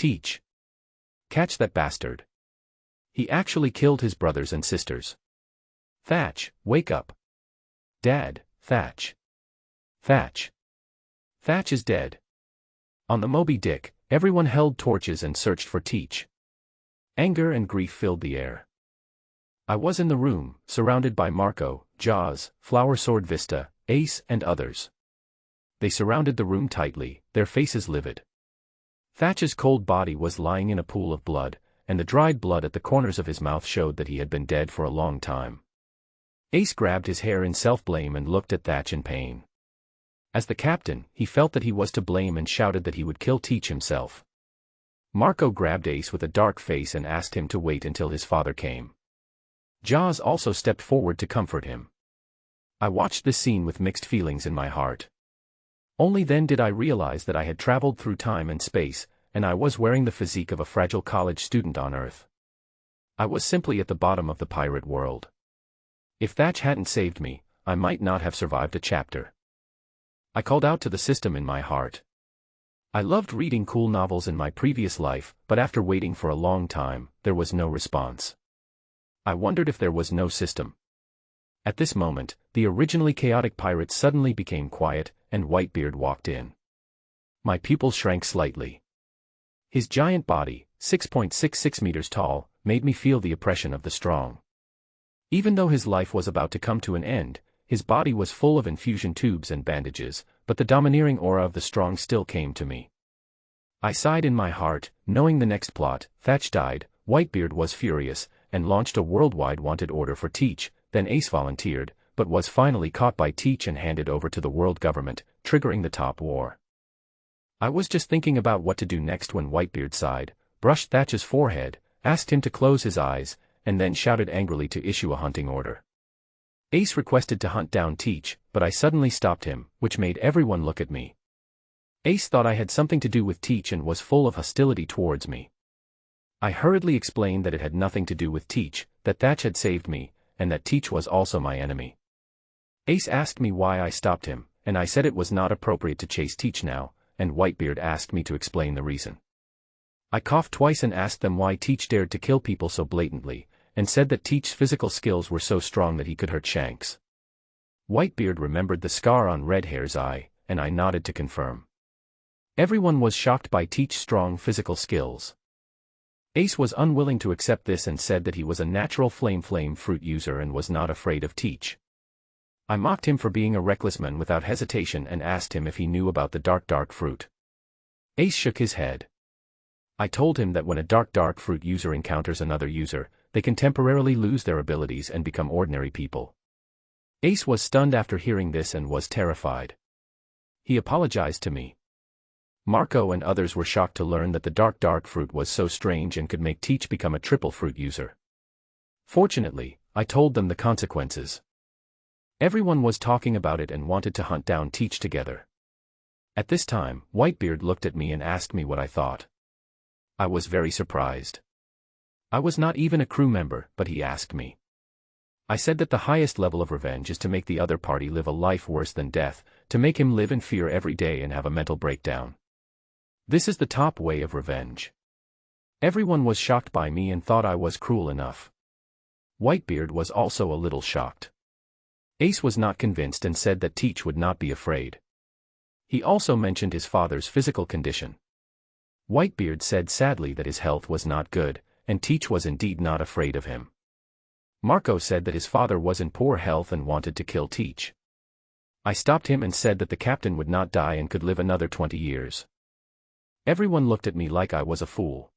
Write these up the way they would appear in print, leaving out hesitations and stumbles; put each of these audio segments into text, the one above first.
Teach. Catch that bastard. He actually killed his brothers and sisters. Thatch, wake up. Dad, Thatch. Thatch. Thatch is dead. On the Moby Dick, everyone held torches and searched for Teach. Anger and grief filled the air. I was in the room, surrounded by Marco, Jaws, Flower Sword Vista, Ace and others. They surrounded the room tightly, their faces livid. Thatch's cold body was lying in a pool of blood, and the dried blood at the corners of his mouth showed that he had been dead for a long time. Ace grabbed his hair in self-blame and looked at Thatch in pain. As the captain, he felt that he was to blame and shouted that he would kill Teach himself. Marco grabbed Ace with a dark face and asked him to wait until his father came. Jaws also stepped forward to comfort him. I watched this scene with mixed feelings in my heart. Only then did I realize that I had traveled through time and space, and I was wearing the physique of a fragile college student on Earth. I was simply at the bottom of the pirate world. If Thatch hadn't saved me, I might not have survived a chapter. I called out to the system in my heart. I loved reading cool novels in my previous life, but after waiting for a long time, there was no response. I wondered if there was no system. At this moment, the originally chaotic pirate suddenly became quiet, and Whitebeard walked in. My pupils shrank slightly. His giant body, 6.66 meters tall, made me feel the oppression of the strong. Even though his life was about to come to an end, his body was full of infusion tubes and bandages, but the domineering aura of the strong still came to me. I sighed in my heart, knowing the next plot. Thatch died. Whitebeard was furious, and launched a worldwide wanted order for Teach. Then Ace volunteered, but was finally caught by Teach and handed over to the world government, triggering the Top War. I was just thinking about what to do next when Whitebeard sighed, brushed Thatch's forehead, asked him to close his eyes, and then shouted angrily to issue a hunting order. Ace requested to hunt down Teach, but I suddenly stopped him, which made everyone look at me. Ace thought I had something to do with Teach and was full of hostility towards me. I hurriedly explained that it had nothing to do with Teach, that Thatch had saved me, and that Teach was also my enemy. Ace asked me why I stopped him, and I said it was not appropriate to chase Teach now, and Whitebeard asked me to explain the reason. I coughed twice and asked them why Teach dared to kill people so blatantly, and said that Teach's physical skills were so strong that he could hurt Shanks. Whitebeard remembered the scar on Redhair's eye, and I nodded to confirm. Everyone was shocked by Teach's strong physical skills. Ace was unwilling to accept this and said that he was a natural flame fruit user and was not afraid of Teach. I mocked him for being a reckless man without hesitation and asked him if he knew about the dark fruit. Ace shook his head. I told him that when a dark fruit user encounters another user, they can temporarily lose their abilities and become ordinary people. Ace was stunned after hearing this and was terrified. He apologized to me. Marco and others were shocked to learn that the dark fruit was so strange and could make Teach become a triple fruit user. Fortunately, I told them the consequences. Everyone was talking about it and wanted to hunt down Teach together. At this time, Whitebeard looked at me and asked me what I thought. I was very surprised. I was not even a crew member, but he asked me. I said that the highest level of revenge is to make the other party live a life worse than death, to make him live in fear every day and have a mental breakdown. This is the top way of revenge. Everyone was shocked by me and thought I was cruel enough. Whitebeard was also a little shocked. Ace was not convinced and said that Teach would not be afraid. He also mentioned his father's physical condition. Whitebeard said sadly that his health was not good, and Teach was indeed not afraid of him. Marco said that his father was in poor health and wanted to kill Teach. I stopped him and said that the captain would not die and could live another 20 years. Everyone looked at me like I was a fool.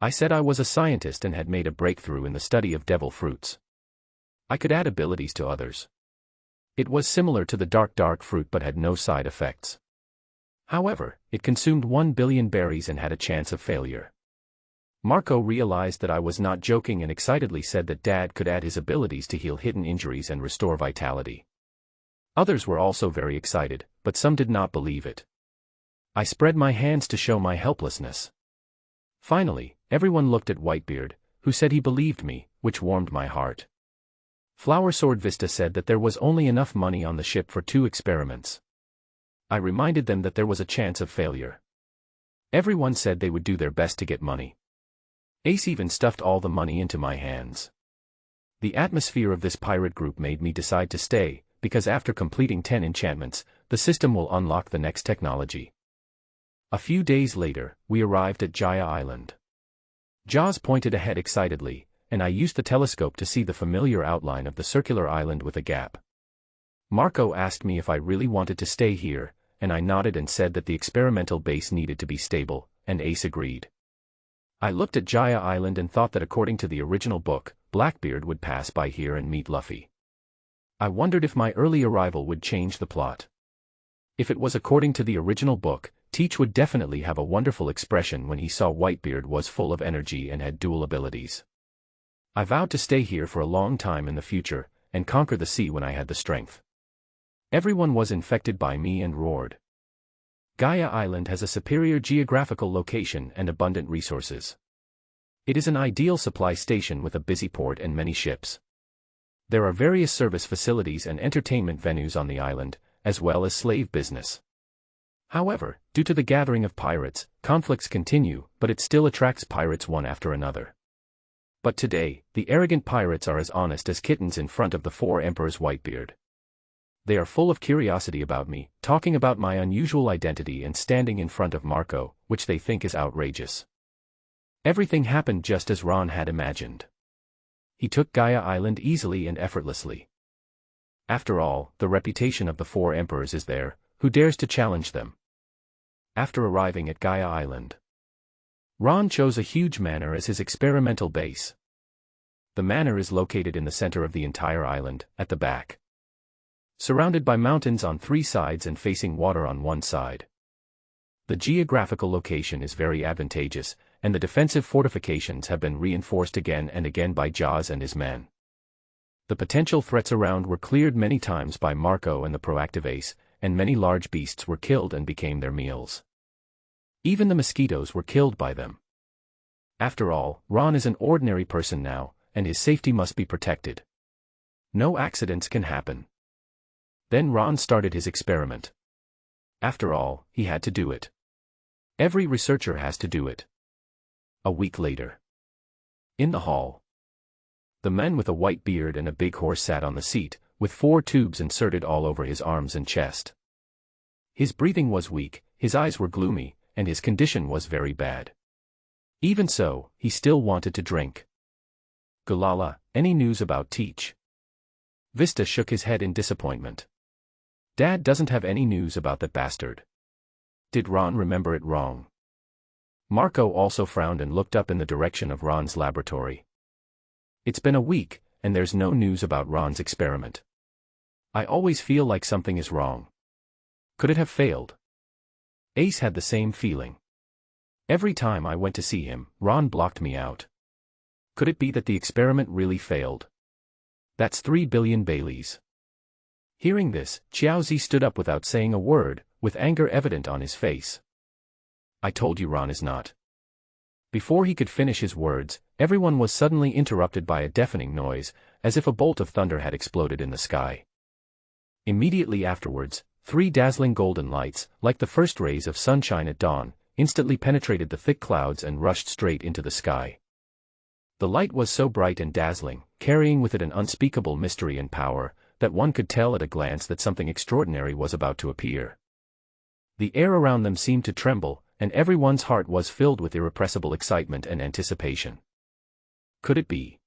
I said I was a scientist and had made a breakthrough in the study of devil fruits. I could add abilities to others. It was similar to the dark fruit but had no side effects. However, it consumed 1 billion berries and had a chance of failure. Marco realized that I was not joking and excitedly said that Dad could add his abilities to heal hidden injuries and restore vitality. Others were also very excited, but some did not believe it. I spread my hands to show my helplessness. Finally, everyone looked at Whitebeard, who said he believed me, which warmed my heart. Flower Sword Vista said that there was only enough money on the ship for 2 experiments. I reminded them that there was a chance of failure. Everyone said they would do their best to get money. Ace even stuffed all the money into my hands. The atmosphere of this pirate group made me decide to stay, because after completing 10 enchantments, the system will unlock the next technology. A few days later, we arrived at Jaya Island. Jaws pointed ahead excitedly, and I used the telescope to see the familiar outline of the circular island with a gap. Marco asked me if I really wanted to stay here, and I nodded and said that the experimental base needed to be stable, and Ace agreed. I looked at Jaya Island and thought that according to the original book, Blackbeard would pass by here and meet Luffy. I wondered if my early arrival would change the plot. If it was according to the original book, Teach would definitely have a wonderful expression when he saw Whitebeard was full of energy and had dual abilities. I vowed to stay here for a long time in the future, and conquer the sea when I had the strength. Everyone was infected by me and roared. Gaia Island has a superior geographical location and abundant resources. It is an ideal supply station with a busy port and many ships. There are various service facilities and entertainment venues on the island, as well as slave business. However, due to the gathering of pirates, conflicts continue, but it still attracts pirates one after another. But today, the arrogant pirates are as honest as kittens in front of the 4 Emperors Whitebeard. They are full of curiosity about me, talking about my unusual identity and standing in front of Marco, which they think is outrageous. Everything happened just as Ron had imagined. He took Gaia Island easily and effortlessly. After all, the reputation of the 4 Emperors is there, who dares to challenge them? After arriving at Gaia Island, Ron chose a huge manor as his experimental base. The manor is located in the center of the entire island, at the back. Surrounded by mountains on 3 sides and facing water on 1 side. The geographical location is very advantageous, and the defensive fortifications have been reinforced again and again by Jaws and his men. The potential threats around were cleared many times by Marco and the proactive Ace, and many large beasts were killed and became their meals. Even the mosquitoes were killed by them. After all, Ron is an ordinary person now, and his safety must be protected. No accidents can happen. Then Ron started his experiment. After all, he had to do it. Every researcher has to do it. A week later. In the hall. The man with a white beard and a big horse sat on the seat, with 4 tubes inserted all over his arms and chest. His breathing was weak, his eyes were gloomy, and his condition was very bad. Even so, he still wanted to drink. Galala, any news about Teach? Vista shook his head in disappointment. Dad doesn't have any news about that bastard. Did Ron remember it wrong? Marco also frowned and looked up in the direction of Ron's laboratory. It's been a week, and there's no news about Ron's experiment. I always feel like something is wrong. Could it have failed? Ace had the same feeling. Every time I went to see him, Ron blocked me out. Could it be that the experiment really failed? That's 3 billion Baileys. Hearing this, Xiaozi stood up without saying a word, with anger evident on his face. I told you Ron is not. Before he could finish his words, everyone was suddenly interrupted by a deafening noise, as if a bolt of thunder had exploded in the sky. Immediately afterwards, 3 dazzling golden lights, like the first rays of sunshine at dawn, instantly penetrated the thick clouds and rushed straight into the sky. The light was so bright and dazzling, carrying with it an unspeakable mystery and power, that one could tell at a glance that something extraordinary was about to appear. The air around them seemed to tremble, and everyone's heart was filled with irrepressible excitement and anticipation. Could it be?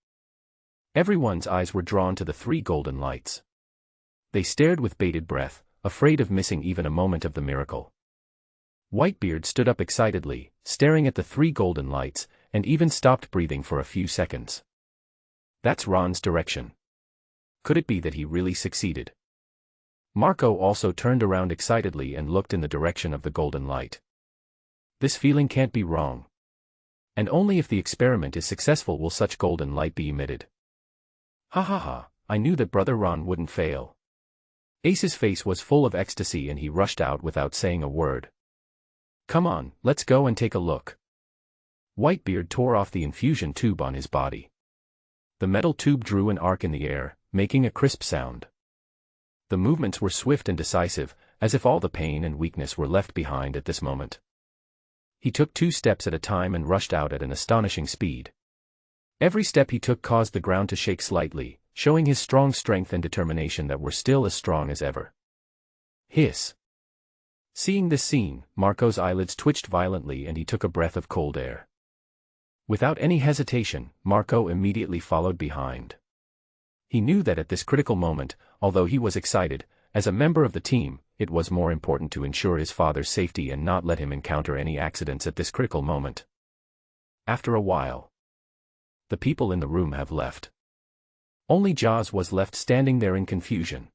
Everyone's eyes were drawn to the 3 golden lights. They stared with bated breath, afraid of missing even a moment of the miracle. Whitebeard stood up excitedly, staring at the 3 golden lights, and even stopped breathing for a few seconds. That's Ron's direction. Could it be that he really succeeded? Marco also turned around excitedly and looked in the direction of the golden light. This feeling can't be wrong. And only if the experiment is successful will such golden light be emitted. Ha ha ha, I knew that Brother Ron wouldn't fail. Ace's face was full of ecstasy and he rushed out without saying a word. Come on, let's go and take a look. Whitebeard tore off the infusion tube on his body. The metal tube drew an arc in the air, making a crisp sound. The movements were swift and decisive, as if all the pain and weakness were left behind at this moment. He took 2 steps at a time and rushed out at an astonishing speed. Every step he took caused the ground to shake slightly, showing his strong strength and determination that were still as strong as ever. Hiss. Seeing this scene, Marco's eyelids twitched violently and he took a breath of cold air. Without any hesitation, Marco immediately followed behind. He knew that at this critical moment, although he was excited, as a member of the team, it was more important to ensure his father's safety and not let him encounter any accidents at this critical moment. After a while, the people in the room have left. Only Jaws was left standing there in confusion.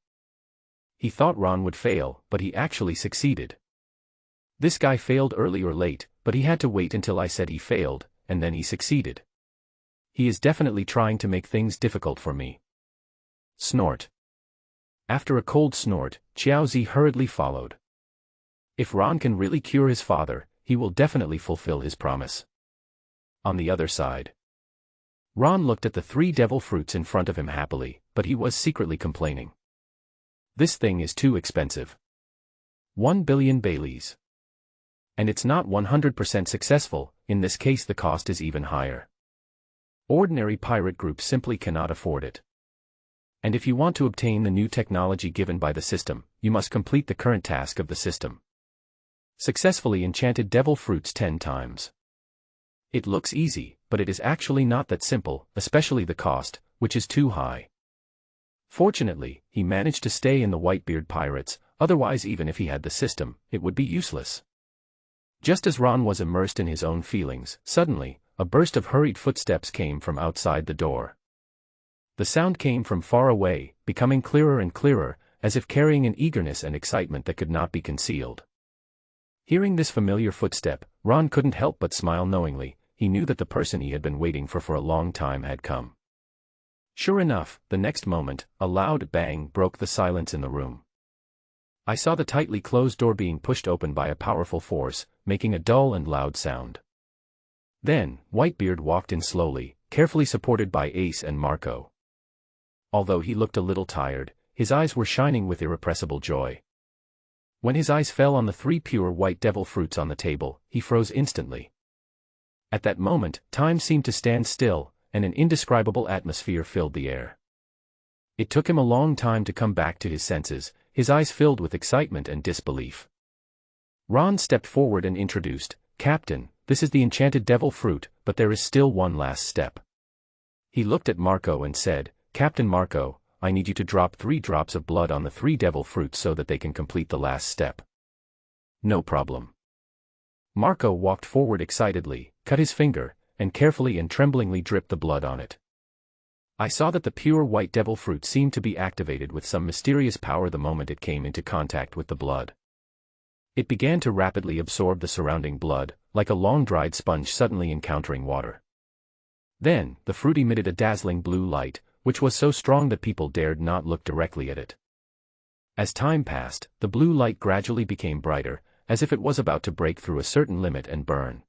He thought Ron would fail, but he actually succeeded. This guy failed early or late, but he had to wait until I said he failed, and then he succeeded. He is definitely trying to make things difficult for me. Snort. After a cold snort, Xiaozi hurriedly followed. If Ron can really cure his father, he will definitely fulfill his promise. On the other side, Ron looked at the 3 devil fruits in front of him happily, but he was secretly complaining. This thing is too expensive. 1 billion Baileys. And it's not 100% successful, in this case the cost is even higher. Ordinary pirate groups simply cannot afford it. And if you want to obtain the new technology given by the system, you must complete the current task of the system. Successfully enchanted devil fruits 10 times. It looks easy, but it is actually not that simple, especially the cost, which is too high. Fortunately, he managed to stay in the Whitebeard pirates, otherwise even if he had the system, it would be useless. Just as Ron was immersed in his own feelings, suddenly, a burst of hurried footsteps came from outside the door. The sound came from far away, becoming clearer and clearer, as if carrying an eagerness and excitement that could not be concealed. Hearing this familiar footstep, Ron couldn't help but smile knowingly. He knew that the person he had been waiting for a long time had come. Sure enough, the next moment, a loud bang broke the silence in the room. I saw the tightly closed door being pushed open by a powerful force, making a dull and loud sound. Then, Whitebeard walked in slowly, carefully supported by Ace and Marco. Although he looked a little tired, his eyes were shining with irrepressible joy. When his eyes fell on the 3 pure white devil fruits on the table, he froze instantly. At that moment, time seemed to stand still, and an indescribable atmosphere filled the air. It took him a long time to come back to his senses, his eyes filled with excitement and disbelief. Ron stepped forward and introduced, "Captain, this is the enchanted devil fruit, but there is still one last step." He looked at Marco and said, "Captain Marco, I need you to drop 3 drops of blood on the 3 devil fruits so that they can complete the last step." "No problem." Marco walked forward excitedly, cut his finger, and carefully and tremblingly dripped the blood on it. I saw that the pure white devil fruit seemed to be activated with some mysterious power the moment it came into contact with the blood. It began to rapidly absorb the surrounding blood, like a long-dried sponge suddenly encountering water. Then, the fruit emitted a dazzling blue light, which was so strong that people dared not look directly at it. As time passed, the blue light gradually became brighter, as if it was about to break through a certain limit and burn.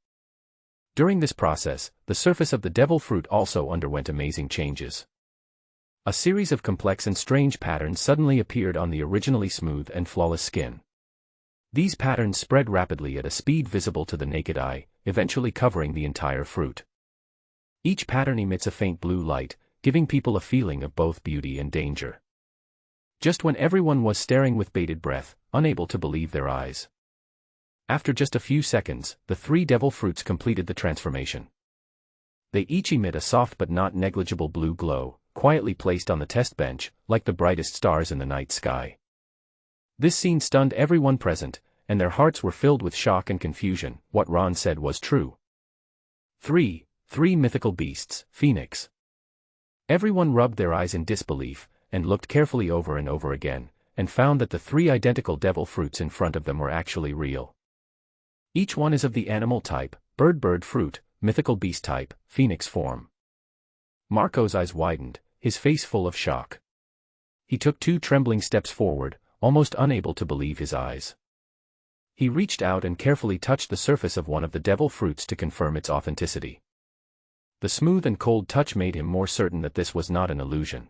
During this process, the surface of the devil fruit also underwent amazing changes. A series of complex and strange patterns suddenly appeared on the originally smooth and flawless skin. These patterns spread rapidly at a speed visible to the naked eye, eventually covering the entire fruit. Each pattern emits a faint blue light, giving people a feeling of both beauty and danger. Just when everyone was staring with bated breath, unable to believe their eyes. After just a few seconds, the 3 devil fruits completed the transformation. They each emit a soft but not negligible blue glow, quietly placed on the test bench, like the brightest stars in the night sky. This scene stunned everyone present, and their hearts were filled with shock and confusion. What Ron said was true. 3 mythical beasts, Phoenix. Everyone rubbed their eyes in disbelief, and looked carefully over and over again, and found that the 3 identical devil fruits in front of them were actually real. Each one is of the animal type, bird fruit, mythical beast type, phoenix form. Marco's eyes widened, his face full of shock. He took 2 trembling steps forward, almost unable to believe his eyes. He reached out and carefully touched the surface of one of the devil fruits to confirm its authenticity. The smooth and cold touch made him more certain that this was not an illusion.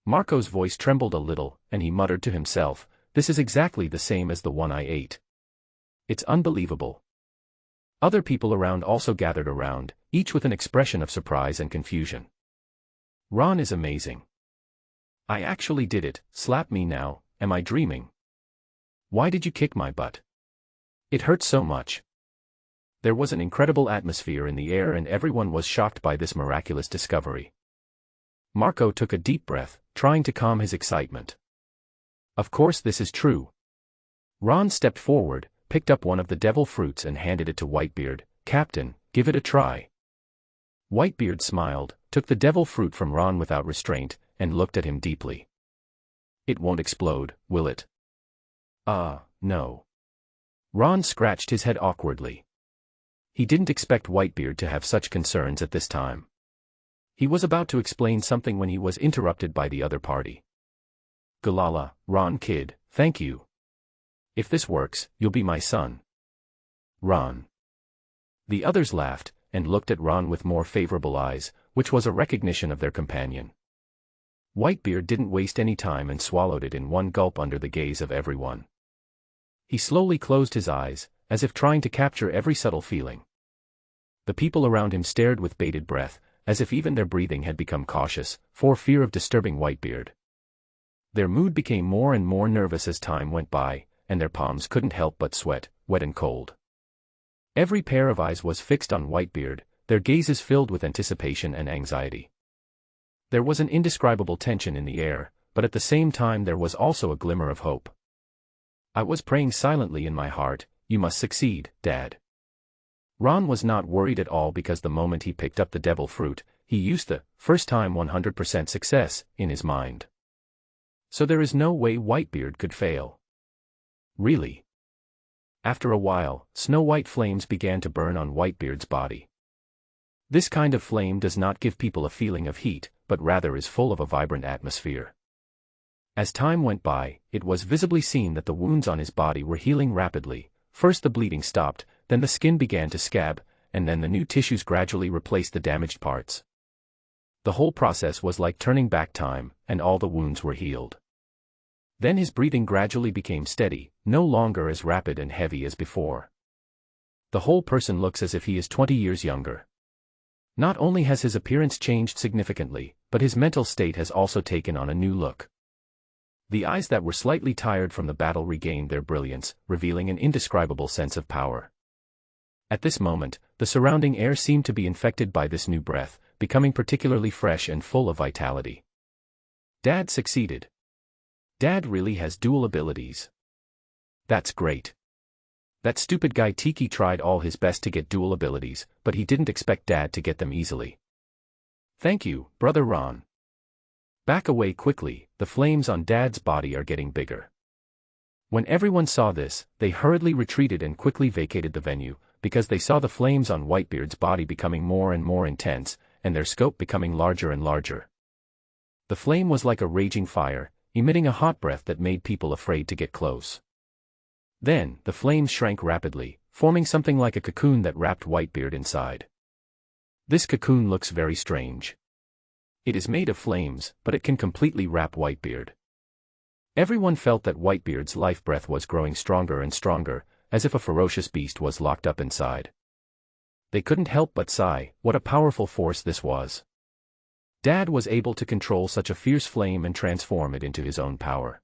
Marco's voice trembled a little, and he muttered to himself, "This is exactly the same as the one I ate. It's unbelievable." Other people around also gathered around, each with an expression of surprise and confusion. Ron is amazing. I actually did it. Slap me now, am I dreaming? Why did you kick my butt? It hurt so much. There was an incredible atmosphere in the air and everyone was shocked by this miraculous discovery. Marco took a deep breath, trying to calm his excitement. Of course this is true. Ron stepped forward, picked up one of the devil fruits and handed it to Whitebeard. Captain, give it a try. Whitebeard smiled, took the devil fruit from Ron without restraint, and looked at him deeply. It won't explode, will it? No. Ron scratched his head awkwardly. He didn't expect Whitebeard to have such concerns at this time. He was about to explain something when he was interrupted by the other party. Galala, Ron kid, thank you. If this works, you'll be my son. Ron. The others laughed, and looked at Ron with more favorable eyes, which was a recognition of their companion. Whitebeard didn't waste any time and swallowed it in one gulp under the gaze of everyone. He slowly closed his eyes, as if trying to capture every subtle feeling. The people around him stared with bated breath, as if even their breathing had become cautious, for fear of disturbing Whitebeard. Their mood became more and more nervous as time went by, and their palms couldn't help but sweat, wet and cold. Every pair of eyes was fixed on Whitebeard, their gazes filled with anticipation and anxiety. There was an indescribable tension in the air, but at the same time there was also a glimmer of hope. I was praying silently in my heart, you must succeed, Dad. Ron was not worried at all because the moment he picked up the devil fruit, he used the first time 100% success in his mind. So there is no way Whitebeard could fail. Really? After a while, snow-white flames began to burn on Whitebeard's body. This kind of flame does not give people a feeling of heat, but rather is full of a vibrant atmosphere. As time went by, it was visibly seen that the wounds on his body were healing rapidly. First the bleeding stopped, then the skin began to scab, and then the new tissues gradually replaced the damaged parts. The whole process was like turning back time, and all the wounds were healed. Then his breathing gradually became steady, no longer as rapid and heavy as before. The whole person looks as if he is 20 years younger. Not only has his appearance changed significantly, but his mental state has also taken on a new look. The eyes that were slightly tired from the battle regained their brilliance, revealing an indescribable sense of power. At this moment, the surrounding air seemed to be infected by this new breath, becoming particularly fresh and full of vitality. Dad succeeded. Dad really has dual abilities. That's great. That stupid guy Tiki tried all his best to get dual abilities, but he didn't expect Dad to get them easily. Thank you, Brother Ron. Back away quickly, the flames on Dad's body are getting bigger. When everyone saw this, they hurriedly retreated and quickly vacated the venue, because they saw the flames on Whitebeard's body becoming more and more intense, and their scope becoming larger and larger. The flame was like a raging fire, emitting a hot breath that made people afraid to get close. Then, the flames shrank rapidly, forming something like a cocoon that wrapped Whitebeard inside. This cocoon looks very strange. It is made of flames, but it can completely wrap Whitebeard. Everyone felt that Whitebeard's life breath was growing stronger and stronger, as if a ferocious beast was locked up inside. They couldn't help but sigh, what a powerful force this was. Dad was able to control such a fierce flame and transform it into his own power.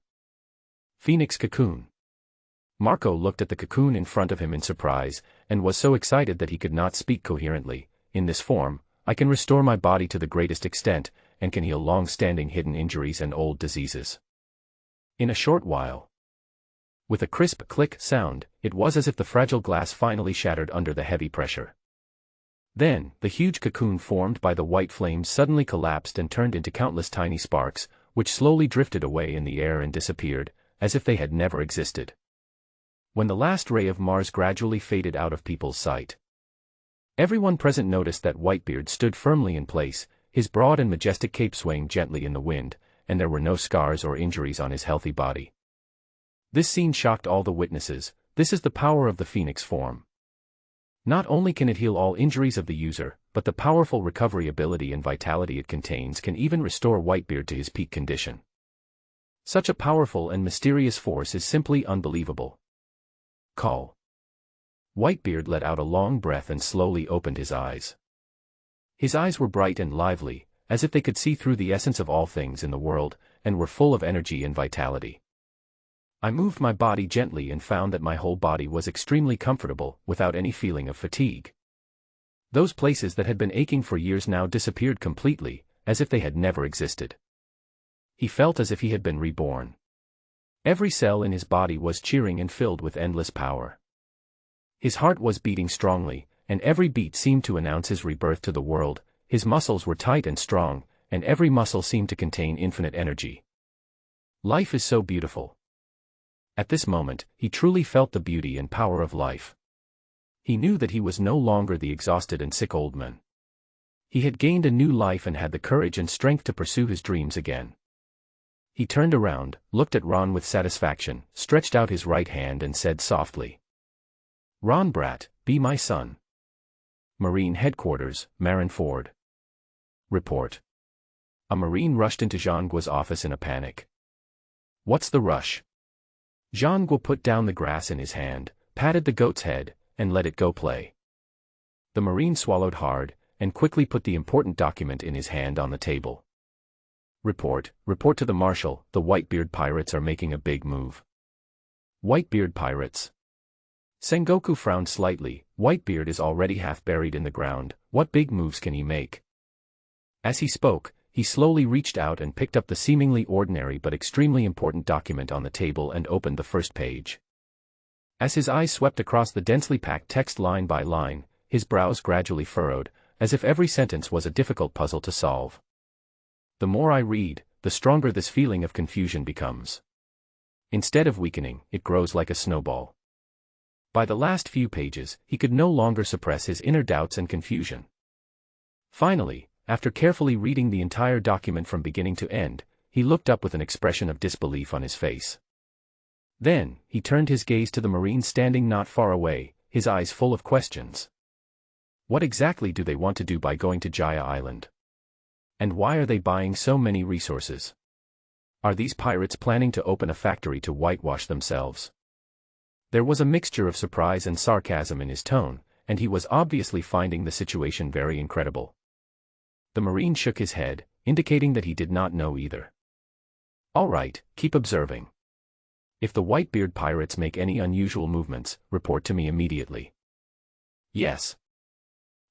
Phoenix Cocoon. Marco looked at the cocoon in front of him in surprise, and was so excited that he could not speak coherently. In this form, I can restore my body to the greatest extent, and can heal long-standing hidden injuries and old diseases. In a short while. With a crisp click sound, it was as if the fragile glass finally shattered under the heavy pressure. Then, the huge cocoon formed by the white flames suddenly collapsed and turned into countless tiny sparks, which slowly drifted away in the air and disappeared, as if they had never existed. When the last ray of Mars gradually faded out of people's sight, everyone present noticed that Whitebeard stood firmly in place, his broad and majestic cape swaying gently in the wind, and there were no scars or injuries on his healthy body. This scene shocked all the witnesses. This is the power of the Phoenix form. Not only can it heal all injuries of the user, but the powerful recovery ability and vitality it contains can even restore Whitebeard to his peak condition. Such a powerful and mysterious force is simply unbelievable. Call. Whitebeard let out a long breath and slowly opened his eyes. His eyes were bright and lively, as if they could see through the essence of all things in the world, and were full of energy and vitality. I moved my body gently and found that my whole body was extremely comfortable, without any feeling of fatigue. Those places that had been aching for years now disappeared completely, as if they had never existed. He felt as if he had been reborn. Every cell in his body was cheering and filled with endless power. His heart was beating strongly, and every beat seemed to announce his rebirth to the world. His muscles were tight and strong, and every muscle seemed to contain infinite energy. Life is so beautiful. At this moment, he truly felt the beauty and power of life. He knew that he was no longer the exhausted and sick old man. He had gained a new life and had the courage and strength to pursue his dreams again. He turned around, looked at Ron with satisfaction, stretched out his right hand and said softly, "Ron brat, be my son." Marine Headquarters, Marineford. Report. A Marine rushed into Zhangguo's office in a panic. "What's the rush?" Zhangguo put down the grass in his hand, patted the goat's head, and let it go play. The Marine swallowed hard, and quickly put the important document in his hand on the table. Report to the Marshal, the Whitebeard pirates are making a big move. Whitebeard pirates. Sengoku frowned slightly. Whitebeard is already half buried in the ground, what big moves can he make? As he spoke, he slowly reached out and picked up the seemingly ordinary but extremely important document on the table and opened the first page. As his eyes swept across the densely packed text line by line, his brows gradually furrowed, as if every sentence was a difficult puzzle to solve. The more I read, the stronger this feeling of confusion becomes. Instead of weakening, it grows like a snowball. By the last few pages, he could no longer suppress his inner doubts and confusion. Finally, after carefully reading the entire document from beginning to end, he looked up with an expression of disbelief on his face. Then, he turned his gaze to the Marine standing not far away, his eyes full of questions. What exactly do they want to do by going to Jaya Island? And why are they buying so many resources? Are these pirates planning to open a factory to whitewash themselves? There was a mixture of surprise and sarcasm in his tone, and he was obviously finding the situation very incredible. The Marine shook his head, indicating that he did not know either. "All right, keep observing. If the Whitebeard pirates make any unusual movements, report to me immediately." "Yes."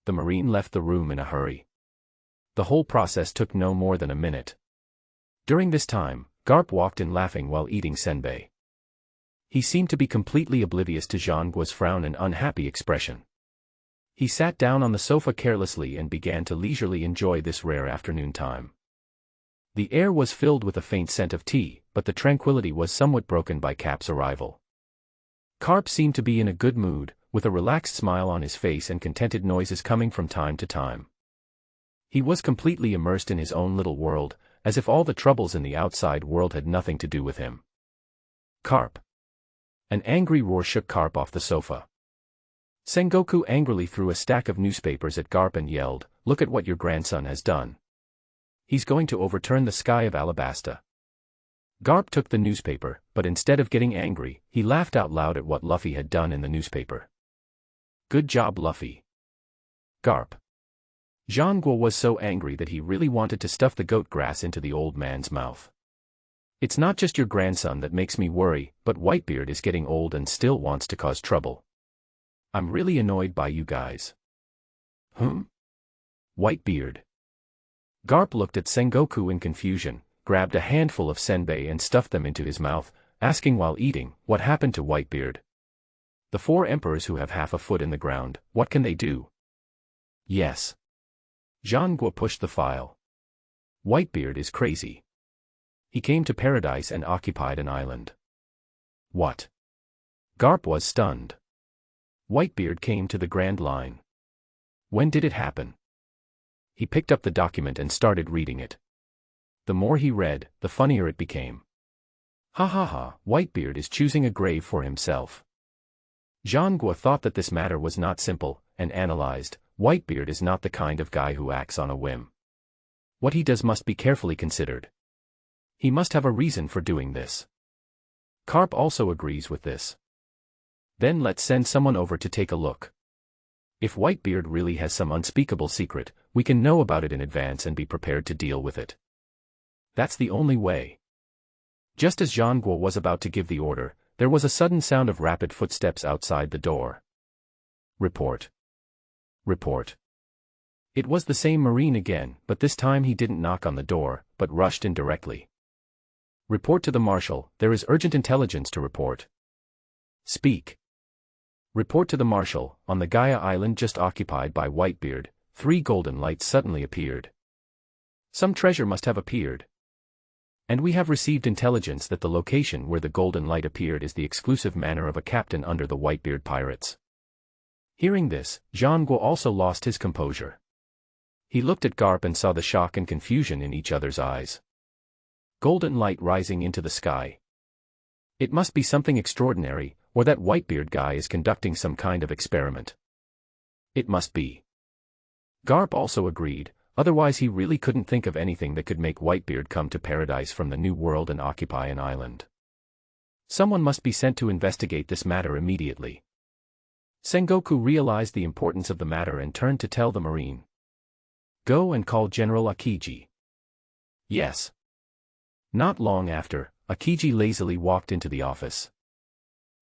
The Marine left the room in a hurry. The whole process took no more than a minute. During this time, Garp walked in laughing while eating senbei. He seemed to be completely oblivious to Zhangguo's frown and unhappy expression. He sat down on the sofa carelessly and began to leisurely enjoy this rare afternoon time. The air was filled with a faint scent of tea, but the tranquility was somewhat broken by Cap's arrival. Carp seemed to be in a good mood, with a relaxed smile on his face and contented noises coming from time to time. He was completely immersed in his own little world, as if all the troubles in the outside world had nothing to do with him. "Carp!" An angry roar shook Carp off the sofa. Sengoku angrily threw a stack of newspapers at Garp and yelled, "Look at what your grandson has done. He's going to overturn the sky of Alabasta." Garp took the newspaper, but instead of getting angry, he laughed out loud at what Luffy had done in the newspaper. "Good job, Luffy." Garp. Zhangguo was so angry that he really wanted to stuff the goat grass into the old man's mouth. "It's not just your grandson that makes me worry, but Whitebeard is getting old and still wants to cause trouble. I'm really annoyed by you guys." Whitebeard. Garp looked at Sengoku in confusion, grabbed a handful of senbei and stuffed them into his mouth, asking while eating, "What happened to Whitebeard? The 4 emperors who have half a foot in the ground, what can they do?" "Yes." Zhangguo pushed the file. "Whitebeard is crazy. He came to paradise and occupied an island." "What?" Garp was stunned. "Whitebeard came to the Grand Line." "When did it happen?" He picked up the document and started reading it. The more he read, the funnier it became. "Ha ha ha, Whitebeard is choosing a grave for himself." Zhangguo thought that this matter was not simple, and analyzed, "Whitebeard is not the kind of guy who acts on a whim. What he does must be carefully considered. He must have a reason for doing this." Carp also agrees with this. Then let's send someone over to take a look. If Whitebeard really has some unspeakable secret, we can know about it in advance and be prepared to deal with it. That's the only way. Just as Jean Guo was about to give the order, there was a sudden sound of rapid footsteps outside the door. Report. Report. It was the same Marine again, but this time he didn't knock on the door, but rushed in directly. Report to the Marshal, there is urgent intelligence to report. Speak. Report to the Marshal, on the Gaia Island just occupied by Whitebeard, 3 golden lights suddenly appeared. Some treasure must have appeared. And we have received intelligence that the location where the golden light appeared is the exclusive manor of a captain under the Whitebeard pirates. Hearing this, Jean Guo also lost his composure. He looked at Garp and saw the shock and confusion in each other's eyes. Golden light rising into the sky. It must be something extraordinary, or that Whitebeard guy is conducting some kind of experiment. It must be. Garp also agreed, otherwise he really couldn't think of anything that could make Whitebeard come to paradise from the New World and occupy an island. Someone must be sent to investigate this matter immediately. Sengoku realized the importance of the matter and turned to tell the Marine. Go and call General Akiji. Yes. Not long after, Akiji lazily walked into the office.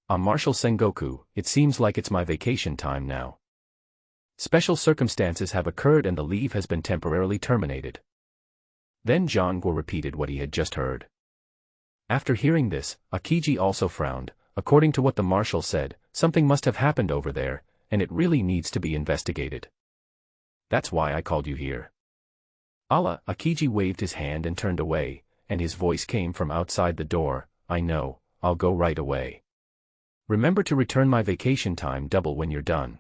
Marshal Sengoku, it seems like it's my vacation time now. Special circumstances have occurred and the leave has been temporarily terminated. Then Jean Guo repeated what he had just heard. After hearing this, Akiji also frowned. According to what the Marshal said, something must have happened over there, and it really needs to be investigated. That's why I called you here. Allah, Akiji waved his hand and turned away, and his voice came from outside the door, I know, I'll go right away. Remember to return my vacation time double when you're done.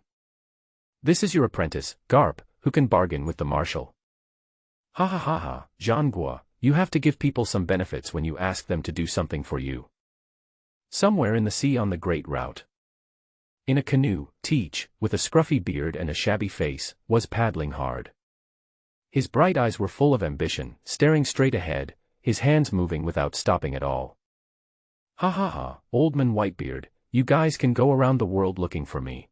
This is your apprentice, Garp, who can bargain with the Marshal. Ha ha ha ha, Jean Guo, you have to give people some benefits when you ask them to do something for you. Somewhere in the sea on the Great Route. In a canoe, Teach, with a scruffy beard and a shabby face, was paddling hard. His bright eyes were full of ambition, staring straight ahead, his hands moving without stopping at all. Ha ha ha, Old Man Whitebeard, you guys can go around the world looking for me.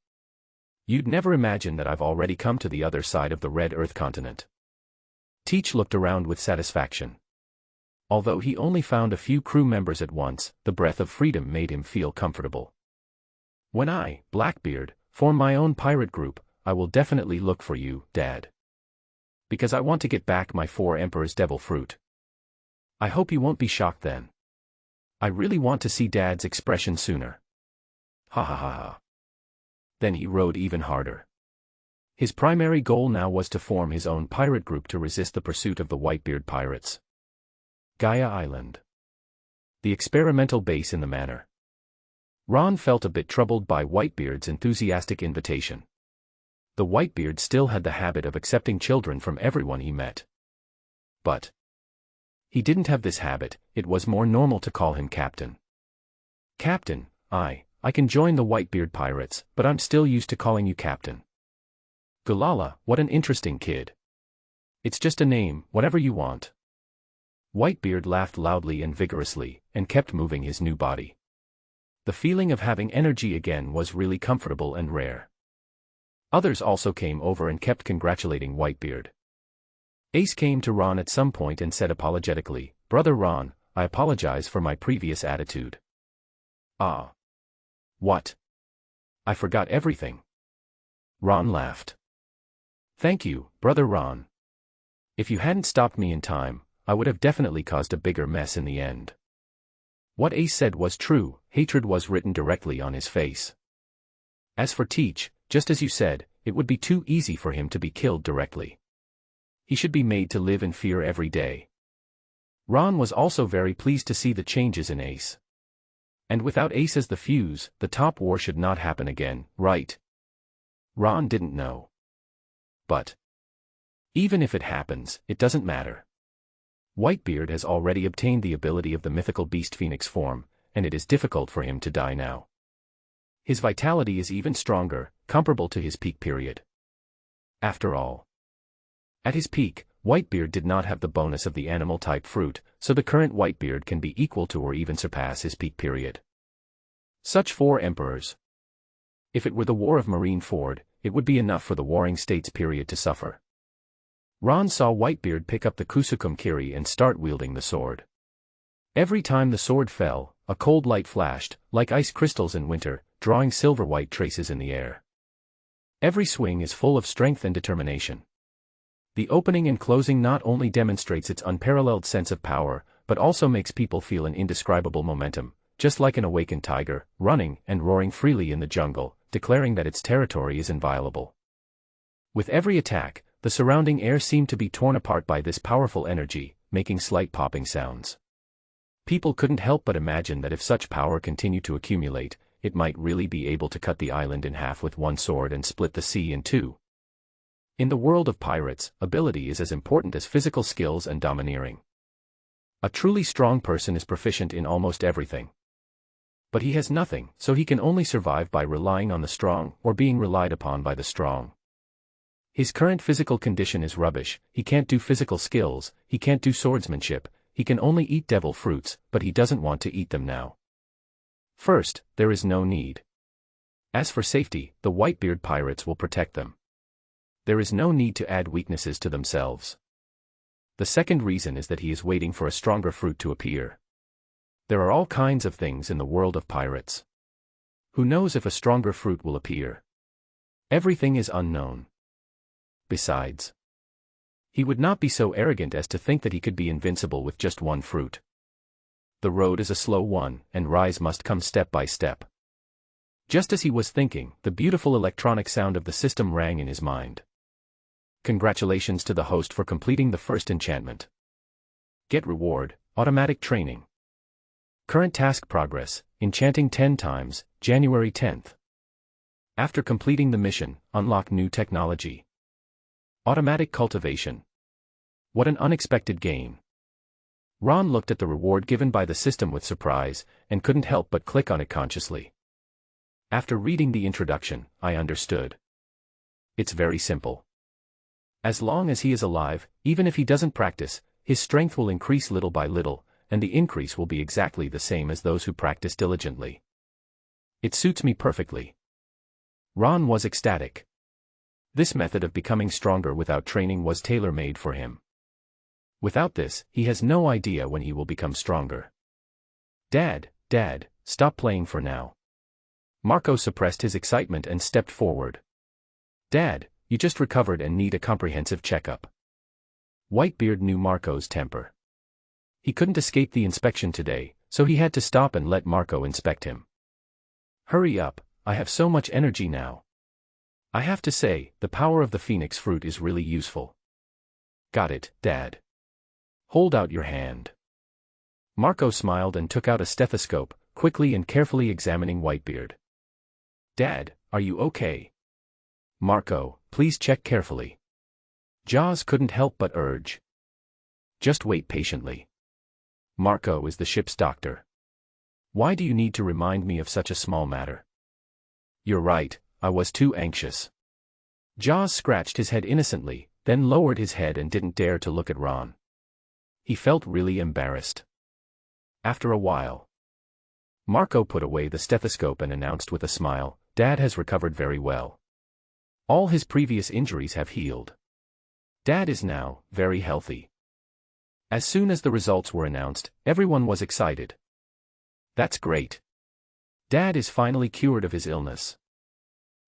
You'd never imagine that I've already come to the other side of the Red Earth continent. Teach looked around with satisfaction. Although he only found a few crew members at once, the breath of freedom made him feel comfortable. When I, Blackbeard, form my own pirate group, I will definitely look for you, Dad. Because I want to get back my 4 Emperor's Devil Fruit. I hope you won't be shocked then. I really want to see Dad's expression sooner. Ha ha ha ha. Then he rowed even harder. His primary goal now was to form his own pirate group to resist the pursuit of the Whitebeard pirates. Gaia Island. The experimental base in the manor. Ron felt a bit troubled by Whitebeard's enthusiastic invitation. The Whitebeard still had the habit of accepting children from everyone he met. But he didn't have this habit, it was more normal to call him Captain. Captain, I can join the Whitebeard pirates, but I'm still used to calling you Captain. Gulala, what an interesting kid. It's just a name, whatever you want. Whitebeard laughed loudly and vigorously, and kept moving his new body. The feeling of having energy again was really comfortable and rare. Others also came over and kept congratulating Whitebeard. Ace came to Ron at some point and said apologetically, Brother Ron, I apologize for my previous attitude. Ah. What? I forgot everything. Ron laughed. Thank you, Brother Ron. If you hadn't stopped me in time, I would have definitely caused a bigger mess in the end. What Ace said was true, hatred was written directly on his face. As for Teach, just as you said, it would be too easy for him to be killed directly. He should be made to live in fear every day. Ron was also very pleased to see the changes in Ace. And without Ace as the fuse, the top war should not happen again, right? Ron didn't know. But even if it happens, it doesn't matter. Whitebeard has already obtained the ability of the mythical beast Phoenix form, and it is difficult for him to die now. His vitality is even stronger, comparable to his peak period. After all, at his peak, Whitebeard did not have the bonus of the animal-type fruit, so the current Whitebeard can be equal to or even surpass his peak period. Such 4 emperors. If it were the War of Marine Ford, it would be enough for the Warring States period to suffer. Ron saw Whitebeard pick up the Kusukum Kiri and start wielding the sword. Every time the sword fell, a cold light flashed, like ice crystals in winter, drawing silver-white traces in the air. Every swing is full of strength and determination. The opening and closing not only demonstrates its unparalleled sense of power, but also makes people feel an indescribable momentum, just like an awakened tiger, running and roaring freely in the jungle, declaring that its territory is inviolable. With every attack, the surrounding air seemed to be torn apart by this powerful energy, making slight popping sounds. People couldn't help but imagine that if such power continued to accumulate, it might really be able to cut the island in half with one sword and split the sea in two. In the world of pirates, ability is as important as physical skills and domineering. A truly strong person is proficient in almost everything. But he has nothing, so he can only survive by relying on the strong or being relied upon by the strong. His current physical condition is rubbish. He can't do physical skills, he can't do swordsmanship, he can only eat devil fruits, but he doesn't want to eat them now. First, there is no need. As for safety, the Whitebeard pirates will protect them. There is no need to add weaknesses to themselves. The second reason is that he is waiting for a stronger fruit to appear. There are all kinds of things in the world of pirates. Who knows if a stronger fruit will appear? Everything is unknown. Besides, he would not be so arrogant as to think that he could be invincible with just one fruit. The road is a slow one, and rise must come step by step. Just as he was thinking, the beautiful electronic sound of the system rang in his mind. Congratulations to the host for completing the first enchantment. Get reward, automatic training. Current task progress, enchanting 10 times, January 10th. After completing the mission, unlock new technology. Automatic cultivation. What an unexpected gain. Ron looked at the reward given by the system with surprise, and couldn't help but click on it consciously. After reading the introduction, I understood. It's very simple. As long as he is alive, even if he doesn't practice, his strength will increase little by little, and the increase will be exactly the same as those who practice diligently. It suits me perfectly. Ron was ecstatic. This method of becoming stronger without training was tailor-made for him. Without this, he has no idea when he will become stronger. Dad, stop playing for now. Marco suppressed his excitement and stepped forward. Dad, you just recovered and need a comprehensive checkup. Whitebeard knew Marco's temper. He couldn't escape the inspection today, so he had to stop and let Marco inspect him. Hurry up, I have so much energy now. I have to say, the power of the phoenix fruit is really useful. Got it, Dad. Hold out your hand. Marco smiled and took out a stethoscope, quickly and carefully examining Whitebeard. Dad, are you okay? Marco, please check carefully. Jaws couldn't help but urge. Just wait patiently. Marco is the ship's doctor. Why do you need to remind me of such a small matter? You're right, I was too anxious. Jaws scratched his head innocently, then lowered his head and didn't dare to look at Ron. He felt really embarrassed. After a while, Marco put away the stethoscope and announced with a smile, Dad has recovered very well. All his previous injuries have healed. Dad is now very healthy. As soon as the results were announced, everyone was excited. That's great. Dad is finally cured of his illness.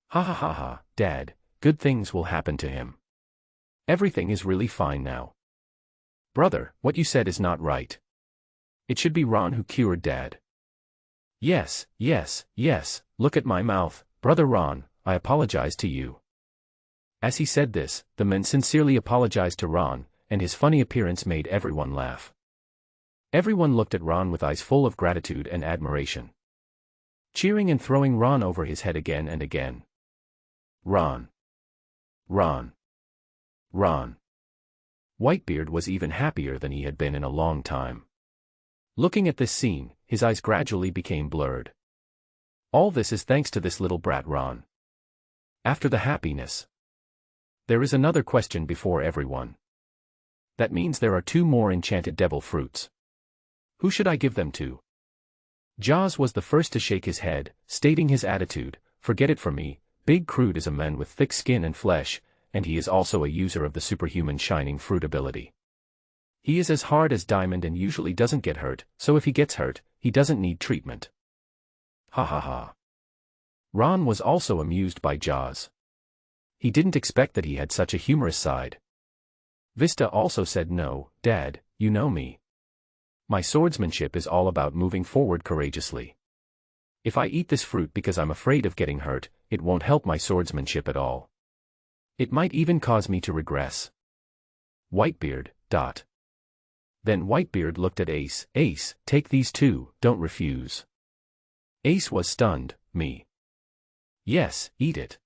Ha ha ha ha, Dad, good things will happen to him. Everything is really fine now. Brother, what you said is not right. It should be Ron who cured Dad. Yes, look at my mouth, Brother Ron, I apologize to you. As he said this, the men sincerely apologized to Ron, and his funny appearance made everyone laugh. Everyone looked at Ron with eyes full of gratitude and admiration, cheering and throwing Ron over his head again and again. Ron. Whitebeard was even happier than he had been in a long time. Looking at this scene, his eyes gradually became blurred. All this is thanks to this little brat Ron. After the happiness, there is another question before everyone. That means there are 2 more enchanted devil fruits. Who should I give them to? Jaws was the first to shake his head, stating his attitude, Forget it from me, Big Crude is a man with thick skin and flesh, and he is also a user of the superhuman shining fruit ability. He is as hard as diamond and usually doesn't get hurt, so if he gets hurt, he doesn't need treatment. Ha ha ha. Ron was also amused by Jaws. He didn't expect that he had such a humorous side. Vista also said, "No, Dad, you know me. My swordsmanship is all about moving forward courageously. If I eat this fruit because I'm afraid of getting hurt, it won't help my swordsmanship at all. It might even cause me to regress." Whitebeard. Then Whitebeard looked at Ace. "Ace, take these too, don't refuse." Ace was stunned. "Me?" "Yes, eat it."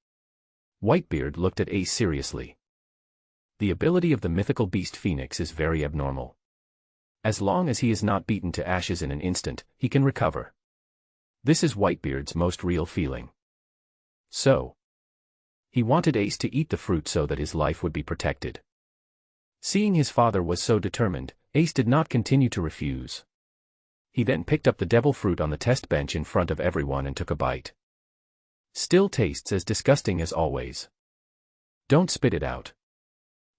Whitebeard looked at Ace seriously. The ability of the mythical beast Phoenix is very abnormal. As long as he is not beaten to ashes in an instant, he can recover. This is Whitebeard's most real feeling. So, he wanted Ace to eat the fruit so that his life would be protected. Seeing his father was so determined, Ace did not continue to refuse. He then picked up the devil fruit on the test bench in front of everyone and took a bite. Still tastes as disgusting as always. Don't spit it out.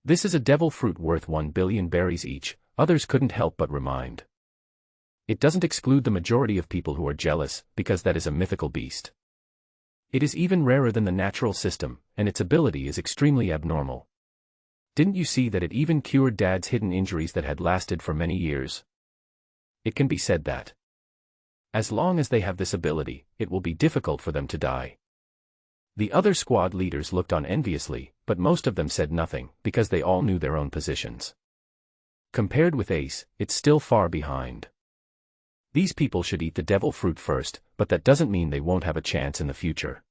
This is a devil fruit worth 1 billion berries each, others couldn't help but remind. It doesn't exclude the majority of people who are jealous, because that is a mythical beast. It is even rarer than the natural system, and its ability is extremely abnormal. Didn't you see that it even cured Dad's hidden injuries that had lasted for many years? It can be said that, as long as they have this ability, it will be difficult for them to die. The other squad leaders looked on enviously, but most of them said nothing, because they all knew their own positions. Compared with Ace, it's still far behind. These people should eat the devil fruit first, but that doesn't mean they won't have a chance in the future.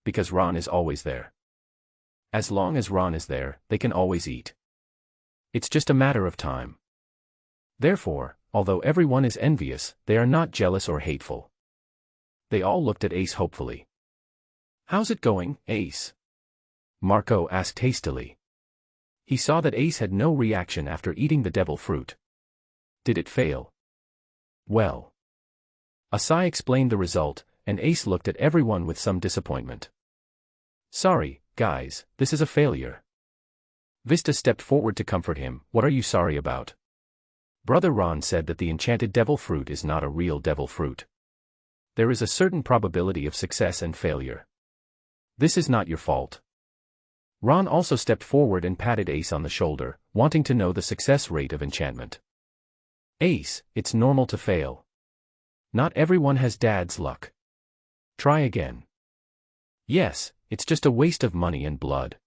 Because Ron is always there. As long as Ron is there, they can always eat. It's just a matter of time. Therefore, although everyone is envious, they are not jealous or hateful. They all looked at Ace hopefully. "How's it going, Ace?" Marco asked hastily. He saw that Ace had no reaction after eating the devil fruit. Did it fail? Well. Asai explained the result, and Ace looked at everyone with some disappointment. "Sorry, guys, this is a failure." Vista stepped forward to comfort him. "What are you sorry about?" Brother Ron said that the enchanted devil fruit is not a real devil fruit. There is a certain probability of success and failure. This is not your fault. Ron also stepped forward and patted Ace on the shoulder, wanting to know the success rate of enchantment. "Ace, it's normal to fail. Not everyone has Dad's luck. Try again." "Yes, it's just a waste of money and blood."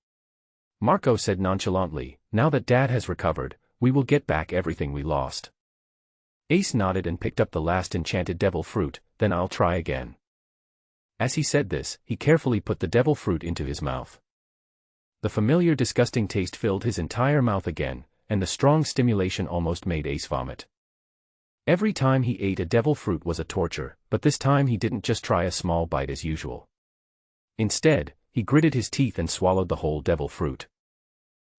Marco said nonchalantly, "Now that Dad has recovered, we will get back everything we lost." Ace nodded and picked up the last enchanted devil fruit. "Then I'll try again." As he said this, he carefully put the devil fruit into his mouth. The familiar disgusting taste filled his entire mouth again, and the strong stimulation almost made Ace vomit. Every time he ate a devil fruit was a torture, but this time he didn't just try a small bite as usual. Instead, he gritted his teeth and swallowed the whole devil fruit.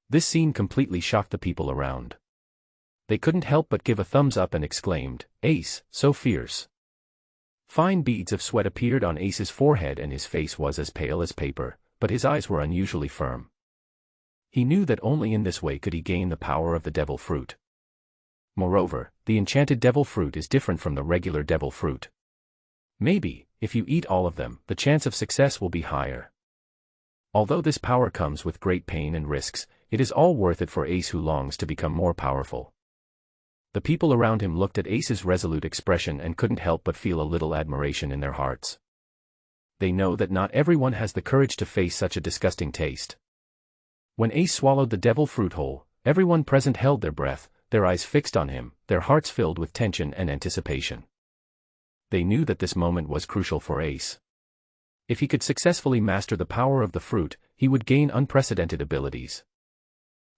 This scene completely shocked the people around. They couldn't help but give a thumbs up and exclaimed, "Ace, so fierce." Fine beads of sweat appeared on Ace's forehead and his face was as pale as paper, but his eyes were unusually firm. He knew that only in this way could he gain the power of the devil fruit. Moreover, the enchanted devil fruit is different from the regular devil fruit. Maybe, if you eat all of them, the chance of success will be higher. Although this power comes with great pain and risks, it is all worth it for Ace who longs to become more powerful. The people around him looked at Ace's resolute expression and couldn't help but feel a little admiration in their hearts. They know that not everyone has the courage to face such a disgusting taste. When Ace swallowed the devil fruit whole, everyone present held their breath, their eyes fixed on him, their hearts filled with tension and anticipation. They knew that this moment was crucial for Ace. If he could successfully master the power of the fruit, he would gain unprecedented abilities.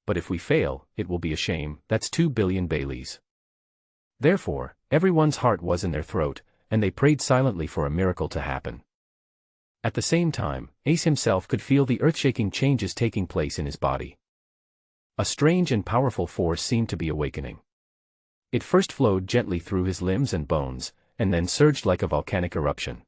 But if we fail, it will be a shame. That's 2 billion Baileys. Therefore, everyone's heart was in their throat, and they prayed silently for a miracle to happen. At the same time, Ace himself could feel the earth-shaking changes taking place in his body. A strange and powerful force seemed to be awakening. It first flowed gently through his limbs and bones, and then surged like a volcanic eruption.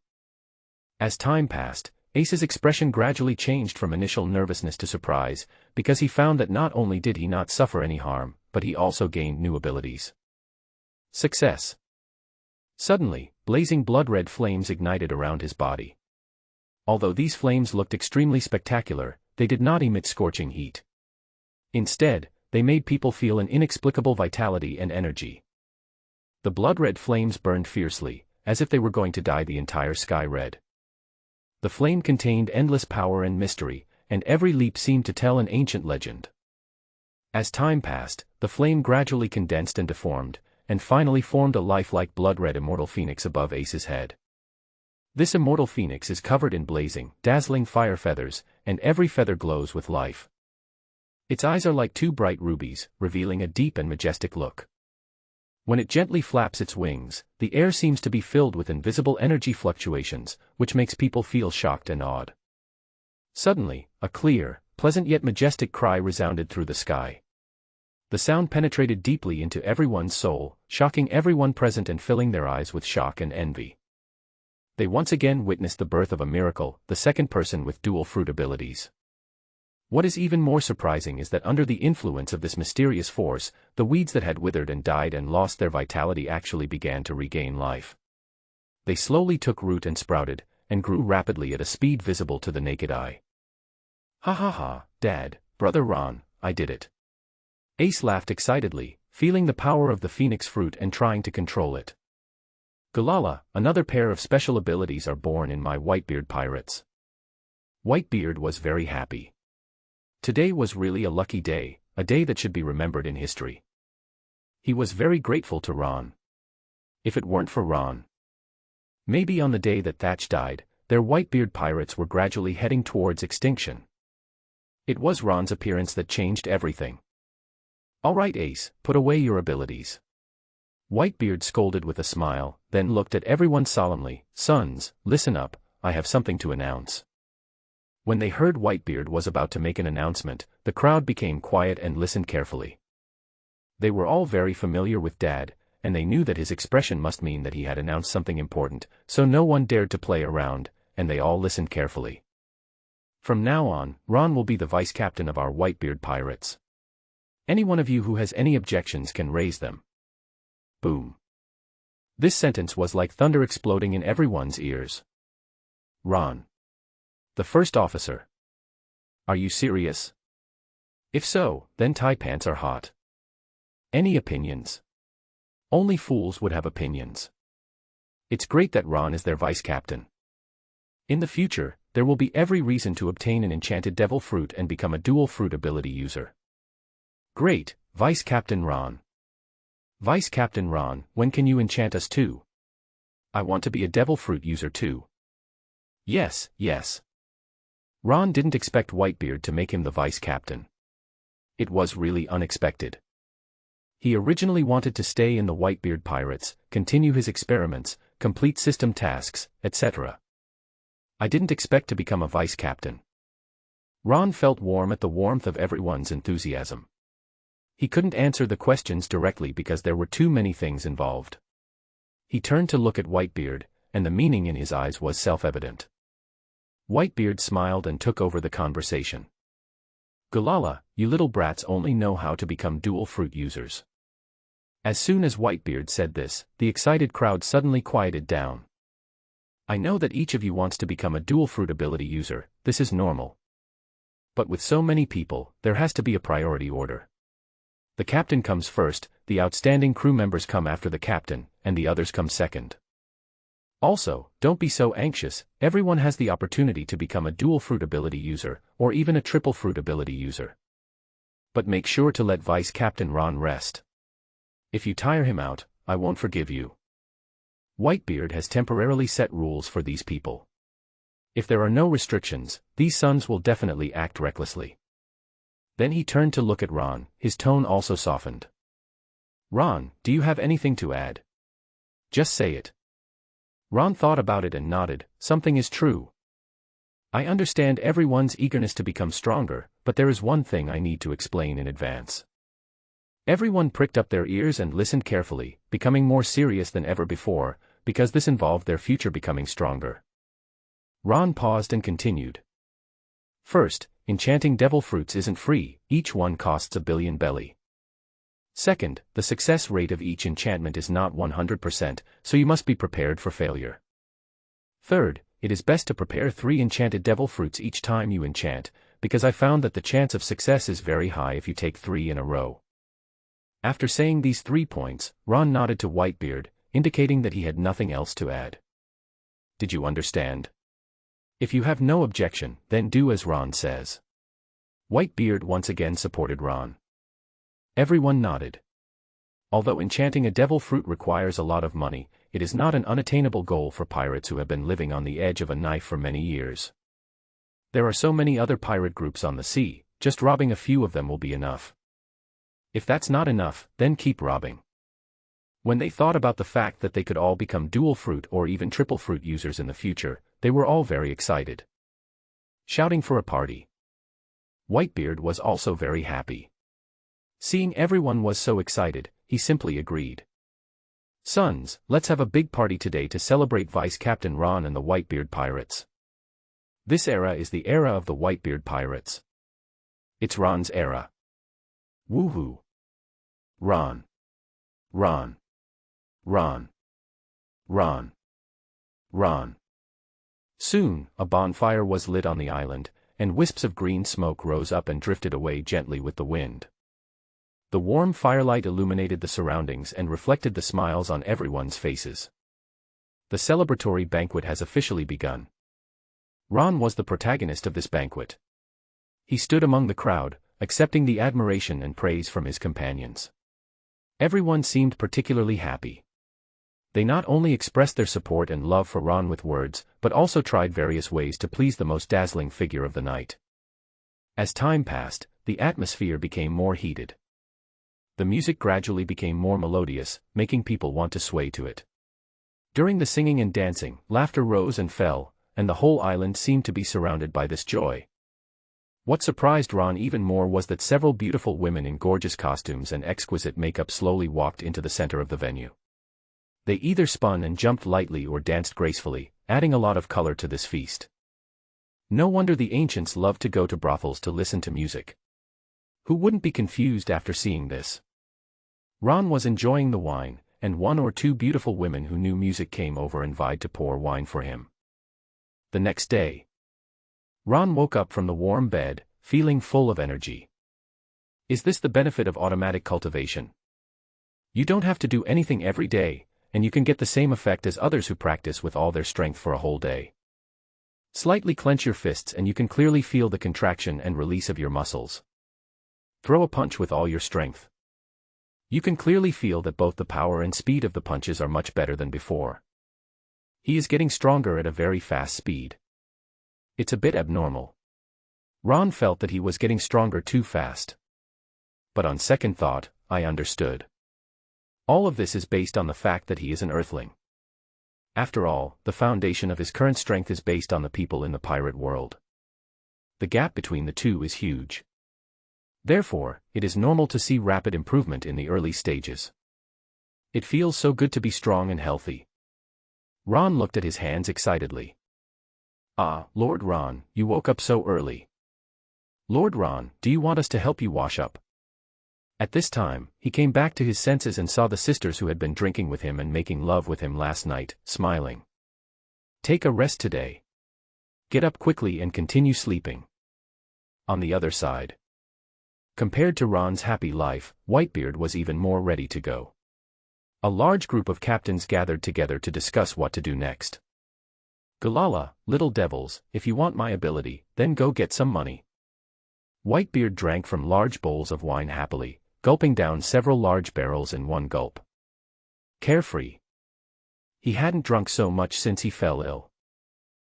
As time passed, Ace's expression gradually changed from initial nervousness to surprise, because he found that not only did he not suffer any harm, but he also gained new abilities. Success. Suddenly, blazing blood-red flames ignited around his body. Although these flames looked extremely spectacular, they did not emit scorching heat. Instead, they made people feel an inexplicable vitality and energy. The blood-red flames burned fiercely, as if they were going to dye the entire sky red. The flame contained endless power and mystery, and every leap seemed to tell an ancient legend. As time passed, the flame gradually condensed and deformed, and finally formed a lifelike blood-red immortal phoenix above Ace's head. This immortal phoenix is covered in blazing, dazzling fire feathers, and every feather glows with life. Its eyes are like two bright rubies, revealing a deep and majestic look. When it gently flaps its wings, the air seems to be filled with invisible energy fluctuations, which makes people feel shocked and awed. Suddenly, a clear, pleasant yet majestic cry resounded through the sky. The sound penetrated deeply into everyone's soul, shocking everyone present and filling their eyes with shock and envy. They once again witnessed the birth of a miracle, the second person with dual fruit abilities. What is even more surprising is that under the influence of this mysterious force, the weeds that had withered and died and lost their vitality actually began to regain life. They slowly took root and sprouted, and grew rapidly at a speed visible to the naked eye. Ha ha ha, Dad, Brother Ron, I did it. Ace laughed excitedly, feeling the power of the phoenix fruit and trying to control it. Galala, another pair of special abilities are born in my Whitebeard pirates. Whitebeard was very happy. Today was really a lucky day, a day that should be remembered in history. He was very grateful to Ron. If it weren't for Ron, maybe on the day that Thatch died, their Whitebeard pirates were gradually heading towards extinction. It was Ron's appearance that changed everything. All right, Ace, put away your abilities. Whitebeard scolded with a smile, then looked at everyone solemnly. Sons, listen up, I have something to announce. When they heard Whitebeard was about to make an announcement, the crowd became quiet and listened carefully. They were all very familiar with Dad, and they knew that his expression must mean that he had announced something important, so no one dared to play around, and they all listened carefully. From now on, Ron will be the vice captain of our Whitebeard pirates. Any one of you who has any objections can raise them. Boom. This sentence was like thunder exploding in everyone's ears. Ron, the first officer. Are you serious? If so, then tie pants are hot. Any opinions? Only fools would have opinions. It's great that Ron is their vice captain. In the future, there will be every reason to obtain an enchanted devil fruit and become a dual fruit ability user. Great, Vice Captain Ron. Vice Captain Ron, when can you enchant us too? I want to be a devil fruit user too. Yes, yes. Ron didn't expect Whitebeard to make him the vice captain. It was really unexpected. He originally wanted to stay in the Whitebeard pirates, continue his experiments, complete system tasks, etc. I didn't expect to become a vice captain. Ron felt warm at the warmth of everyone's enthusiasm. He couldn't answer the questions directly because there were too many things involved. He turned to look at Whitebeard, and the meaning in his eyes was self-evident. Whitebeard smiled and took over the conversation. Galala, you little brats only know how to become dual fruit users. As soon as Whitebeard said this, the excited crowd suddenly quieted down. I know that each of you wants to become a dual fruit ability user, this is normal. But with so many people, there has to be a priority order. The captain comes first, the outstanding crew members come after the captain, and the others come second. Also, don't be so anxious, everyone has the opportunity to become a dual fruit ability user, or even a triple fruit ability user. But make sure to let Vice Captain Ron rest. If you tire him out, I won't forgive you. Whitebeard has temporarily set rules for these people. If there are no restrictions, these sons will definitely act recklessly. Then he turned to look at Ron, his tone also softened. Ron, do you have anything to add? Just say it. Ron thought about it and nodded, something is true. I understand everyone's eagerness to become stronger, but there is one thing I need to explain in advance. Everyone pricked up their ears and listened carefully, becoming more serious than ever before, because this involved their future becoming stronger. Ron paused and continued. First, enchanting devil fruits isn't free, each one costs 1 billion belly. Second, the success rate of each enchantment is not 100%, so you must be prepared for failure. Third, it is best to prepare 3 enchanted devil fruits each time you enchant, because I found that the chance of success is very high if you take 3 in a row. After saying these 3 points, Ron nodded to Whitebeard, indicating that he had nothing else to add. Did you understand? If you have no objection, then do as Ron says. Whitebeard once again supported Ron. Everyone nodded. Although enchanting a devil fruit requires a lot of money, it is not an unattainable goal for pirates who have been living on the edge of a knife for many years. There are so many other pirate groups on the sea, just robbing a few of them will be enough. If that's not enough, then keep robbing. When they thought about the fact that they could all become dual fruit or even triple fruit users in the future, they were all very excited. Shouting for a party. Whitebeard was also very happy. Seeing everyone was so excited, he simply agreed. Sons, let's have a big party today to celebrate Vice Captain Ron and the Whitebeard Pirates. This era is the era of the Whitebeard Pirates. It's Ron's era. Woohoo! Ron. Ron. Ron. Ron. Ron. Soon, a bonfire was lit on the island, and wisps of green smoke rose up and drifted away gently with the wind. The warm firelight illuminated the surroundings and reflected the smiles on everyone's faces. The celebratory banquet has officially begun. Ron was the protagonist of this banquet. He stood among the crowd, accepting the admiration and praise from his companions. Everyone seemed particularly happy. They not only expressed their support and love for Ron with words, but also tried various ways to please the most dazzling figure of the night. As time passed, the atmosphere became more heated. The music gradually became more melodious, making people want to sway to it. During the singing and dancing, laughter rose and fell, and the whole island seemed to be surrounded by this joy. What surprised Ron even more was that several beautiful women in gorgeous costumes and exquisite makeup slowly walked into the center of the venue. They either spun and jumped lightly or danced gracefully, adding a lot of color to this feast. No wonder the ancients loved to go to brothels to listen to music. Who wouldn't be confused after seeing this? Ron was enjoying the wine, and 1 or 2 beautiful women who knew music came over and vied to pour wine for him. The next day, Ron woke up from the warm bed, feeling full of energy. Is this the benefit of automatic cultivation? You don't have to do anything every day, and you can get the same effect as others who practice with all their strength for a whole day. Slightly clench your fists and you can clearly feel the contraction and release of your muscles. Throw a punch with all your strength. You can clearly feel that both the power and speed of the punches are much better than before. He is getting stronger at a very fast speed. It's a bit abnormal. Ron felt that he was getting stronger too fast. But on second thought, I understood. All of this is based on the fact that he is an earthling. After all, the foundation of his current strength is based on the people in the pirate world. The gap between the two is huge. Therefore, it is normal to see rapid improvement in the early stages. It feels so good to be strong and healthy. Ron looked at his hands excitedly. Ah, Lord Ron, you woke up so early. Lord Ron, do you want us to help you wash up? At this time, he came back to his senses and saw the sisters who had been drinking with him and making love with him last night, smiling. Take a rest today. Get up quickly and continue sleeping. On the other side. Compared to Ron's happy life, Whitebeard was even more ready to go. A large group of captains gathered together to discuss what to do next. Galala, little devils, if you want my ability, then go get some money. Whitebeard drank from large bowls of wine happily, gulping down several large barrels in one gulp. Carefree. He hadn't drunk so much since he fell ill.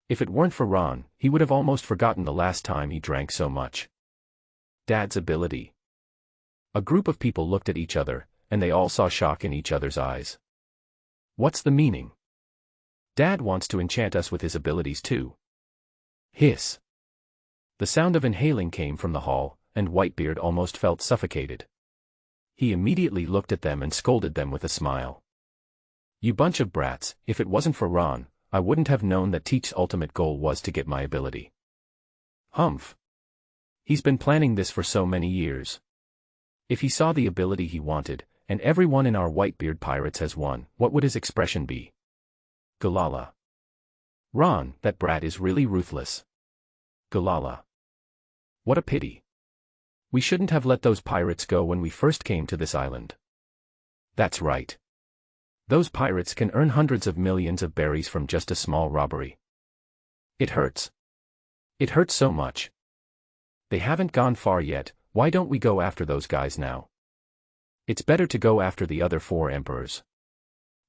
If it weren't for Ron, he would have almost forgotten the last time he drank so much. Dad's ability. A group of people looked at each other, and they all saw shock in each other's eyes. What's the meaning? Dad wants to enchant us with his abilities too. Hiss. The sound of inhaling came from the hall, and Whitebeard almost felt suffocated. He immediately looked at them and scolded them with a smile. You bunch of brats, if it wasn't for Ron, I wouldn't have known that Teach's ultimate goal was to get my ability. Humph. He's been planning this for so many years. If he saw the ability he wanted, and everyone in our Whitebeard pirates has won, what would his expression be? Galala. Ron, that brat is really ruthless. Galala. What a pity. We shouldn't have let those pirates go when we first came to this island. That's right. Those pirates can earn hundreds of millions of berries from just a small robbery. It hurts. It hurts so much. They haven't gone far yet, why don't we go after those guys now? It's better to go after the other 4 emperors.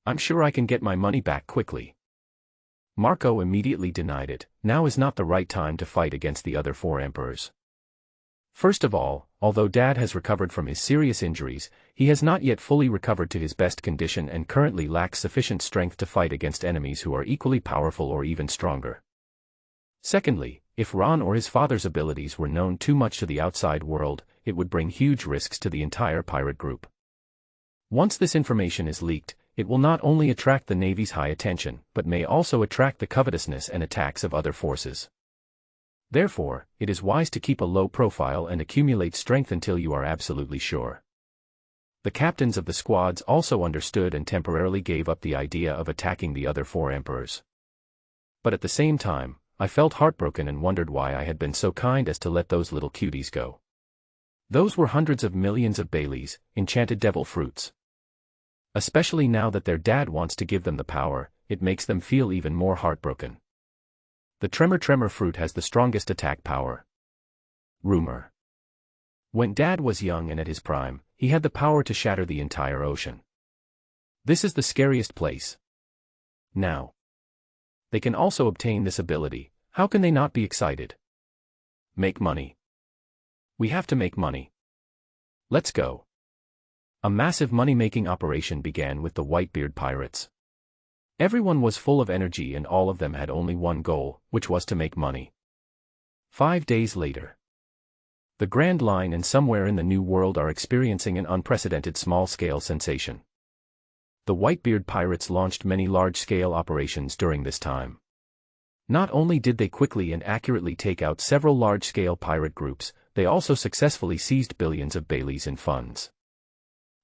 I'm sure I can get my money back quickly. Marco immediately denied it. Now is not the right time to fight against the other 4 emperors. First of all, although Dad has recovered from his serious injuries, he has not yet fully recovered to his best condition and currently lacks sufficient strength to fight against enemies who are equally powerful or even stronger. Secondly, if Ron or his father's abilities were known too much to the outside world, it would bring huge risks to the entire pirate group. Once this information is leaked, it will not only attract the Navy's high attention, but may also attract the covetousness and attacks of other forces. Therefore, it is wise to keep a low profile and accumulate strength until you are absolutely sure. The captains of the squads also understood and temporarily gave up the idea of attacking the other 4 emperors. But at the same time, I felt heartbroken and wondered why I had been so kind as to let those little cuties go. Those were hundreds of millions of Baileys, enchanted devil fruits. Especially now that their dad wants to give them the power, it makes them feel even more heartbroken. The tremor fruit has the strongest attack power. Rumor. When Dad was young and at his prime, he had the power to shatter the entire ocean. This is the scariest place. Now they can also obtain this ability, how can they not be excited? Make money. We have to make money. Let's go. A massive money-making operation began with the Whitebeard pirates. Everyone was full of energy and all of them had only one goal, which was to make money. 5 days later. The Grand Line and somewhere in the New World are experiencing an unprecedented small-scale sensation. The Whitebeard pirates launched many large-scale operations during this time. Not only did they quickly and accurately take out several large-scale pirate groups, they also successfully seized billions of Baileys in funds.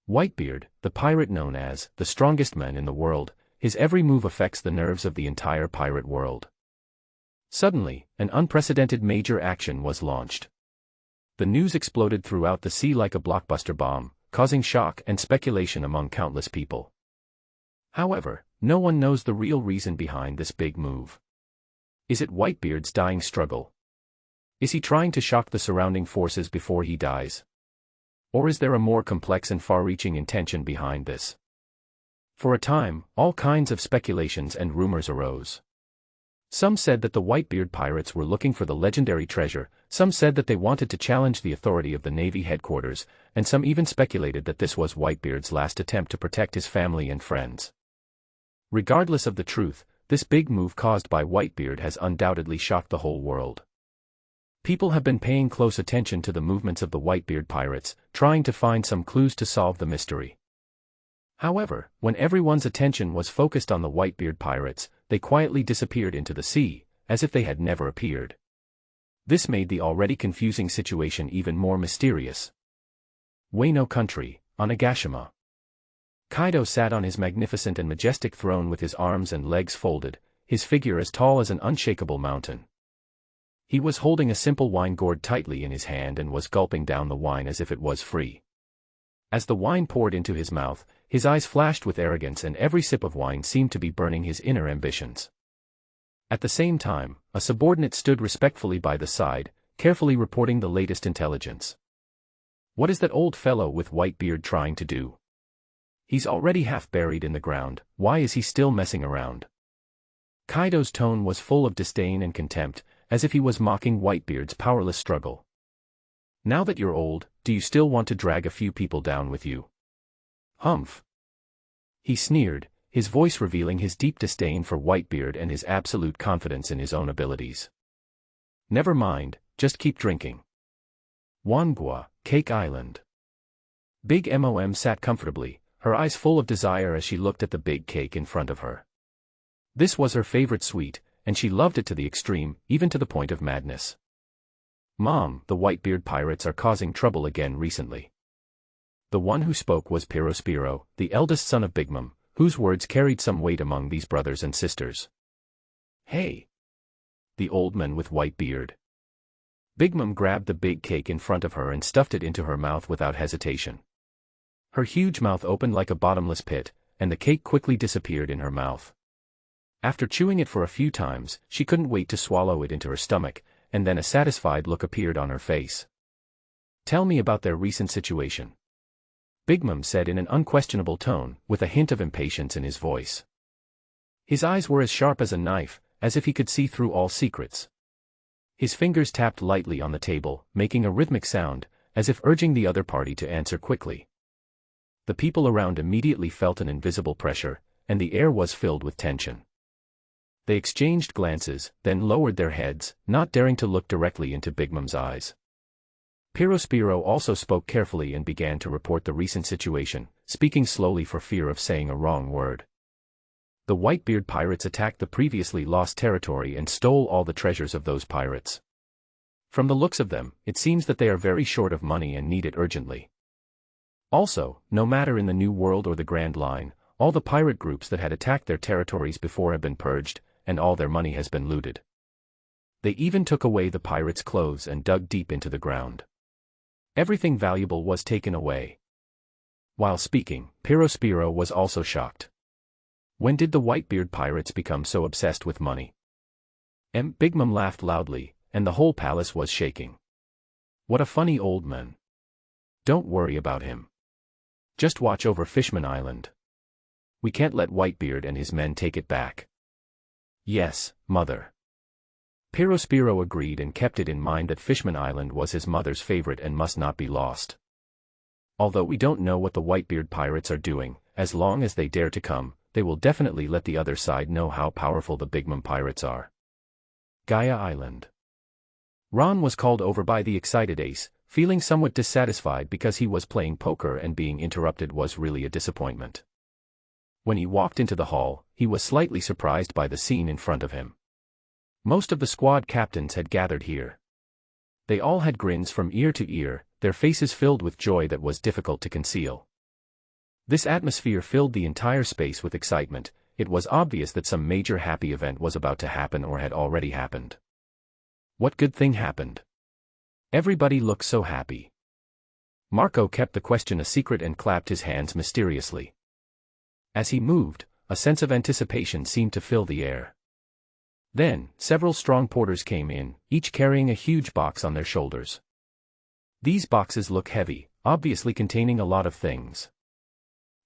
Whitebeard, the pirate known as the strongest man in the world, his every move affects the nerves of the entire pirate world. Suddenly, an unprecedented major action was launched. The news exploded throughout the sea like a blockbuster bomb, causing shock and speculation among countless people. However, no one knows the real reason behind this big move. Is it Whitebeard's dying struggle? Is he trying to shock the surrounding forces before he dies? Or is there a more complex and far-reaching intention behind this? For a time, all kinds of speculations and rumors arose. Some said that the Whitebeard pirates were looking for the legendary treasure, some said that they wanted to challenge the authority of the Navy headquarters, and some even speculated that this was Whitebeard's last attempt to protect his family and friends. Regardless of the truth, this big move caused by Whitebeard has undoubtedly shocked the whole world. People have been paying close attention to the movements of the Whitebeard pirates, trying to find some clues to solve the mystery. However, when everyone's attention was focused on the Whitebeard pirates, they quietly disappeared into the sea, as if they had never appeared. This made the already confusing situation even more mysterious. Wano Country, Onigashima. Kaido sat on his magnificent and majestic throne with his arms and legs folded, his figure as tall as an unshakable mountain. He was holding a simple wine gourd tightly in his hand and was gulping down the wine as if it was free. As the wine poured into his mouth, his eyes flashed with arrogance and every sip of wine seemed to be burning his inner ambitions. At the same time, a subordinate stood respectfully by the side, carefully reporting the latest intelligence. What is that old fellow with Whitebeard trying to do? He's already half buried in the ground, why is he still messing around? Kaido's tone was full of disdain and contempt, as if he was mocking Whitebeard's powerless struggle. Now that you're old, do you still want to drag a few people down with you? Humph. He sneered, his voice revealing his deep disdain for Whitebeard and his absolute confidence in his own abilities. Never mind, just keep drinking. Wangua, Cake Island. Big Mom sat comfortably, her eyes full of desire as she looked at the big cake in front of her. This was her favorite sweet, and she loved it to the extreme, even to the point of madness. "Mom, the Whitebeard pirates are causing trouble again recently." The one who spoke was Pyrospiro, the eldest son of Big Mom, whose words carried some weight among these brothers and sisters. "Hey!" The old man with white beard. Big Mom grabbed the big cake in front of her and stuffed it into her mouth without hesitation. Her huge mouth opened like a bottomless pit, and the cake quickly disappeared in her mouth. After chewing it for a few times, she couldn't wait to swallow it into her stomach, and then a satisfied look appeared on her face. "Tell me about their recent situation," Big Mom said in an unquestionable tone, with a hint of impatience in his voice. His eyes were as sharp as a knife, as if he could see through all secrets. His fingers tapped lightly on the table, making a rhythmic sound, as if urging the other party to answer quickly. The people around immediately felt an invisible pressure, and the air was filled with tension. They exchanged glances, then lowered their heads, not daring to look directly into Big Mom's eyes. Pyrospiro also spoke carefully and began to report the recent situation, speaking slowly for fear of saying a wrong word. The Whitebeard pirates attacked the previously lost territory and stole all the treasures of those pirates. From the looks of them, it seems that they are very short of money and need it urgently. Also, no matter in the New World or the Grand Line, all the pirate groups that had attacked their territories before have been purged, and all their money has been looted. They even took away the pirates' clothes and dug deep into the ground. Everything valuable was taken away. While speaking, Pyrospiro was also shocked. When did the Whitebeard pirates become so obsessed with money? Big Mom laughed loudly, and the whole palace was shaking. "What a funny old man. Don't worry about him. Just watch over Fishman Island. We can't let Whitebeard and his men take it back." "Yes, Mother." Pyrospiro agreed and kept it in mind that Fishman Island was his mother's favorite and must not be lost. Although we don't know what the Whitebeard pirates are doing, as long as they dare to come, they will definitely let the other side know how powerful the Big Mom pirates are. Gaia Island. Ron was called over by the excited Ace, feeling somewhat dissatisfied because he was playing poker and being interrupted was really a disappointment. When he walked into the hall, he was slightly surprised by the scene in front of him. Most of the squad captains had gathered here. They all had grins from ear to ear, their faces filled with joy that was difficult to conceal. This atmosphere filled the entire space with excitement. It was obvious that some major happy event was about to happen or had already happened. What good thing happened? Everybody looked so happy. Marco kept the question a secret and clapped his hands mysteriously. As he moved, a sense of anticipation seemed to fill the air. Then, several strong porters came in, each carrying a huge box on their shoulders. These boxes look heavy, obviously containing a lot of things.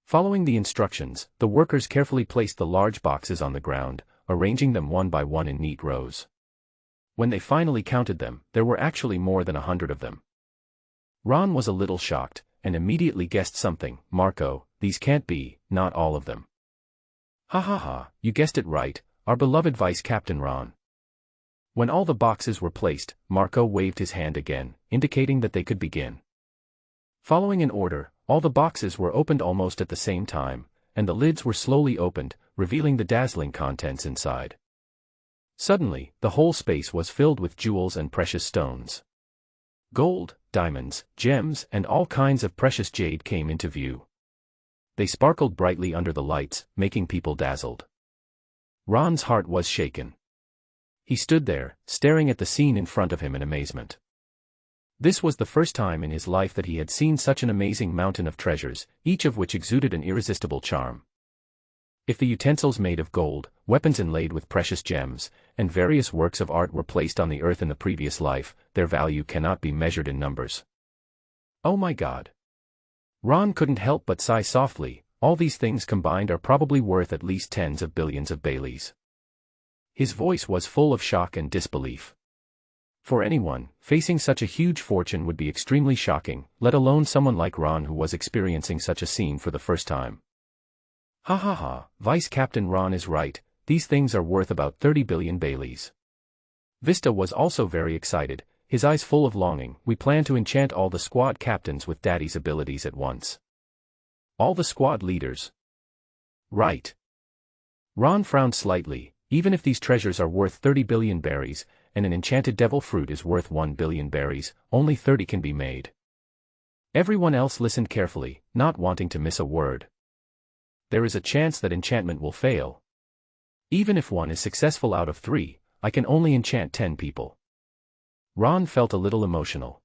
Following the instructions, the workers carefully placed the large boxes on the ground, arranging them one by one in neat rows. When they finally counted them, there were actually more than 100 of them. Ron was a little shocked, and immediately guessed something. "Marco, these can't be, not all of them." "Ha ha ha, you guessed it right, our beloved Vice Captain Ron." When all the boxes were placed, Marco waved his hand again, indicating that they could begin. Following an order, all the boxes were opened almost at the same time, and the lids were slowly opened, revealing the dazzling contents inside. Suddenly, the whole space was filled with jewels and precious stones. Gold, diamonds, gems, and all kinds of precious jade came into view. They sparkled brightly under the lights, making people dazzled. Ron's heart was shaken. He stood there, staring at the scene in front of him in amazement. This was the first time in his life that he had seen such an amazing mountain of treasures, each of which exuded an irresistible charm. If the utensils made of gold, weapons inlaid with precious gems, and various works of art were placed on the earth in the previous life, their value cannot be measured in numbers. Oh my God! Ron couldn't help but sigh softly. All these things combined are probably worth at least tens of billions of Baileys. His voice was full of shock and disbelief. For anyone, facing such a huge fortune would be extremely shocking, let alone someone like Ron who was experiencing such a scene for the first time. Ha ha ha, Vice Captain Ron is right, these things are worth about 30 billion Baileys. Vista was also very excited, his eyes full of longing. "We plan to enchant all the squad captains with Daddy's abilities at once." "All the squad leaders?" "Right. Ron frowned slightly. Even if these treasures are worth 30 billion berries, and an enchanted devil fruit is worth 1 billion berries, only 30 can be made. Everyone else listened carefully, not wanting to miss a word. There is a chance that enchantment will fail. Even if one is successful out of 3, I can only enchant 10 people. Ron felt a little emotional.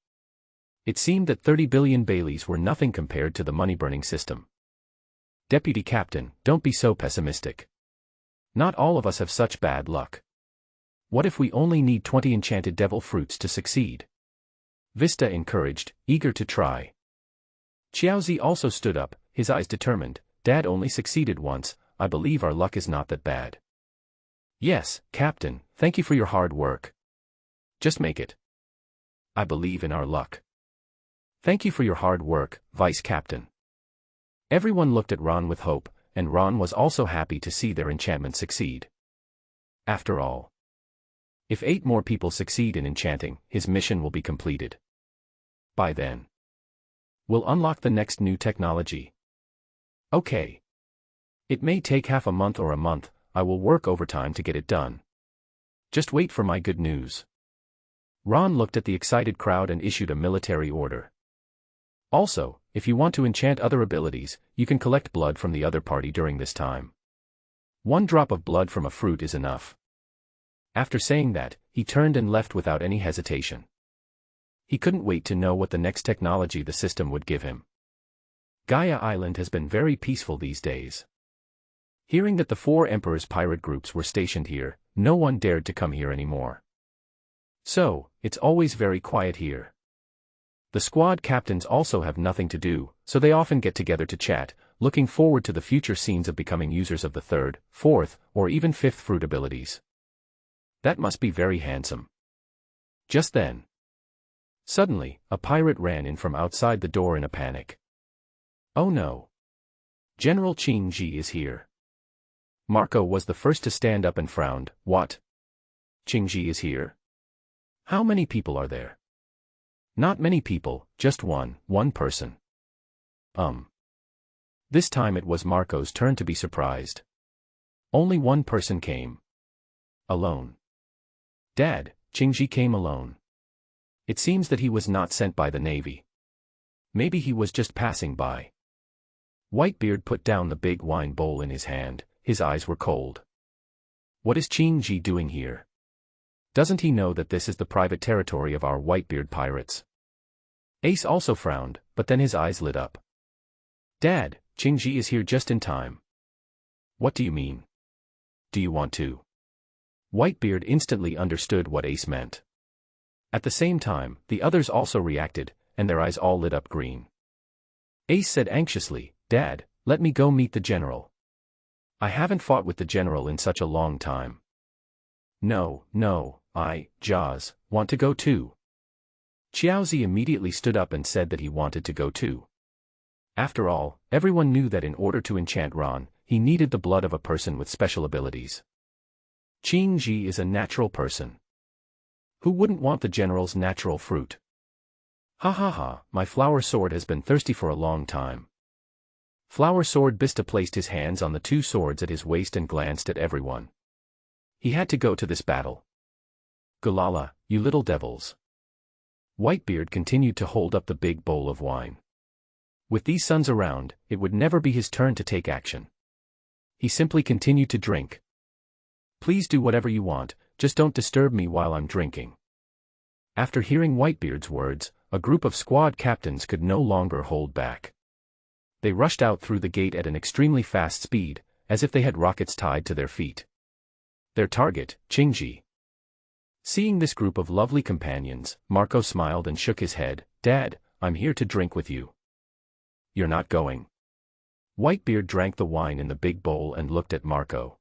It seemed that 30 billion Baileys were nothing compared to the money-burning system. Deputy Captain, don't be so pessimistic. Not all of us have such bad luck. What if we only need 20 enchanted devil fruits to succeed? Vista encouraged, eager to try. Xiaozi also stood up, his eyes determined. Dad only succeeded once, I believe our luck is not that bad. Yes, Captain, thank you for your hard work. Just make it. I believe in our luck. Thank you for your hard work, Vice Captain. Everyone looked at Ron with hope, and Ron was also happy to see their enchantment succeed. After all, if 8 more people succeed in enchanting, his mission will be completed. By then, we'll unlock the next new technology. Okay. It may take half a month or a month, I will work overtime to get it done. Just wait for my good news. Ron looked at the excited crowd and issued a military order. Also, if you want to enchant other abilities, you can collect blood from the other party during this time. 1 drop of blood from a fruit is enough. After saying that, he turned and left without any hesitation. He couldn't wait to know what the next technology the system would give him. Gaia Island has been very peaceful these days. Hearing that the 4 Emperor's pirate groups were stationed here, no one dared to come here anymore. So, it's always very quiet here. The squad captains also have nothing to do, so they often get together to chat, looking forward to the future scenes of becoming users of the 3rd, 4th, or even 5th fruit abilities. That must be very handsome. Just then, suddenly, a pirate ran in from outside the door in a panic. Oh no! General Qing Ji is here. Marco was the first to stand up and frowned. What? Qing Ji is here? How many people are there? Not many people, just one person. This time it was Marco's turn to be surprised. Only 1 person came. Alone. Dad, Qing Ji came alone. It seems that he was not sent by the Navy. Maybe he was just passing by. Whitebeard put down the big wine bowl in his hand, his eyes were cold. What is Qing Ji doing here? Doesn't he know that this is the private territory of our Whitebeard pirates? Ace also frowned, but then his eyes lit up. Dad, Qing Ji is here just in time. What do you mean? Do you want to? Whitebeard instantly understood what Ace meant. At the same time, the others also reacted, and their eyes all lit up green. Ace said anxiously, Dad, let me go meet the general. I haven't fought with the general in such a long time. No, Jaws, want to go too. Xiaozi immediately stood up and said that he wanted to go too. After all, everyone knew that in order to enchant Ron, he needed the blood of a person with special abilities. Qing Ji is a natural person. Who wouldn't want the general's natural fruit? Ha ha ha, my flower sword has been thirsty for a long time. Flower Sword Bista placed his hands on the 2 swords at his waist and glanced at everyone. He had to go to this battle. Gulala, you little devils. Whitebeard continued to hold up the big bowl of wine. With these sons around, it would never be his turn to take action. He simply continued to drink. Please do whatever you want, just don't disturb me while I'm drinking. After hearing Whitebeard's words, a group of squad captains could no longer hold back. They rushed out through the gate at an extremely fast speed, as if they had rockets tied to their feet. Their target, Qing Ji. Seeing this group of lovely companions, Marco smiled and shook his head. Dad, I'm here to drink with you. You're not going. Whitebeard drank the wine in the big bowl and looked at Marco.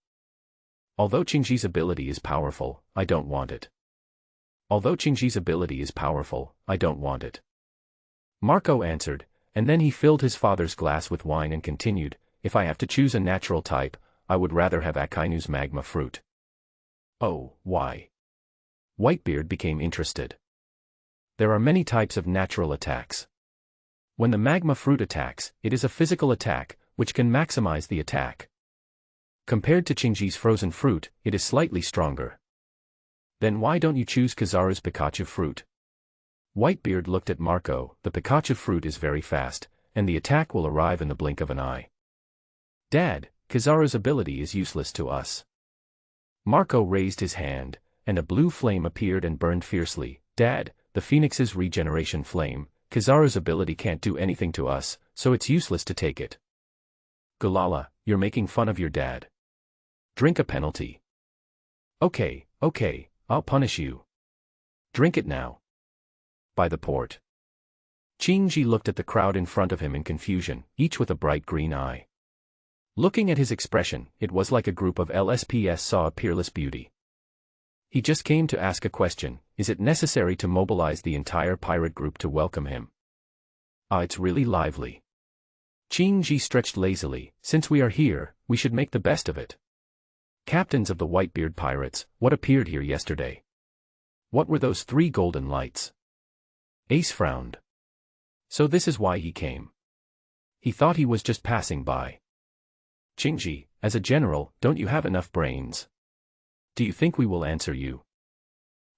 Although Qing Ji's ability is powerful, I don't want it. Although Qing Ji's ability is powerful, I don't want it. Marco answered, and then he filled his father's glass with wine and continued, if I have to choose a natural type, I would rather have Akainu's magma fruit. Oh, why? Whitebeard became interested. There are many types of natural attacks. When the magma fruit attacks, it is a physical attack, which can maximize the attack. Compared to Qingji's frozen fruit, it is slightly stronger. Then why don't you choose Kizaru's Pikachu fruit? Whitebeard looked at Marco. The Pikachu fruit is very fast, and the attack will arrive in the blink of an eye. Dad, Kizaru's ability is useless to us. Marco raised his hand, and a blue flame appeared and burned fiercely. Dad, the Phoenix's regeneration flame, Kizaru's ability can't do anything to us, so it's useless to take it. Gulala, you're making fun of your dad. Drink a penalty. Okay, I'll punish you. Drink it now. By the port. Qingji looked at the crowd in front of him in confusion, each with a bright green eye. Looking at his expression, it was like a group of LSPS saw a peerless beauty. He just came to ask a question: is it necessary to mobilize the entire pirate group to welcome him? It's really lively. Qingji stretched lazily. Since we are here, we should make the best of it. Captains of the Whitebeard pirates, what appeared here yesterday? What were those 3 golden lights? Ace frowned. So this is why he came. He thought he was just passing by. Qingji, as a general, don't you have enough brains? Do you think we will answer you?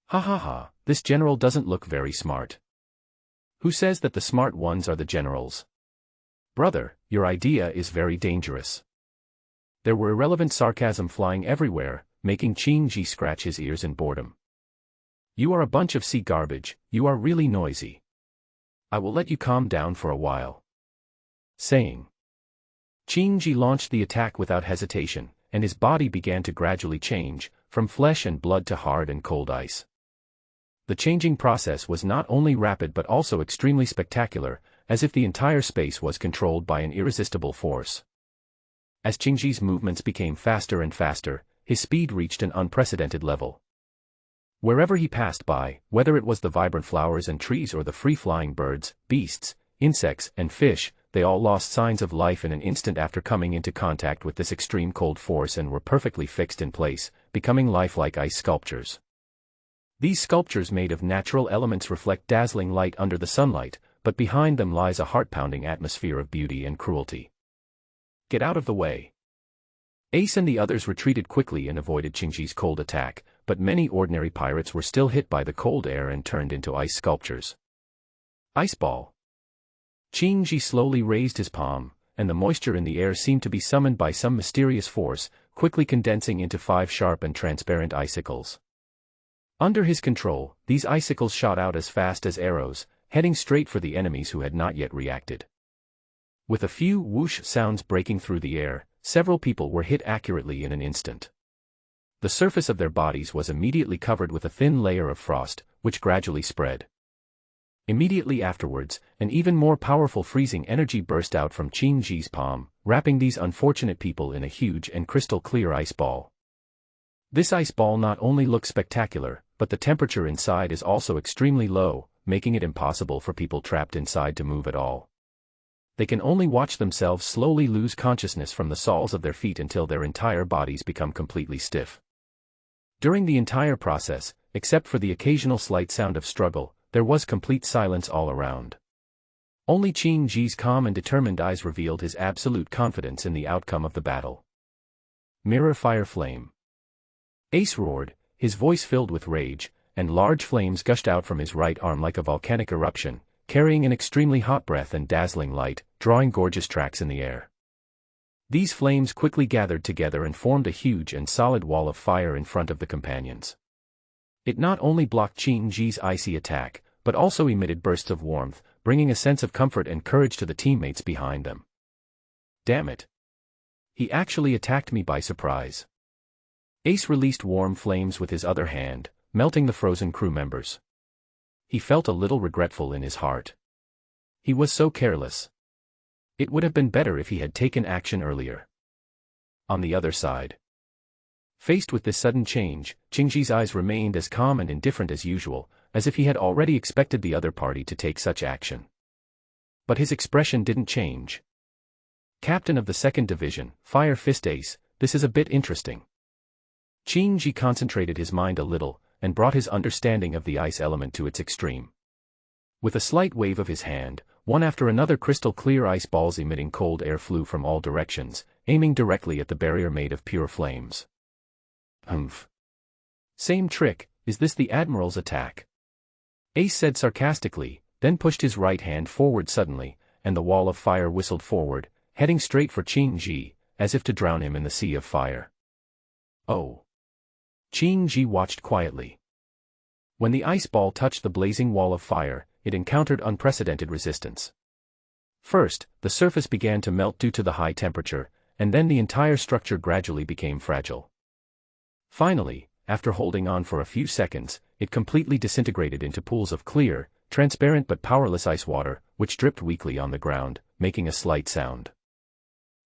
Ha, this general doesn't look very smart. Who says that the smart ones are the generals? Brother, your idea is very dangerous. There were irrelevant sarcasm flying everywhere, making Qingji scratch his ears in boredom. You are a bunch of sea garbage, you are really noisy. I will let you calm down for a while. Saying. Qingji launched the attack without hesitation, and his body began to gradually change, from flesh and blood to hard and cold ice. The changing process was not only rapid but also extremely spectacular, as if the entire space was controlled by an irresistible force. As Qingji's movements became faster and faster, his speed reached an unprecedented level. Wherever he passed by, whether it was the vibrant flowers and trees or the free-flying birds, beasts, insects, and fish, they all lost signs of life in an instant after coming into contact with this extreme cold force and were perfectly fixed in place, becoming lifelike ice sculptures. These sculptures made of natural elements reflect dazzling light under the sunlight, but behind them lies a heart-pounding atmosphere of beauty and cruelty. Get out of the way. Ace and the others retreated quickly and avoided Qingji's cold attack, but many ordinary pirates were still hit by the cold air and turned into ice sculptures. Ice ball. Qingji slowly raised his palm, and the moisture in the air seemed to be summoned by some mysterious force, quickly condensing into 5 sharp and transparent icicles. Under his control, these icicles shot out as fast as arrows, heading straight for the enemies who had not yet reacted. With a few whoosh sounds breaking through the air, several people were hit accurately in an instant. The surface of their bodies was immediately covered with a thin layer of frost, which gradually spread. Immediately afterwards, an even more powerful freezing energy burst out from Qingji's palm, wrapping these unfortunate people in a huge and crystal-clear ice ball. This ice ball not only looks spectacular, but the temperature inside is also extremely low, making it impossible for people trapped inside to move at all. They can only watch themselves slowly lose consciousness from the soles of their feet until their entire bodies become completely stiff. During the entire process, except for the occasional slight sound of struggle, there was complete silence all around. Only Qingji's calm and determined eyes revealed his absolute confidence in the outcome of the battle. Mirror fire flame. Ace roared, his voice filled with rage, and large flames gushed out from his right arm like a volcanic eruption, carrying an extremely hot breath and dazzling light, drawing gorgeous tracks in the air. These flames quickly gathered together and formed a huge and solid wall of fire in front of the companions. It not only blocked Qingji's icy attack, but also emitted bursts of warmth, bringing a sense of comfort and courage to the teammates behind them. Damn it. He actually attacked me by surprise. Ace released warm flames with his other hand, melting the frozen crew members. He felt a little regretful in his heart. He was so careless. It would have been better if he had taken action earlier. On the other side. Faced with this sudden change, Qingji's eyes remained as calm and indifferent as usual, as if he had already expected the other party to take such action. But his expression didn't change. Captain of the 2nd Division, Fire Fist Ace, this is a bit interesting. Qingji concentrated his mind a little, and brought his understanding of the ice element to its extreme. With a slight wave of his hand, one after another crystal-clear ice balls emitting cold air flew from all directions, aiming directly at the barrier made of pure flames. Humph. Same trick, is this the Admiral's attack? Ace said sarcastically, then pushed his right hand forward suddenly, and the wall of fire whistled forward, heading straight for Qin Ji, as if to drown him in the sea of fire. Oh. Qin Ji watched quietly. When the ice ball touched the blazing wall of fire, it encountered unprecedented resistance. First, the surface began to melt due to the high temperature, and then the entire structure gradually became fragile. Finally, after holding on for a few seconds, it completely disintegrated into pools of clear, transparent but powerless ice water, which dripped weakly on the ground, making a slight sound.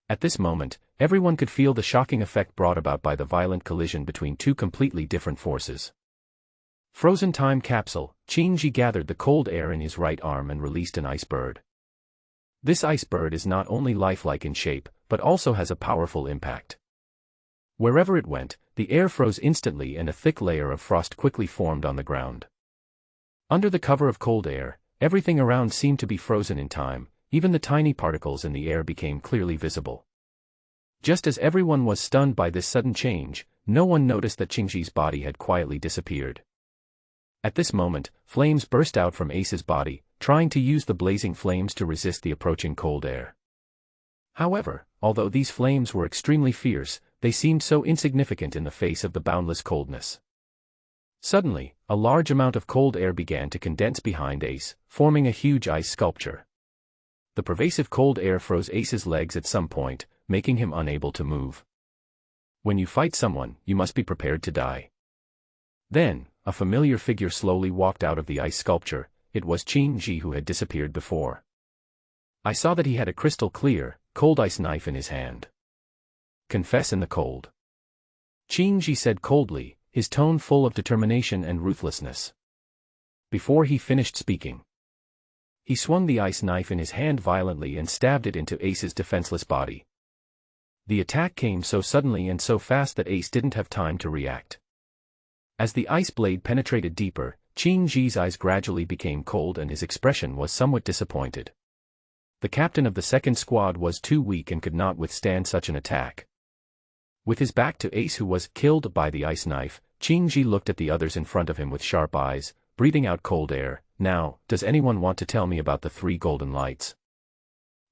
At this moment, everyone could feel the shocking effect brought about by the violent collision between two completely different forces. Frozen time capsule, Qin Ji gathered the cold air in his right arm and released an ice bird. This ice bird is not only lifelike in shape, but also has a powerful impact. Wherever it went, the air froze instantly and a thick layer of frost quickly formed on the ground. Under the cover of cold air, everything around seemed to be frozen in time, even the tiny particles in the air became clearly visible. Just as everyone was stunned by this sudden change, no one noticed that Qin Ji's body had quietly disappeared. At this moment, flames burst out from Ace's body, trying to use the blazing flames to resist the approaching cold air. However, although these flames were extremely fierce, they seemed so insignificant in the face of the boundless coldness. Suddenly, a large amount of cold air began to condense behind Ace, forming a huge ice sculpture. The pervasive cold air froze Ace's legs at some point, making him unable to move. When you fight someone, you must be prepared to die. Then, a familiar figure slowly walked out of the ice sculpture. It was Qin Ji who had disappeared before. I saw that he had a crystal clear, cold ice knife in his hand. Confess in the cold. Qin Ji said coldly, his tone full of determination and ruthlessness. Before he finished speaking, he swung the ice knife in his hand violently and stabbed it into Ace's defenseless body. The attack came so suddenly and so fast that Ace didn't have time to react. As the ice blade penetrated deeper, Qin Ji's eyes gradually became cold and his expression was somewhat disappointed. The captain of the second squad was too weak and could not withstand such an attack. With his back to Ace, who was killed by the ice knife, Qin Ji looked at the others in front of him with sharp eyes, breathing out cold air. Now, does anyone want to tell me about the 3 golden lights?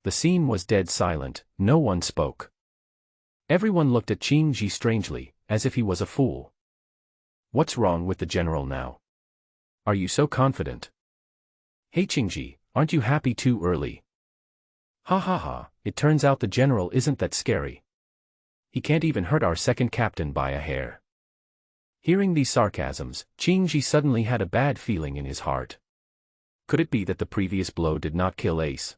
The scene was dead silent, no one spoke. Everyone looked at Qin Ji strangely, as if he was a fool. What's wrong with the general now? Are you so confident? Hey Qin Ji, aren't you happy too early? Ha ha ha, it turns out the general isn't that scary. He can't even hurt our second captain by a hair. Hearing these sarcasms, Qin Ji suddenly had a bad feeling in his heart. Could it be that the previous blow did not kill Ace?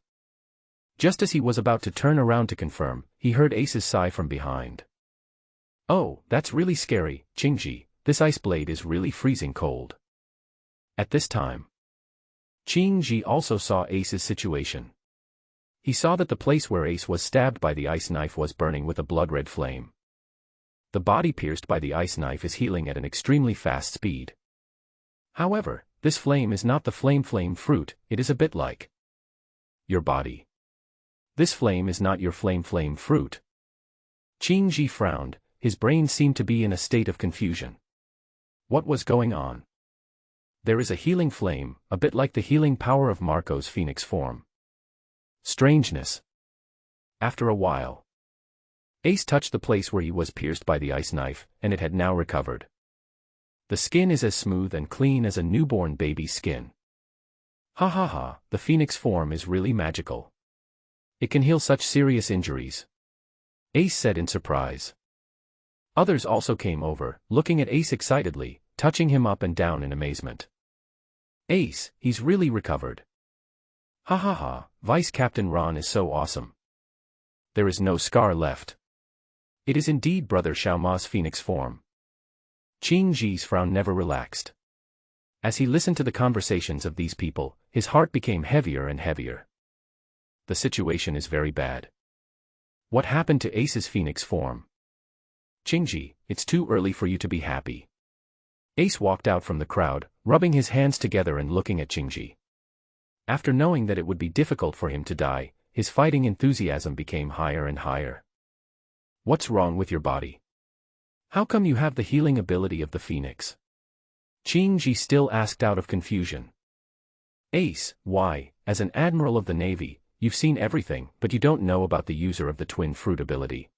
Just as he was about to turn around to confirm, he heard Ace's sigh from behind. Oh, that's really scary, Qin Ji, this ice blade is really freezing cold. At this time, Qin Ji also saw Ace's situation. He saw that the place where Ace was stabbed by the ice knife was burning with a blood-red flame. The body pierced by the ice knife is healing at an extremely fast speed. However, this flame is not the flame fruit, it is a bit like your body. This flame is not your flame fruit. Qin Ji frowned, his brain seemed to be in a state of confusion. What was going on? There is a healing flame, a bit like the healing power of Marco's phoenix form. Strangeness. After a while, Ace touched the place where he was pierced by the ice knife, and it had now recovered. The skin is as smooth and clean as a newborn baby's skin. Ha ha ha, the phoenix form is really magical. It can heal such serious injuries. Ace said in surprise. Others also came over, looking at Ace excitedly, touching him up and down in amazement. Ace, he's really recovered. Ha ha ha, Vice Captain Ron is so awesome. There is no scar left. It is indeed Brother Xiaoma's phoenix form. Qin Ji's frown never relaxed. As he listened to the conversations of these people, his heart became heavier and heavier. The situation is very bad. What happened to Ace's phoenix form? Qin Ji, it's too early for you to be happy. Ace walked out from the crowd, rubbing his hands together and looking at Qin Ji. After knowing that it would be difficult for him to die, his fighting enthusiasm became higher and higher. What's wrong with your body? How come you have the healing ability of the phoenix? Qing-ji still asked out of confusion. Ace, why, as an admiral of the navy, you've seen everything, but you don't know about the user of the twin fruit ability.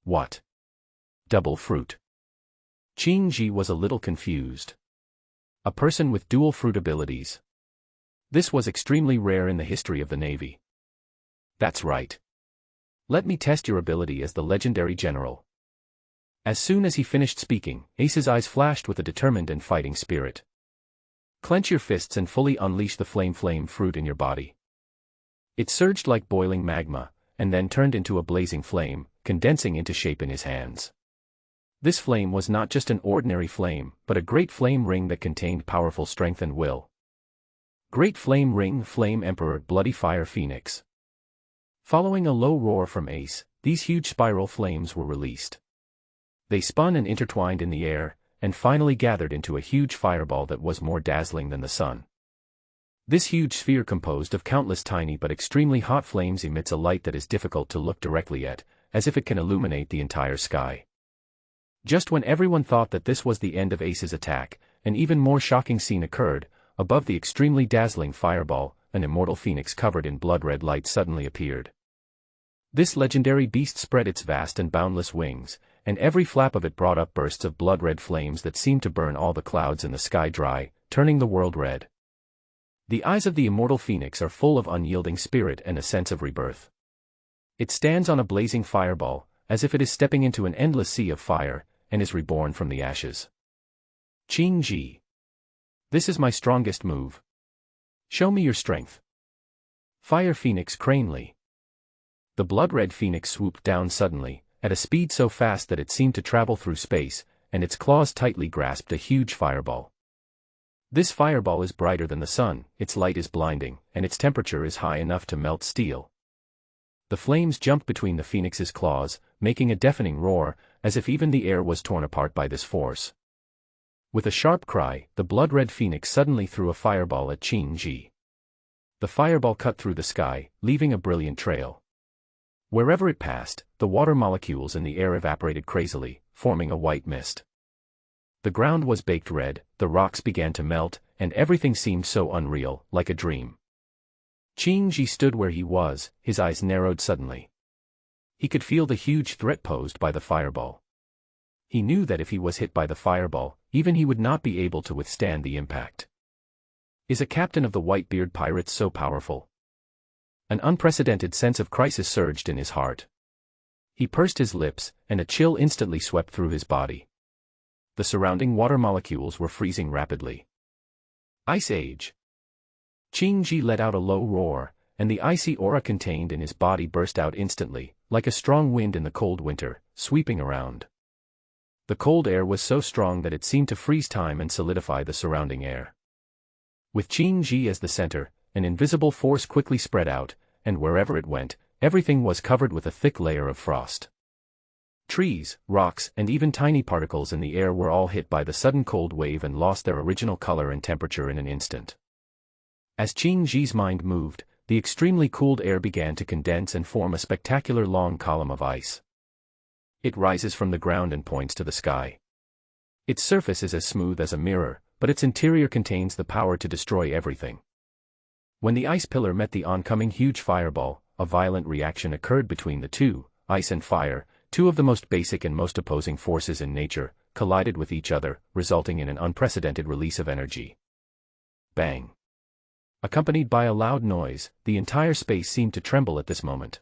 What? Double fruit. Qing-ji was a little confused. A person with dual fruit abilities. This was extremely rare in the history of the navy. That's right. Let me test your ability as the legendary general. As soon as he finished speaking, Ace's eyes flashed with a determined and fighting spirit. Clench your fists and fully unleash the flame fruit in your body. It surged like boiling magma, and then turned into a blazing flame, condensing into shape in his hands. This flame was not just an ordinary flame, but a great flame ring that contained powerful strength and will. Great Flame Ring, Flame Emperor, Bloody Fire Phoenix. Following a low roar from Ace, these huge spiral flames were released. They spun and intertwined in the air, and finally gathered into a huge fireball that was more dazzling than the sun. This huge sphere composed of countless tiny but extremely hot flames emits a light that is difficult to look directly at, as if it can illuminate the entire sky. Just when everyone thought that this was the end of Ace's attack, an even more shocking scene occurred. Above the extremely dazzling fireball, an immortal phoenix covered in blood-red light suddenly appeared. This legendary beast spread its vast and boundless wings, and every flap of it brought up bursts of blood-red flames that seemed to burn all the clouds in the sky dry, turning the world red. The eyes of the immortal phoenix are full of unyielding spirit and a sense of rebirth. It stands on a blazing fireball, as if it is stepping into an endless sea of fire, and is reborn from the ashes. Qing-ji. This is my strongest move. Show me your strength. Fire Phoenix Cranely. The blood-red phoenix swooped down suddenly, at a speed so fast that it seemed to travel through space, and its claws tightly grasped a huge fireball. This fireball is brighter than the sun, its light is blinding, and its temperature is high enough to melt steel. The flames jumped between the phoenix's claws, making a deafening roar, as if even the air was torn apart by this force. With a sharp cry, the blood-red phoenix suddenly threw a fireball at Qing-ji. The fireball cut through the sky, leaving a brilliant trail. Wherever it passed, the water molecules in the air evaporated crazily, forming a white mist. The ground was baked red, the rocks began to melt, and everything seemed so unreal, like a dream. Qing-ji stood where he was, his eyes narrowed suddenly. He could feel the huge threat posed by the fireball. He knew that if he was hit by the fireball, even he would not be able to withstand the impact. Is a captain of the Whitebeard pirates so powerful? An unprecedented sense of crisis surged in his heart. He pursed his lips, and a chill instantly swept through his body. The surrounding water molecules were freezing rapidly. Ice Age. Qing-ji let out a low roar, and the icy aura contained in his body burst out instantly, like a strong wind in the cold winter, sweeping around. The cold air was so strong that it seemed to freeze time and solidify the surrounding air. With Qing-ji as the center, an invisible force quickly spread out, and wherever it went, everything was covered with a thick layer of frost. Trees, rocks, and even tiny particles in the air were all hit by the sudden cold wave and lost their original color and temperature in an instant. As Qing-ji's mind moved, the extremely cooled air began to condense and form a spectacular long column of ice. It rises from the ground and points to the sky. Its surface is as smooth as a mirror, but its interior contains the power to destroy everything. When the ice pillar met the oncoming huge fireball, a violent reaction occurred between the two. Ice and fire, two of the most basic and most opposing forces in nature, collided with each other, resulting in an unprecedented release of energy. Bang! Accompanied by a loud noise, the entire space seemed to tremble at this moment.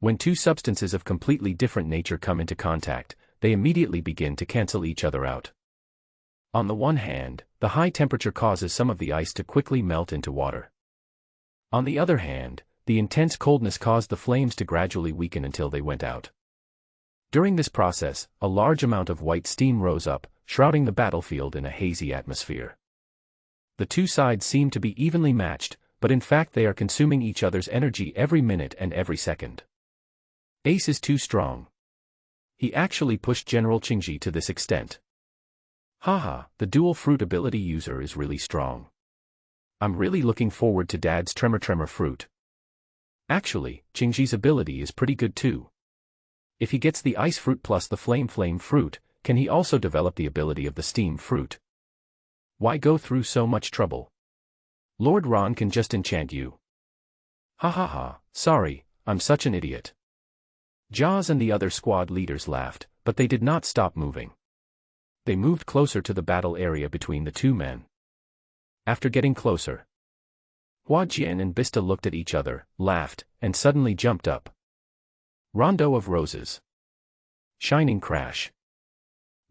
When two substances of completely different nature come into contact, they immediately begin to cancel each other out. On the one hand, the high temperature causes some of the ice to quickly melt into water. On the other hand, the intense coldness caused the flames to gradually weaken until they went out. During this process, a large amount of white steam rose up, shrouding the battlefield in a hazy atmosphere. The two sides seem to be evenly matched, but in fact they are consuming each other's energy every minute and every second. Ace is too strong. He actually pushed General Qing-ji to this extent. Haha, the dual fruit ability user is really strong. I'm really looking forward to Dad's Tremor fruit. Actually, Qing-ji's ability is pretty good too. If he gets the ice fruit plus the flame fruit, can he also develop the ability of the steam fruit? Why go through so much trouble? Lord Ron can just enchant you. Ha ha ha, sorry, I'm such an idiot. Jaws and the other squad leaders laughed, but they did not stop moving. They moved closer to the battle area between the two men. After getting closer, Hua Jian and Bista looked at each other, laughed, and suddenly jumped up. Rondo of Roses. Shining Crash.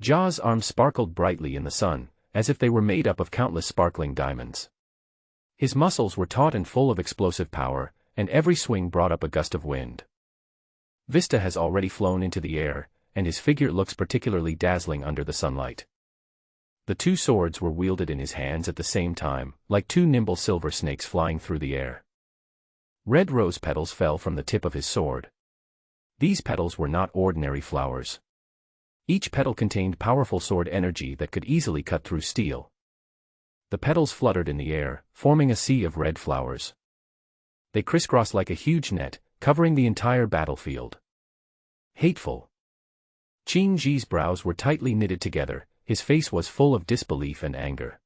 Jaws' arms sparkled brightly in the sun, as if they were made up of countless sparkling diamonds. His muscles were taut and full of explosive power, and every swing brought up a gust of wind. Vista has already flown into the air, and his figure looks particularly dazzling under the sunlight. The two swords were wielded in his hands at the same time, like two nimble silver snakes flying through the air. Red rose petals fell from the tip of his sword. These petals were not ordinary flowers. Each petal contained powerful sword energy that could easily cut through steel. The petals fluttered in the air, forming a sea of red flowers. They crisscrossed like a huge net, covering the entire battlefield. Hateful. Qin Ji's brows were tightly knitted together, his face was full of disbelief and anger.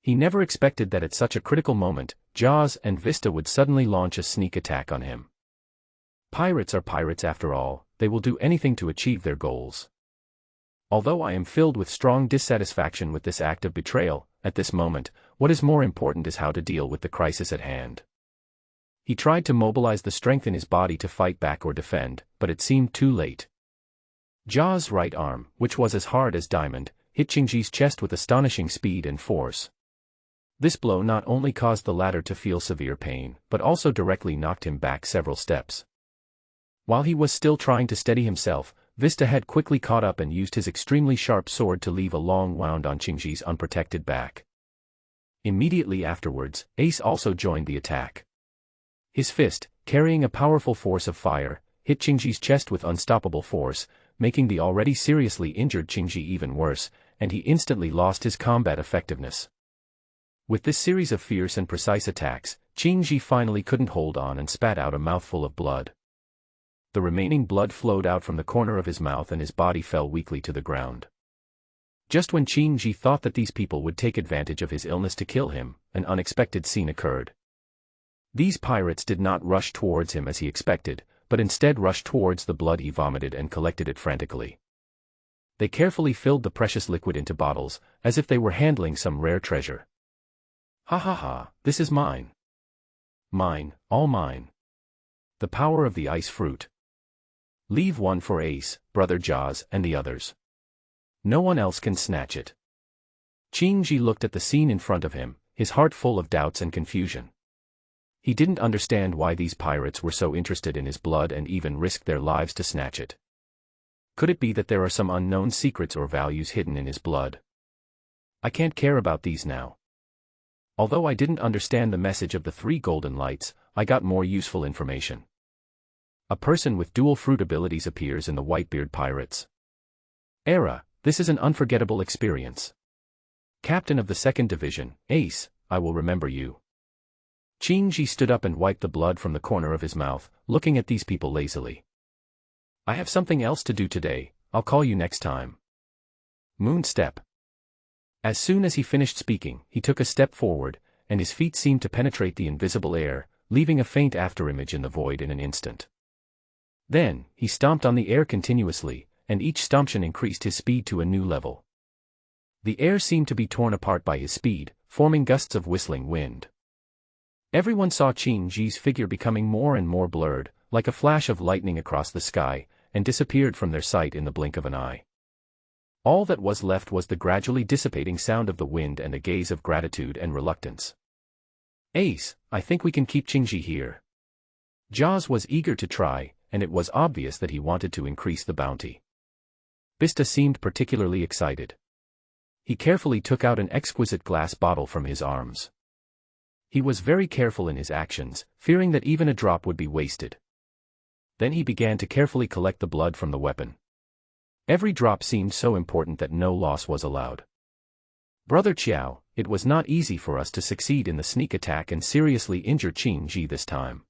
He never expected that at such a critical moment, Jaws and Vista would suddenly launch a sneak attack on him. Pirates are pirates after all, they will do anything to achieve their goals. Although I am filled with strong dissatisfaction with this act of betrayal, at this moment, what is more important is how to deal with the crisis at hand. He tried to mobilize the strength in his body to fight back or defend, but it seemed too late. Jaws' right arm, which was as hard as diamond, hit Qingji's chest with astonishing speed and force. This blow not only caused the latter to feel severe pain, but also directly knocked him back several steps. While he was still trying to steady himself, Vista had quickly caught up and used his extremely sharp sword to leave a long wound on Qingji's unprotected back. Immediately afterwards, Ace also joined the attack. His fist, carrying a powerful force of fire, hit Qingji's chest with unstoppable force, making the already seriously injured Qingji even worse, and he instantly lost his combat effectiveness. With this series of fierce and precise attacks, Qingji finally couldn't hold on and spat out a mouthful of blood. The remaining blood flowed out from the corner of his mouth and his body fell weakly to the ground. Just when Qingji thought that these people would take advantage of his illness to kill him, an unexpected scene occurred. These pirates did not rush towards him as he expected, but instead rushed towards the blood he vomited and collected it frantically. They carefully filled the precious liquid into bottles, as if they were handling some rare treasure. Ha ha ha, this is mine. Mine, all mine. The power of the ice fruit. Leave one for Ace, Brother Jaws, and the others. No one else can snatch it. Qingji looked at the scene in front of him, his heart full of doubts and confusion. He didn't understand why these pirates were so interested in his blood and even risked their lives to snatch it. Could it be that there are some unknown secrets or values hidden in his blood? I can't care about these now. Although I didn't understand the message of the 3 golden lights, I got more useful information. A person with dual fruit abilities appears in the Whitebeard Pirates era. This is an unforgettable experience. Captain of the 2nd Division, Ace, I will remember you. Qingji stood up and wiped the blood from the corner of his mouth, looking at these people lazily. I have something else to do today, I'll call you next time. Moon step. As soon as he finished speaking, he took a step forward, and his feet seemed to penetrate the invisible air, leaving a faint afterimage in the void in an instant. Then, he stomped on the air continuously, and each stomption increased his speed to a new level. The air seemed to be torn apart by his speed, forming gusts of whistling wind. Everyone saw Qingji's figure becoming more and more blurred, like a flash of lightning across the sky, and disappeared from their sight in the blink of an eye. All that was left was the gradually dissipating sound of the wind and a gaze of gratitude and reluctance. Ace, I think we can keep Qingji here. Jaws was eager to try, and it was obvious that he wanted to increase the bounty. Bista seemed particularly excited. He carefully took out an exquisite glass bottle from his arms. He was very careful in his actions, fearing that even a drop would be wasted. Then he began to carefully collect the blood from the weapon. Every drop seemed so important that no loss was allowed. Brother Qiao, it was not easy for us to succeed in the sneak attack and seriously injure Qingji this time.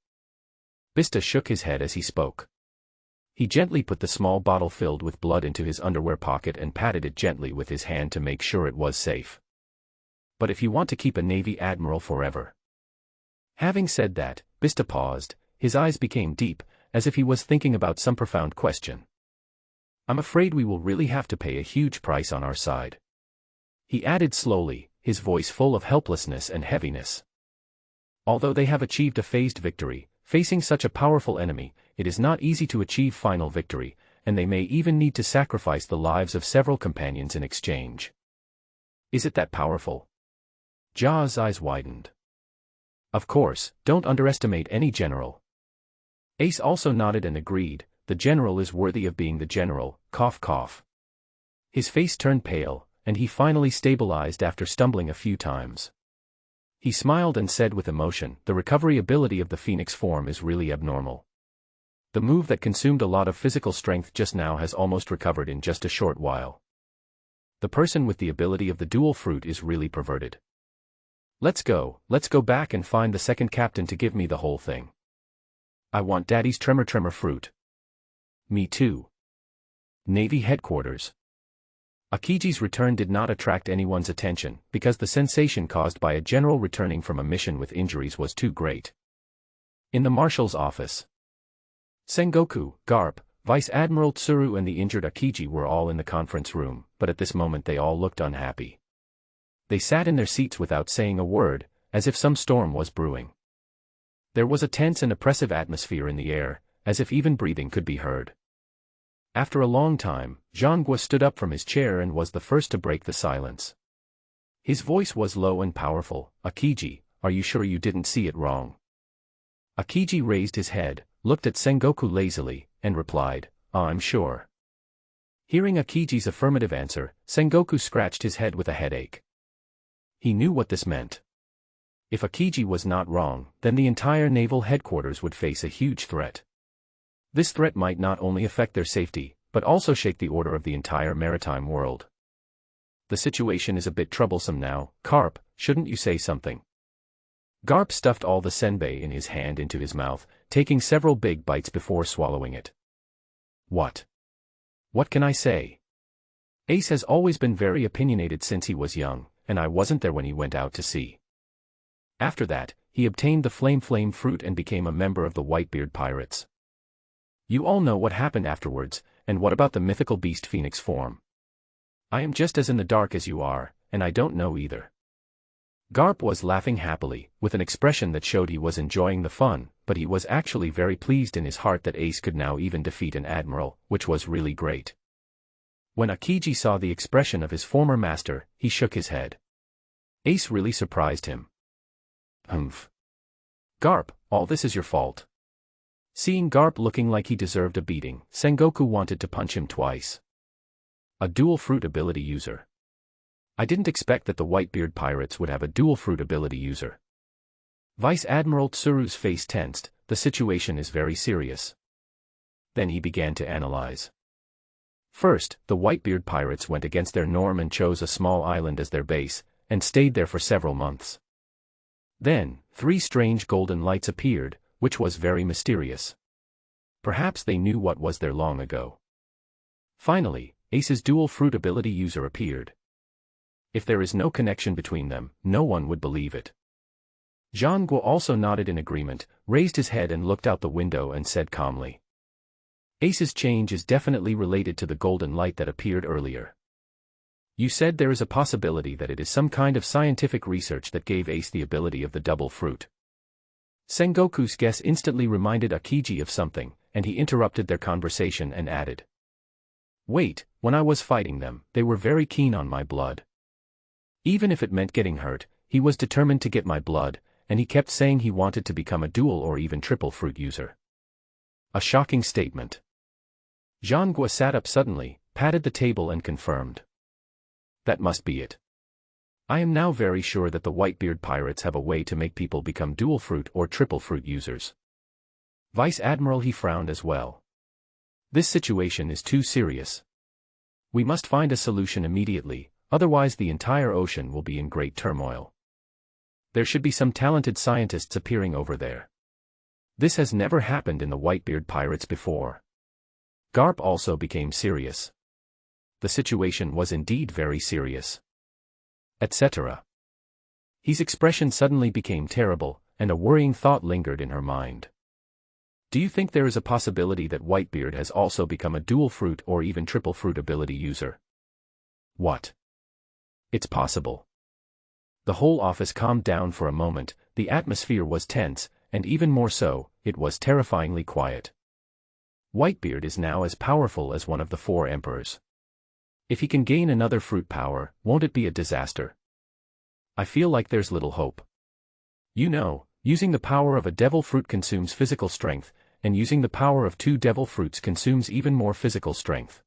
Bista shook his head as he spoke. He gently put the small bottle filled with blood into his underwear pocket and patted it gently with his hand to make sure it was safe. But if you want to keep a Navy admiral forever. Having said that, Bista paused, his eyes became deep, as if he was thinking about some profound question. I'm afraid we will really have to pay a huge price on our side. He added slowly, his voice full of helplessness and heaviness. Although they have achieved a phased victory, facing such a powerful enemy, it is not easy to achieve final victory, and they may even need to sacrifice the lives of several companions in exchange. Is it that powerful? Ja's eyes widened. Of course, don't underestimate any general. Ace also nodded and agreed, the general is worthy of being the general, cough cough. His face turned pale, and he finally stabilized after stumbling a few times. He smiled and said with emotion, the recovery ability of the Phoenix form is really abnormal. The move that consumed a lot of physical strength just now has almost recovered in just a short while. The person with the ability of the dual fruit is really perverted. Let's go back and find the second captain to give me the whole thing. I want Daddy's tremor fruit. Me too. Navy headquarters. Akiji's return did not attract anyone's attention, because the sensation caused by a general returning from a mission with injuries was too great. In the marshal's office, Sengoku, Garp, Vice Admiral Tsuru and the injured Akiji were all in the conference room, but at this moment they all looked unhappy. They sat in their seats without saying a word, as if some storm was brewing. There was a tense and oppressive atmosphere in the air, as if even breathing could be heard. After a long time, Zhangguo stood up from his chair and was the first to break the silence. His voice was low and powerful. Akiji, are you sure you didn't see it wrong? Akiji raised his head, looked at Sengoku lazily, and replied, I'm sure. Hearing Akiji's affirmative answer, Sengoku scratched his head with a headache. He knew what this meant. If Akiji was not wrong, then the entire naval headquarters would face a huge threat. This threat might not only affect their safety, but also shake the order of the entire maritime world. The situation is a bit troublesome now, Garp, shouldn't you say something? Garp stuffed all the senbei in his hand into his mouth, taking several big bites before swallowing it. What? What can I say? Ace has always been very opinionated since he was young, and I wasn't there when he went out to sea. After that, he obtained the flame fruit and became a member of the Whitebeard pirates. You all know what happened afterwards, and what about the mythical beast Phoenix form? I am just as in the dark as you are, and I don't know either. Garp was laughing happily, with an expression that showed he was enjoying the fun, but he was actually very pleased in his heart that Ace could now even defeat an admiral, which was really great. When Akiji saw the expression of his former master, he shook his head. Ace really surprised him. Humph. Garp, all this is your fault. Seeing Garp looking like he deserved a beating, Sengoku wanted to punch him twice. A dual fruit ability user. I didn't expect that the Whitebeard pirates would have a dual fruit ability user. Vice Admiral Tsuru's face tensed, the situation is very serious. Then he began to analyze. First, the Whitebeard pirates went against their norm and chose a small island as their base, and stayed there for several months. Then, 3 strange golden lights appeared, which was very mysterious. Perhaps they knew what was there long ago. Finally, Ace's dual fruit ability user appeared. If there is no connection between them, no one would believe it. Zhangguo also nodded in agreement, raised his head and looked out the window and said calmly. Ace's change is definitely related to the golden light that appeared earlier. You said there is a possibility that it is some kind of scientific research that gave Ace the ability of the double fruit. Sengoku's guess instantly reminded Akiji of something, and he interrupted their conversation and added. Wait, when I was fighting them, they were very keen on my blood. Even if it meant getting hurt, he was determined to get my blood, and he kept saying he wanted to become a dual or even triple fruit user. A shocking statement. Zhangguo sat up suddenly, patted the table and confirmed. That must be it. I am now very sure that the Whitebeard pirates have a way to make people become dual fruit or triple fruit users. Vice Admiral he frowned as well. This situation is too serious. We must find a solution immediately, otherwise the entire ocean will be in great turmoil. There should be some talented scientists appearing over there. This has never happened in the Whitebeard pirates before. Garp also became serious. The situation was indeed very serious. Etc. His expression suddenly became terrible, and a worrying thought lingered in her mind. Do you think there is a possibility that Whitebeard has also become a dual fruit or even triple fruit ability user? What? It's possible. The whole office calmed down for a moment, the atmosphere was tense, and even more so, it was terrifyingly quiet. Whitebeard is now as powerful as one of the 4 emperors. If he can gain another fruit power, won't it be a disaster? I feel like there's little hope. You know, using the power of a devil fruit consumes physical strength, and using the power of 2 devil fruits consumes even more physical strength.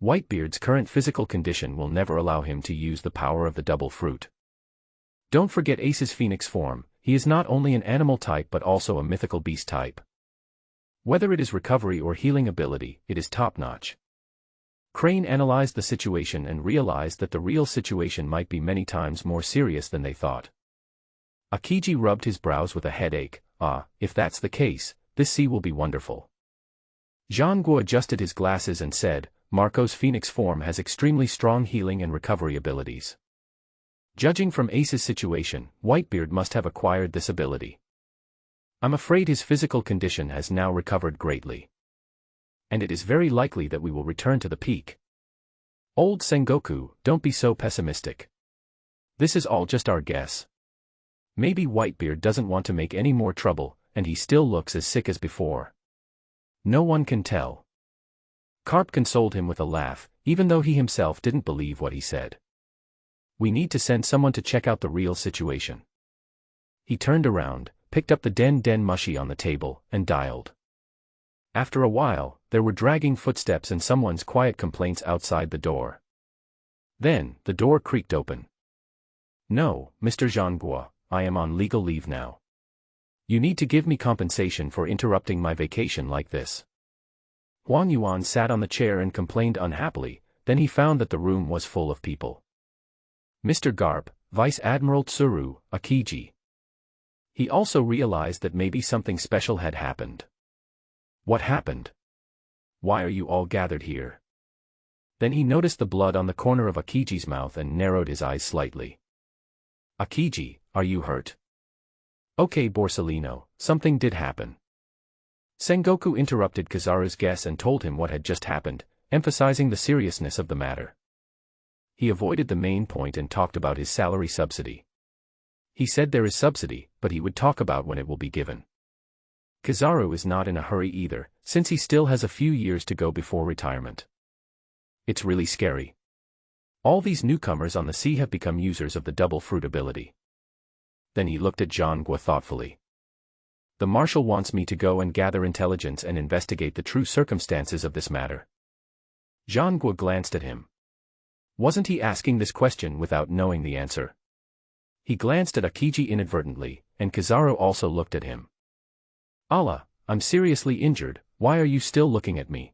Whitebeard's current physical condition will never allow him to use the power of the double fruit. Don't forget Ace's phoenix form, he is not only an animal type but also a mythical beast type. Whether it is recovery or healing ability, it is top-notch. Crane analyzed the situation and realized that the real situation might be many times more serious than they thought. Akiji rubbed his brows with a headache. If that's the case, this sea will be wonderful. Zhangguo adjusted his glasses and said, Marco's phoenix form has extremely strong healing and recovery abilities. Judging from Ace's situation, Whitebeard must have acquired this ability. I'm afraid his physical condition has now recovered greatly. And it is very likely that we will return to the peak. Old Sengoku, don't be so pessimistic. This is all just our guess. Maybe Whitebeard doesn't want to make any more trouble, and he still looks as sick as before. No one can tell. Carp consoled him with a laugh, even though he himself didn't believe what he said. We need to send someone to check out the real situation. He turned around, picked up the den mushi on the table, and dialed. After a while, there were dragging footsteps and someone's quiet complaints outside the door. Then, the door creaked open. No, Mr. Zhangguo, I am on legal leave now. You need to give me compensation for interrupting my vacation like this. Huang Yuan sat on the chair and complained unhappily, then he found that the room was full of people. Mr. Garp, Vice Admiral Tsuru, Akiji. He also realized that maybe something special had happened. What happened? Why are you all gathered here? Then he noticed the blood on the corner of Akiji's mouth and narrowed his eyes slightly. Akiji, are you hurt? Okay, Borsellino, something did happen. Sengoku interrupted Kizaru's guess and told him what had just happened, emphasizing the seriousness of the matter. He avoided the main point and talked about his salary subsidy. He said there is subsidy, but he would talk about when it will be given. Kizaru is not in a hurry either, since he still has a few years to go before retirement. It's really scary. All these newcomers on the sea have become users of the double fruit ability. Then he looked at Zhangguo thoughtfully. The marshal wants me to go and gather intelligence and investigate the true circumstances of this matter. Zhangguo glanced at him. Wasn't he asking this question without knowing the answer? He glanced at Akiji inadvertently, and Kizaru also looked at him. Allah, I'm seriously injured, why are you still looking at me?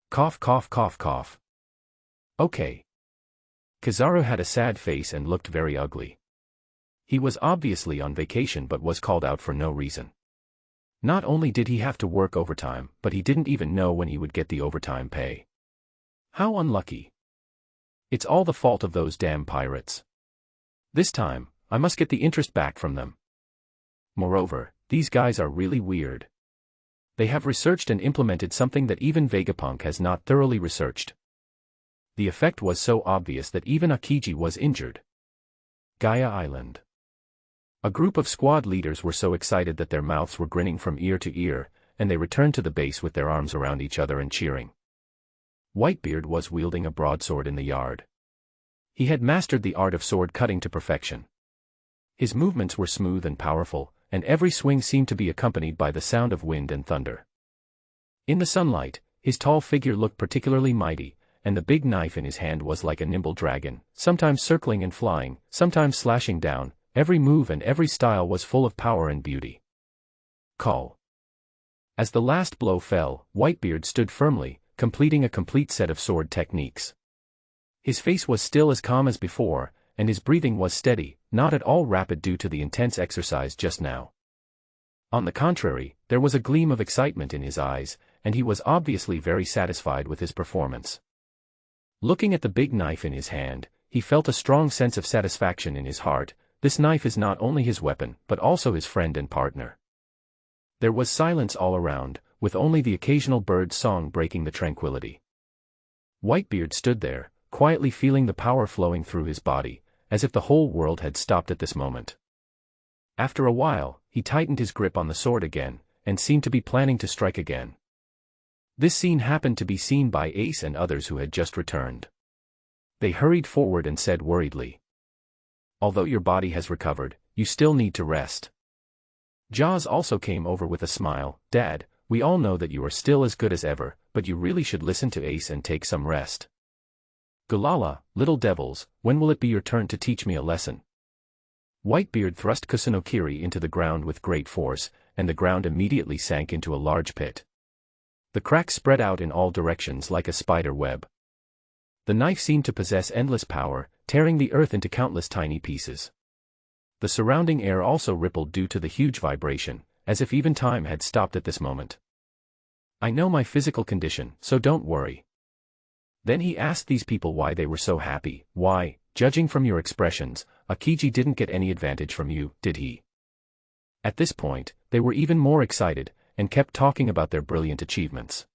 Cough cough cough cough. Okay. Kizaru had a sad face and looked very ugly. He was obviously on vacation but was called out for no reason. Not only did he have to work overtime, but he didn't even know when he would get the overtime pay. How unlucky. It's all the fault of those damn pirates. This time, I must get the interest back from them. Moreover, these guys are really weird. They have researched and implemented something that even Vegapunk has not thoroughly researched. The effect was so obvious that even Akiji was injured. Gaia Island. A group of squad leaders were so excited that their mouths were grinning from ear to ear, and they returned to the base with their arms around each other and cheering. Whitebeard was wielding a broadsword in the yard. He had mastered the art of sword cutting to perfection. His movements were smooth and powerful, and every swing seemed to be accompanied by the sound of wind and thunder. In the sunlight, his tall figure looked particularly mighty, and the big knife in his hand was like a nimble dragon, sometimes circling and flying, sometimes slashing down. Every move and every style was full of power and beauty. Call. As the last blow fell, Whitebeard stood firmly, completing a complete set of sword techniques. His face was still as calm as before, and his breathing was steady, not at all rapid due to the intense exercise just now. On the contrary, there was a gleam of excitement in his eyes, and he was obviously very satisfied with his performance. Looking at the big knife in his hand, he felt a strong sense of satisfaction in his heart. This knife is not only his weapon, but also his friend and partner. There was silence all around, with only the occasional bird's song breaking the tranquility. Whitebeard stood there, quietly feeling the power flowing through his body, as if the whole world had stopped at this moment. After a while, he tightened his grip on the sword again, and seemed to be planning to strike again. This scene happened to be seen by Ace and others who had just returned. They hurried forward and said worriedly, "Although your body has recovered, you still need to rest." Jaws also came over with a smile. "Dad, we all know that you are still as good as ever, but you really should listen to Ace and take some rest." "Gulala, little devils, when will it be your turn to teach me a lesson?" Whitebeard thrust Kusanokiri into the ground with great force, and the ground immediately sank into a large pit. The cracks spread out in all directions like a spider web. The knife seemed to possess endless power, tearing the earth into countless tiny pieces. The surrounding air also rippled due to the huge vibration, as if even time had stopped at this moment. "I know my physical condition, so don't worry." Then he asked these people why they were so happy. "Why, judging from your expressions, Akiji didn't get any advantage from you, did he?" At this point, they were even more excited, and kept talking about their brilliant achievements.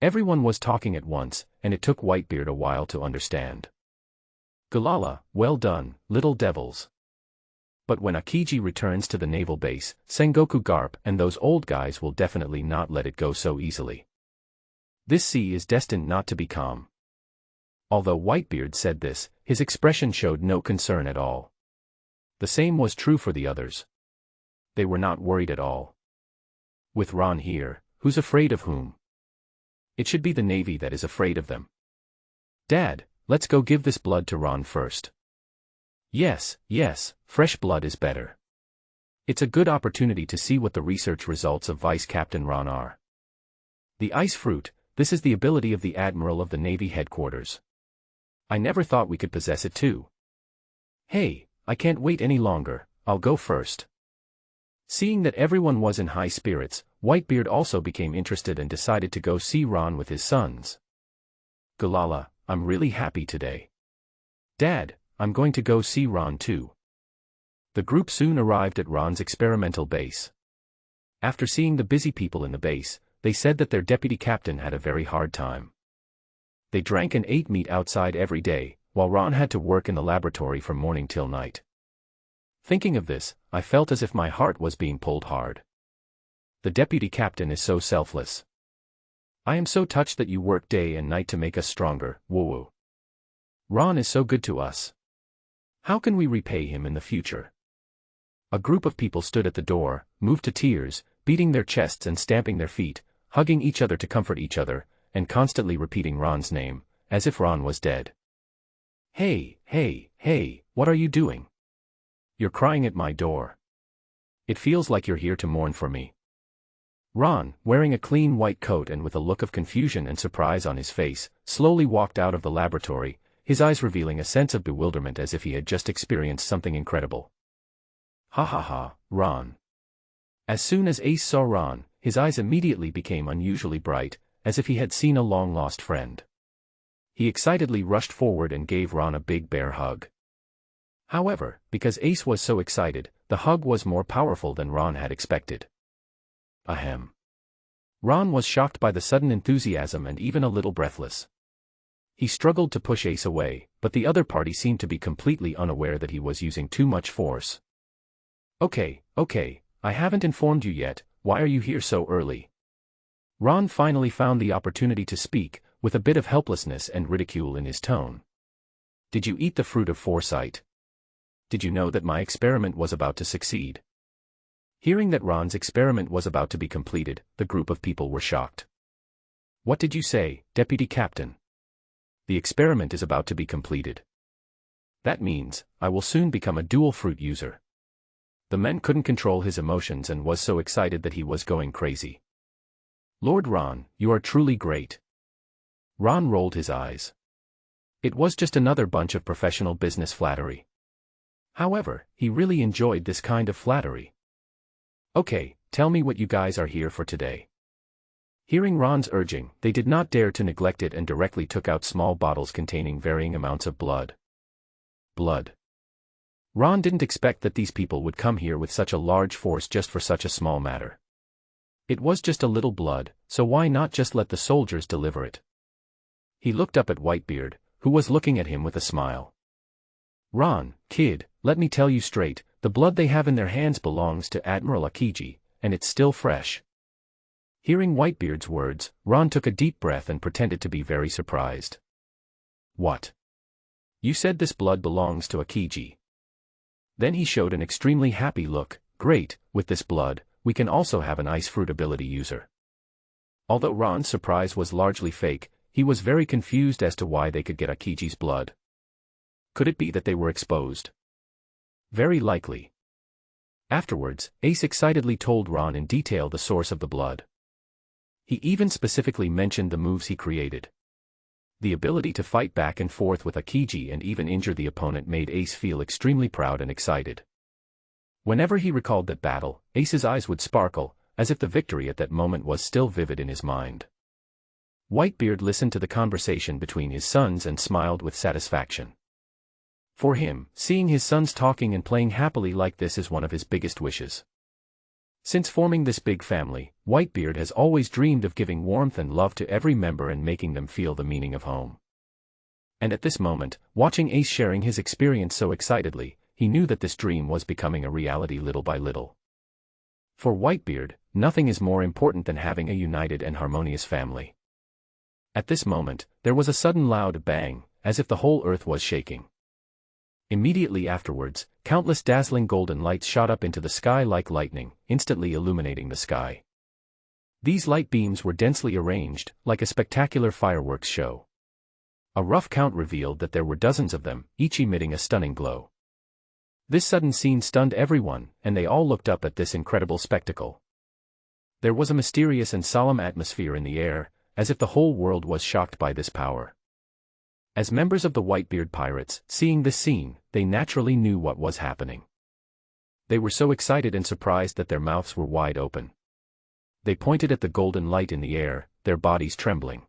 Everyone was talking at once, and it took Whitebeard a while to understand. "Gulala, well done, little devils. But when Akiji returns to the naval base, Sengoku Garp and those old guys will definitely not let it go so easily. This sea is destined not to be calm." Although Whitebeard said this, his expression showed no concern at all. The same was true for the others. They were not worried at all. With Ron here, who's afraid of whom? It should be the Navy that is afraid of them. "Dad, let's go give this blood to Ron first." Yes, fresh blood is better. It's a good opportunity to see what the research results of Vice Captain Ron are. The ice fruit, this is the ability of the Admiral of the Navy headquarters. I never thought we could possess it too. Hey, I can't wait any longer, I'll go first. Seeing that everyone was in high spirits, Whitebeard also became interested and decided to go see Ron with his sons. "Gulala, I'm really happy today. Dad, I'm going to go see Ron too." The group soon arrived at Ron's experimental base. After seeing the busy people in the base, they said that their deputy captain had a very hard time. They drank and ate meat outside every day, while Ron had to work in the laboratory from morning till night. Thinking of this, I felt as if my heart was being pulled hard. The deputy captain is so selfless. I am so touched that you work day and night to make us stronger, woo-woo. Ron is so good to us. How can we repay him in the future? A group of people stood at the door, moved to tears, beating their chests and stamping their feet, hugging each other to comfort each other, and constantly repeating Ron's name, as if Ron was dead. Hey, what are you doing? You're crying at my door. It feels like you're here to mourn for me. Ron, wearing a clean white coat and with a look of confusion and surprise on his face, slowly walked out of the laboratory, his eyes revealing a sense of bewilderment as if he had just experienced something incredible. Ha, Ron. As soon as Ace saw Ron, his eyes immediately became unusually bright, as if he had seen a long-lost friend. He excitedly rushed forward and gave Ron a big bear hug. However, because Ace was so excited, the hug was more powerful than Ron had expected. Ahem. Ron was shocked by the sudden enthusiasm and even a little breathless. He struggled to push Ace away, but the other party seemed to be completely unaware that he was using too much force. Okay, I haven't informed you yet, why are you here so early? Ron finally found the opportunity to speak, with a bit of helplessness and ridicule in his tone. Did you eat the fruit of foresight? Did you know that my experiment was about to succeed? Hearing that Ron's experiment was about to be completed, the group of people were shocked. What did you say, Deputy Captain? The experiment is about to be completed. That means, I will soon become a dual fruit user. The man couldn't control his emotions and was so excited that he was going crazy. Lord Ron, you are truly great. Ron rolled his eyes. It was just another bunch of professional business flattery. However, he really enjoyed this kind of flattery. Okay, tell me what you guys are here for today. Hearing Ron's urging, they did not dare to neglect it and directly took out small bottles containing varying amounts of blood. Blood. Ron didn't expect that these people would come here with such a large force just for such a small matter. It was just a little blood, so why not just let the soldiers deliver it? He looked up at Whitebeard, who was looking at him with a smile. Ron, kid, let me tell you straight, the blood they have in their hands belongs to Admiral Akiji, and it's still fresh. Hearing Whitebeard's words, Ron took a deep breath and pretended to be very surprised. What? You said this blood belongs to Akiji. Then he showed an extremely happy look. Great, with this blood, we can also have an ice fruit ability user. Although Ron's surprise was largely fake, he was very confused as to why they could get Akiji's blood. Could it be that they were exposed? Very likely. Afterwards, Ace excitedly told Ron in detail the source of the blood. He even specifically mentioned the moves he created. The ability to fight back and forth with Akiji and even injure the opponent made Ace feel extremely proud and excited. Whenever he recalled that battle, Ace's eyes would sparkle, as if the victory at that moment was still vivid in his mind. Whitebeard listened to the conversation between his sons and smiled with satisfaction. For him, seeing his sons talking and playing happily like this is one of his biggest wishes. Since forming this big family, Whitebeard has always dreamed of giving warmth and love to every member and making them feel the meaning of home. And at this moment, watching Ace sharing his experience so excitedly, he knew that this dream was becoming a reality little by little. For Whitebeard, nothing is more important than having a united and harmonious family. At this moment, there was a sudden loud bang, as if the whole earth was shaking. Immediately afterwards, countless dazzling golden lights shot up into the sky like lightning, instantly illuminating the sky. These light beams were densely arranged, like a spectacular fireworks show. A rough count revealed that there were dozens of them, each emitting a stunning glow. This sudden scene stunned everyone, and they all looked up at this incredible spectacle. There was a mysterious and solemn atmosphere in the air, as if the whole world was shocked by this power. As members of the Whitebeard Pirates, seeing this scene, they naturally knew what was happening. They were so excited and surprised that their mouths were wide open. They pointed at the golden light in the air, their bodies trembling.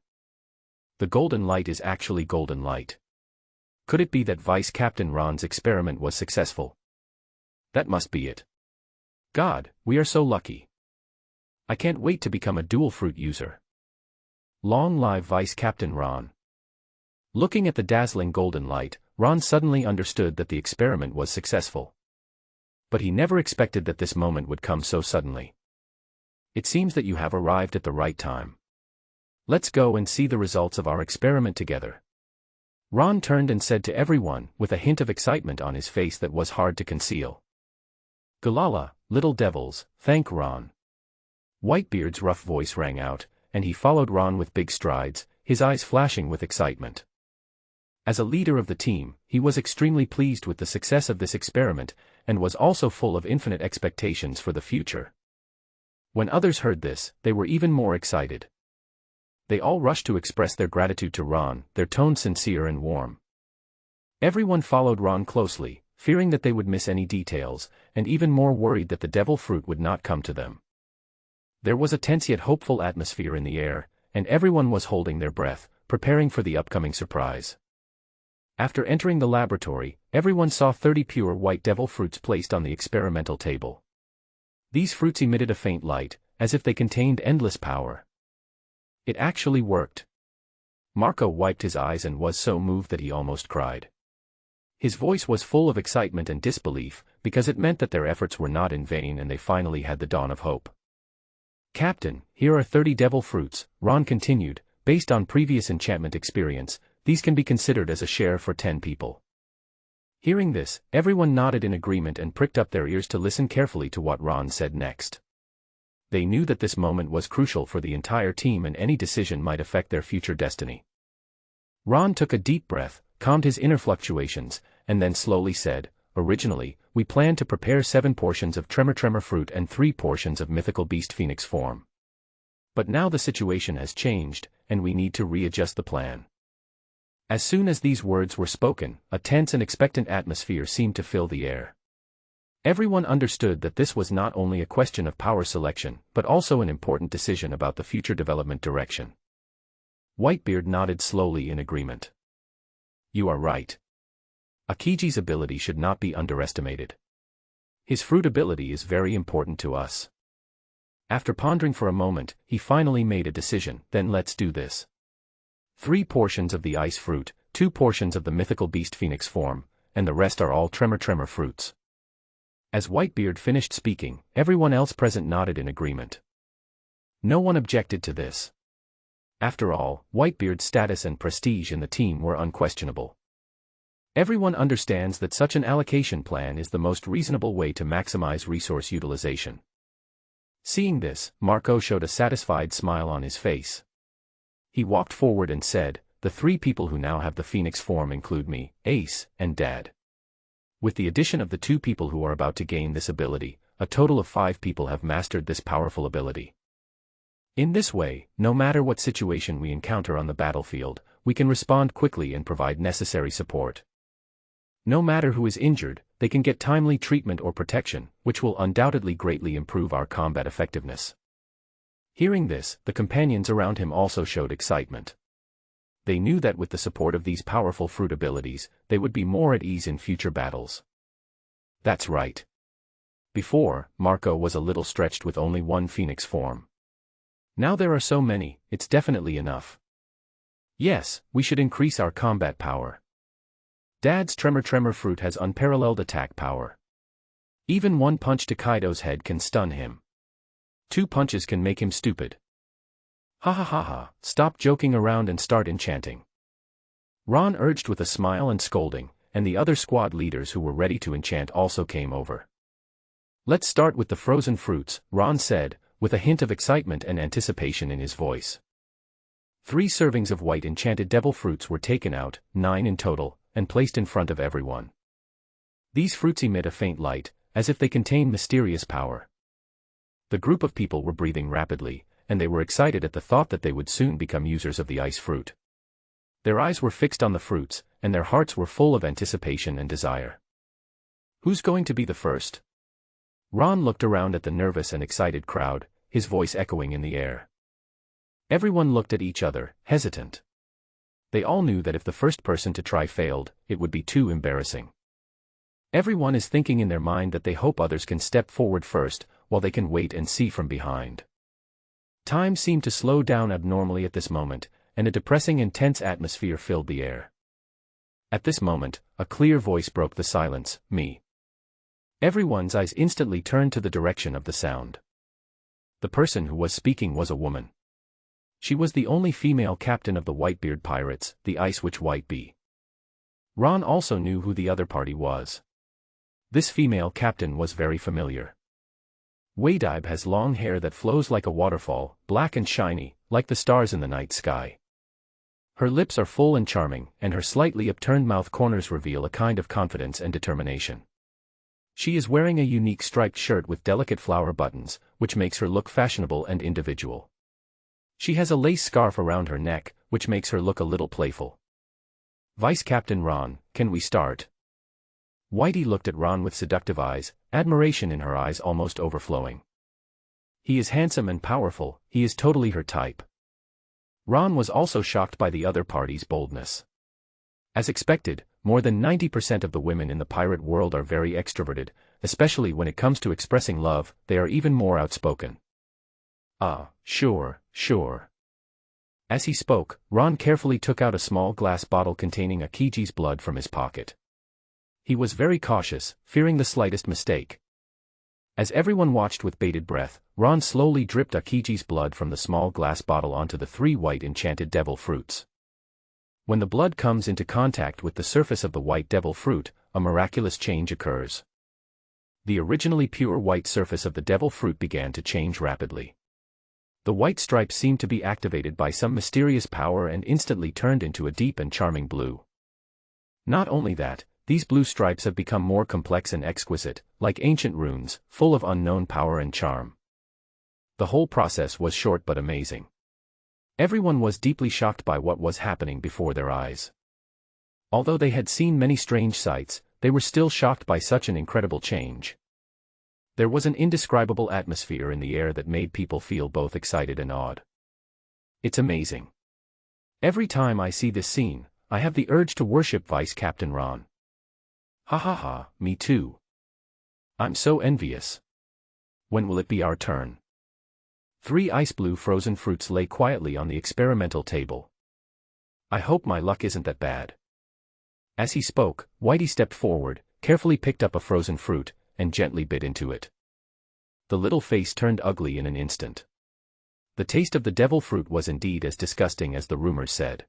The golden light is actually golden light. Could it be that Vice Captain Ron's experiment was successful? That must be it. God, we are so lucky. I can't wait to become a dual fruit user. Long live Vice Captain Ron. Looking at the dazzling golden light, Ron suddenly understood that the experiment was successful. But he never expected that this moment would come so suddenly. It seems that you have arrived at the right time. Let's go and see the results of our experiment together. Ron turned and said to everyone, with a hint of excitement on his face that was hard to conceal. Galala, little devils, thank Ron. Whitebeard's rough voice rang out, and he followed Ron with big strides, his eyes flashing with excitement. As a leader of the team, he was extremely pleased with the success of this experiment, and was also full of infinite expectations for the future. When others heard this, they were even more excited. They all rushed to express their gratitude to Ron, their tone sincere and warm. Everyone followed Ron closely, fearing that they would miss any details, and even more worried that the devil fruit would not come to them. There was a tense yet hopeful atmosphere in the air, and everyone was holding their breath, preparing for the upcoming surprise. After entering the laboratory, everyone saw 30 pure white devil fruits placed on the experimental table. These fruits emitted a faint light, as if they contained endless power. It actually worked. Marco wiped his eyes and was so moved that he almost cried. His voice was full of excitement and disbelief, because it meant that their efforts were not in vain and they finally had the dawn of hope. Captain, here are 30 devil fruits, Ron continued. Based on previous enchantment experience, these can be considered as a share for 10 people. Hearing this, everyone nodded in agreement and pricked up their ears to listen carefully to what Ron said next. They knew that this moment was crucial for the entire team and any decision might affect their future destiny. Ron took a deep breath, calmed his inner fluctuations, and then slowly said, "Originally, we planned to prepare 7 portions of Tremor fruit and 3 portions of mythical beast phoenix form. But now the situation has changed, and we need to readjust the plan." As soon as these words were spoken, a tense and expectant atmosphere seemed to fill the air. Everyone understood that this was not only a question of power selection, but also an important decision about the future development direction. Whitebeard nodded slowly in agreement. You are right. Akiji's ability should not be underestimated. His fruit ability is very important to us. After pondering for a moment, he finally made a decision. Then let's do this. 3 portions of the ice fruit, 2 portions of the mythical beast phoenix form, and the rest are all tremor fruits. As Whitebeard finished speaking, everyone else present nodded in agreement. No one objected to this. After all, Whitebeard's status and prestige in the team were unquestionable. Everyone understands that such an allocation plan is the most reasonable way to maximize resource utilization. Seeing this, Marco showed a satisfied smile on his face. He walked forward and said, the 3 people who now have the phoenix form include me, Ace, and Dad. With the addition of the 2 people who are about to gain this ability, a total of 5 people have mastered this powerful ability. In this way, no matter what situation we encounter on the battlefield, we can respond quickly and provide necessary support. No matter who is injured, they can get timely treatment or protection, which will undoubtedly greatly improve our combat effectiveness. Hearing this, the companions around him also showed excitement. They knew that with the support of these powerful fruit abilities, they would be more at ease in future battles. That's right. Before, Marco was a little stretched with only 1 phoenix form. Now there are so many, it's definitely enough. Yes, we should increase our combat power. Dad's tremor fruit has unparalleled attack power. Even 1 punch to Kaido's head can stun him. 2 punches can make him stupid. Ha ha ha ha, stop joking around and start enchanting. Ron urged with a smile and scolding, and the other squad leaders who were ready to enchant also came over. Let's start with the frozen fruits, Ron said, with a hint of excitement and anticipation in his voice. 3 servings of white enchanted devil fruits were taken out, 9 in total, and placed in front of everyone. These fruits emit a faint light, as if they contain mysterious power. The group of people were breathing rapidly, and they were excited at the thought that they would soon become users of the ice fruit. Their eyes were fixed on the fruits, and their hearts were full of anticipation and desire. Who's going to be the first? Ron looked around at the nervous and excited crowd, his voice echoing in the air. Everyone looked at each other, hesitant. They all knew that if the first person to try failed, it would be too embarrassing. Everyone is thinking in their mind that they hope others can step forward first, while they can wait and see from behind. Time seemed to slow down abnormally at this moment, and a depressing and tense atmosphere filled the air. At this moment, a clear voice broke the silence, me. Everyone's eyes instantly turned to the direction of the sound. The person who was speaking was a woman. She was the only female captain of the Whitebeard pirates, the Ice Witch White Bee. Ron also knew who the other party was. This female captain was very familiar. Wadib has long hair that flows like a waterfall, black and shiny, like the stars in the night sky. Her lips are full and charming, and her slightly upturned mouth corners reveal a kind of confidence and determination. She is wearing a unique striped shirt with delicate flower buttons, which makes her look fashionable and individual. She has a lace scarf around her neck, which makes her look a little playful. Vice Captain Ron, can we start? Whitey looked at Ron with seductive eyes, admiration in her eyes almost overflowing. He is handsome and powerful, he is totally her type. Ron was also shocked by the other party's boldness. As expected, more than 90% of the women in the pirate world are very extroverted, especially when it comes to expressing love, they are even more outspoken. Sure. As he spoke, Ron carefully took out a small glass bottle containing Akiji's blood from his pocket. He was very cautious, fearing the slightest mistake. As everyone watched with bated breath, Ron slowly dripped Akiji's blood from the small glass bottle onto the 3 white enchanted devil fruits. When the blood comes into contact with the surface of the white devil fruit, a miraculous change occurs. The originally pure white surface of the devil fruit began to change rapidly. The white stripes seemed to be activated by some mysterious power and instantly turned into a deep and charming blue. Not only that, these blue stripes have become more complex and exquisite, like ancient runes, full of unknown power and charm. The whole process was short but amazing. Everyone was deeply shocked by what was happening before their eyes. Although they had seen many strange sights, they were still shocked by such an incredible change. There was an indescribable atmosphere in the air that made people feel both excited and awed. It's amazing. Every time I see this scene, I have the urge to worship Vice Captain Ron. Ha ha ha, me too. I'm so envious. When will it be our turn? 3 ice blue frozen fruits lay quietly on the experimental table. I hope my luck isn't that bad. As he spoke, Whitey stepped forward, carefully picked up a frozen fruit, and gently bit into it. The little face turned ugly in an instant. The taste of the devil fruit was indeed as disgusting as the rumors said.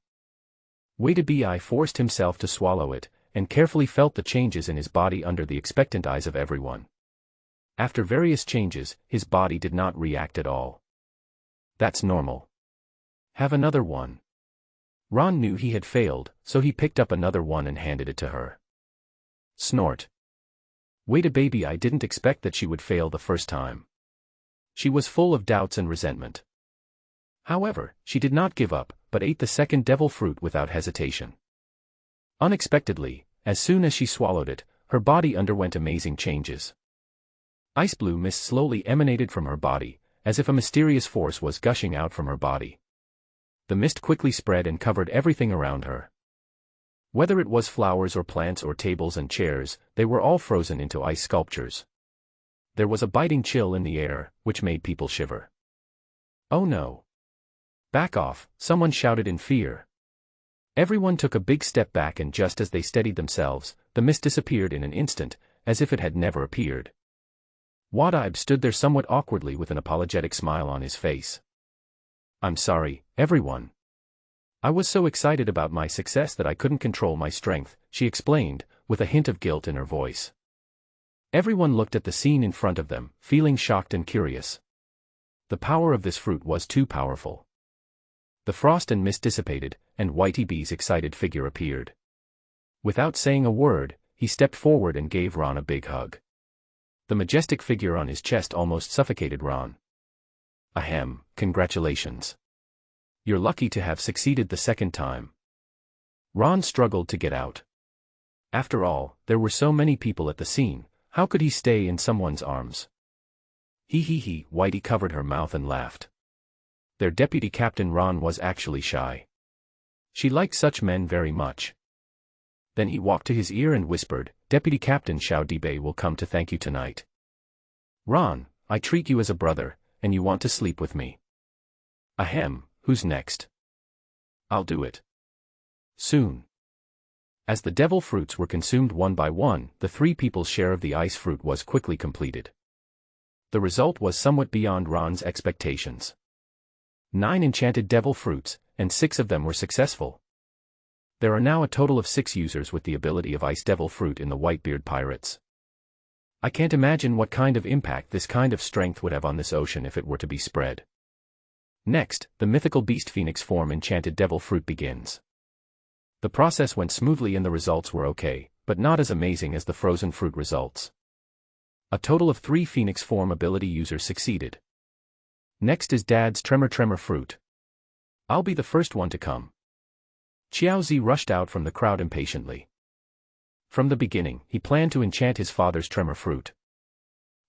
Whitey forced himself to swallow it, and carefully felt the changes in his body under the expectant eyes of everyone. After various changes, his body did not react at all. That's normal. Have another one. Ron knew he had failed, so he picked up another one and handed it to her. Snort. Wait a baby, I didn't expect that she would fail the first time. She was full of doubts and resentment. However, she did not give up, but ate the second devil fruit without hesitation. Unexpectedly, as soon as she swallowed it, her body underwent amazing changes. Ice blue mist slowly emanated from her body, as if a mysterious force was gushing out from her body. The mist quickly spread and covered everything around her. Whether it was flowers or plants or tables and chairs, they were all frozen into ice sculptures. There was a biting chill in the air, which made people shiver. Oh no! Back off, someone shouted in fear. Everyone took a big step back, and just as they steadied themselves, the mist disappeared in an instant, as if it had never appeared. Wadib stood there somewhat awkwardly with an apologetic smile on his face. I'm sorry, everyone. I was so excited about my success that I couldn't control my strength, she explained, with a hint of guilt in her voice. Everyone looked at the scene in front of them, feeling shocked and curious. The power of this fruit was too powerful. The frost and mist dissipated, and Whitey B's excited figure appeared. Without saying a word, he stepped forward and gave Ron a big hug. The majestic figure on his chest almost suffocated Ron. Ahem, congratulations. You're lucky to have succeeded the second time. Ron struggled to get out. After all, there were so many people at the scene, how could he stay in someone's arms? He, Whitey covered her mouth and laughed. Their deputy captain Ron was actually shy. She liked such men very much. Then he walked to his ear and whispered, Deputy Captain Xiao Dibei will come to thank you tonight. Ron, I treat you as a brother, and you want to sleep with me. Ahem, who's next? I'll do it. Soon. As the devil fruits were consumed one by one, the 3 people's share of the ice fruit was quickly completed. The result was somewhat beyond Ron's expectations. 9 enchanted devil fruits, and 6 of them were successful. There are now a total of 6 users with the ability of Ice Devil Fruit in the Whitebeard Pirates. I can't imagine what kind of impact this kind of strength would have on this ocean if it were to be spread. Next, the mythical beast phoenix form enchanted devil fruit begins. The process went smoothly and the results were okay, but not as amazing as the frozen fruit results. A total of 3 phoenix form ability users succeeded. Next is Dad's Tremor fruit. I'll be the first one to come. Xiaozi rushed out from the crowd impatiently. From the beginning, he planned to enchant his father's tremor fruit.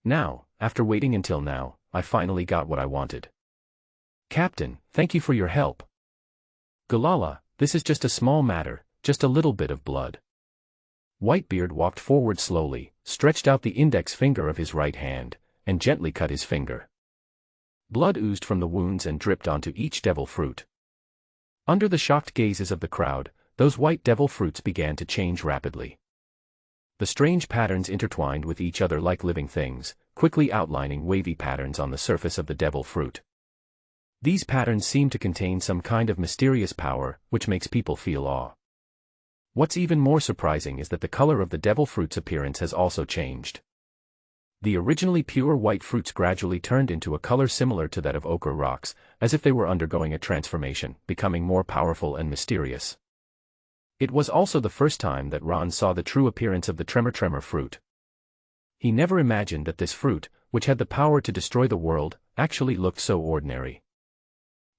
Now, after waiting until now, I finally got what I wanted. Captain, thank you for your help. Galala, this is just a small matter, just a little bit of blood. Whitebeard walked forward slowly, stretched out the index finger of his right hand, and gently cut his finger. Blood oozed from the wounds and dripped onto each devil fruit. Under the shocked gazes of the crowd, those white devil fruits began to change rapidly. The strange patterns intertwined with each other like living things, quickly outlining wavy patterns on the surface of the devil fruit. These patterns seem to contain some kind of mysterious power, which makes people feel awe. What's even more surprising is that the color of the devil fruit's appearance has also changed. The originally pure white fruits gradually turned into a color similar to that of ochre rocks, as if they were undergoing a transformation, becoming more powerful and mysterious. It was also the first time that Ron saw the true appearance of the tremor fruit. He never imagined that this fruit, which had the power to destroy the world, actually looked so ordinary.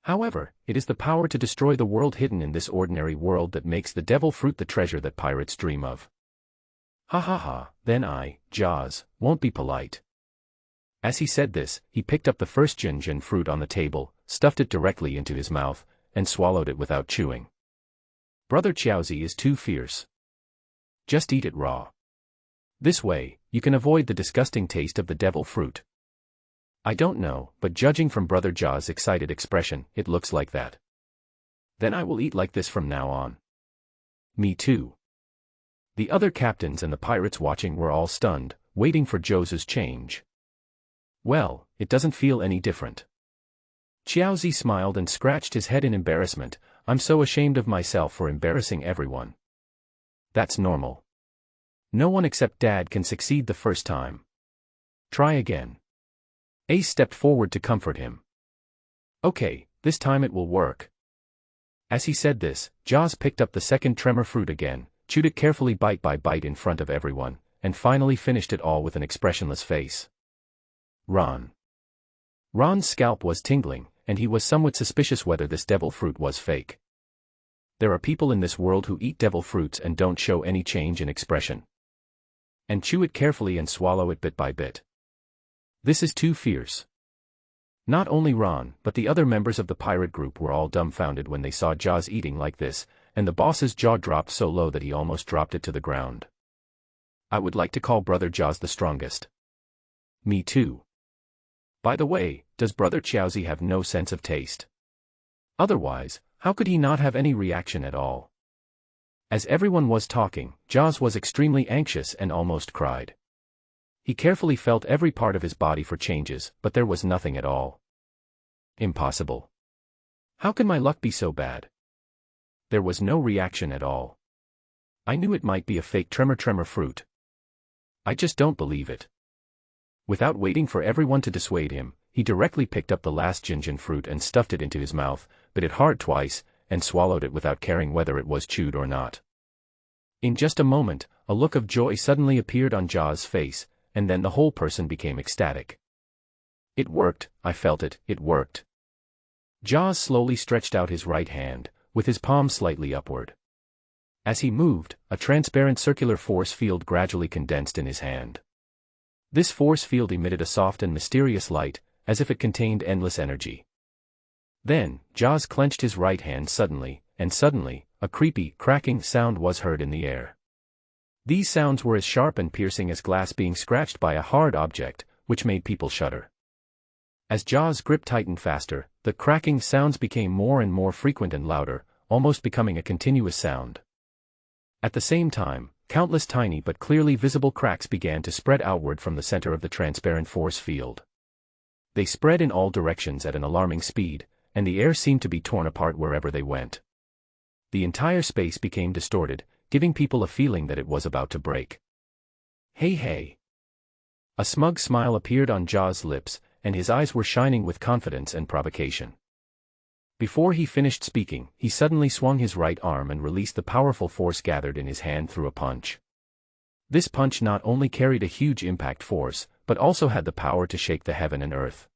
However, it is the power to destroy the world hidden in this ordinary world that makes the devil fruit the treasure that pirates dream of. Ha ha ha, then I, Jaws, won't be polite. As he said this, he picked up the first Jinjin fruit on the table, stuffed it directly into his mouth, and swallowed it without chewing. Brother Qiaozi is too fierce. Just eat it raw. This way, you can avoid the disgusting taste of the devil fruit. I don't know, but judging from Brother Jia's excited expression, it looks like that. Then I will eat like this from now on. Me too. The other captains and the pirates watching were all stunned, waiting for Zhou's change. Well, it doesn't feel any different. Qiaozi smiled and scratched his head in embarrassment. I'm so ashamed of myself for embarrassing everyone. That's normal. No one except Dad can succeed the first time. Try again. Ace stepped forward to comfort him. Okay, this time it will work. As he said this, Jaws picked up the second tremor fruit again, chewed it carefully bite by bite in front of everyone, and finally finished it all with an expressionless face. Ron's scalp was tingling, and he was somewhat suspicious whether this devil fruit was fake. There are people in this world who eat devil fruits and don't show any change in expression. And chew it carefully and swallow it bit by bit. This is too fierce. Not only Ron, but the other members of the pirate group were all dumbfounded when they saw Jaws eating like this, and the boss's jaw dropped so low that he almost dropped it to the ground. I would like to call Brother Jaws the strongest. Me too. By the way, does Brother Qiaozi have no sense of taste? Otherwise, how could he not have any reaction at all? As everyone was talking, Jaws was extremely anxious and almost cried. He carefully felt every part of his body for changes, but there was nothing at all. Impossible. How can my luck be so bad? There was no reaction at all. I knew it might be a fake tremor fruit. I just don't believe it. Without waiting for everyone to dissuade him, he directly picked up the last Jinjin fruit and stuffed it into his mouth, bit it hard twice, and swallowed it without caring whether it was chewed or not. In just a moment, a look of joy suddenly appeared on Jaws' face, and then the whole person became ecstatic. It worked, I felt it, it worked. Jaws slowly stretched out his right hand, with his palm slightly upward. As he moved, a transparent circular force field gradually condensed in his hand. This force field emitted a soft and mysterious light, as if it contained endless energy. Then, Jaws clenched his right hand suddenly, and suddenly, a creepy, cracking sound was heard in the air. These sounds were as sharp and piercing as glass being scratched by a hard object, which made people shudder. As Jaws' grip tightened faster, the cracking sounds became more and more frequent and louder, almost becoming a continuous sound. At the same time, countless tiny but clearly visible cracks began to spread outward from the center of the transparent force field. They spread in all directions at an alarming speed, and the air seemed to be torn apart wherever they went. The entire space became distorted, giving people a feeling that it was about to break. Hey hey! A smug smile appeared on Jaws' lips, and his eyes were shining with confidence and provocation. Before he finished speaking, he suddenly swung his right arm and released the powerful force gathered in his hand through a punch. This punch not only carried a huge impact force, but also had the power to shake the heaven and earth.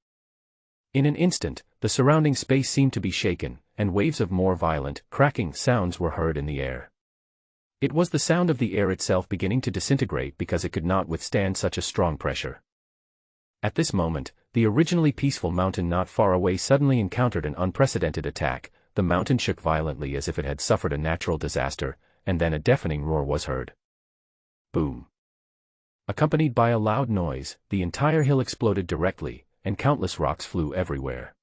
In an instant, the surrounding space seemed to be shaken, and waves of more violent, cracking sounds were heard in the air. It was the sound of the air itself beginning to disintegrate because it could not withstand such a strong pressure. At this moment, the originally peaceful mountain not far away suddenly encountered an unprecedented attack. The mountain shook violently as if it had suffered a natural disaster, and then a deafening roar was heard. Boom! Accompanied by a loud noise, the entire hill exploded directly, and countless rocks flew everywhere.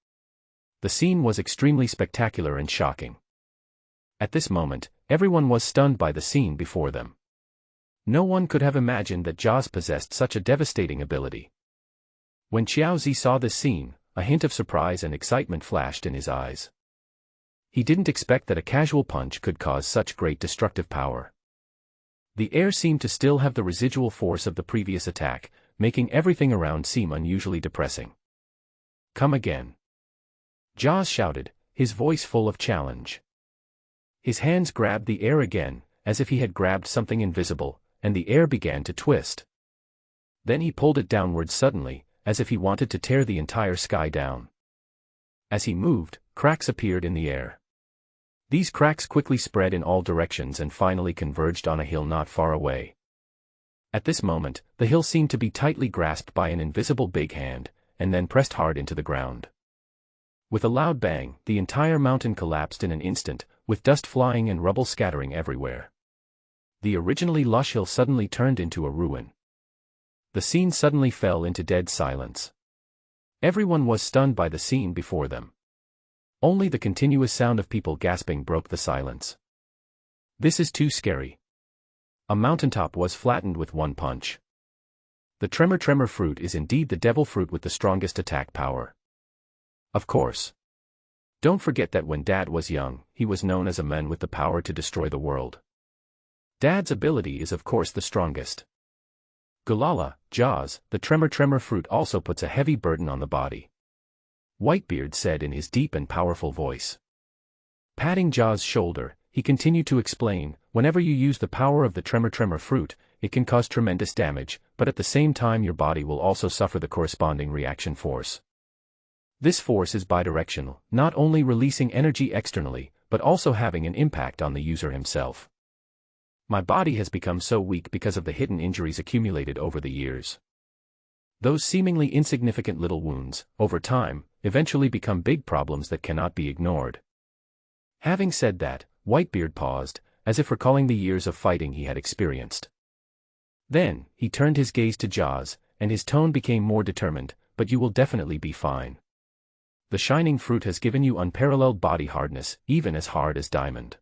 The scene was extremely spectacular and shocking. At this moment, everyone was stunned by the scene before them. No one could have imagined that Jaws possessed such a devastating ability. When Qiaozi saw this scene, a hint of surprise and excitement flashed in his eyes. He didn't expect that a casual punch could cause such great destructive power. The air seemed to still have the residual force of the previous attack, making everything around seem unusually depressing. Come again! Jaws shouted, his voice full of challenge. His hands grabbed the air again, as if he had grabbed something invisible, and the air began to twist. Then he pulled it downwards suddenly, as if he wanted to tear the entire sky down. As he moved, cracks appeared in the air. These cracks quickly spread in all directions and finally converged on a hill not far away. At this moment, the hill seemed to be tightly grasped by an invisible big hand, and then pressed hard into the ground. With a loud bang, the entire mountain collapsed in an instant, with dust flying and rubble scattering everywhere. The originally lush hill suddenly turned into a ruin. The scene suddenly fell into dead silence. Everyone was stunned by the scene before them. Only the continuous sound of people gasping broke the silence. This is too scary. A mountaintop was flattened with one punch. The tremor fruit is indeed the devil fruit with the strongest attack power. Of course. Don't forget that when Dad was young, he was known as a man with the power to destroy the world. Dad's ability is of course the strongest. Gulala, Jaws, the tremor fruit also puts a heavy burden on the body. Whitebeard said in his deep and powerful voice. Patting Jaws' shoulder, he continued to explain, whenever you use the power of the tremor fruit, it can cause tremendous damage, but at the same time your body will also suffer the corresponding reaction force. This force is bidirectional, not only releasing energy externally, but also having an impact on the user himself. My body has become so weak because of the hidden injuries accumulated over the years. Those seemingly insignificant little wounds, over time, eventually become big problems that cannot be ignored. Having said that, Whitebeard paused, as if recalling the years of fighting he had experienced. Then, he turned his gaze to Jaws, and his tone became more determined, but you will definitely be fine. The shining fruit has given you unparalleled body hardness, even as hard as diamond.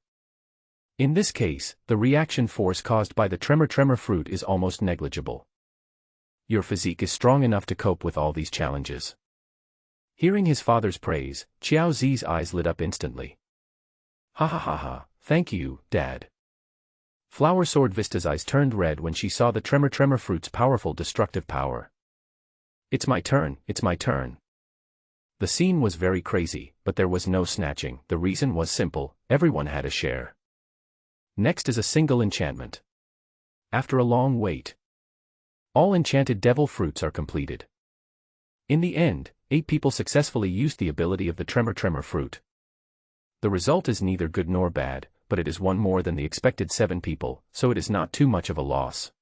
In this case, the reaction force caused by the tremor fruit is almost negligible. Your physique is strong enough to cope with all these challenges. Hearing his father's praise, Qiao Zi's eyes lit up instantly. Ha ha ha ha, thank you, Dad. Flower Sword Vista's eyes turned red when she saw the tremor fruit's powerful destructive power. It's my turn, it's my turn. The scene was very crazy, but there was no snatching. The reason was simple, everyone had a share. Next is a single enchantment. After a long wait, all enchanted devil fruits are completed. In the end, 8 people successfully used the ability of the tremor fruit. The result is neither good nor bad, but it is one more than the expected 7 people, so it is not too much of a loss.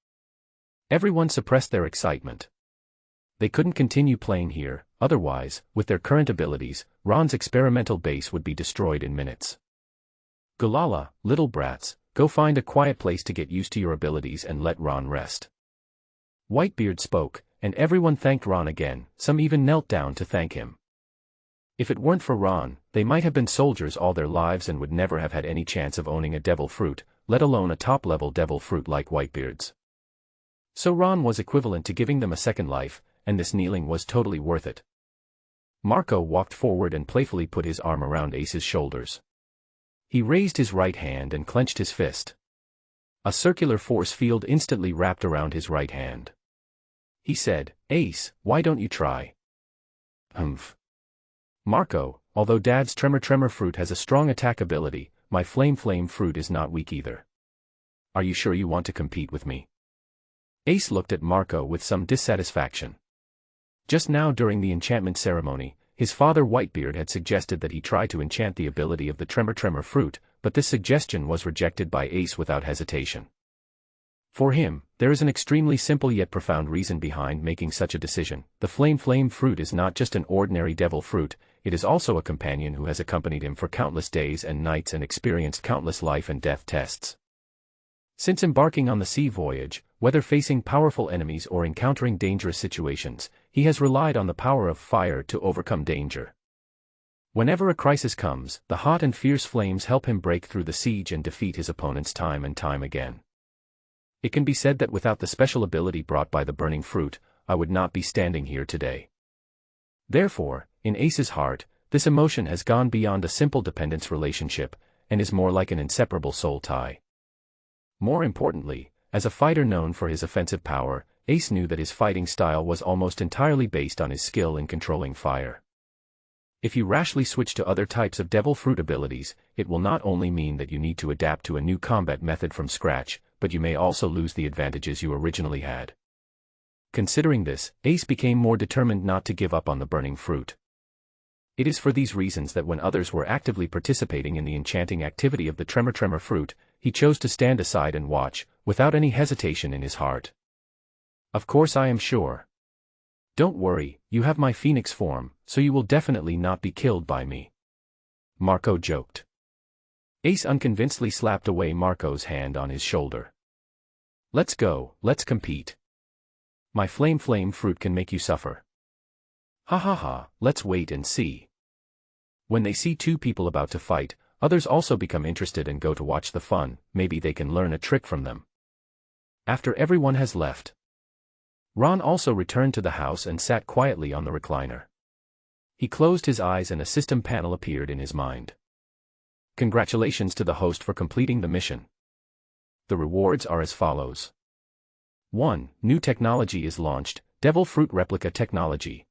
Everyone suppressed their excitement. They couldn't continue playing here, otherwise, with their current abilities, Ron's experimental base would be destroyed in minutes. Gulala, little brats, go find a quiet place to get used to your abilities and let Ron rest. Whitebeard spoke, and everyone thanked Ron again, some even knelt down to thank him. If it weren't for Ron, they might have been soldiers all their lives and would never have had any chance of owning a devil fruit, let alone a top-level devil fruit like Whitebeard's. So Ron was equivalent to giving them a second life, and this kneeling was totally worth it. Marco walked forward and playfully put his arm around Ace's shoulders. He raised his right hand and clenched his fist. A circular force field instantly wrapped around his right hand. He said, "Ace, why don't you try?" Humph. Marco, although Dad's tremor fruit has a strong attack ability, my flame fruit is not weak either. Are you sure you want to compete with me? Ace looked at Marco with some dissatisfaction. Just now during the enchantment ceremony, his father Whitebeard had suggested that he try to enchant the ability of the tremor fruit, but this suggestion was rejected by Ace without hesitation. For him, there is an extremely simple yet profound reason behind making such a decision. The flame fruit is not just an ordinary devil fruit, it is also a companion who has accompanied him for countless days and nights and experienced countless life and death tests. Since embarking on the sea voyage, whether facing powerful enemies or encountering dangerous situations, he has relied on the power of fire to overcome danger. Whenever a crisis comes, the hot and fierce flames help him break through the siege and defeat his opponents time and time again. It can be said that without the special ability brought by the burning fruit, I would not be standing here today. Therefore, in Ace's heart, this emotion has gone beyond a simple dependence relationship, and is more like an inseparable soul tie. More importantly, as a fighter known for his offensive power, Ace knew that his fighting style was almost entirely based on his skill in controlling fire. If you rashly switch to other types of devil fruit abilities, it will not only mean that you need to adapt to a new combat method from scratch, but you may also lose the advantages you originally had. Considering this, Ace became more determined not to give up on the burning fruit. It is for these reasons that when others were actively participating in the enchanting activity of the tremor fruit, he chose to stand aside and watch, without any hesitation in his heart. Of course I am sure. Don't worry, you have my phoenix form, so you will definitely not be killed by me. Marco joked. Ace unconvincedly slapped away Marco's hand on his shoulder. Let's go, let's compete. My flame fruit can make you suffer. Ha ha ha, let's wait and see. When they see two people about to fight, others also become interested and go to watch the fun, maybe they can learn a trick from them. After everyone has left, Ron also returned to the house and sat quietly on the recliner. He closed his eyes and a system panel appeared in his mind. Congratulations to the host for completing the mission. The rewards are as follows. 1. New technology is launched, Devil Fruit Replica Technology.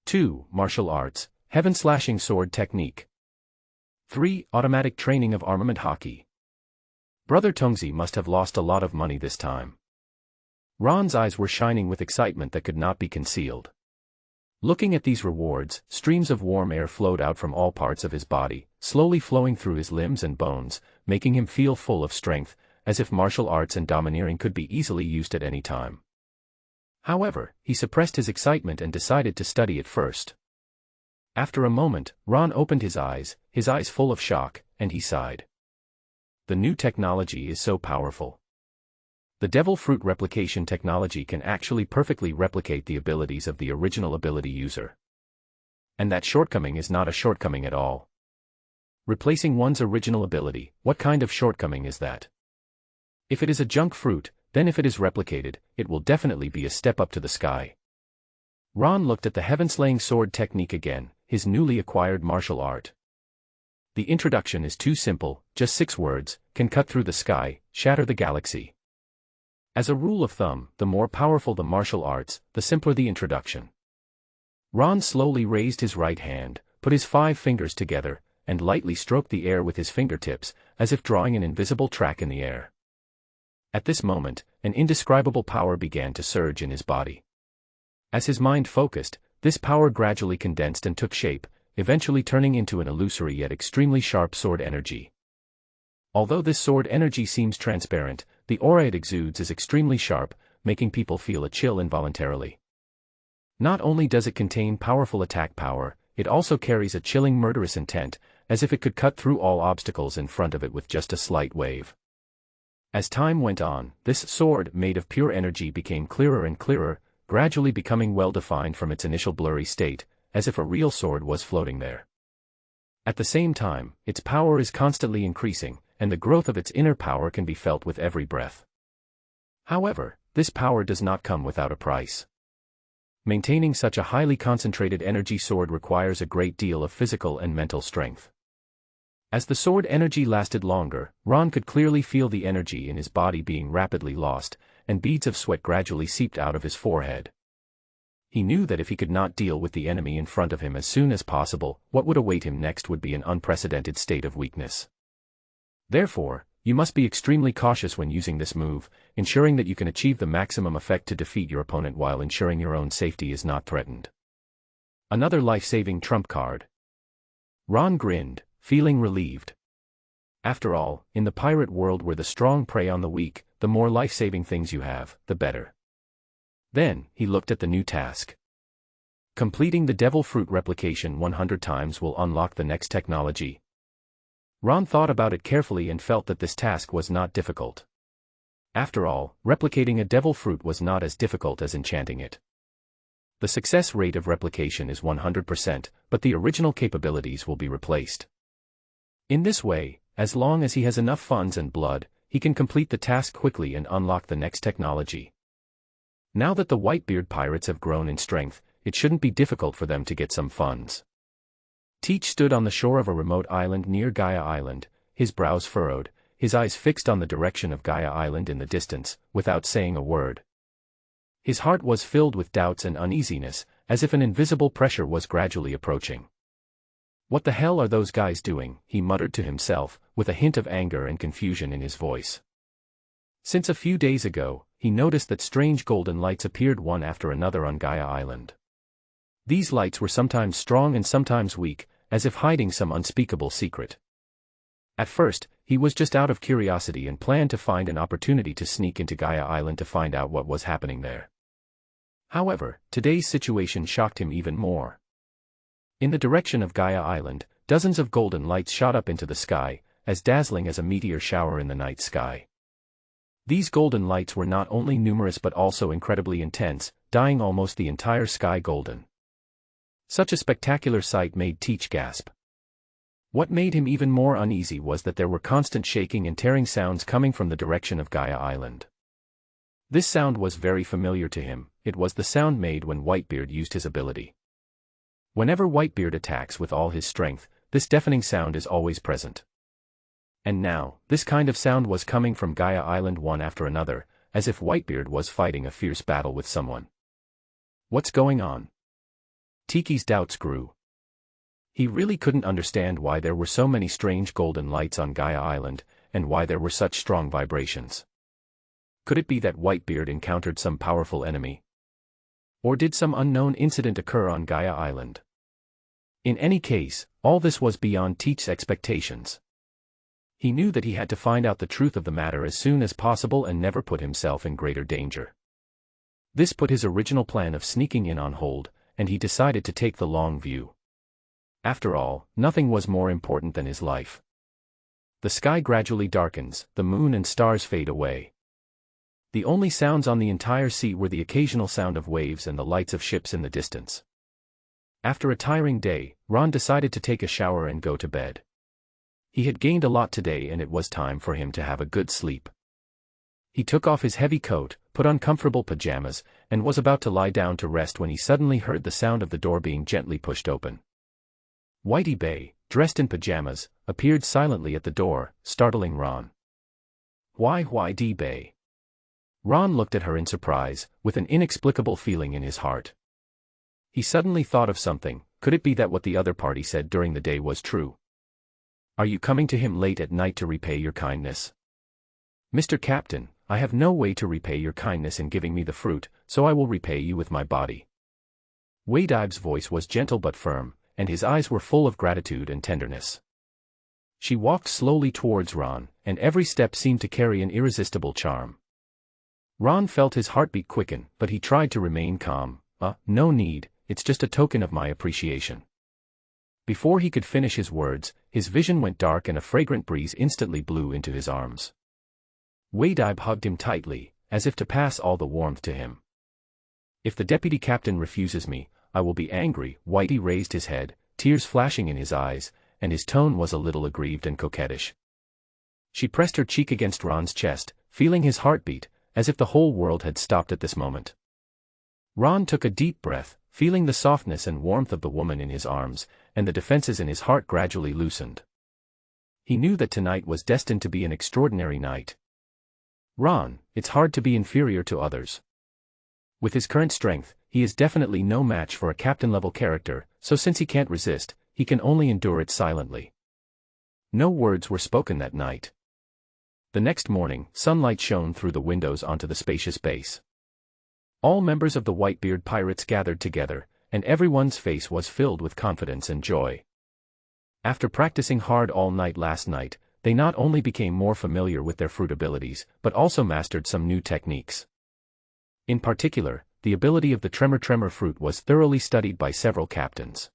2. Martial Arts, Heaven Slashing Sword Technique. 3. Automatic Training of Armament Hockey. Brother Tongzi must have lost a lot of money this time. Ron's eyes were shining with excitement that could not be concealed. Looking at these rewards, streams of warm air flowed out from all parts of his body, slowly flowing through his limbs and bones, making him feel full of strength, as if martial arts and domineering could be easily used at any time. However, he suppressed his excitement and decided to study it first. After a moment, Ron opened his eyes full of shock, and he sighed. The new technology is so powerful. The Devil Fruit replication technology can actually perfectly replicate the abilities of the original ability user. And that shortcoming is not a shortcoming at all. Replacing one's original ability, what kind of shortcoming is that? If it is a junk fruit, then if it is replicated, it will definitely be a step up to the sky. Ron looked at the heaven-slaying sword technique again, his newly acquired martial art. The introduction is too simple, just 6 words, can cut through the sky, shatter the galaxy. As a rule of thumb, the more powerful the martial arts, the simpler the introduction. Ron slowly raised his right hand, put his 5 fingers together, and lightly stroked the air with his fingertips, as if drawing an invisible track in the air. At this moment, an indescribable power began to surge in his body. As his mind focused, this power gradually condensed and took shape, eventually turning into an illusory yet extremely sharp sword energy. Although this sword energy seems transparent, the aura it exudes is extremely sharp, making people feel a chill involuntarily. Not only does it contain powerful attack power, it also carries a chilling murderous intent, as if it could cut through all obstacles in front of it with just a slight wave. As time went on, this sword, made of pure energy, became clearer and clearer, gradually becoming well-defined from its initial blurry state, as if a real sword was floating there. At the same time, its power is constantly increasing, and the growth of its inner power can be felt with every breath. However, this power does not come without a price. Maintaining such a highly concentrated energy sword requires a great deal of physical and mental strength. As the sword energy lasted longer, Ron could clearly feel the energy in his body being rapidly lost, and beads of sweat gradually seeped out of his forehead. He knew that if he could not deal with the enemy in front of him as soon as possible, what would await him next would be an unprecedented state of weakness. Therefore, you must be extremely cautious when using this move, ensuring that you can achieve the maximum effect to defeat your opponent while ensuring your own safety is not threatened. Another life-saving trump card. Ron grinned, feeling relieved. After all, in the pirate world where the strong prey on the weak, the more life-saving things you have, the better. Then, he looked at the new task. Completing the Devil Fruit replication 100 times will unlock the next technology. Ron thought about it carefully and felt that this task was not difficult. After all, replicating a Devil Fruit was not as difficult as enchanting it. The success rate of replication is 100%, but the original capabilities will be replaced. In this way, as long as he has enough funds and blood, he can complete the task quickly and unlock the next technology. Now that the Whitebeard pirates have grown in strength, it shouldn't be difficult for them to get some funds. Teach stood on the shore of a remote island near Gaia Island, his brows furrowed, his eyes fixed on the direction of Gaia Island in the distance, without saying a word. His heart was filled with doubts and uneasiness, as if an invisible pressure was gradually approaching. What the hell are those guys doing? He muttered to himself, with a hint of anger and confusion in his voice. Since a few days ago, he noticed that strange golden lights appeared one after another on Gaia Island. These lights were sometimes strong and sometimes weak, as if hiding some unspeakable secret. At first, he was just out of curiosity and planned to find an opportunity to sneak into Gaia Island to find out what was happening there. However, today's situation shocked him even more. In the direction of Gaia Island, dozens of golden lights shot up into the sky, as dazzling as a meteor shower in the night sky. These golden lights were not only numerous but also incredibly intense, dyeing almost the entire sky golden. Such a spectacular sight made Teach gasp. What made him even more uneasy was that there were constant shaking and tearing sounds coming from the direction of Gaia Island. This sound was very familiar to him. It was the sound made when Whitebeard used his ability. Whenever Whitebeard attacks with all his strength, this deafening sound is always present. And now, this kind of sound was coming from Gaia Island one after another, as if Whitebeard was fighting a fierce battle with someone. What's going on? Tiki's doubts grew. He really couldn't understand why there were so many strange golden lights on Gaia Island, and why there were such strong vibrations. Could it be that Whitebeard encountered some powerful enemy? Or did some unknown incident occur on Gaia Island? In any case, all this was beyond Teach's expectations. He knew that he had to find out the truth of the matter as soon as possible and never put himself in greater danger. This put his original plan of sneaking in on hold, and he decided to take the long view. After all, nothing was more important than his life. The sky gradually darkens, the moon and stars fade away. The only sounds on the entire sea were the occasional sound of waves and the lights of ships in the distance. After a tiring day, Ron decided to take a shower and go to bed. He had gained a lot today and it was time for him to have a good sleep. He took off his heavy coat, put on comfortable pajamas, and was about to lie down to rest when he suddenly heard the sound of the door being gently pushed open. Whitey Bay, dressed in pajamas, appeared silently at the door, startling Ron. "Why, Whitey Bay?" Ron looked at her in surprise, with an inexplicable feeling in his heart. He suddenly thought of something. Could it be that what the other party said during the day was true? "Are you coming to him late at night to repay your kindness?" "Mr. Captain, I have no way to repay your kindness in giving me the fruit, so I will repay you with my body." Whitey's voice was gentle but firm, and his eyes were full of gratitude and tenderness. She walked slowly towards Ron, and every step seemed to carry an irresistible charm. Ron felt his heartbeat quicken, but he tried to remain calm. No need, it's just a token of my appreciation." Before he could finish his words, his vision went dark and a fragrant breeze instantly blew into his arms. Whitey hugged him tightly, as if to pass all the warmth to him. "If the deputy captain refuses me, I will be angry." Whitey raised his head, tears flashing in his eyes, and his tone was a little aggrieved and coquettish. She pressed her cheek against Ron's chest, feeling his heartbeat, as if the whole world had stopped at this moment. Ron took a deep breath, feeling the softness and warmth of the woman in his arms, and the defenses in his heart gradually loosened. He knew that tonight was destined to be an extraordinary night. Ron, it's hard to be inferior to others. With his current strength, he is definitely no match for a captain-level character, so since he can't resist, he can only endure it silently. No words were spoken that night. The next morning, sunlight shone through the windows onto the spacious base. All members of the Whitebeard pirates gathered together, and everyone's face was filled with confidence and joy. After practicing hard all night last night, they not only became more familiar with their fruit abilities, but also mastered some new techniques. In particular, the ability of the Tremor fruit was thoroughly studied by several captains.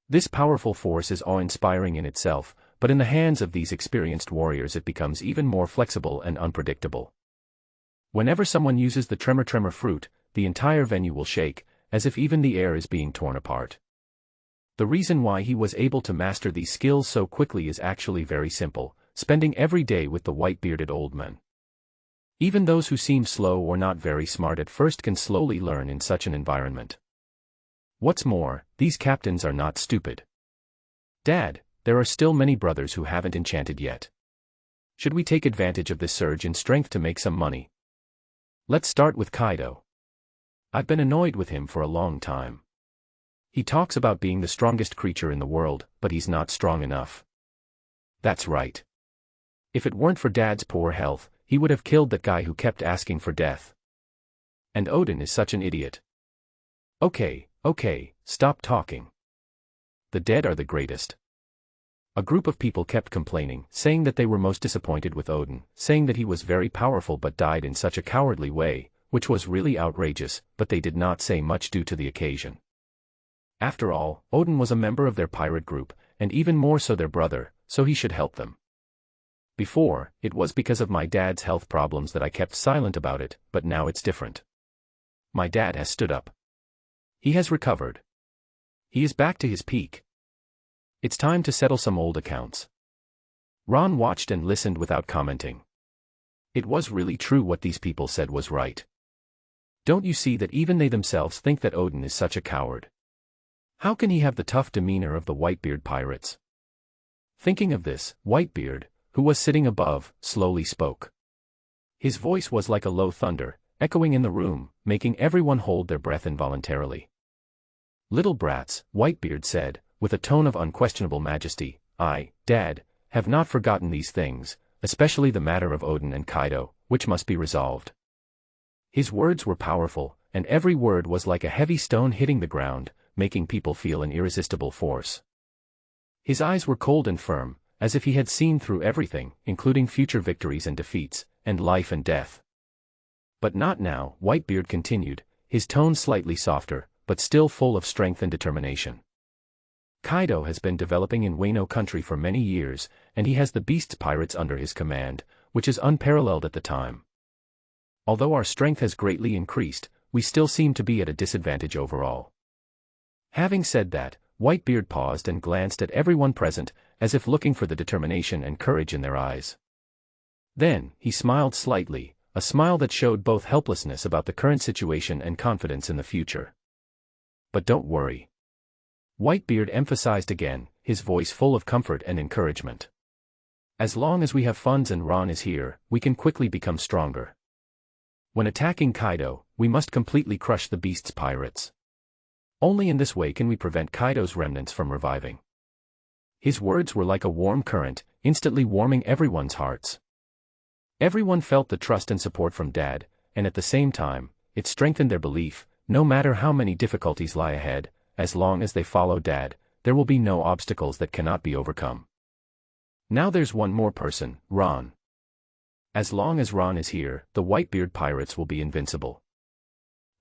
This powerful force is awe-inspiring in itself, but in the hands of these experienced warriors it becomes even more flexible and unpredictable. Whenever someone uses the Tremor fruit, the entire venue will shake, as if even the air is being torn apart. The reason why he was able to master these skills so quickly is actually very simple: spending every day with the white-bearded old men. Even those who seem slow or not very smart at first can slowly learn in such an environment. What's more, these captains are not stupid. "Dad, there are still many brothers who haven't enchanted yet. Should we take advantage of this surge in strength to make some money? Let's start with Kaido. I've been annoyed with him for a long time. He talks about being the strongest creature in the world, but he's not strong enough." "That's right. If it weren't for Dad's poor health, he would have killed that guy who kept asking for death. And Odin is such an idiot." Okay, stop talking. The dead are the greatest. A group of people kept complaining, saying that they were most disappointed with Odin, saying that he was very powerful but died in such a cowardly way, which was really outrageous, but they did not say much due to the occasion. After all, Odin was a member of their pirate group, and even more so their brother, so he should help them. Before, it was because of my dad's health problems that I kept silent about it, but now it's different. My dad has stood up. He has recovered. He is back to his peak. It's time to settle some old accounts. Ron watched and listened without commenting. It was really true what these people said was right. Don't you see that even they themselves think that Odin is such a coward? How can he have the tough demeanor of the Whitebeard pirates? Thinking of this, Whitebeard, who was sitting above, slowly spoke. His voice was like a low thunder, echoing in the room, making everyone hold their breath involuntarily. Little brats, Whitebeard said, with a tone of unquestionable majesty, I, Dad, have not forgotten these things, especially the matter of Odin and Kaido, which must be resolved. His words were powerful, and every word was like a heavy stone hitting the ground, making people feel an irresistible force. His eyes were cold and firm, as if he had seen through everything, including future victories and defeats, and life and death. But not now, Whitebeard continued, his tone slightly softer, but still full of strength and determination. Kaido has been developing in Wano country for many years, and he has the beasts pirates under his command, which is unparalleled at the time. Although our strength has greatly increased, we still seem to be at a disadvantage overall. Having said that, Whitebeard paused and glanced at everyone present, as if looking for the determination and courage in their eyes. Then, he smiled slightly, a smile that showed both helplessness about the current situation and confidence in the future. But don't worry. Whitebeard emphasized again, his voice full of comfort and encouragement. As long as we have funds and Ron is here, we can quickly become stronger. When attacking Kaido, we must completely crush the beast's pirates. Only in this way can we prevent Kaido's remnants from reviving. His words were like a warm current, instantly warming everyone's hearts. Everyone felt the trust and support from Dad, and at the same time, it strengthened their belief, no matter how many difficulties lie ahead, as long as they follow Dad, there will be no obstacles that cannot be overcome. Now there's one more person, Ron. As long as Ron is here, the Whitebeard pirates will be invincible.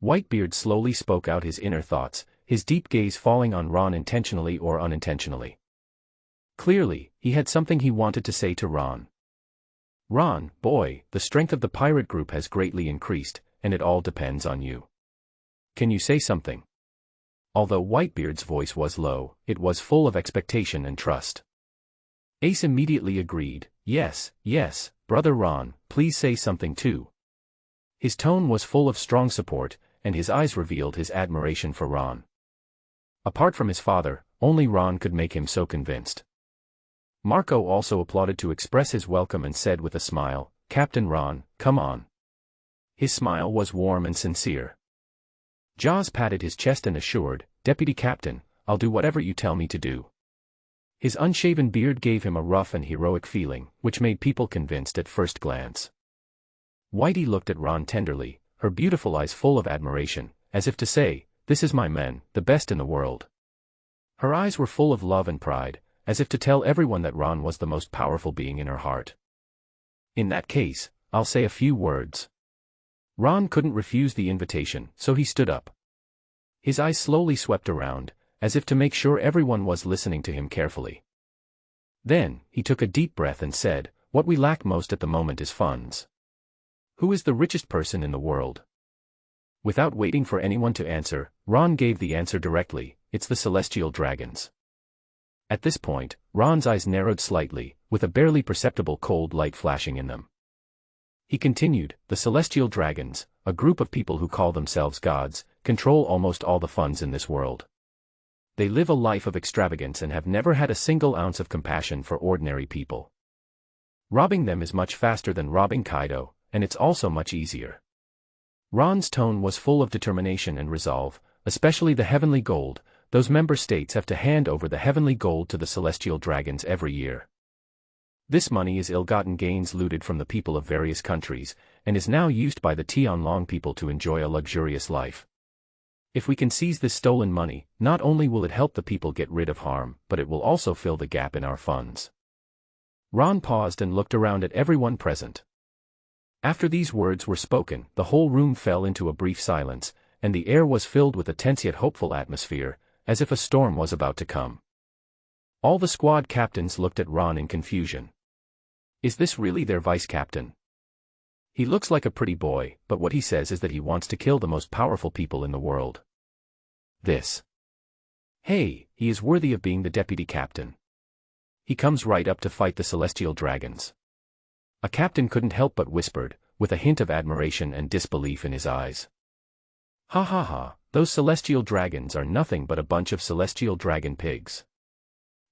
Whitebeard slowly spoke out his inner thoughts, his deep gaze falling on Ron intentionally or unintentionally. Clearly, he had something he wanted to say to Ron. Ron, boy, the strength of the pirate group has greatly increased, and it all depends on you. Can you say something? Although Whitebeard's voice was low, it was full of expectation and trust. Ace immediately agreed, yes, brother Ron, please say something too. His tone was full of strong support, and his eyes revealed his admiration for Ron. Apart from his father, only Ron could make him so convinced. Marco also applauded to express his welcome and said with a smile, Captain Ron, come on. His smile was warm and sincere. Jaws patted his chest and assured, Deputy Captain, I'll do whatever you tell me to do. His unshaven beard gave him a rough and heroic feeling, which made people convinced at first glance. Whitey looked at Ron tenderly, her beautiful eyes full of admiration, as if to say, this is my man, the best in the world. Her eyes were full of love and pride, as if to tell everyone that Ron was the most powerful being in her heart. In that case, I'll say a few words. Ron couldn't refuse the invitation, so he stood up. His eyes slowly swept around, as if to make sure everyone was listening to him carefully. Then, he took a deep breath and said, what we lack most at the moment is funds. Who is the richest person in the world? Without waiting for anyone to answer, Ron gave the answer directly, it's the celestial dragons. At this point, Ron's eyes narrowed slightly, with a barely perceptible cold light flashing in them. He continued, the celestial dragons, a group of people who call themselves gods, control almost all the funds in this world. They live a life of extravagance and have never had a single ounce of compassion for ordinary people. Robbing them is much faster than robbing Kaido, and it's also much easier. Ron's tone was full of determination and resolve, especially the heavenly gold. Those member states have to hand over the heavenly gold to the celestial dragons every year. This money is ill-gotten gains looted from the people of various countries, and is now used by the Tianlong people to enjoy a luxurious life. If we can seize this stolen money, not only will it help the people get rid of harm, but it will also fill the gap in our funds. Ron paused and looked around at everyone present. After these words were spoken, the whole room fell into a brief silence, and the air was filled with a tense yet hopeful atmosphere, as if a storm was about to come. All the squad captains looked at Ron in confusion. Is this really their vice captain? He looks like a pretty boy, but what he says is that he wants to kill the most powerful people in the world. Hey, he is worthy of being the deputy captain. He comes right up to fight the celestial dragons. A captain couldn't help but whispered, with a hint of admiration and disbelief in his eyes. Ha ha ha, those celestial dragons are nothing but a bunch of celestial dragon pigs.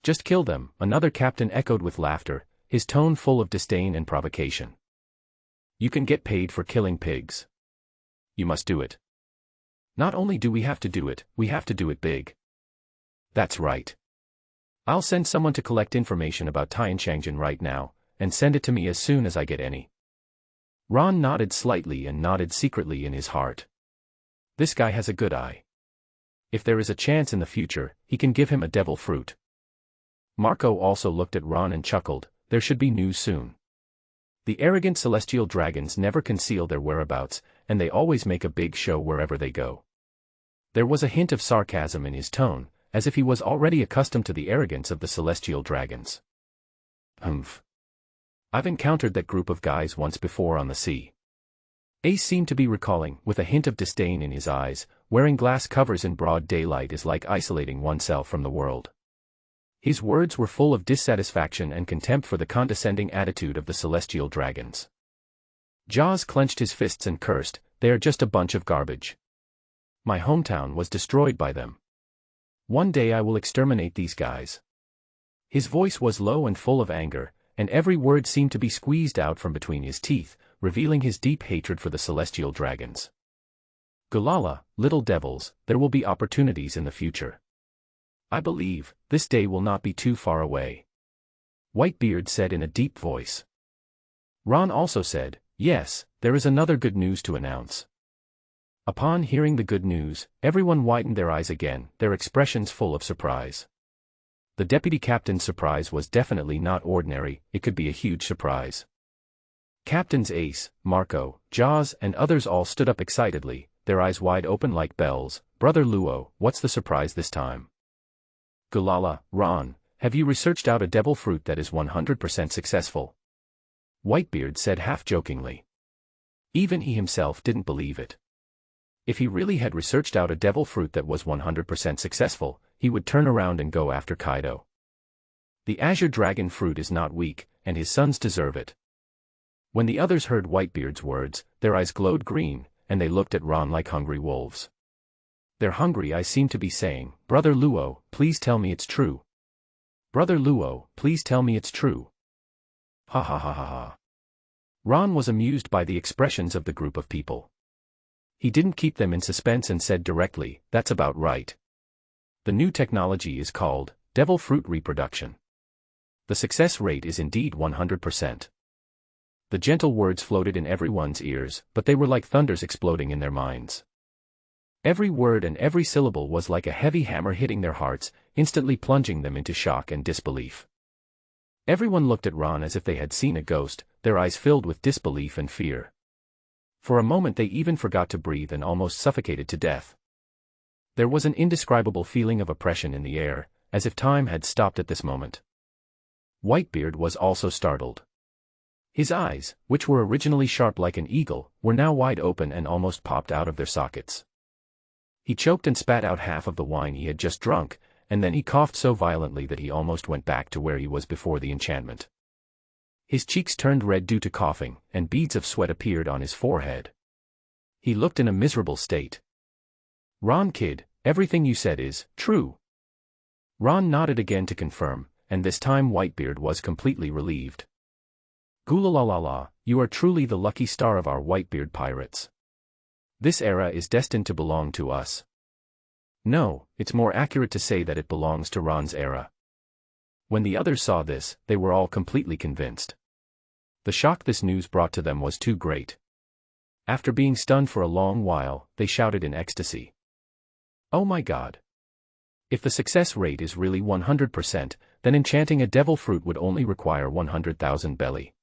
Just kill them, another captain echoed with laughter, his tone full of disdain and provocation. You can get paid for killing pigs. You must do it. Not only do we have to do it, we have to do it big. That's right. I'll send someone to collect information about Tianchangjian right now, and send it to me as soon as I get any. Ron nodded slightly and nodded secretly in his heart. This guy has a good eye. If there is a chance in the future, he can give him a devil fruit. Marco also looked at Ron and chuckled, there should be news soon. The arrogant celestial dragons never conceal their whereabouts, and they always make a big show wherever they go. There was a hint of sarcasm in his tone, as if he was already accustomed to the arrogance of the celestial dragons. Humph. I've encountered that group of guys once before on the sea. Ace seemed to be recalling, with a hint of disdain in his eyes, wearing glass covers in broad daylight is like isolating oneself from the world. His words were full of dissatisfaction and contempt for the condescending attitude of the celestial dragons. Jaws clenched his fists and cursed, they are just a bunch of garbage. My hometown was destroyed by them. One day I will exterminate these guys. His voice was low and full of anger, and every word seemed to be squeezed out from between his teeth, revealing his deep hatred for the celestial dragons. Gulala, little devils, there will be opportunities in the future. I believe, this day will not be too far away. Whitebeard said in a deep voice. Ron also said, yes, there is another good news to announce. Upon hearing the good news, everyone widened their eyes again, their expressions full of surprise. The deputy captain's surprise was definitely not ordinary, it could be a huge surprise. Captains Ace, Marco, Jaws and others all stood up excitedly, their eyes wide open like bells. Brother Luo, what's the surprise this time? Gulala, Ron, have you researched out a devil fruit that is 100% successful? Whitebeard said half-jokingly. Even he himself didn't believe it. If he really had researched out a devil fruit that was 100% successful, he would turn around and go after Kaido. The azure dragon fruit is not weak, and his sons deserve it. When the others heard Whitebeard's words, their eyes glowed green, and they looked at Ron like hungry wolves. Their hungry eyes seemed to be saying, Brother Luo, please tell me it's true. Brother Luo, please tell me it's true. Ha ha ha ha ha. Ron was amused by the expressions of the group of people. He didn't keep them in suspense and said directly, that's about right. The new technology is called Devil Fruit Reproduction. The success rate is indeed 100%. The gentle words floated in everyone's ears, but they were like thunders exploding in their minds. Every word and every syllable was like a heavy hammer hitting their hearts, instantly plunging them into shock and disbelief. Everyone looked at Ron as if they had seen a ghost, their eyes filled with disbelief and fear. For a moment they even forgot to breathe and almost suffocated to death. There was an indescribable feeling of oppression in the air, as if time had stopped at this moment. Whitebeard was also startled. His eyes, which were originally sharp like an eagle, were now wide open and almost popped out of their sockets. He choked and spat out half of the wine he had just drunk, and then he coughed so violently that he almost went back to where he was before the enchantment. His cheeks turned red due to coughing, and beads of sweat appeared on his forehead. He looked in a miserable state. Ron kid, everything you said is true. Ron nodded again to confirm, and this time Whitebeard was completely relieved. Gulalalala, you are truly the lucky star of our Whitebeard pirates. This era is destined to belong to us. No, it's more accurate to say that it belongs to Ron's era. When the others saw this, they were all completely convinced. The shock this news brought to them was too great. After being stunned for a long while, they shouted in ecstasy. Oh my god. If the success rate is really 100%, then enchanting a devil fruit would only require 100,000 belly.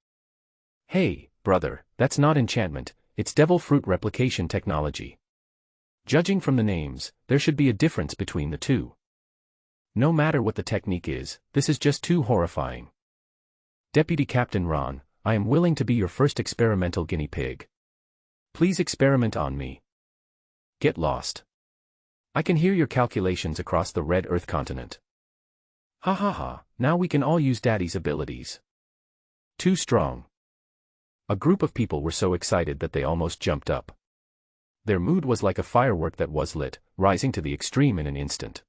Hey, brother, that's not enchantment, it's devil fruit replication technology. Judging from the names, there should be a difference between the two. No matter what the technique is, this is just too horrifying. Deputy Captain Ron, I am willing to be your first experimental guinea pig. Please experiment on me. Get lost. I can hear your calculations across the red Earth continent. Ha ha ha, now we can all use Daddy's abilities. Too strong. A group of people were so excited that they almost jumped up. Their mood was like a firework that was lit, rising to the extreme in an instant.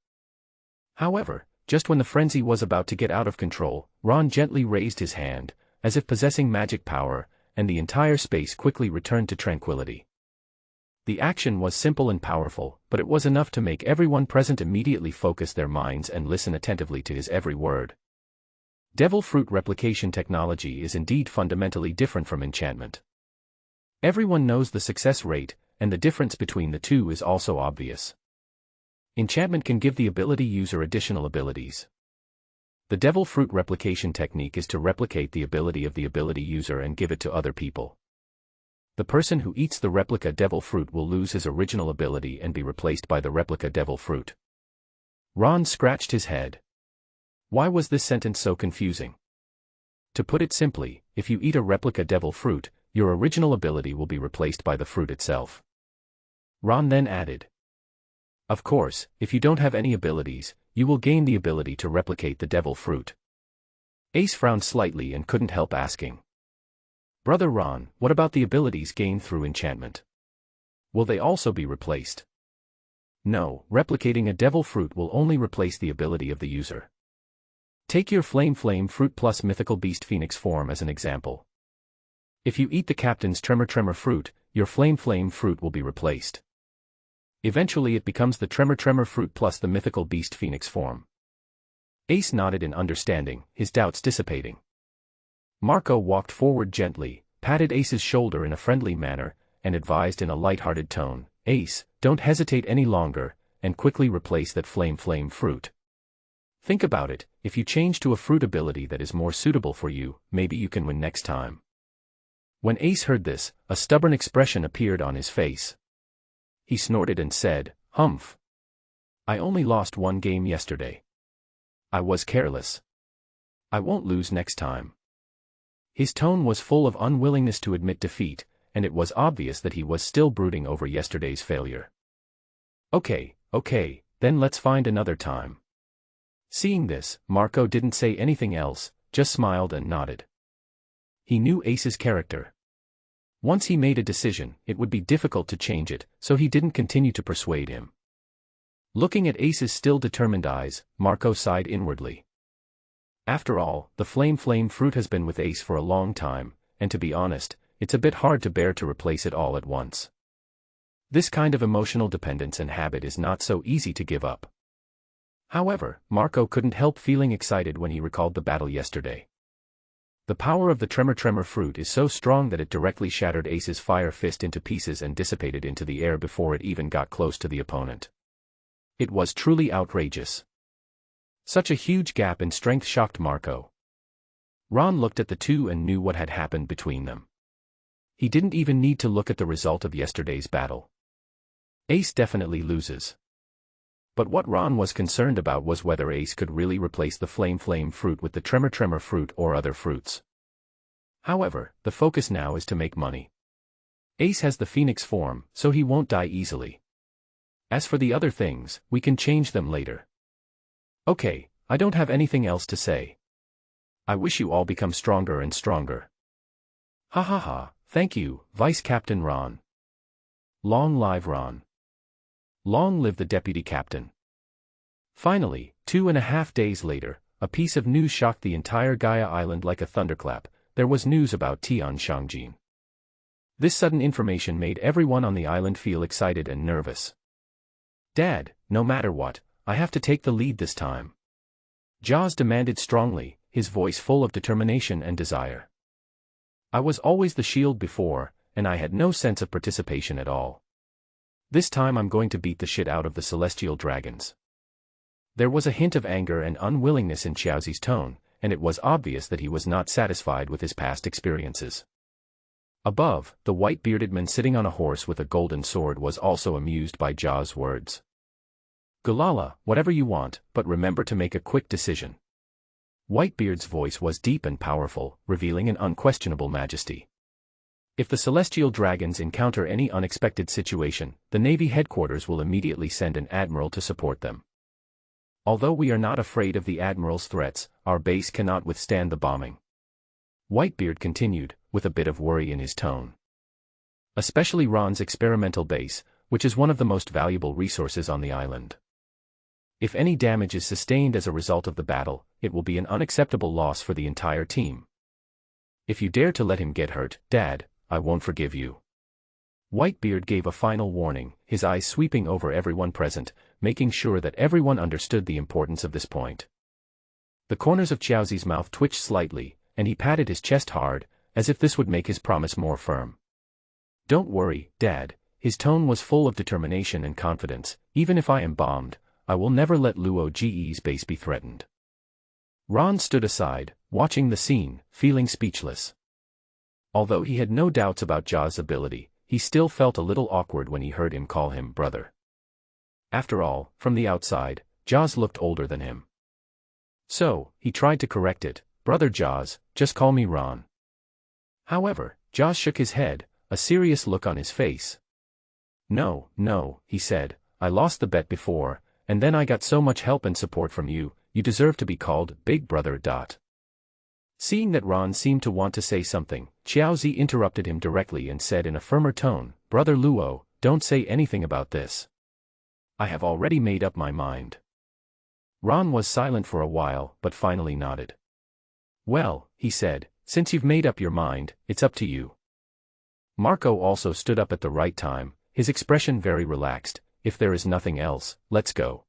However, just when the frenzy was about to get out of control, Ron gently raised his hand, as if possessing magic power, and the entire space quickly returned to tranquility. The action was simple and powerful, but it was enough to make everyone present immediately focus their minds and listen attentively to his every word. Devil fruit replication technology is indeed fundamentally different from enchantment. Everyone knows the success rate, and the difference between the two is also obvious. Enchantment can give the ability user additional abilities. The devil fruit replication technique is to replicate the ability of the ability user and give it to other people. The person who eats the replica devil fruit will lose his original ability and be replaced by the replica devil fruit. Ron scratched his head. Why was this sentence so confusing? To put it simply, if you eat a replica devil fruit, your original ability will be replaced by the fruit itself. Ron then added. Of course, if you don't have any abilities, you will gain the ability to replicate the devil fruit. Ace frowned slightly and couldn't help asking. Brother Ron, what about the abilities gained through enchantment? Will they also be replaced? No, replicating a devil fruit will only replace the ability of the user. Take your Flame Fruit plus Mythical Beast Phoenix form as an example. If you eat the Captain's Tremor fruit, your Flame fruit will be replaced. Eventually it becomes the Tremor fruit plus the Mythical Beast Phoenix form. Ace nodded in understanding, his doubts dissipating. Marco walked forward gently, patted Ace's shoulder in a friendly manner, and advised in a light-hearted tone, Ace, don't hesitate any longer, and quickly replace that Flame fruit. Think about it, if you change to a fruit ability that is more suitable for you, maybe you can win next time. When Ace heard this, a stubborn expression appeared on his face. He snorted and said, Humph. I only lost one game yesterday. I was careless. I won't lose next time. His tone was full of unwillingness to admit defeat, and it was obvious that he was still brooding over yesterday's failure. Okay, then let's find another time. Seeing this, Marco didn't say anything else, just smiled and nodded. He knew Ace's character. Once he made a decision, it would be difficult to change it, so he didn't continue to persuade him. Looking at Ace's still determined eyes, Marco sighed inwardly. After all, the Flame fruit has been with Ace for a long time, and to be honest, it's a bit hard to bear to replace it all at once. This kind of emotional dependence and habit is not so easy to give up. However, Marco couldn't help feeling excited when he recalled the battle yesterday. The power of the Tremor fruit is so strong that it directly shattered Ace's fire fist into pieces and dissipated into the air before it even got close to the opponent. It was truly outrageous. Such a huge gap in strength shocked Marco. Ron looked at the two and knew what had happened between them. He didn't even need to look at the result of yesterday's battle. Ace definitely loses. But what Ron was concerned about was whether Ace could really replace the Flame fruit with the Tremor fruit or other fruits. However, the focus now is to make money. Ace has the Phoenix form, so he won't die easily. As for the other things, we can change them later. Okay, I don't have anything else to say. I wish you all become stronger and stronger. Ha ha ha, thank you, Vice Captain Ron. Long live Ron. Long live the Deputy Captain. Finally, 2.5 days later, a piece of news shocked the entire Gaia Island like a thunderclap. There was news about Tian Shangjin. This sudden information made everyone on the island feel excited and nervous. Dad, no matter what, I have to take the lead this time. Jaws demanded strongly, his voice full of determination and desire. I was always the shield before, and I had no sense of participation at all. This time I'm going to beat the shit out of the celestial dragons. There was a hint of anger and unwillingness in Xiaozi's tone, and it was obvious that he was not satisfied with his past experiences. Above, the white-bearded man sitting on a horse with a golden sword was also amused by Ja's words. Gulala, whatever you want, but remember to make a quick decision. Whitebeard's voice was deep and powerful, revealing an unquestionable majesty. If the celestial dragons encounter any unexpected situation, the Navy headquarters will immediately send an admiral to support them. Although we are not afraid of the admiral's threats, our base cannot withstand the bombing. Whitebeard continued, with a bit of worry in his tone. Especially Ron's experimental base, which is one of the most valuable resources on the island. If any damage is sustained as a result of the battle, it will be an unacceptable loss for the entire team. If you dare to let him get hurt, Dad, I won't forgive you. Whitebeard gave a final warning, his eyes sweeping over everyone present, making sure that everyone understood the importance of this point. The corners of Xiaozi's mouth twitched slightly, and he patted his chest hard, as if this would make his promise more firm. Don't worry, Dad, his tone was full of determination and confidence. Even if I am bombed, I will never let Luo Ge's base be threatened. Ron stood aside, watching the scene, feeling speechless. Although he had no doubts about Ja's ability, he still felt a little awkward when he heard him call him brother. After all, from the outside, Ja's looked older than him. So, he tried to correct it, Brother Ja's, just call me Ron. However, Jas shook his head, a serious look on his face. No, he said, I lost the bet before, and then I got so much help and support from you, you deserve to be called Big Brother. Seeing that Ron seemed to want to say something, Xiaozi interrupted him directly and said in a firmer tone, Brother Luo, don't say anything about this. I have already made up my mind. Ron was silent for a while, but finally nodded. Well, he said, since you've made up your mind, it's up to you. Marco also stood up at the right time, his expression very relaxed. If there is nothing else, let's go.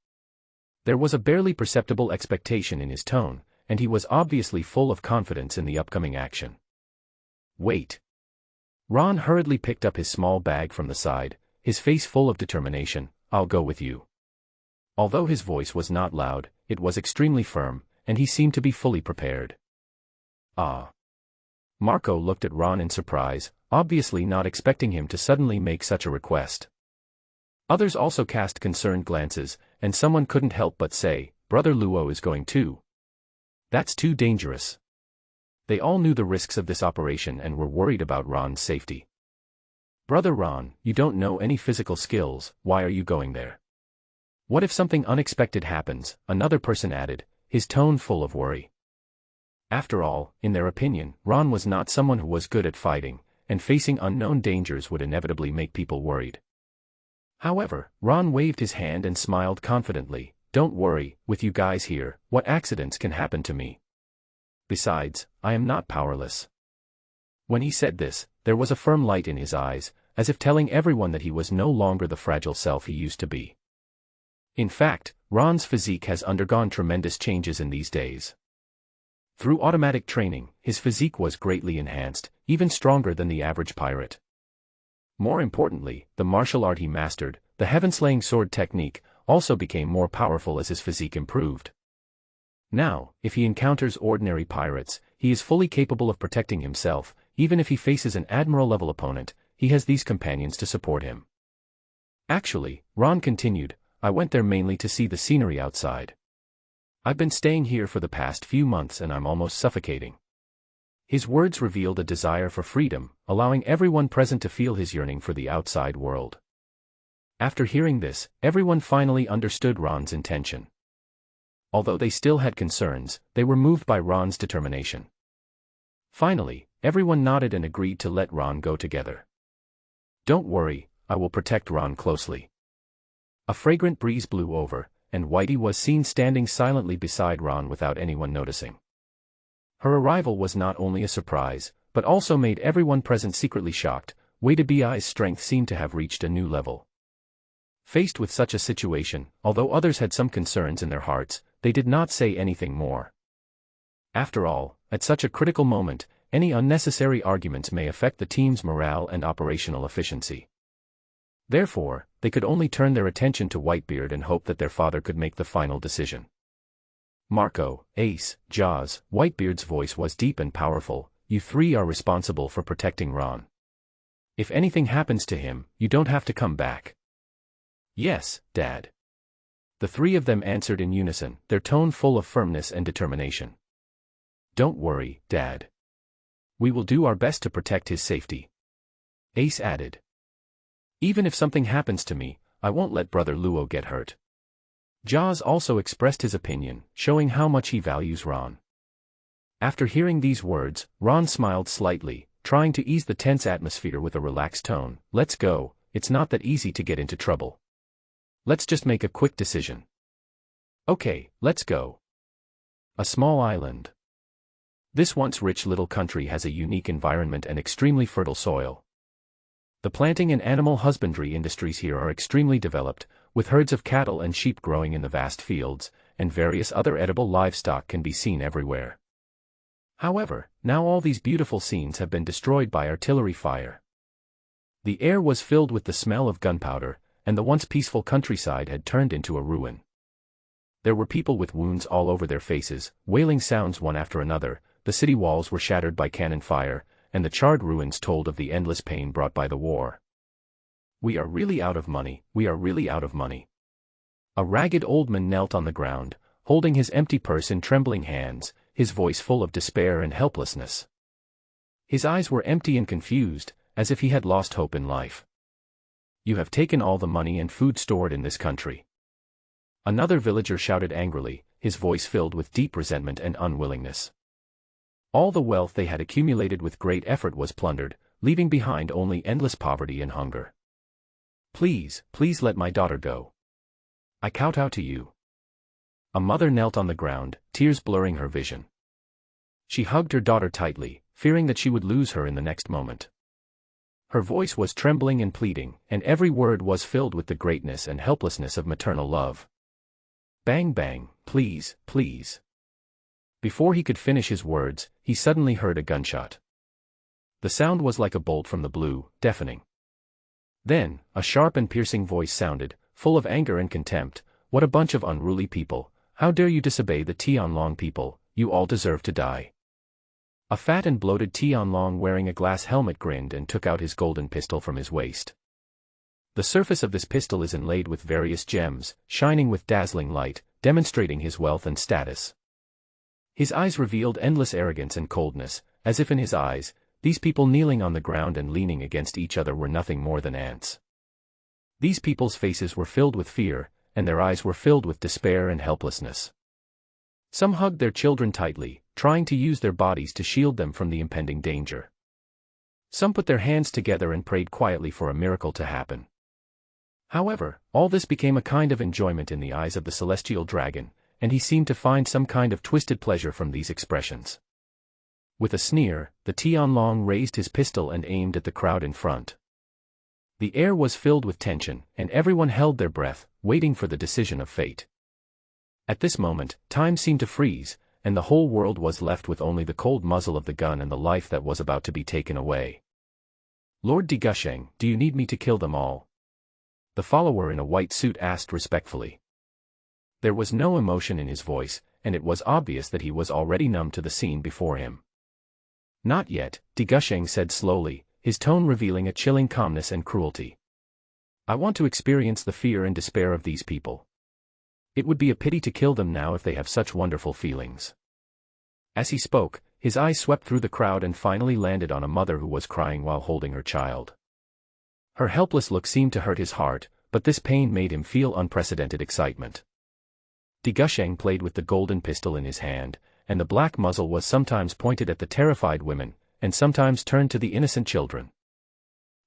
There was a barely perceptible expectation in his tone, and he was obviously full of confidence in the upcoming action. Wait. Ron hurriedly picked up his small bag from the side, his face full of determination. I'll go with you. Although his voice was not loud, it was extremely firm, and he seemed to be fully prepared. Ah. Marco looked at Ron in surprise, obviously not expecting him to suddenly make such a request. Others also cast concerned glances, and someone couldn't help but say, Brother Luo is going too. That's too dangerous. They all knew the risks of this operation and were worried about Ron's safety. Brother Ron, you don't know any physical skills, why are you going there? What if something unexpected happens? Another person added, his tone full of worry. After all, in their opinion, Ron was not someone who was good at fighting, and facing unknown dangers would inevitably make people worried. However, Ron waved his hand and smiled confidently, don't worry, with you guys here, what accidents can happen to me? Besides, I am not powerless. When he said this, there was a firm light in his eyes, as if telling everyone that he was no longer the fragile self he used to be. In fact, Ron's physique has undergone tremendous changes in these days. Through automatic training, his physique was greatly enhanced, even stronger than the average pirate. More importantly, the martial art he mastered, the heaven-slaying sword technique, also became more powerful as his physique improved. Now, if he encounters ordinary pirates, he is fully capable of protecting himself. Even if he faces an admiral-level opponent, he has these companions to support him. Actually, Ron continued, I went there mainly to see the scenery outside. I've been staying here for the past few months and I'm almost suffocating. His words revealed a desire for freedom, allowing everyone present to feel his yearning for the outside world. After hearing this, everyone finally understood Ron's intention. Although they still had concerns, they were moved by Ron's determination. Finally, everyone nodded and agreed to let Ron go together. Don't worry, I will protect Ron closely. A fragrant breeze blew over, and Whitey was seen standing silently beside Ron without anyone noticing. Her arrival was not only a surprise, but also made everyone present secretly shocked. Whitey's strength seemed to have reached a new level. Faced with such a situation, although others had some concerns in their hearts, they did not say anything more. After all, at such a critical moment, any unnecessary arguments may affect the team's morale and operational efficiency. Therefore, they could only turn their attention to Whitebeard and hope that their father could make the final decision. Marco, Ace, Jaws, Whitebeard's voice was deep and powerful. You three are responsible for protecting Ron. If anything happens to him, you don't have to come back. Yes, Dad. The three of them answered in unison, their tone full of firmness and determination. Don't worry, Dad. We will do our best to protect his safety. Ace added. Even if something happens to me, I won't let Brother Luo get hurt. Jaws also expressed his opinion, showing how much he values Ron. After hearing these words, Ron smiled slightly, trying to ease the tense atmosphere with a relaxed tone. Let's go, it's not that easy to get into trouble. Let's just make a quick decision. Okay, let's go. A small island. This once rich little country has a unique environment and extremely fertile soil. The planting and animal husbandry industries here are extremely developed, with herds of cattle and sheep growing in the vast fields, and various other edible livestock can be seen everywhere. However, now all these beautiful scenes have been destroyed by artillery fire. The air was filled with the smell of gunpowder, and the once peaceful countryside had turned into a ruin. There were people with wounds all over their faces, wailing sounds one after another. The city walls were shattered by cannon fire, and the charred ruins told of the endless pain brought by the war. We are really out of money, we are really out of money. A ragged old man knelt on the ground, holding his empty purse in trembling hands, his voice full of despair and helplessness. His eyes were empty and confused, as if he had lost hope in life. You have taken all the money and food stored in this country. Another villager shouted angrily, his voice filled with deep resentment and unwillingness. All the wealth they had accumulated with great effort was plundered, leaving behind only endless poverty and hunger. Please, please let my daughter go. I kowtow to you. A mother knelt on the ground, tears blurring her vision. She hugged her daughter tightly, fearing that she would lose her in the next moment. Her voice was trembling and pleading, and every word was filled with the greatness and helplessness of maternal love. Bang bang, please, please. Before he could finish his words, he suddenly heard a gunshot. The sound was like a bolt from the blue, deafening. Then, a sharp and piercing voice sounded, full of anger and contempt. What a bunch of unruly people, how dare you disobey the Tianlong people, you all deserve to die. A fat and bloated Tianlong wearing a glass helmet grinned and took out his golden pistol from his waist. The surface of this pistol is inlaid with various gems, shining with dazzling light, demonstrating his wealth and status. His eyes revealed endless arrogance and coldness, as if in his eyes, these people kneeling on the ground and leaning against each other were nothing more than ants. These people's faces were filled with fear, and their eyes were filled with despair and helplessness. Some hugged their children tightly, trying to use their bodies to shield them from the impending danger. Some put their hands together and prayed quietly for a miracle to happen. However, all this became a kind of enjoyment in the eyes of the celestial dragon, and he seemed to find some kind of twisted pleasure from these expressions. With a sneer, the Tianlong raised his pistol and aimed at the crowd in front. The air was filled with tension, and everyone held their breath, waiting for the decision of fate. At this moment, time seemed to freeze, and the whole world was left with only the cold muzzle of the gun and the life that was about to be taken away. Lord Digusheng, do you need me to kill them all? The follower in a white suit asked respectfully. There was no emotion in his voice, and it was obvious that he was already numb to the scene before him. Not yet, Digusheng said slowly, his tone revealing a chilling calmness and cruelty. I want to experience the fear and despair of these people. It would be a pity to kill them now if they have such wonderful feelings. As he spoke, his eyes swept through the crowd and finally landed on a mother who was crying while holding her child. Her helpless look seemed to hurt his heart, but this pain made him feel unprecedented excitement. Digusheng played with the golden pistol in his hand, and the black muzzle was sometimes pointed at the terrified women, and sometimes turned to the innocent children.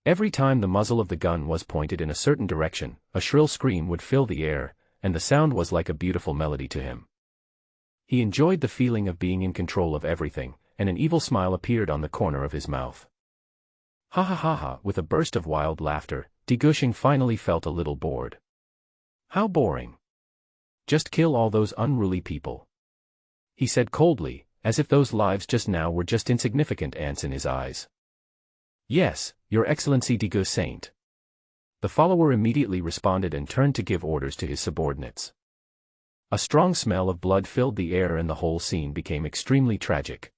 Every time the muzzle of the gun was pointed in a certain direction, a shrill scream would fill the air, and the sound was like a beautiful melody to him. He enjoyed the feeling of being in control of everything, and an evil smile appeared on the corner of his mouth. Ha ha ha ha! With a burst of wild laughter, Digusheng finally felt a little bored. How boring! Just kill all those unruly people. He said coldly, as if those lives just now were just insignificant ants in his eyes. Yes, Your Excellency Digue Saint. The follower immediately responded and turned to give orders to his subordinates. A strong smell of blood filled the air and the whole scene became extremely tragic.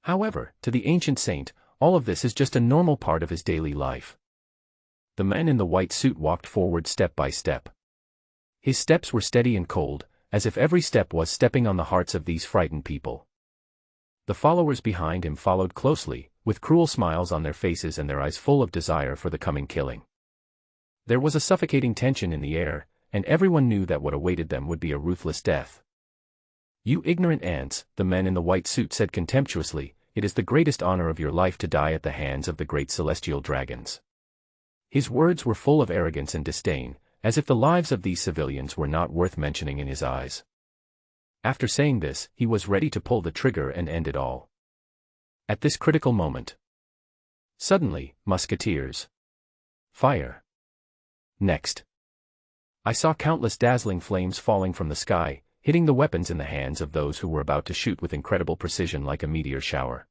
However, to the ancient saint, all of this is just a normal part of his daily life. The man in the white suit walked forward step by step. His steps were steady and cold, as if every step was stepping on the hearts of these frightened people. The followers behind him followed closely, with cruel smiles on their faces and their eyes full of desire for the coming killing. There was a suffocating tension in the air, and everyone knew that what awaited them would be a ruthless death. "You ignorant ants," the man in the white suit said contemptuously, "it is the greatest honor of your life to die at the hands of the great celestial dragons." His words were full of arrogance and disdain, as if the lives of these civilians were not worth mentioning in his eyes. After saying this, he was ready to pull the trigger and end it all. At this critical moment, suddenly, musketeers. Fire. Next. I saw countless dazzling flames falling from the sky, hitting the weapons in the hands of those who were about to shoot with incredible precision like a meteor shower.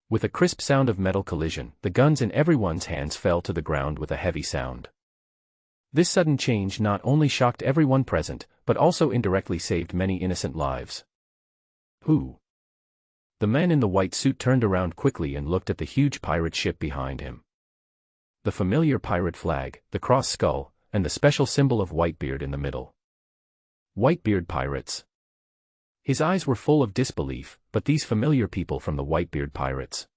With a crisp sound of metal collision, the guns in everyone's hands fell to the ground with a heavy sound. This sudden change not only shocked everyone present, but also indirectly saved many innocent lives. Who? The man in the white suit turned around quickly and looked at the huge pirate ship behind him. The familiar pirate flag, the cross skull, and the special symbol of Whitebeard in the middle. Whitebeard pirates. His eyes were full of disbelief, but these familiar people from the Whitebeard pirates.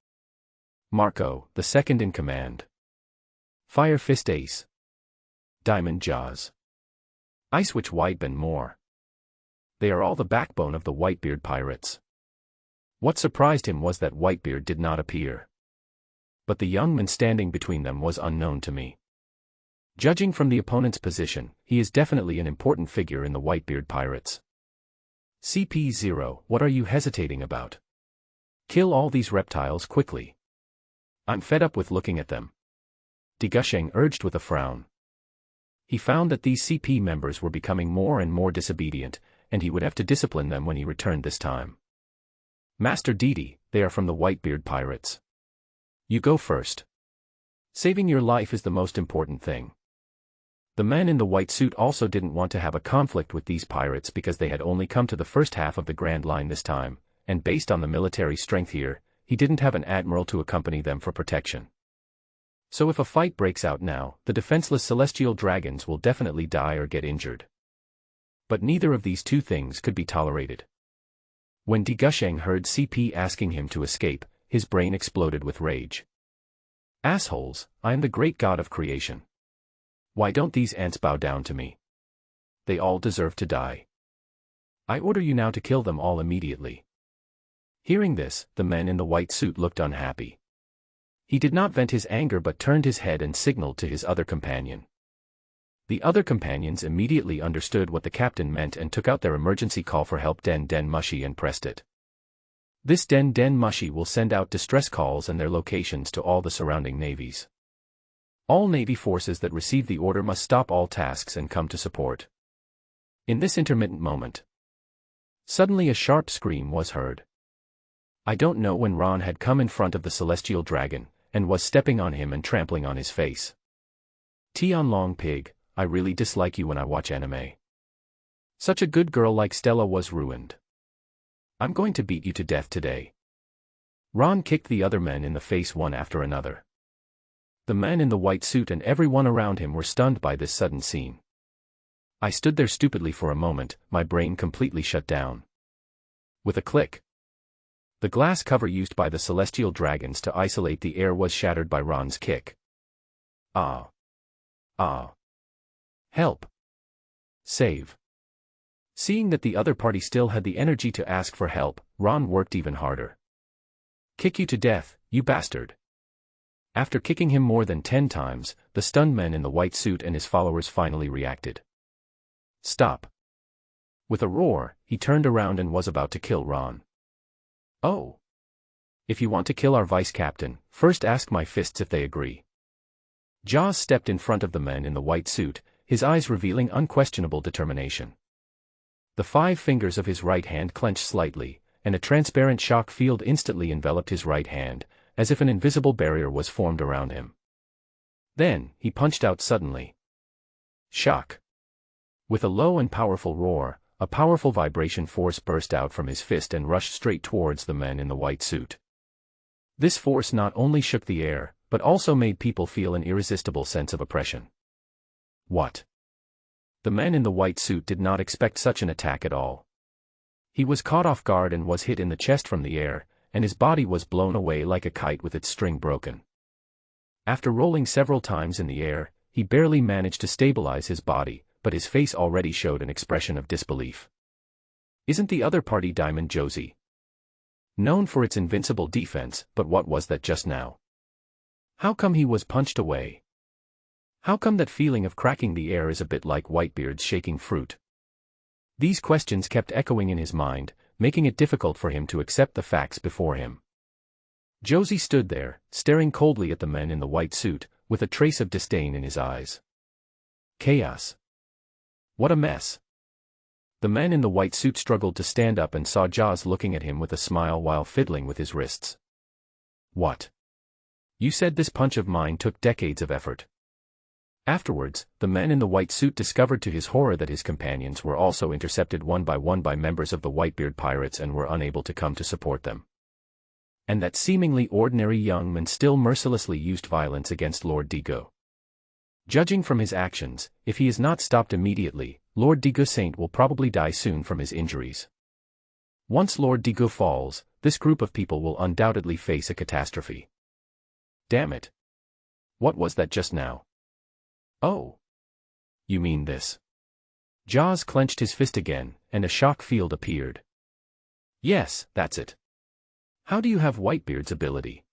Marco, the second in command. Fire Fist Ace. Diamond Jaws. Ice Witch White and more. They are all the backbone of the Whitebeard pirates. What surprised him was that Whitebeard did not appear. But the young man standing between them was unknown to me. Judging from the opponent's position, he is definitely an important figure in the Whitebeard pirates. CP0, what are you hesitating about? Kill all these reptiles quickly. I'm fed up with looking at them. Digusheng urged with a frown. He found that these CP members were becoming more and more disobedient, and he would have to discipline them when he returned this time. Master Didi, they are from the Whitebeard pirates. You go first. Saving your life is the most important thing. The man in the white suit also didn't want to have a conflict with these pirates because they had only come to the first half of the Grand Line this time, and based on the military strength here, he didn't have an admiral to accompany them for protection. So if a fight breaks out now, the defenseless celestial dragons will definitely die or get injured. But neither of these two things could be tolerated. When Digusheng heard CP asking him to escape, his brain exploded with rage. Assholes, I am the great god of creation. Why don't these ants bow down to me? They all deserve to die. I order you now to kill them all immediately. Hearing this, the man in the white suit looked unhappy. He did not vent his anger but turned his head and signaled to his other companion. The other companions immediately understood what the captain meant and took out their emergency call for help Den Den Mushi and pressed it. This Den Den Mushi will send out distress calls and their locations to all the surrounding navies. All Navy forces that receive the order must stop all tasks and come to support. In this intermittent moment, suddenly a sharp scream was heard. I don't know when Ron had come in front of the celestial dragon, and was stepping on him and trampling on his face. Tian Long Pig, I really dislike you when I watch anime. Such a good girl like Stella was ruined. I'm going to beat you to death today. Ron kicked the other men in the face one after another. The man in the white suit and everyone around him were stunned by this sudden scene. I stood there stupidly for a moment, my brain completely shut down. With a click, the glass cover used by the celestial dragons to isolate the air was shattered by Ron's kick. Ah. Ah. Help. Save. Seeing that the other party still had the energy to ask for help, Ron worked even harder. Kick you to death, you bastard. After kicking him more than 10 times, the stunned man in the white suit and his followers finally reacted. Stop. With a roar, he turned around and was about to kill Ron. Oh. If you want to kill our vice captain, first ask my fists if they agree. Jaws stepped in front of the man in the white suit, his eyes revealing unquestionable determination. The 5 fingers of his right hand clenched slightly, and a transparent shock field instantly enveloped his right hand, as if an invisible barrier was formed around him. Then, he punched out suddenly. Shock. With a low and powerful roar, a powerful vibration force burst out from his fist and rushed straight towards the man in the white suit. This force not only shook the air, but also made people feel an irresistible sense of oppression. What? The man in the white suit did not expect such an attack at all. He was caught off guard and was hit in the chest from the air, and his body was blown away like a kite with its string broken. After rolling several times in the air, he barely managed to stabilize his body, but his face already showed an expression of disbelief. Isn't the other party Diamond Josie? Known for its invincible defense, but what was that just now? How come he was punched away? How come that feeling of cracking the air is a bit like Whitebeard's shaking fruit? These questions kept echoing in his mind, making it difficult for him to accept the facts before him. Josie stood there, staring coldly at the men in the white suit, with a trace of disdain in his eyes. Chaos. What a mess. The man in the white suit struggled to stand up and saw Jaws looking at him with a smile while fiddling with his wrists. What? You said this punch of mine took decades of effort. Afterwards, the man in the white suit discovered to his horror that his companions were also intercepted one by members of the Whitebeard pirates and were unable to come to support them. And that seemingly ordinary young man still mercilessly used violence against Lord Digo. Judging from his actions, if he is not stopped immediately, Lord Digo Saint will probably die soon from his injuries. Once Lord Digo falls, this group of people will undoubtedly face a catastrophe. Damn it. What was that just now? Oh. You mean this? Jaws clenched his fist again, and a shock field appeared. Yes, that's it. How do you have Whitebeard's ability?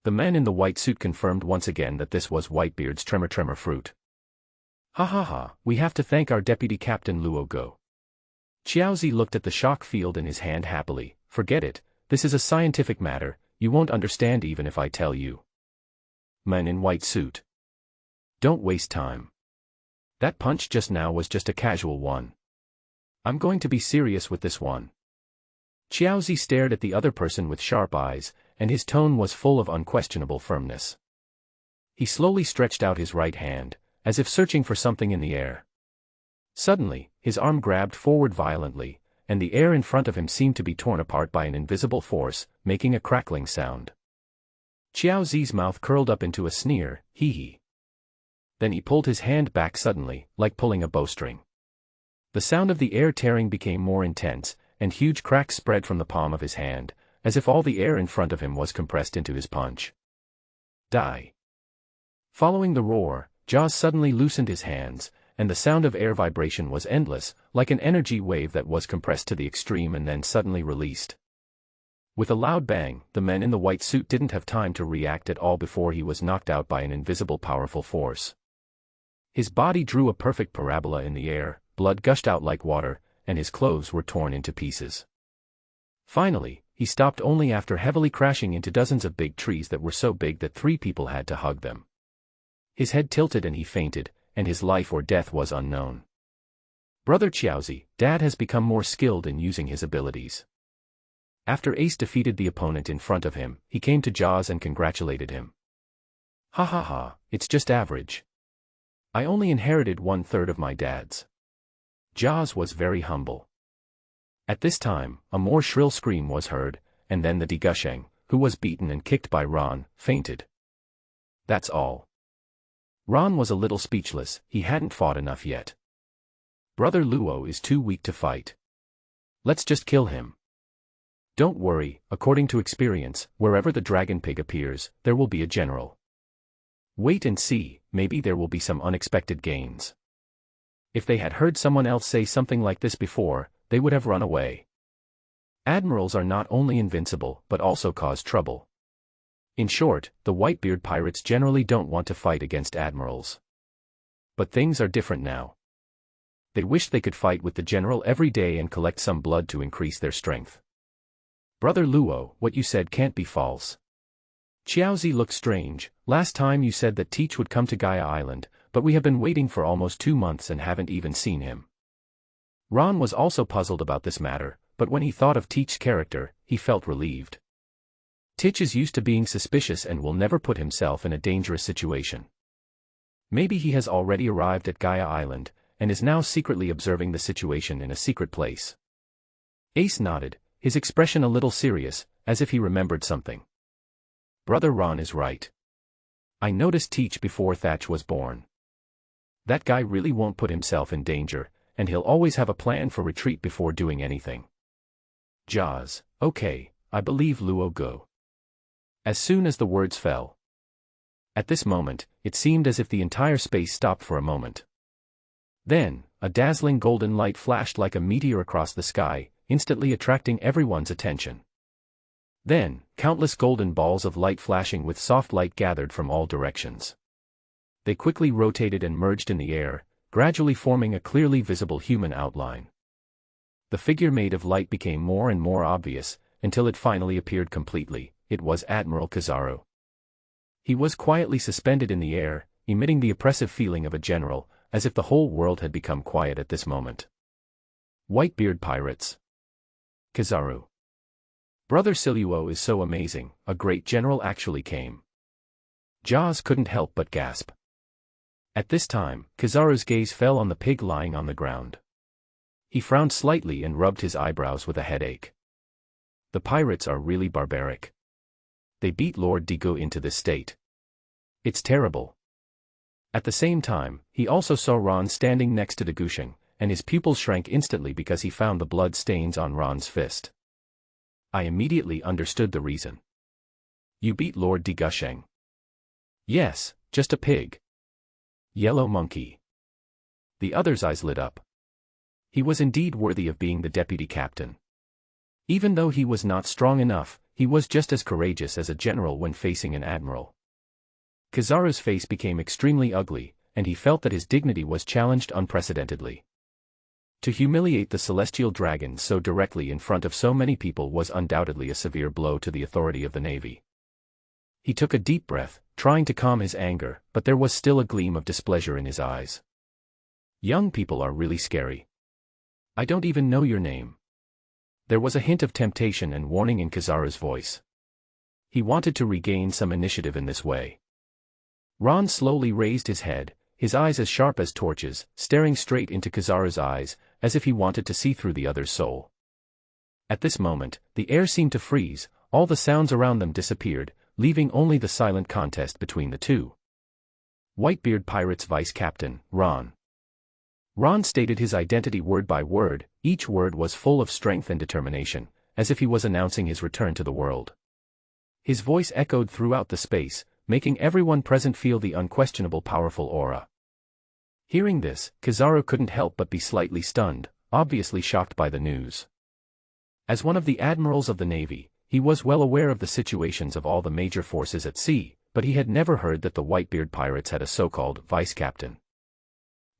The man in the white suit confirmed once again that this was Whitebeard's tremor fruit. Ha ha ha, we have to thank our deputy captain Luo Go. Xiaozi looked at the shock field in his hand happily. Forget it, this is a scientific matter, you won't understand even if I tell you. Man in white suit. Don't waste time. That punch just now was just a casual one. I'm going to be serious with this one. Xiaozi stared at the other person with sharp eyes, and his tone was full of unquestionable firmness. He slowly stretched out his right hand, as if searching for something in the air. Suddenly, his arm grabbed forward violently, and the air in front of him seemed to be torn apart by an invisible force, making a crackling sound. Xiaozi's mouth curled up into a sneer, hee. Then he pulled his hand back suddenly, like pulling a bowstring. The sound of the air tearing became more intense, and huge cracks spread from the palm of his hand, as if all the air in front of him was compressed into his punch. Die. Following the roar, Jaws suddenly loosened his hands, and the sound of air vibration was endless, like an energy wave that was compressed to the extreme and then suddenly released. With a loud bang, the man in the white suit didn't have time to react at all before he was knocked out by an invisible powerful force. His body drew a perfect parabola in the air, blood gushed out like water, and his clothes were torn into pieces. Finally, he stopped only after heavily crashing into dozens of big trees that were so big that 3 people had to hug them. His head tilted and he fainted, and his life or death was unknown. Brother Xiaozi, Dad has become more skilled in using his abilities. After Ace defeated the opponent in front of him, he came to Jaws and congratulated him. Ha ha ha, it's just average. I only inherited 1/3 of my dad's. Jaws was very humble. At this time, a more shrill scream was heard, and then the Digusheng, who was beaten and kicked by Ron, fainted. That's all. Ron was a little speechless, he hadn't fought enough yet. Brother Luo is too weak to fight. Let's just kill him. Don't worry, according to experience, wherever the dragon pig appears, there will be a general. Wait and see, maybe there will be some unexpected gains. If they had heard someone else say something like this before, they would have run away. Admirals are not only invincible, but also cause trouble. In short, the Whitebeard pirates generally don't want to fight against admirals. But things are different now. They wish they could fight with the general every day and collect some blood to increase their strength. Brother Luo, what you said can't be false. Xiaozi looked strange. Last time you said that Teach would come to Gaia Island, but we have been waiting for almost 2 months and haven't even seen him. Ron was also puzzled about this matter, but when he thought of Teach's character, he felt relieved. Teach is used to being suspicious and will never put himself in a dangerous situation. Maybe he has already arrived at Gaia Island, and is now secretly observing the situation in a secret place. Ace nodded, his expression a little serious, as if he remembered something. Brother Ron is right. I noticed Teach before Thatch was born. That guy really won't put himself in danger, and he'll always have a plan for retreat before doing anything. Jaws, okay, I believe Luo go. As soon as the words fell. At this moment, it seemed as if the entire space stopped for a moment. Then, a dazzling golden light flashed like a meteor across the sky, instantly attracting everyone's attention. Then, countless golden balls of light flashing with soft light gathered from all directions. They quickly rotated and merged in the air, gradually forming a clearly visible human outline. The figure made of light became more and more obvious, until it finally appeared completely. It was Admiral Kizaru. He was quietly suspended in the air, emitting the oppressive feeling of a general, as if the whole world had become quiet at this moment. Whitebeard pirates. Kizaru. Brother Siluo is so amazing, a great general actually came. Jaws couldn't help but gasp. At this time, Kizaru's gaze fell on the pig lying on the ground. He frowned slightly and rubbed his eyebrows with a headache. The pirates are really barbaric. They beat Lord Digo into this state. It's terrible. At the same time, he also saw Ron standing next to the Gusheng, and his pupils shrank instantly because he found the blood stains on Ron's fist. I immediately understood the reason. You beat Lord Gusheng. Yes, just a pig. Yellow monkey. The other's eyes lit up. He was indeed worthy of being the deputy captain. Even though he was not strong enough, he was just as courageous as a general when facing an admiral. Kizaru's face became extremely ugly, and he felt that his dignity was challenged unprecedentedly. To humiliate the celestial dragon so directly in front of so many people was undoubtedly a severe blow to the authority of the Navy. He took a deep breath, trying to calm his anger, but there was still a gleam of displeasure in his eyes. Young people are really scary. I don't even know your name. There was a hint of temptation and warning in Kizaru's voice. He wanted to regain some initiative in this way. Ron slowly raised his head, his eyes as sharp as torches, staring straight into Kizaru's eyes, as if he wanted to see through the other's soul. At this moment, the air seemed to freeze, all the sounds around them disappeared, leaving only the silent contest between the two. Whitebeard Pirates Vice Captain, Ron. Ron stated his identity word by word, each word was full of strength and determination, as if he was announcing his return to the world. His voice echoed throughout the space, making everyone present feel the unquestionable powerful aura. Hearing this, Kizaru couldn't help but be slightly stunned, obviously shocked by the news. As one of the admirals of the Navy, he was well aware of the situations of all the major forces at sea, but he had never heard that the Whitebeard pirates had a so-called vice captain.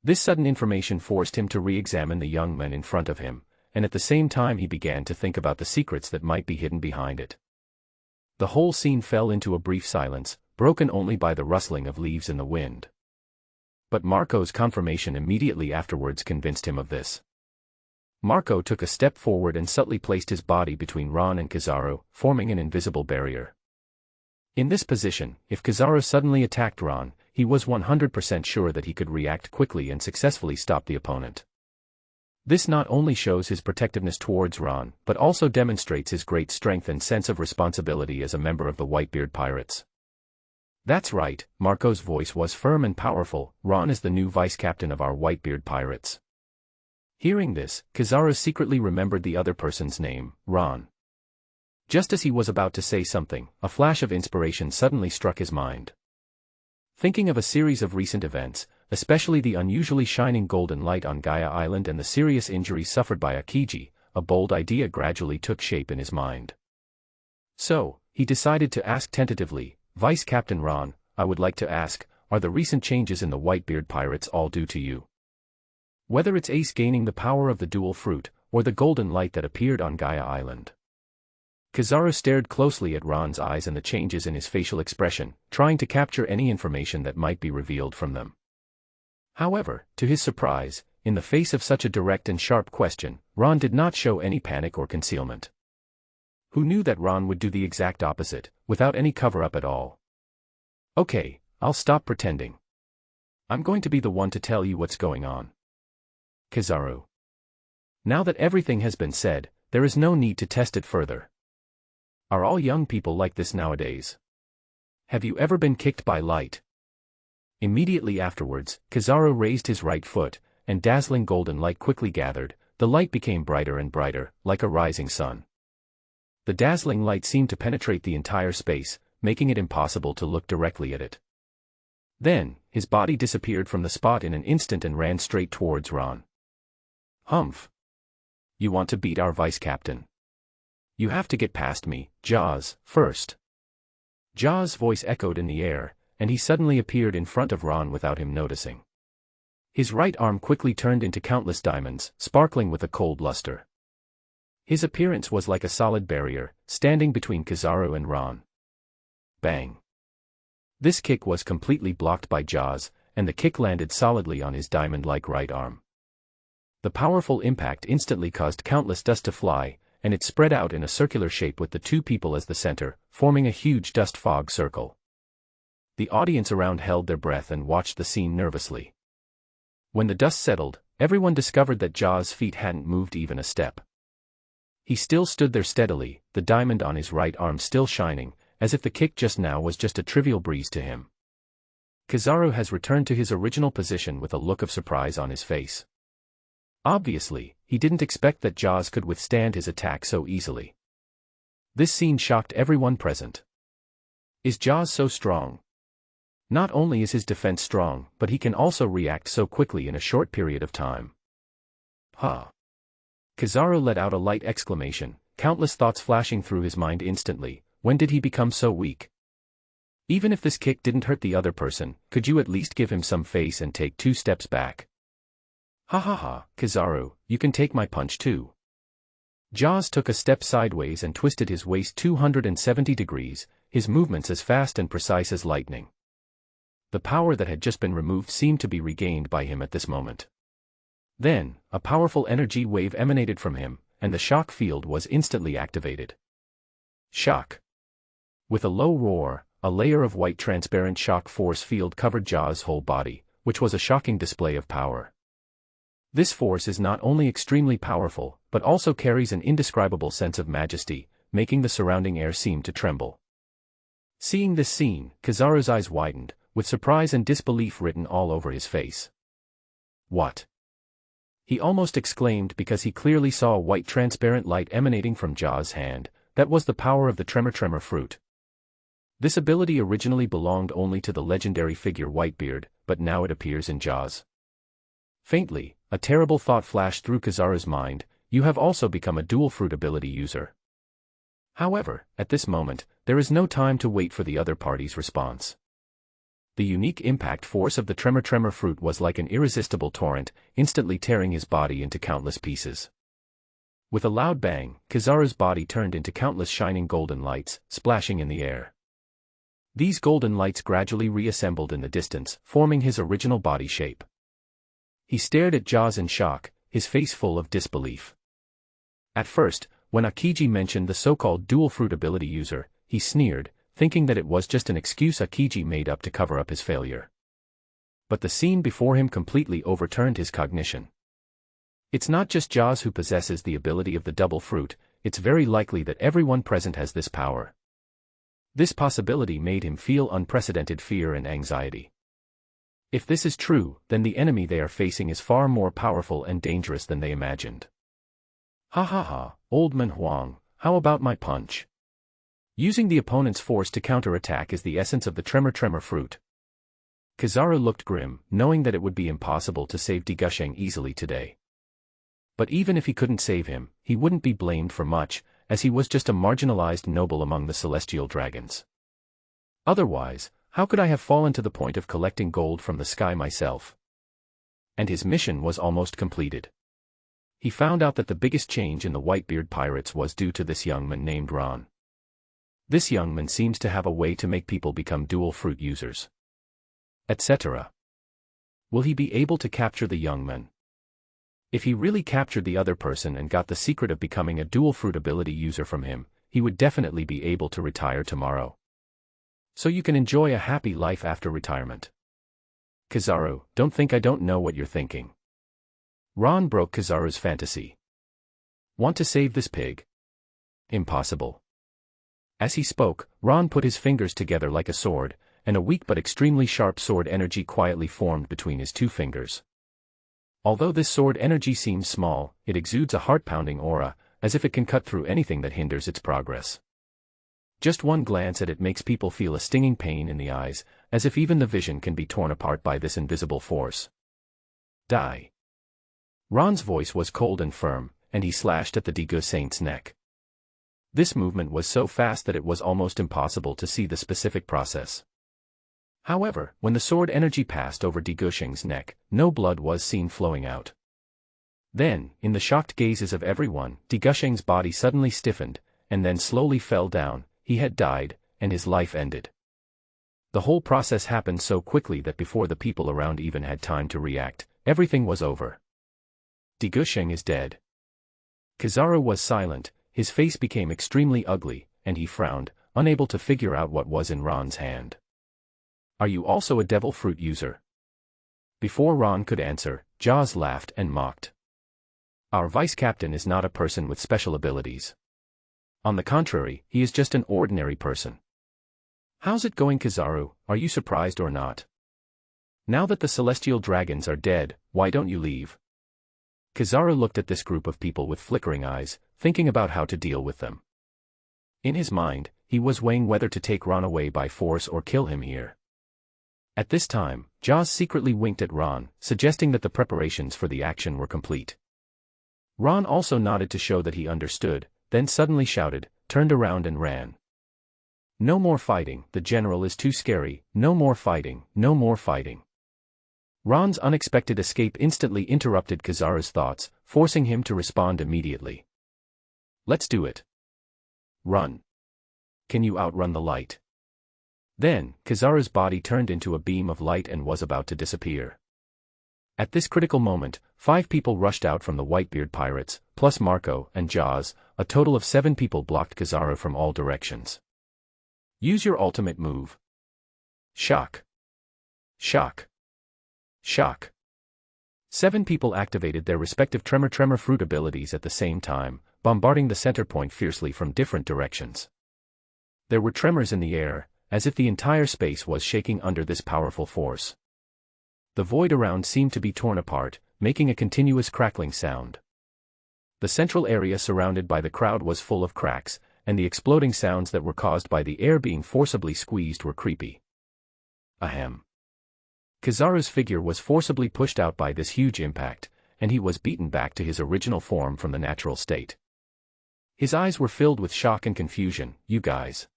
This sudden information forced him to re-examine the young men in front of him, and at the same time he began to think about the secrets that might be hidden behind it. The whole scene fell into a brief silence, broken only by the rustling of leaves in the wind. But Marco's confirmation immediately afterwards convinced him of this. Marco took a step forward and subtly placed his body between Ron and Kizaru, forming an invisible barrier. In this position, if Kizaru suddenly attacked Ron, he was 100% sure that he could react quickly and successfully stop the opponent. This not only shows his protectiveness towards Ron, but also demonstrates his great strength and sense of responsibility as a member of the Whitebeard Pirates. That's right, Marco's voice was firm and powerful. Ron is the new vice captain of our Whitebeard Pirates. Hearing this, Kizaru secretly remembered the other person's name, Ron. Just as he was about to say something, a flash of inspiration suddenly struck his mind. Thinking of a series of recent events, especially the unusually shining golden light on Gaia Island and the serious injuries suffered by Akiji, a bold idea gradually took shape in his mind. So, he decided to ask tentatively, Vice Captain Ron, I would like to ask, are the recent changes in the Whitebeard Pirates all due to you? Whether it's Ace gaining the power of the dual fruit, or the golden light that appeared on Gaia Island. Kizaru stared closely at Ron's eyes and the changes in his facial expression, trying to capture any information that might be revealed from them. However, to his surprise, in the face of such a direct and sharp question, Ron did not show any panic or concealment. Who knew that Ron would do the exact opposite, without any cover-up at all? Okay, I'll stop pretending. I'm going to be the one to tell you what's going on. Kizaru. Now that everything has been said, there is no need to test it further. Are all young people like this nowadays? Have you ever been kicked by light? Immediately afterwards, Kizaru raised his right foot, and dazzling golden light quickly gathered. The light became brighter and brighter, like a rising sun. The dazzling light seemed to penetrate the entire space, making it impossible to look directly at it. Then, his body disappeared from the spot in an instant and ran straight towards Ron. Humph. You want to beat our vice-captain? You have to get past me, Jaws, first. Jaws' voice echoed in the air, and he suddenly appeared in front of Ron without him noticing. His right arm quickly turned into countless diamonds, sparkling with a cold luster. His appearance was like a solid barrier, standing between Kizaru and Ron. Bang. This kick was completely blocked by Jaws, and the kick landed solidly on his diamond-like right arm. The powerful impact instantly caused countless dust to fly, and it spread out in a circular shape with the two people as the center, forming a huge dust fog circle. The audience around held their breath and watched the scene nervously. When the dust settled, everyone discovered that Jaws' feet hadn't moved even a step. He still stood there steadily, the diamond on his right arm still shining, as if the kick just now was just a trivial breeze to him. Kizaru has returned to his original position with a look of surprise on his face. Obviously, he didn't expect that Jaws could withstand his attack so easily. This scene shocked everyone present. Is Jaws so strong? Not only is his defense strong, but he can also react so quickly in a short period of time. Huh. Kizaru let out a light exclamation, countless thoughts flashing through his mind instantly. When did he become so weak? Even if this kick didn't hurt the other person, could you at least give him some face and take 2 steps back? Ha ha ha, Kizaru, you can take my punch too. Jaws took a step sideways and twisted his waist 270 degrees, his movements as fast and precise as lightning. The power that had just been removed seemed to be regained by him at this moment. Then, a powerful energy wave emanated from him, and the shock field was instantly activated. Shock. With a low roar, a layer of white transparent shock force field covered Jaws' whole body, which was a shocking display of power. This force is not only extremely powerful, but also carries an indescribable sense of majesty, making the surrounding air seem to tremble. Seeing this scene, Kizaru's eyes widened, with surprise and disbelief written all over his face. What? He almost exclaimed because he clearly saw a white transparent light emanating from Jaws' hand. That was the power of the Tremor Fruit. This ability originally belonged only to the legendary figure Whitebeard, but now it appears in Jaws. Faintly, a terrible thought flashed through Kizaru's mind: you have also become a dual fruit ability user. However, at this moment, there is no time to wait for the other party's response. The unique impact force of the Tremor Fruit was like an irresistible torrent, instantly tearing his body into countless pieces. With a loud bang, Kizaru's body turned into countless shining golden lights, splashing in the air. These golden lights gradually reassembled in the distance, forming his original body shape. He stared at Jaws in shock, his face full of disbelief. At first, when Akiji mentioned the so-called dual fruit ability user, he sneered, thinking that it was just an excuse Akiji made up to cover up his failure. But the scene before him completely overturned his cognition. It's not just Jaws who possesses the ability of the double fruit, it's very likely that everyone present has this power. This possibility made him feel unprecedented fear and anxiety. If this is true, then the enemy they are facing is far more powerful and dangerous than they imagined. Ha ha ha, Old Man Huang, how about my punch? Using the opponent's force to counterattack is the essence of the Tremor Fruit. Kizaru looked grim, knowing that it would be impossible to save Digusheng easily today. But even if he couldn't save him, he wouldn't be blamed for much, as he was just a marginalized noble among the celestial dragons. Otherwise, how could I have fallen to the point of collecting gold from the sky myself? And his mission was almost completed. He found out that the biggest change in the Whitebeard pirates was due to this young man named Ron. This young man seems to have a way to make people become dual fruit users. Etc. Will he be able to capture the young man? If he really captured the other person and got the secret of becoming a dual fruit ability user from him, he would definitely be able to retire tomorrow. So you can enjoy a happy life after retirement. Kizaru, don't think I don't know what you're thinking. Ron broke Kizaru's fantasy. Want to save this pig? Impossible. As he spoke, Ron put his fingers together like a sword, and a weak but extremely sharp sword energy quietly formed between his two fingers. Although this sword energy seems small, it exudes a heart-pounding aura, as if it can cut through anything that hinders its progress. Just one glance at it makes people feel a stinging pain in the eyes, as if even the vision can be torn apart by this invisible force. Die. Ron's voice was cold and firm, and he slashed at the Digue Saint's neck. This movement was so fast that it was almost impossible to see the specific process. However, when the sword energy passed over Digue Sheng's neck, no blood was seen flowing out. Then, in the shocked gazes of everyone, Digue Sheng's body suddenly stiffened, and then slowly fell down. He had died, and his life ended. The whole process happened so quickly that before the people around even had time to react, everything was over. Digue Sheng is dead. Kizaru was silent, his face became extremely ugly, and he frowned, unable to figure out what was in Ron's hand. Are you also a devil fruit user? Before Ron could answer, Jaws laughed and mocked. Our vice captain is not a person with special abilities. On the contrary, he is just an ordinary person. How's it going, Kizaru? Are you surprised or not? Now that the celestial dragons are dead, why don't you leave? Kizaru looked at this group of people with flickering eyes, thinking about how to deal with them. In his mind, he was weighing whether to take Ron away by force or kill him here. At this time, Jaws secretly winked at Ron, suggesting that the preparations for the action were complete. Ron also nodded to show that he understood, then suddenly shouted, turned around and ran. No more fighting, the general is too scary, no more fighting, no more fighting. Ron's unexpected escape instantly interrupted Kizaru's thoughts, forcing him to respond immediately. Let's do it. Run. Can you outrun the light? Then, Kizaru's body turned into a beam of light and was about to disappear. At this critical moment, 5 people rushed out from the Whitebeard pirates, plus Marco and Jaws. A total of 7 people blocked Kizaru from all directions. Use your ultimate move. Shock. Shock. Shock. 7 people activated their respective Tremor Fruit abilities at the same time, bombarding the center point fiercely from different directions. There were tremors in the air, as if the entire space was shaking under this powerful force. The void around seemed to be torn apart, making a continuous crackling sound. The central area surrounded by the crowd was full of cracks, and the exploding sounds that were caused by the air being forcibly squeezed were creepy. Ahem. Kizaru's figure was forcibly pushed out by this huge impact, and he was beaten back to his original form from the natural state. His eyes were filled with shock and confusion. You guys.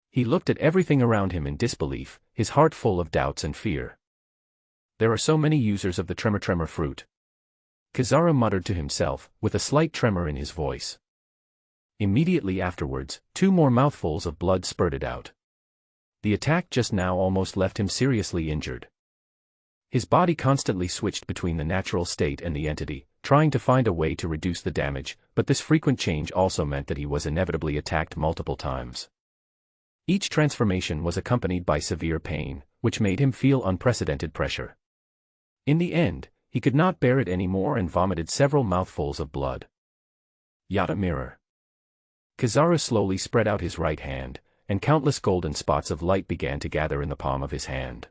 He looked at everything around him in disbelief, his heart full of doubts and fear. There are so many users of the Tremor Fruit. Kizaru muttered to himself, with a slight tremor in his voice. Immediately afterwards, 2 more mouthfuls of blood spurted out. The attack just now almost left him seriously injured. His body constantly switched between the natural state and the entity, trying to find a way to reduce the damage, but this frequent change also meant that he was inevitably attacked multiple times. Each transformation was accompanied by severe pain, which made him feel unprecedented pressure. In the end, he could not bear it anymore and vomited several mouthfuls of blood. Yada mirror. Kizaru slowly spread out his right hand, and countless golden spots of light began to gather in the palm of his hand.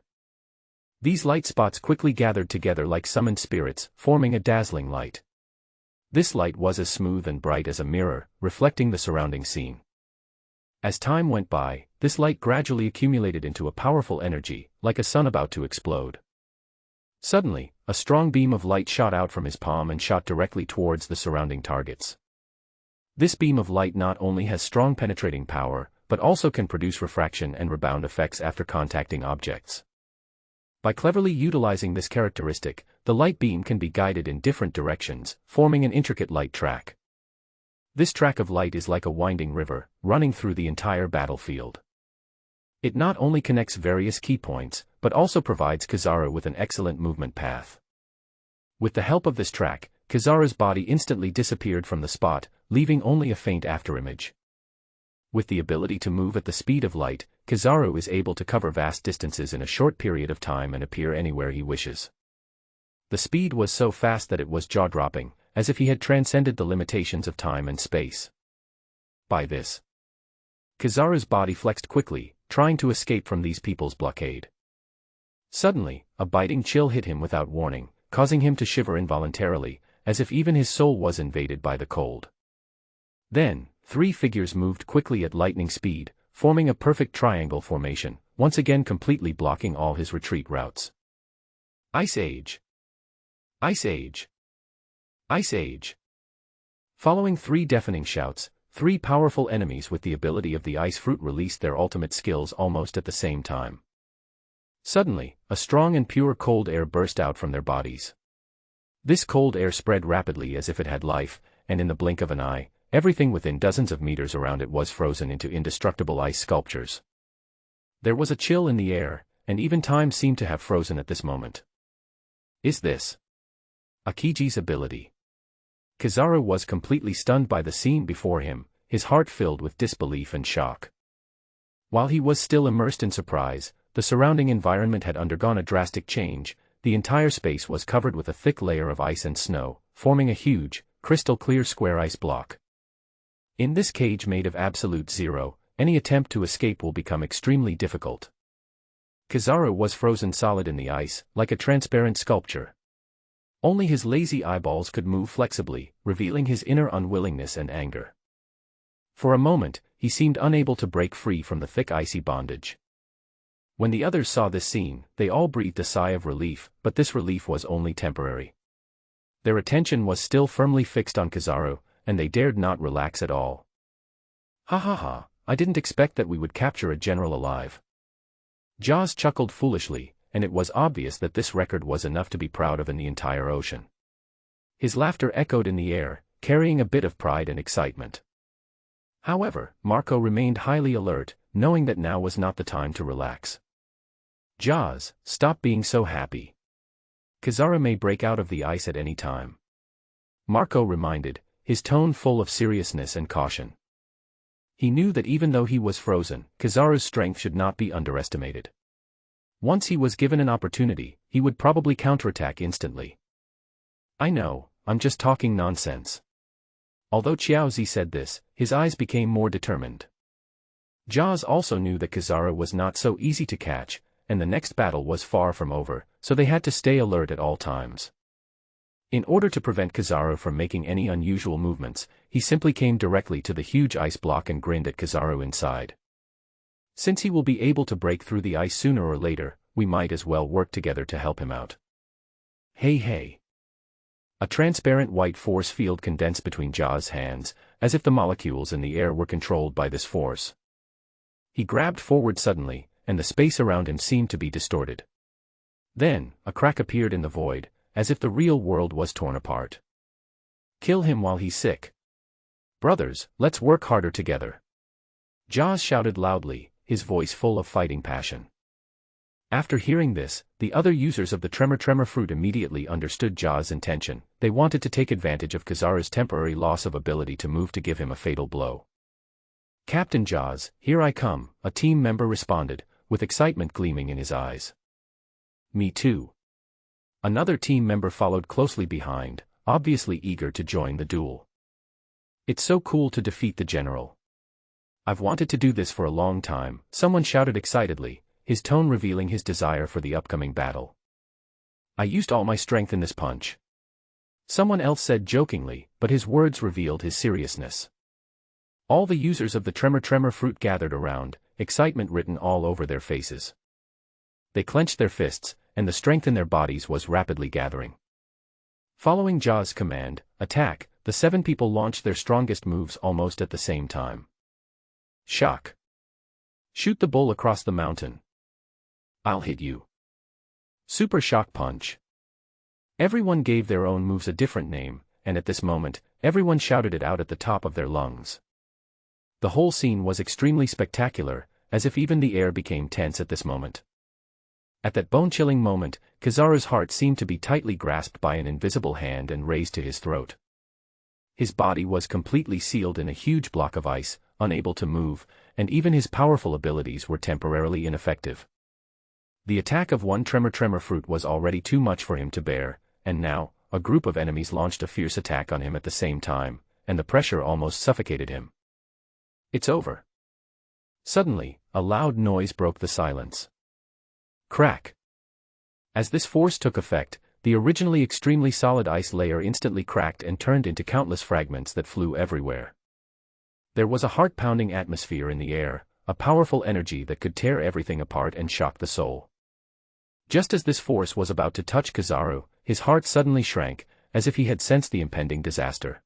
These light spots quickly gathered together like summoned spirits, forming a dazzling light. This light was as smooth and bright as a mirror, reflecting the surrounding scene. As time went by, this light gradually accumulated into a powerful energy, like a sun about to explode. Suddenly, a strong beam of light shot out from his palm and shot directly towards the surrounding targets. This beam of light not only has strong penetrating power, but also can produce refraction and rebound effects after contacting objects. By cleverly utilizing this characteristic, the light beam can be guided in different directions, forming an intricate light track. This track of light is like a winding river, running through the entire battlefield. It not only connects various key points, but also provides Kizaru with an excellent movement path. With the help of this track, Kizaru's body instantly disappeared from the spot, leaving only a faint afterimage. With the ability to move at the speed of light, Kizaru is able to cover vast distances in a short period of time and appear anywhere he wishes. The speed was so fast that it was jaw-dropping, as if he had transcended the limitations of time and space. By this, Kizaru's body flexed quickly, trying to escape from these people's blockade. Suddenly, a biting chill hit him without warning, causing him to shiver involuntarily, as if even his soul was invaded by the cold. Then, 3 figures moved quickly at lightning speed, forming a perfect triangle formation, once again completely blocking all his retreat routes. Ice Age! Ice Age! Ice Age! Following 3 deafening shouts, 3 powerful enemies with the ability of the Ice Fruit released their ultimate skills almost at the same time. Suddenly, a strong and pure cold air burst out from their bodies. This cold air spread rapidly as if it had life, and in the blink of an eye, everything within dozens of meters around it was frozen into indestructible ice sculptures. There was a chill in the air, and even time seemed to have frozen at this moment. Is this Akiji's ability? Kizaru was completely stunned by the scene before him, his heart filled with disbelief and shock. While he was still immersed in surprise, the surrounding environment had undergone a drastic change. The entire space was covered with a thick layer of ice and snow, forming a huge, crystal-clear square ice block. In this cage made of absolute zero, any attempt to escape will become extremely difficult. Kizaru was frozen solid in the ice, like a transparent sculpture. Only his lazy eyeballs could move flexibly, revealing his inner unwillingness and anger. For a moment, he seemed unable to break free from the thick icy bondage. When the others saw this scene, they all breathed a sigh of relief, but this relief was only temporary. Their attention was still firmly fixed on Kizaru, and they dared not relax at all. Ha ha ha, I didn't expect that we would capture a general alive. Jaws chuckled foolishly, and it was obvious that this record was enough to be proud of in the entire ocean. His laughter echoed in the air, carrying a bit of pride and excitement. However, Marco remained highly alert, knowing that now was not the time to relax. Jaws, stop being so happy. Kizaru may break out of the ice at any time. Marco reminded, his tone full of seriousness and caution. He knew that even though he was frozen, Kizaru's strength should not be underestimated. Once he was given an opportunity, he would probably counterattack instantly. I know, I'm just talking nonsense. Although Xiaozi said this, his eyes became more determined. Jaws also knew that Kizaru was not so easy to catch, and the next battle was far from over, so they had to stay alert at all times. In order to prevent Kizaru from making any unusual movements, he simply came directly to the huge ice block and grinned at Kizaru inside. Since he will be able to break through the ice sooner or later, we might as well work together to help him out. Hey hey. A transparent white force field condensed between Jaws' hands, as if the molecules in the air were controlled by this force. He grabbed forward suddenly, and the space around him seemed to be distorted. Then, a crack appeared in the void, as if the real world was torn apart. Kill him while he's sick. Brothers, let's work harder together. Jaws shouted loudly, his voice full of fighting passion. After hearing this, the other users of the Tremor Fruit immediately understood Jaws' intention. They wanted to take advantage of Kizaru's temporary loss of ability to move to give him a fatal blow. Captain Jaws, here I come, a team member responded, with excitement gleaming in his eyes. Me too. Another team member followed closely behind, obviously eager to join the duel. It's so cool to defeat the general. I've wanted to do this for a long time, someone shouted excitedly, his tone revealing his desire for the upcoming battle. I used all my strength in this punch. Someone else said jokingly, but his words revealed his seriousness. All the users of the Tremor Fruit gathered around, excitement written all over their faces. They clenched their fists, and the strength in their bodies was rapidly gathering. Following Jaws' command, attack, the 7 people launched their strongest moves almost at the same time. Shock. Shoot the bull across the mountain. I'll hit you. Super Shock Punch. Everyone gave their own moves a different name, and at this moment, everyone shouted it out at the top of their lungs. The whole scene was extremely spectacular, as if even the air became tense at this moment. At that bone-chilling moment, Kizaru's heart seemed to be tightly grasped by an invisible hand and raised to his throat. His body was completely sealed in a huge block of ice, unable to move, and even his powerful abilities were temporarily ineffective. The attack of one Tremor Fruit was already too much for him to bear, and now, a group of enemies launched a fierce attack on him at the same time, and the pressure almost suffocated him. It's over. Suddenly, a loud noise broke the silence. Crack! As this force took effect, the originally extremely solid ice layer instantly cracked and turned into countless fragments that flew everywhere. There was a heart-pounding atmosphere in the air, a powerful energy that could tear everything apart and shock the soul. Just as this force was about to touch Kizaru, his heart suddenly shrank, as if he had sensed the impending disaster.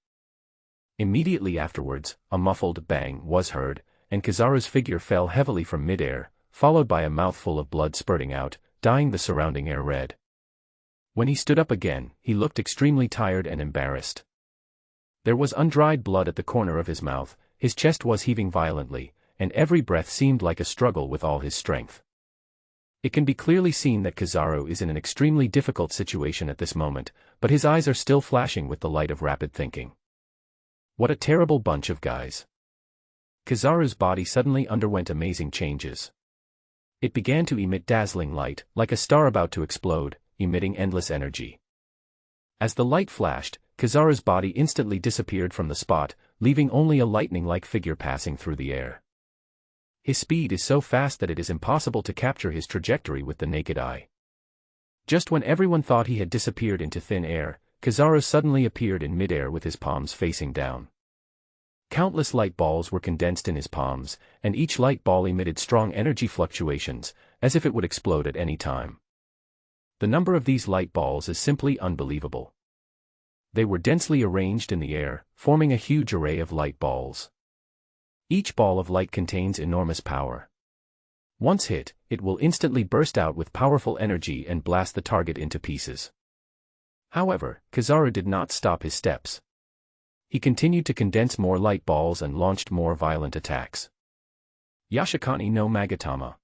Immediately afterwards, a muffled bang was heard, and Kizaru's figure fell heavily from mid-air, followed by a mouthful of blood spurting out, dyeing the surrounding air red. When he stood up again, he looked extremely tired and embarrassed. There was undried blood at the corner of his mouth, his chest was heaving violently, and every breath seemed like a struggle with all his strength. It can be clearly seen that Kizaru is in an extremely difficult situation at this moment, but his eyes are still flashing with the light of rapid thinking. What a terrible bunch of guys. Kizaru's body suddenly underwent amazing changes. It began to emit dazzling light, like a star about to explode, emitting endless energy. As the light flashed, Kizaru's body instantly disappeared from the spot, leaving only a lightning-like figure passing through the air. His speed is so fast that it is impossible to capture his trajectory with the naked eye. Just when everyone thought he had disappeared into thin air, Kizaru suddenly appeared in mid-air with his palms facing down. Countless light balls were condensed in his palms, and each light ball emitted strong energy fluctuations, as if it would explode at any time. The number of these light balls is simply unbelievable. They were densely arranged in the air, forming a huge array of light balls. Each ball of light contains enormous power. Once hit, it will instantly burst out with powerful energy and blast the target into pieces. However, Kizaru did not stop his steps. He continued to condense more light balls and launched more violent attacks. Yashikani no Magatama.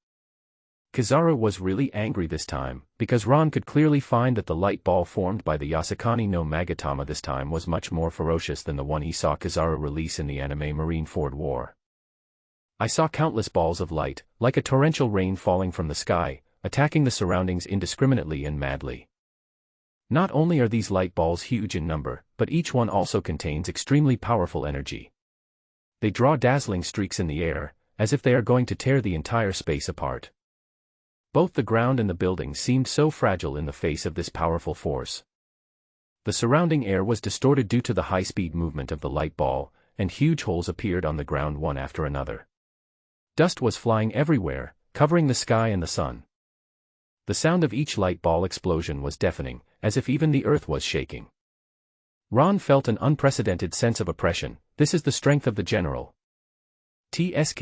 Kizaru was really angry this time, because Ron could clearly find that the light ball formed by the Yasakani no Magatama this time was much more ferocious than the one he saw Kizaru release in the anime Marineford War. I saw countless balls of light, like a torrential rain falling from the sky, attacking the surroundings indiscriminately and madly. Not only are these light balls huge in number, but each one also contains extremely powerful energy. They draw dazzling streaks in the air, as if they are going to tear the entire space apart. Both the ground and the buildings seemed so fragile in the face of this powerful force. The surrounding air was distorted due to the high-speed movement of the light ball, and huge holes appeared on the ground one after another. Dust was flying everywhere, covering the sky and the sun. The sound of each light ball explosion was deafening, as if even the earth was shaking. Ron felt an unprecedented sense of oppression. This is the strength of the general. TSK,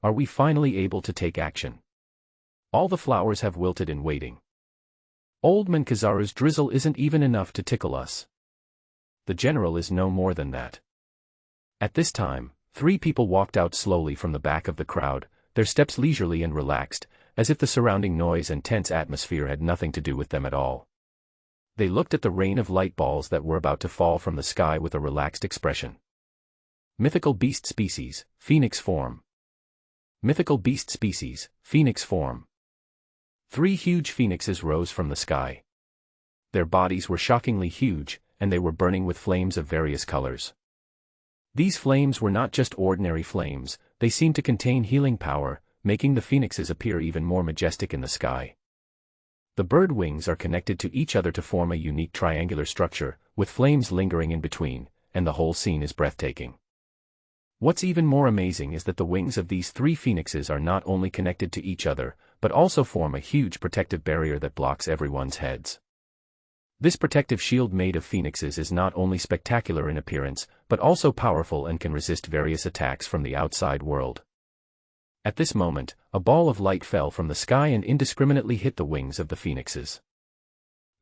are we finally able to take action? All the flowers have wilted in waiting. Old Man Kizaru's drizzle isn't even enough to tickle us. The general is no more than that. At this time, 3 people walked out slowly from the back of the crowd, their steps leisurely and relaxed, as if the surrounding noise and tense atmosphere had nothing to do with them at all. They looked at the rain of light balls that were about to fall from the sky with a relaxed expression. Mythical beast species, phoenix form. Mythical beast species, phoenix form. 3 huge phoenixes rose from the sky. Their bodies were shockingly huge, and they were burning with flames of various colors. These flames were not just ordinary flames, they seemed to contain healing power, making the phoenixes appear even more majestic in the sky. The bird wings are connected to each other to form a unique triangular structure, with flames lingering in between, and the whole scene is breathtaking. What's even more amazing is that the wings of these 3 phoenixes are not only connected to each other, but also form a huge protective barrier that blocks everyone's heads. This protective shield made of phoenixes is not only spectacular in appearance, but also powerful and can resist various attacks from the outside world. At this moment, a ball of light fell from the sky and indiscriminately hit the wings of the phoenixes.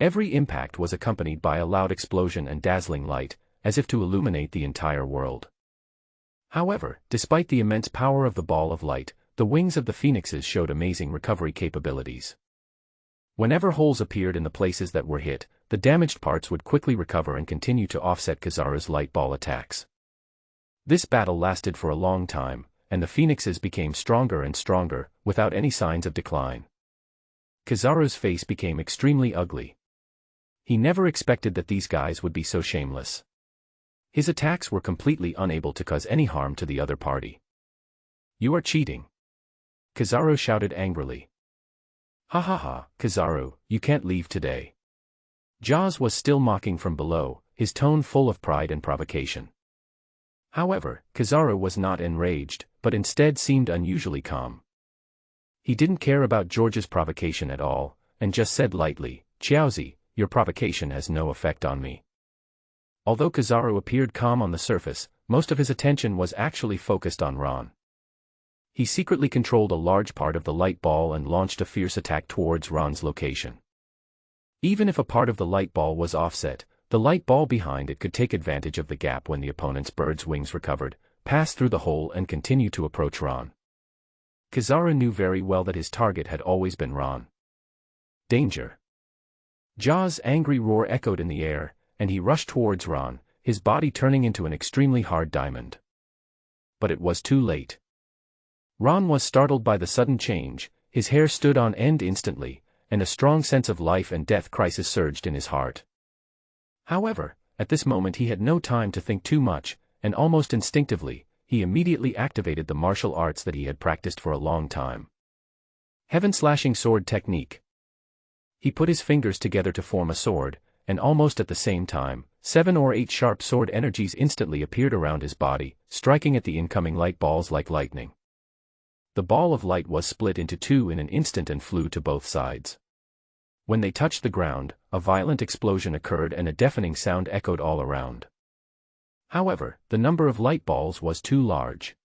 Every impact was accompanied by a loud explosion and dazzling light, as if to illuminate the entire world. However, despite the immense power of the ball of light, the wings of the phoenixes showed amazing recovery capabilities. Whenever holes appeared in the places that were hit, the damaged parts would quickly recover and continue to offset Kizaru's light ball attacks. This battle lasted for a long time, and the phoenixes became stronger and stronger, without any signs of decline. Kizaru's face became extremely ugly. He never expected that these guys would be so shameless. His attacks were completely unable to cause any harm to the other party. "You are cheating!" Kizaru shouted angrily. "Ha ha ha, Kizaru, you can't leave today." Jaws was still mocking from below, his tone full of pride and provocation. However, Kizaru was not enraged, but instead seemed unusually calm. He didn't care about George's provocation at all, and just said lightly, "Xiaozi, your provocation has no effect on me." Although Kizaru appeared calm on the surface, most of his attention was actually focused on Ron. He secretly controlled a large part of the light ball and launched a fierce attack towards Ron's location. Even if a part of the light ball was offset, the light ball behind it could take advantage of the gap when the opponent's bird's wings recovered, pass through the hole and continue to approach Ron. Kizaru knew very well that his target had always been Ron. Danger! Jaws' angry roar echoed in the air, and he rushed towards Ron, his body turning into an extremely hard diamond. But it was too late. Ron was startled by the sudden change, his hair stood on end instantly, and a strong sense of life and death crisis surged in his heart. However, at this moment he had no time to think too much, and almost instinctively, he immediately activated the martial arts that he had practiced for a long time. Heaven-slashing sword technique. He put his fingers together to form a sword, and almost at the same time, 7 or 8 sharp sword energies instantly appeared around his body, striking at the incoming light balls like lightning. The ball of light was split into 2 in an instant and flew to both sides. When they touched the ground, a violent explosion occurred and a deafening sound echoed all around. However, the number of light balls was too large.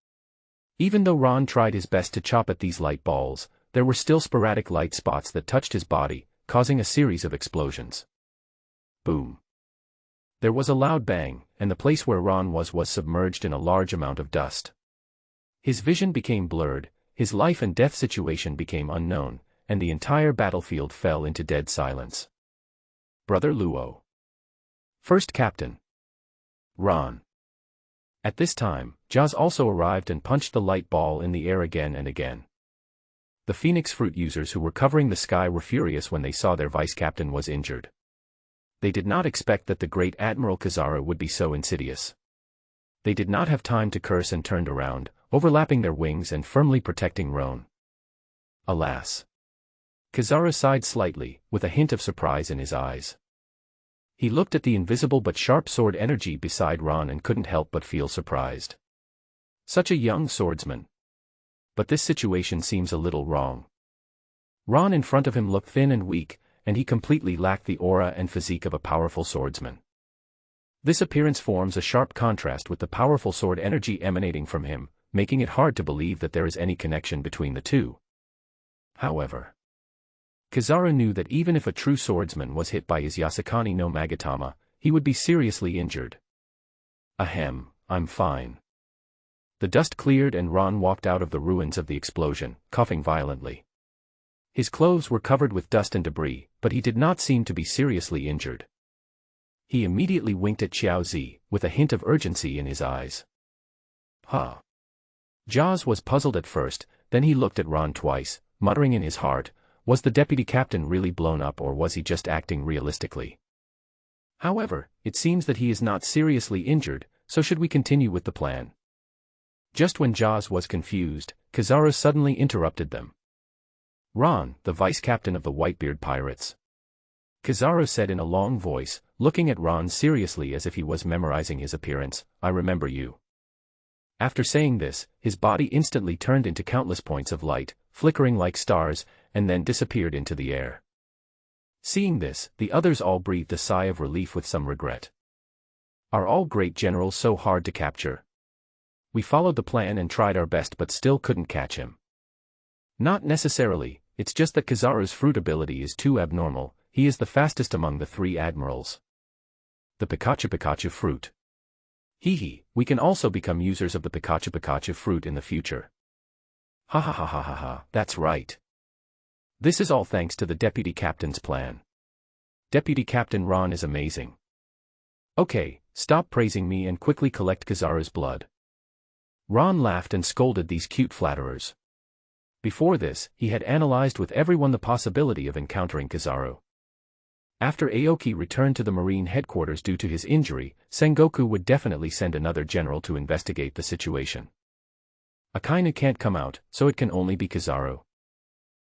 Even though Ron tried his best to chop at these light balls, there were still sporadic light spots that touched his body, causing a series of explosions. Boom! There was a loud bang, and the place where Ron was submerged in a large amount of dust. His vision became blurred, his life and death situation became unknown, and the entire battlefield fell into dead silence. Brother Luo. First Captain. Ron. At this time, Jaws also arrived and punched the light ball in the air again and again. The Phoenix Fruit users who were covering the sky were furious when they saw their vice-captain was injured. They did not expect that the great Admiral Kizaru would be so insidious. They did not have time to curse and turned around, overlapping their wings and firmly protecting Ron. Alas! Kizaru sighed slightly, with a hint of surprise in his eyes. He looked at the invisible but sharp sword energy beside Ron and couldn't help but feel surprised. Such a young swordsman. But this situation seems a little wrong. Ron in front of him looked thin and weak, and he completely lacked the aura and physique of a powerful swordsman. This appearance forms a sharp contrast with the powerful sword energy emanating from him, making it hard to believe that there is any connection between the two. However, Kizaru knew that even if a true swordsman was hit by his Yasukani no Magatama, he would be seriously injured. Ahem, I'm fine. The dust cleared and Ron walked out of the ruins of the explosion, coughing violently. His clothes were covered with dust and debris, but he did not seem to be seriously injured. He immediately winked at Xiaozi, with a hint of urgency in his eyes. Huh. Jaws was puzzled at first, then he looked at Ron twice, muttering in his heart, was the deputy captain really blown up or was he just acting realistically? However, it seems that he is not seriously injured, so should we continue with the plan? Just when Jaws was confused, Kizaru suddenly interrupted them. Ron, the vice-captain of the Whitebeard pirates. Kizaru said in a long voice, looking at Ron seriously as if he was memorizing his appearance, I remember you. After saying this, his body instantly turned into countless points of light, flickering like stars, and then disappeared into the air. Seeing this, the others all breathed a sigh of relief with some regret. Are all great generals so hard to capture? We followed the plan and tried our best but still couldn't catch him. Not necessarily, it's just that Kizaru's fruit ability is too abnormal, he is the fastest among the 3 admirals. The Pikachu fruit. Hee, we can also become users of the Pikachu fruit in the future. Ha ha ha ha ha ha, that's right. This is all thanks to the Deputy Captain's plan. Deputy Captain Ron is amazing. Okay, stop praising me and quickly collect Kizaru's blood. Ron laughed and scolded these cute flatterers. Before this, he had analyzed with everyone the possibility of encountering Kizaru. After Aoki returned to the Marine headquarters due to his injury, Sengoku would definitely send another general to investigate the situation. Akainu can't come out, so it can only be Kizaru.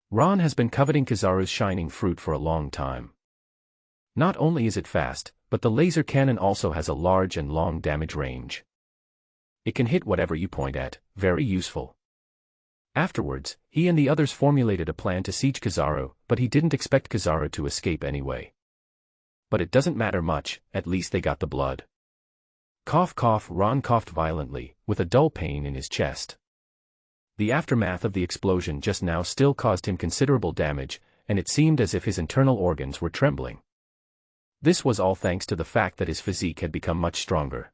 Ron has been coveting Kizaru's shining fruit for a long time. Not only is it fast, but the laser cannon also has a large and long damage range. It can hit whatever you point at, very useful. Afterwards, he and the others formulated a plan to siege Kizaru, but he didn't expect Kizaru to escape anyway. But it doesn't matter much, at least they got the blood. Cough cough. Ron coughed violently, with a dull pain in his chest. The aftermath of the explosion just now still caused him considerable damage, and it seemed as if his internal organs were trembling. This was all thanks to the fact that his physique had become much stronger.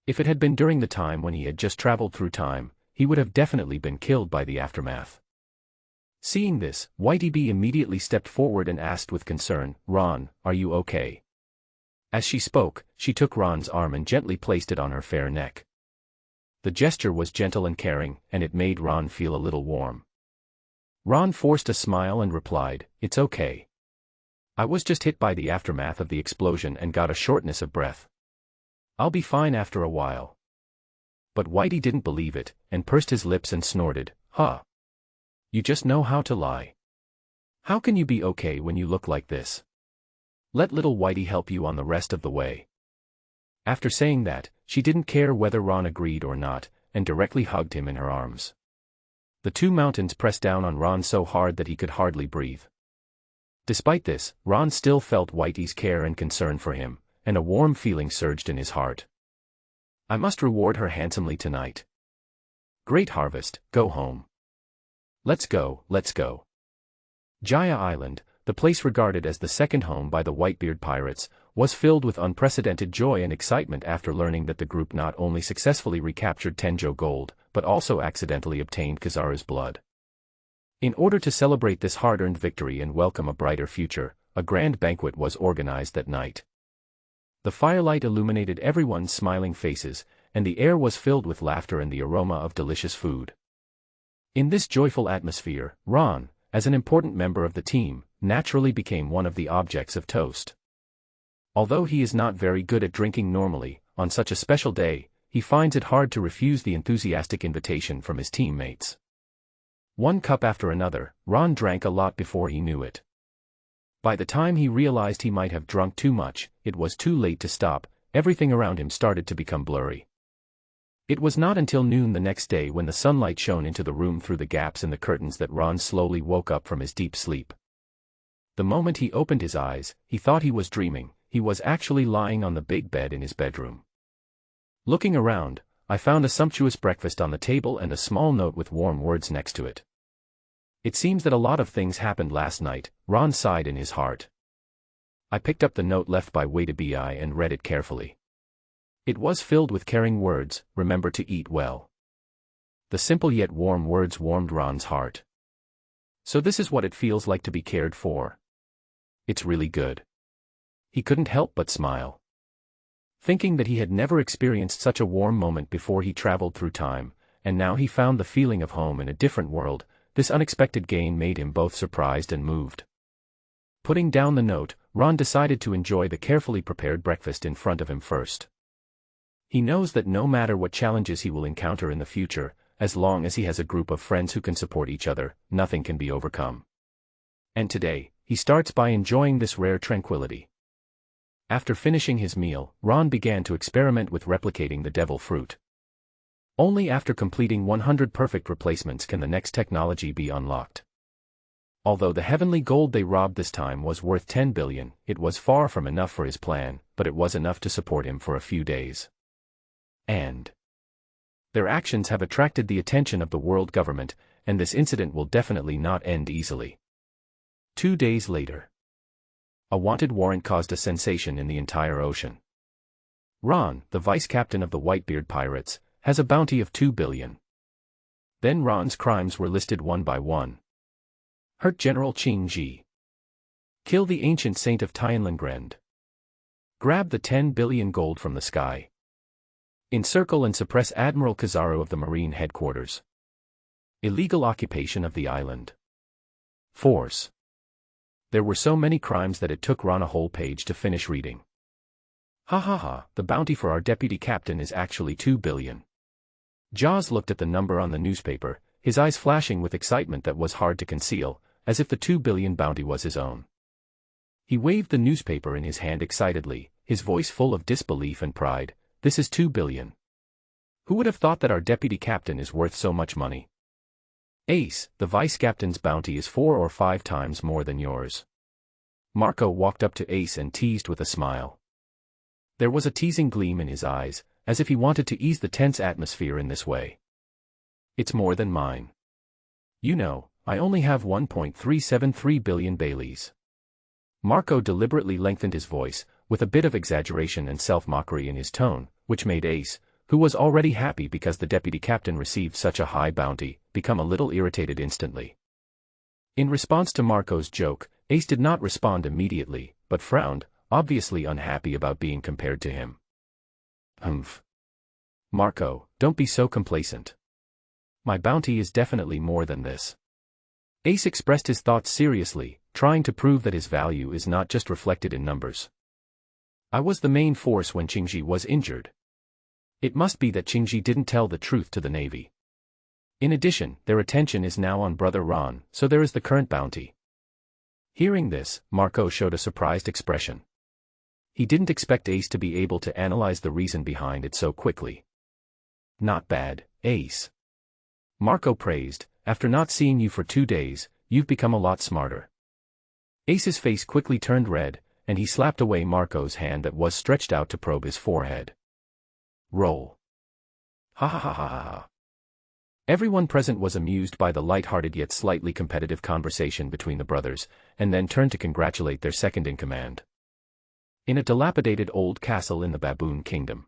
If it had been during the time when he had just traveled through time, he would have definitely been killed by the aftermath. Seeing this, Whitey Bee immediately stepped forward and asked with concern, "Ron, are you okay?" As she spoke, she took Ron's arm and gently placed it on her fair neck. The gesture was gentle and caring, and it made Ron feel a little warm. Ron forced a smile and replied, "It's okay. I was just hit by the aftermath of the explosion and got a shortness of breath. I'll be fine after a while." But Whitey didn't believe it, and pursed his lips and snorted, "Huh. You just know how to lie. How can you be okay when you look like this? Let little Whitey help you on the rest of the way." After saying that, she didn't care whether Ron agreed or not, and directly hugged him in her arms. The two mountains pressed down on Ron so hard that he could hardly breathe. Despite this, Ron still felt Whitey's care and concern for him, and a warm feeling surged in his heart. "I must reward her handsomely tonight. Great harvest, go home. Let's go, let's go." Jaya Island, the place regarded as the second home by the Whitebeard pirates, was filled with unprecedented joy and excitement after learning that the group not only successfully recaptured Tenjo gold, but also accidentally obtained Kizaru's blood. In order to celebrate this hard-earned victory and welcome a brighter future, a grand banquet was organized that night. The firelight illuminated everyone's smiling faces, and the air was filled with laughter and the aroma of delicious food. In this joyful atmosphere, Ron, as an important member of the team, naturally became one of the objects of toast. Although he is not very good at drinking normally, on such a special day, he finds it hard to refuse the enthusiastic invitation from his teammates. One cup after another, Ron drank a lot before he knew it. By the time he realized he might have drunk too much, it was too late to stop. Everything around him started to become blurry. It was not until noon the next day when the sunlight shone into the room through the gaps in the curtains that Ron slowly woke up from his deep sleep. The moment he opened his eyes, he thought he was dreaming. He was actually lying on the big bed in his bedroom. Looking around, I found a sumptuous breakfast on the table and a small note with warm words next to it. "It seems that a lot of things happened last night," Ron sighed in his heart. I picked up the note left by Whitey Bee and read it carefully. It was filled with caring words, "Remember to eat well." The simple yet warm words warmed Ron's heart. So this is what it feels like to be cared for. It's really good. He couldn't help but smile. Thinking that he had never experienced such a warm moment before he traveled through time, and now he found the feeling of home in a different world, this unexpected gain made him both surprised and moved. Putting down the note, Ron decided to enjoy the carefully prepared breakfast in front of him first. He knows that no matter what challenges he will encounter in the future, as long as he has a group of friends who can support each other, nothing can be overcome. And today, he starts by enjoying this rare tranquility. After finishing his meal, Ron began to experiment with replicating the devil fruit. Only after completing 100 perfect replacements can the next technology be unlocked. Although the heavenly gold they robbed this time was worth 10 billion, it was far from enough for his plan, but it was enough to support him for a few days. And their actions have attracted the attention of the world government, and this incident will definitely not end easily. 2 days later, a wanted warrant caused a sensation in the entire ocean. Ron, the vice captain of the Whitebeard pirates, has a bounty of 2 billion. Then Ron's crimes were listed one by one. Hurt General Qing Ji. Kill the ancient saint of Tianlingren. Grab the 10 billion gold from the sky. Encircle and suppress Admiral Kizaru of the Marine Headquarters. Illegal occupation of the island. Force. There were so many crimes that it took Ron a whole page to finish reading. Ha ha ha, the bounty for our deputy captain is actually 2 billion. Jaws looked at the number on the newspaper, his eyes flashing with excitement that was hard to conceal, as if the 2 billion bounty was his own. He waved the newspaper in his hand excitedly, his voice full of disbelief and pride. This is 2 billion. Who would have thought that our deputy captain is worth so much money? Ace, the vice captain's bounty is 4 or 5 times more than yours. Marco walked up to Ace and teased with a smile. There was a teasing gleam in his eyes, as if he wanted to ease the tense atmosphere in this way. It's more than mine. You know, I only have 1.373 billion Baileys. Marco deliberately lengthened his voice, with a bit of exaggeration and self-mockery in his tone, which made Ace, who was already happy because the deputy captain received such a high bounty, become a little irritated instantly. In response to Marco's joke, Ace did not respond immediately, but frowned, obviously unhappy about being compared to him. Humph. Marco, don't be so complacent. My bounty is definitely more than this. Ace expressed his thoughts seriously, trying to prove that his value is not just reflected in numbers. I was the main force when Qingji was injured. It must be that Qingji didn't tell the truth to the Navy. In addition, their attention is now on Brother Ron, so there is the current bounty. Hearing this, Marco showed a surprised expression. He didn't expect Ace to be able to analyze the reason behind it so quickly. Not bad, Ace. Marco praised, after not seeing you for 2 days, you've become a lot smarter. Ace's face quickly turned red, and he slapped away Marco's hand that was stretched out to probe his forehead. Roll. Ha ha ha ha ha. Everyone present was amused by the light-hearted yet slightly competitive conversation between the brothers, and then turned to congratulate their second-in-command. In a dilapidated old castle in the Baboon Kingdom.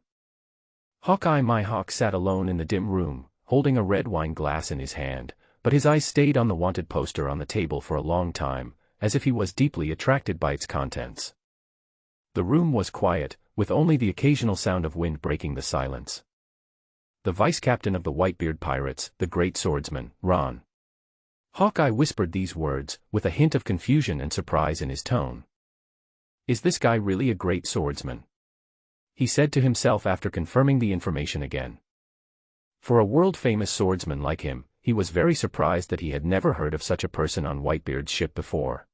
Hawkeye my hawk sat alone in the dim room, holding a red wine glass in his hand, but his eyes stayed on the wanted poster on the table for a long time, as if he was deeply attracted by its contents. The room was quiet, with only the occasional sound of wind breaking the silence. The vice-captain of the Whitebeard Pirates, the great swordsman, Ron. Hawkeye whispered these words, with a hint of confusion and surprise in his tone. Is this guy really a great swordsman? He said to himself after confirming the information again. For a world-famous swordsman like him, he was very surprised that he had never heard of such a person on Whitebeard's ship before.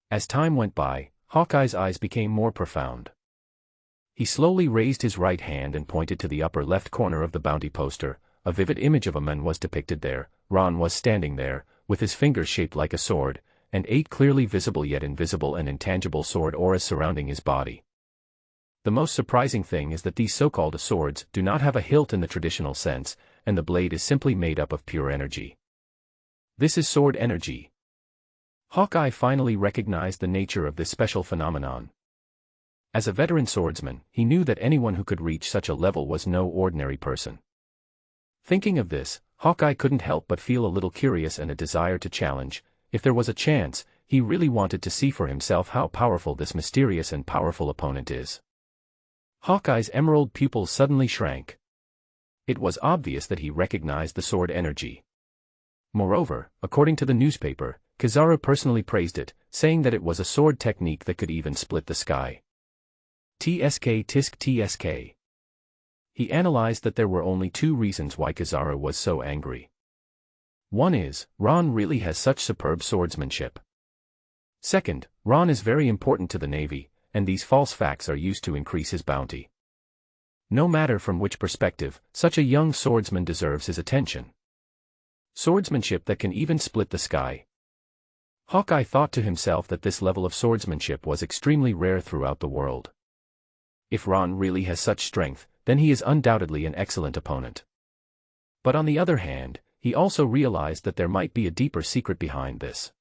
As time went by, Hawkeye's eyes became more profound. He slowly raised his right hand and pointed to the upper left corner of the bounty poster. A vivid image of a man was depicted there. Ron was standing there, with his fingers shaped like a sword, and 8 clearly visible yet invisible and intangible sword auras surrounding his body. The most surprising thing is that these so-called swords do not have a hilt in the traditional sense, and the blade is simply made up of pure energy. This is sword energy. Hawkeye finally recognized the nature of this special phenomenon. As a veteran swordsman, he knew that anyone who could reach such a level was no ordinary person. Thinking of this, Hawkeye couldn't help but feel a little curious and a desire to challenge. If there was a chance, he really wanted to see for himself how powerful this mysterious and powerful opponent is. Hawkeye's emerald pupils suddenly shrank. It was obvious that he recognized the sword energy. Moreover, according to the newspaper, Kizaru personally praised it, saying that it was a sword technique that could even split the sky. TSK tisk TSK. He analyzed that there were only 2 reasons why Kizaru was so angry. One is, Ron really has such superb swordsmanship. Second, Ron is very important to the Navy, and these false facts are used to increase his bounty. No matter from which perspective, such a young swordsman deserves his attention. Swordsmanship that can even split the sky. Hawkeye thought to himself that this level of swordsmanship was extremely rare throughout the world. If Ron really has such strength, then he is undoubtedly an excellent opponent. But on the other hand, he also realized that there might be a deeper secret behind this.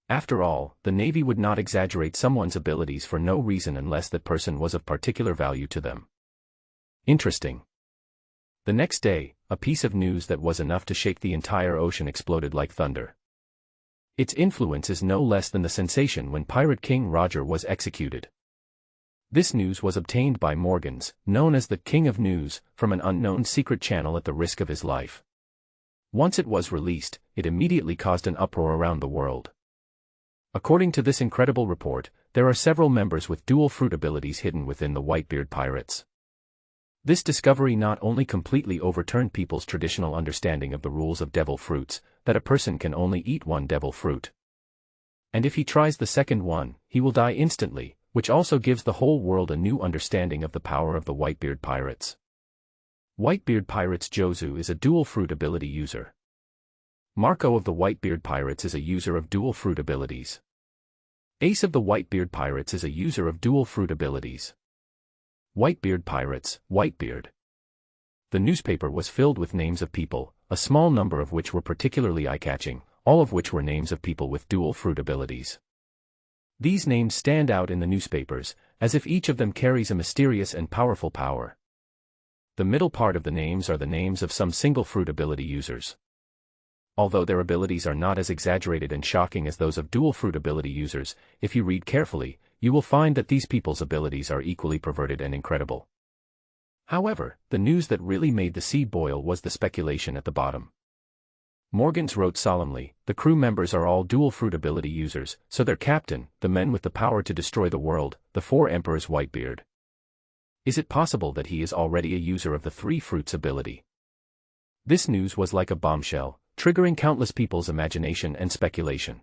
After all, the Navy would not exaggerate someone's abilities for no reason unless that person was of particular value to them. Interesting. The next day, a piece of news that was enough to shake the entire ocean exploded like thunder. Its influence is no less than the sensation when Pirate King Roger was executed. This news was obtained by Morgans, known as the King of News, from an unknown secret channel at the risk of his life. Once it was released, it immediately caused an uproar around the world. According to this incredible report, there are several members with dual fruit abilities hidden within the Whitebeard pirates. This discovery not only completely overturned people's traditional understanding of the rules of devil fruits, that a person can only eat one devil fruit. And if he tries the second one, he will die instantly, which also gives the whole world a new understanding of the power of the Whitebeard pirates. Whitebeard Pirates Jozu is a dual fruit ability user. Marco of the Whitebeard Pirates is a user of dual fruit abilities. Ace of the Whitebeard Pirates is a user of dual fruit abilities. Whitebeard Pirates, Whitebeard. The newspaper was filled with names of people, a small number of which were particularly eye-catching, all of which were names of people with dual fruit abilities. These names stand out in the newspapers, as if each of them carries a mysterious and powerful power. The middle part of the names are the names of some single fruit ability users. Although their abilities are not as exaggerated and shocking as those of dual fruit ability users, if you read carefully, you will find that these people's abilities are equally perverted and incredible. However, the news that really made the sea boil was the speculation at the bottom. Morgans wrote solemnly, "The crew members are all dual fruit ability users, so their captain, the men with the power to destroy the world, the four emperors Whitebeard. Is it possible that he is already a user of the three fruits ability?" This news was like a bombshell, triggering countless people's imagination and speculation.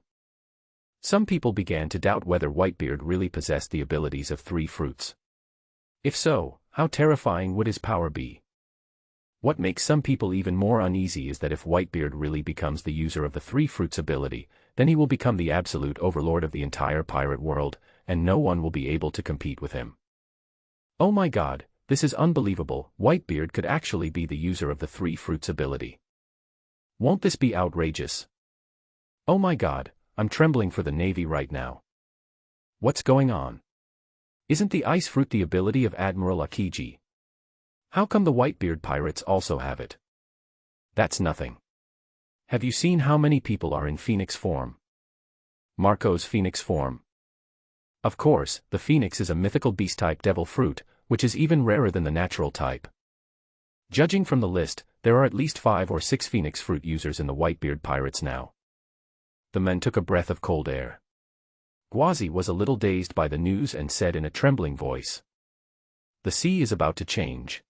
Some people began to doubt whether Whitebeard really possessed the abilities of three fruits. If so, how terrifying would his power be? What makes some people even more uneasy is that if Whitebeard really becomes the user of the three fruits ability, then he will become the absolute overlord of the entire pirate world, and no one will be able to compete with him. Oh my god, this is unbelievable, Whitebeard could actually be the user of the three fruits ability. Won't this be outrageous? Oh my god, I'm trembling for the Navy right now. What's going on? Isn't the ice fruit the ability of Admiral Akiji? How come the Whitebeard pirates also have it? That's nothing. Have you seen how many people are in Phoenix form? Marco's Phoenix form. Of course, the Phoenix is a mythical beast-type devil fruit, which is even rarer than the natural type. Judging from the list, there are at least 5 or 6 Phoenix fruit users in the Whitebeard pirates now. The men took a breath of cold air. Gwazi was a little dazed by the news and said in a trembling voice, "The sea is about to change.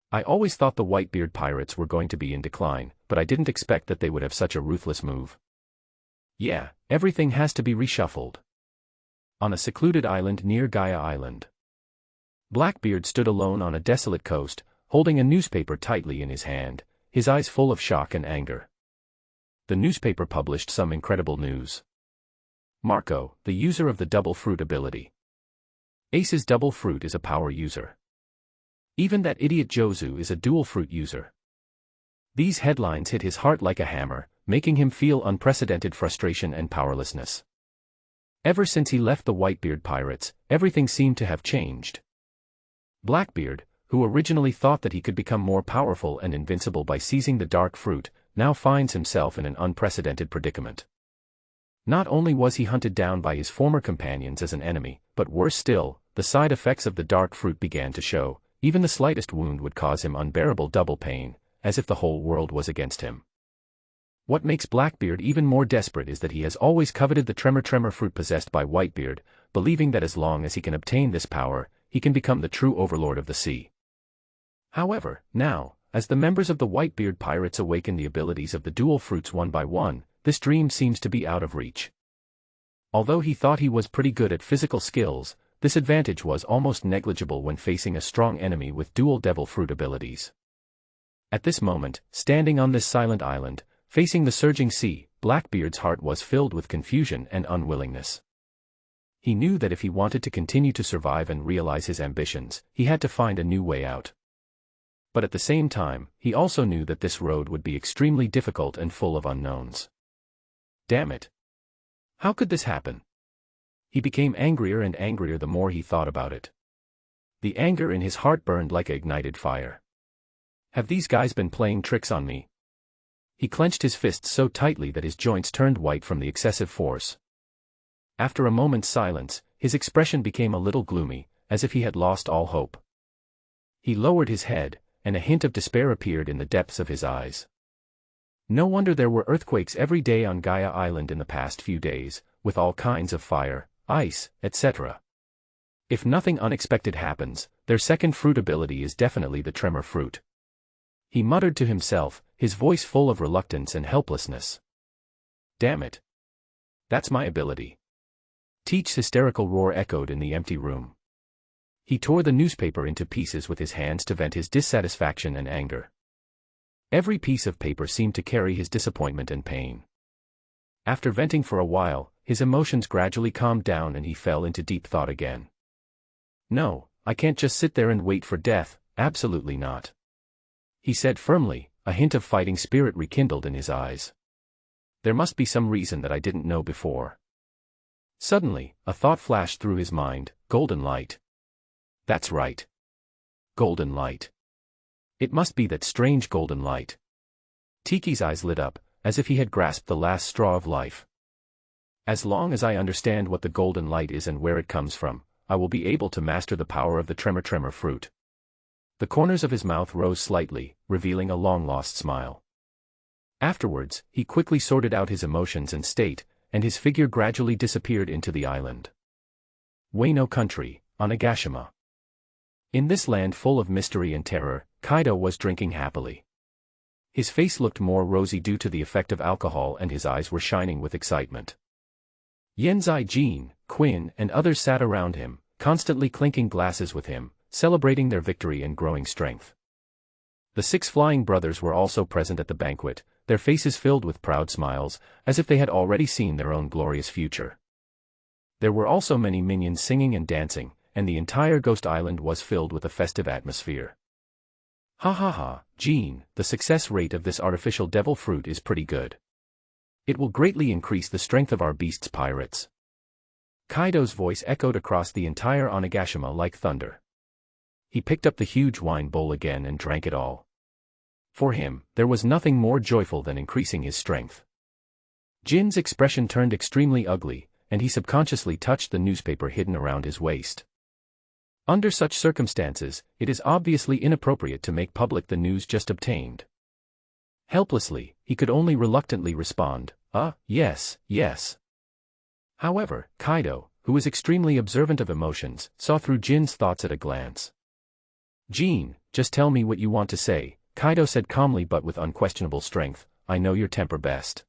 I always thought the Whitebeard pirates were going to be in decline, but I didn't expect that they would have such a ruthless move. Yeah, everything has to be reshuffled." On a secluded island near Gaia Island, Blackbeard stood alone on a desolate coast, holding a newspaper tightly in his hand, his eyes full of shock and anger. The newspaper published some incredible news. Marco, the user of the double fruit ability. Ace's double fruit is a power user. Even that idiot Jozu is a dual fruit user. These headlines hit his heart like a hammer, making him feel unprecedented frustration and powerlessness. Ever since he left the Whitebeard pirates, everything seemed to have changed. Blackbeard, who originally thought that he could become more powerful and invincible by seizing the dark fruit, now finds himself in an unprecedented predicament. Not only was he hunted down by his former companions as an enemy, but worse still, the side effects of the dark fruit began to show. Even the slightest wound would cause him unbearable double pain, as if the whole world was against him. What makes Blackbeard even more desperate is that he has always coveted the tremor fruit possessed by Whitebeard, believing that as long as he can obtain this power, he can become the true overlord of the sea. However, now, as the members of the Whitebeard pirates awaken the abilities of the dual fruits one by one, this dream seems to be out of reach. Although he thought he was pretty good at physical skills, this advantage was almost negligible when facing a strong enemy with dual devil fruit abilities. At this moment, standing on this silent island, facing the surging sea, Blackbeard's heart was filled with confusion and unwillingness. He knew that if he wanted to continue to survive and realize his ambitions, he had to find a new way out. But at the same time, he also knew that this road would be extremely difficult and full of unknowns. Damn it! How could this happen? He became angrier and angrier the more he thought about it. The anger in his heart burned like an ignited fire. Have these guys been playing tricks on me? He clenched his fists so tightly that his joints turned white from the excessive force. After a moment's silence, his expression became a little gloomy, as if he had lost all hope. He lowered his head, and a hint of despair appeared in the depths of his eyes. No wonder there were earthquakes every day on Gaia Island in the past few days, with all kinds of fire, ice, etc. If nothing unexpected happens, their second fruit ability is definitely the tremor fruit. He muttered to himself, his voice full of reluctance and helplessness. Damn it. That's my ability. Teach's hysterical roar echoed in the empty room. He tore the newspaper into pieces with his hands to vent his dissatisfaction and anger. Every piece of paper seemed to carry his disappointment and pain. After venting for a while, his emotions gradually calmed down and he fell into deep thought again. No, I can't just sit there and wait for death, absolutely not. He said firmly, a hint of fighting spirit rekindled in his eyes. There must be some reason that I didn't know before. Suddenly, a thought flashed through his mind, golden light. That's right. Golden light. It must be that strange golden light. Tiki's eyes lit up, as if he had grasped the last straw of life. As long as I understand what the golden light is and where it comes from, I will be able to master the power of the tremor fruit. The corners of his mouth rose slightly, revealing a long-lost smile. Afterwards, he quickly sorted out his emotions and state, and his figure gradually disappeared into the island. Wano country, Onigashima. In this land full of mystery and terror, Kaido was drinking happily. His face looked more rosy due to the effect of alcohol and his eyes were shining with excitement. Yenzai Jin, Quinn, and others sat around him, constantly clinking glasses with him, celebrating their victory and growing strength. The 6 flying brothers were also present at the banquet, their faces filled with proud smiles, as if they had already seen their own glorious future. There were also many minions singing and dancing, and the entire Ghost Island was filled with a festive atmosphere. Ha ha ha, Jean, the success rate of this artificial devil fruit is pretty good. It will greatly increase the strength of our beasts pirates. Kaido's voice echoed across the entire Onigashima like thunder. He picked up the huge wine bowl again and drank it all. For him, there was nothing more joyful than increasing his strength. Jin's expression turned extremely ugly, and he subconsciously touched the newspaper hidden around his waist. Under such circumstances, it is obviously inappropriate to make public the news just obtained. Helplessly, he could only reluctantly respond, yes, yes. However, Kaido, who was extremely observant of emotions, saw through Jin's thoughts at a glance. Jin, just tell me what you want to say, Kaido said calmly but with unquestionable strength, I know your temper best.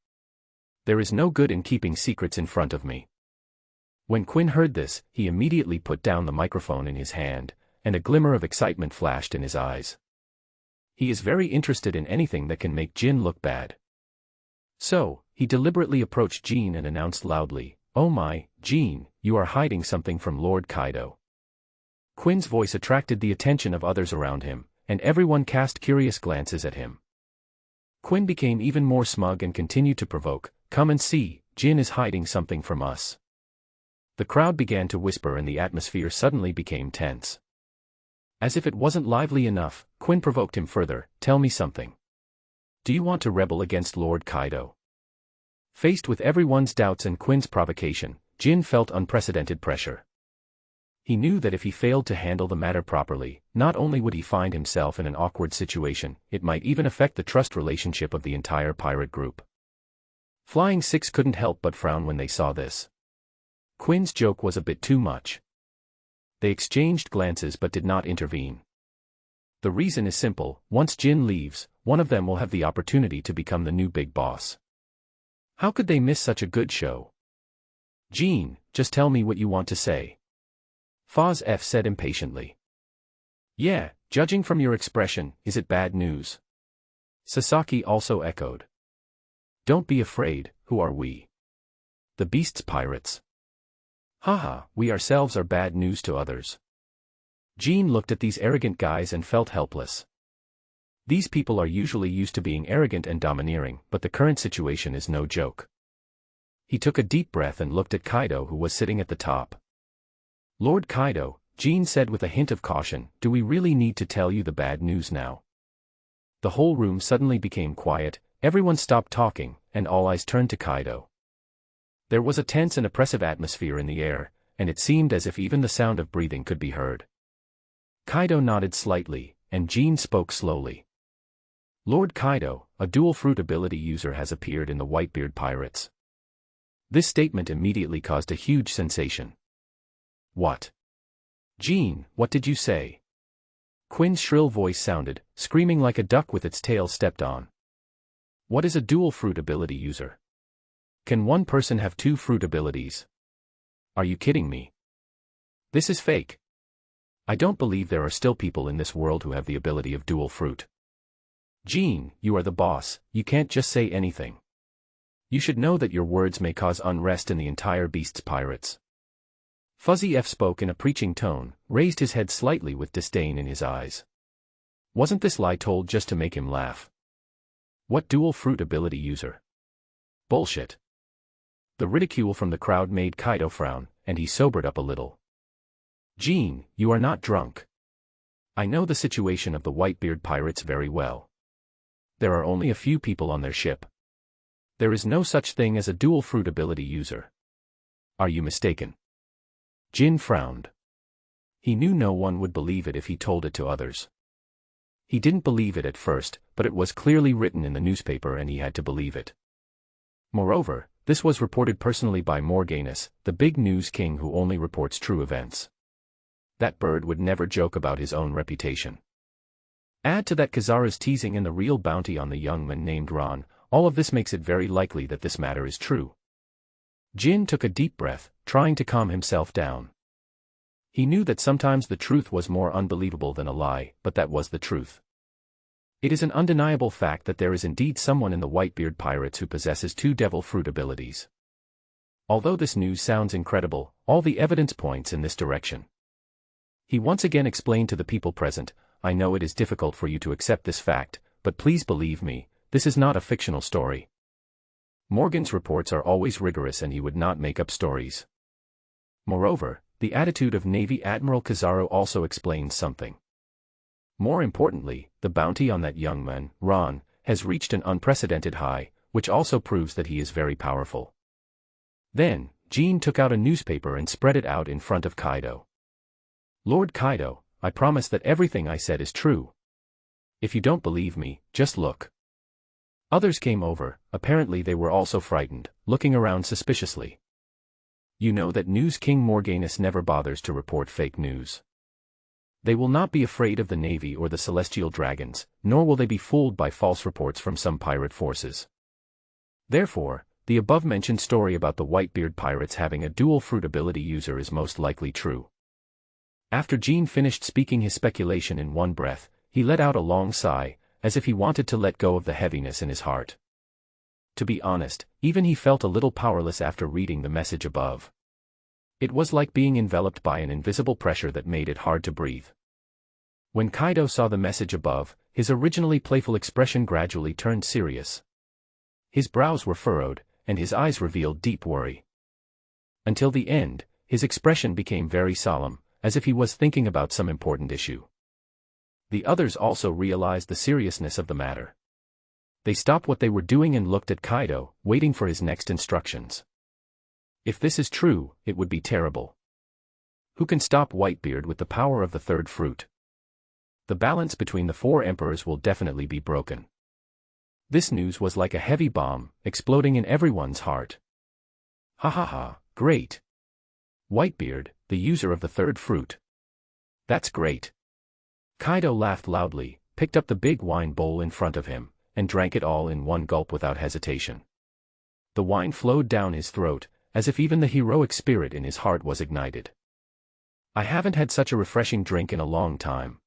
There is no good in keeping secrets in front of me. When Quinn heard this, he immediately put down the microphone in his hand, and a glimmer of excitement flashed in his eyes. He is very interested in anything that can make Jin look bad. So, he deliberately approached Jin and announced loudly, Oh my, Jin, you are hiding something from Lord Kaido. Quinn's voice attracted the attention of others around him, and everyone cast curious glances at him. Quinn became even more smug and continued to provoke, Come and see, Jin is hiding something from us. The crowd began to whisper and the atmosphere suddenly became tense. As if it wasn't lively enough, Quinn provoked him further, Tell me something. Do you want to rebel against Lord Kaido? Faced with everyone's doubts and Quinn's provocation, Jin felt unprecedented pressure. He knew that if he failed to handle the matter properly, not only would he find himself in an awkward situation, it might even affect the trust relationship of the entire pirate group. Flying Six couldn't help but frown when they saw this. Quinn's joke was a bit too much. They exchanged glances but did not intervene. The reason is simple, once Jin leaves, one of them will have the opportunity to become the new big boss. How could they miss such a good show? Jin, just tell me what you want to say. Foz F said impatiently. Yeah, judging from your expression, is it bad news? Sasaki also echoed. Don't be afraid, who are we? The beasts pirates. Haha, we ourselves are bad news to others. Jin looked at these arrogant guys and felt helpless. These people are usually used to being arrogant and domineering, but the current situation is no joke. He took a deep breath and looked at Kaido who was sitting at the top. Lord Kaido, Jin said with a hint of caution, do we really need to tell you the bad news now? The whole room suddenly became quiet, everyone stopped talking, and all eyes turned to Kaido. There was a tense and oppressive atmosphere in the air, and it seemed as if even the sound of breathing could be heard. Kaido nodded slightly, and Jean spoke slowly. Lord Kaido, a dual fruit ability user has appeared in the Whitebeard pirates. This statement immediately caused a huge sensation. What? Jean, what did you say? Quinn's shrill voice sounded, screaming like a duck with its tail stepped on. What is a dual fruit ability user? Can one person have two fruit abilities? Are you kidding me? This is fake. I don't believe there are still people in this world who have the ability of dual fruit. Jean, you are the boss, you can't just say anything. You should know that your words may cause unrest in the entire Beast's pirates. Fuzzy F spoke in a preaching tone, raised his head slightly with disdain in his eyes. Wasn't this lie told just to make him laugh? What dual fruit ability user? Bullshit. The ridicule from the crowd made Kaido frown, and he sobered up a little. Jean, you are not drunk. I know the situation of the Whitebeard pirates very well. There are only a few people on their ship. There is no such thing as a dual fruit ability user. Are you mistaken? Jin frowned. He knew no one would believe it if he told it to others. He didn't believe it at first, but it was clearly written in the newspaper and he had to believe it. Moreover, this was reported personally by Morganus, the big news king who only reports true events. That bird would never joke about his own reputation. Add to that Kazara's teasing and the real bounty on the young man named Ron, all of this makes it very likely that this matter is true. Jin took a deep breath, trying to calm himself down. He knew that sometimes the truth was more unbelievable than a lie, but that was the truth. It is an undeniable fact that there is indeed someone in the Whitebeard pirates who possesses two devil fruit abilities. Although this news sounds incredible, all the evidence points in this direction. He once again explained to the people present, I know it is difficult for you to accept this fact, but please believe me, this is not a fictional story. Morgan's reports are always rigorous and he would not make up stories. Moreover, the attitude of Navy Admiral Kizaru also explains something. More importantly, the bounty on that young man, Ron, has reached an unprecedented high, which also proves that he is very powerful. Then, Jean took out a newspaper and spread it out in front of Kaido. Lord Kaido, I promise that everything I said is true. If you don't believe me, just look. Others came over, apparently they were also frightened, looking around suspiciously. You know that News King Morganus never bothers to report fake news. They will not be afraid of the Navy or the Celestial Dragons, nor will they be fooled by false reports from some pirate forces. Therefore, the above-mentioned story about the Whitebeard pirates having a dual fruit ability user is most likely true. After Jean finished speaking his speculation in one breath, he let out a long sigh, as if he wanted to let go of the heaviness in his heart. To be honest, even he felt a little powerless after reading the message above. It was like being enveloped by an invisible pressure that made it hard to breathe. When Kaido saw the message above, his originally playful expression gradually turned serious. His brows were furrowed, and his eyes revealed deep worry. Until the end, his expression became very solemn, as if he was thinking about some important issue. The others also realized the seriousness of the matter. They stopped what they were doing and looked at Kaido, waiting for his next instructions. If this is true, it would be terrible. Who can stop Whitebeard with the power of the third fruit? The balance between the four emperors will definitely be broken. This news was like a heavy bomb, exploding in everyone's heart. Ha ha ha, great. Whitebeard, the user of the third fruit. That's great. Kaido laughed loudly, picked up the big wine bowl in front of him, and drank it all in one gulp without hesitation. The wine flowed down his throat, as if even the heroic spirit in his heart was ignited. I haven't had such a refreshing drink in a long time.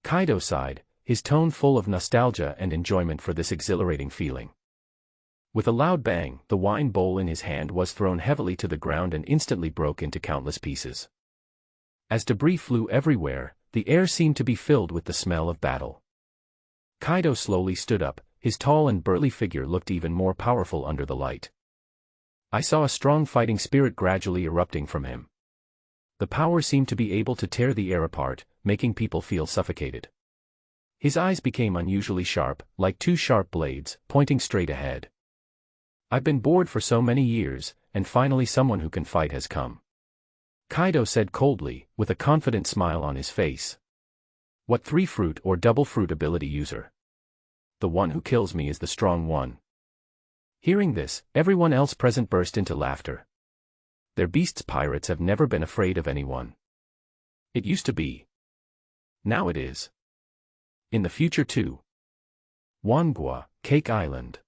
Kaido sighed, his tone full of nostalgia and enjoyment for this exhilarating feeling. With a loud bang, the wine bowl in his hand was thrown heavily to the ground and instantly broke into countless pieces. As debris flew everywhere, the air seemed to be filled with the smell of battle. Kaido slowly stood up, his tall and burly figure looked even more powerful under the light. I saw a strong fighting spirit gradually erupting from him. The power seemed to be able to tear the air apart, making people feel suffocated. His eyes became unusually sharp, like two sharp blades, pointing straight ahead. I've been bored for so many years, and finally someone who can fight has come. Kaido said coldly, with a confident smile on his face. What 3-fruit or double fruit ability user? The one who kills me is the strong one. Hearing this, everyone else present burst into laughter. Their beasts pirates have never been afraid of anyone. It used to be. Now it is. In the future too. Wangua, Cake Island.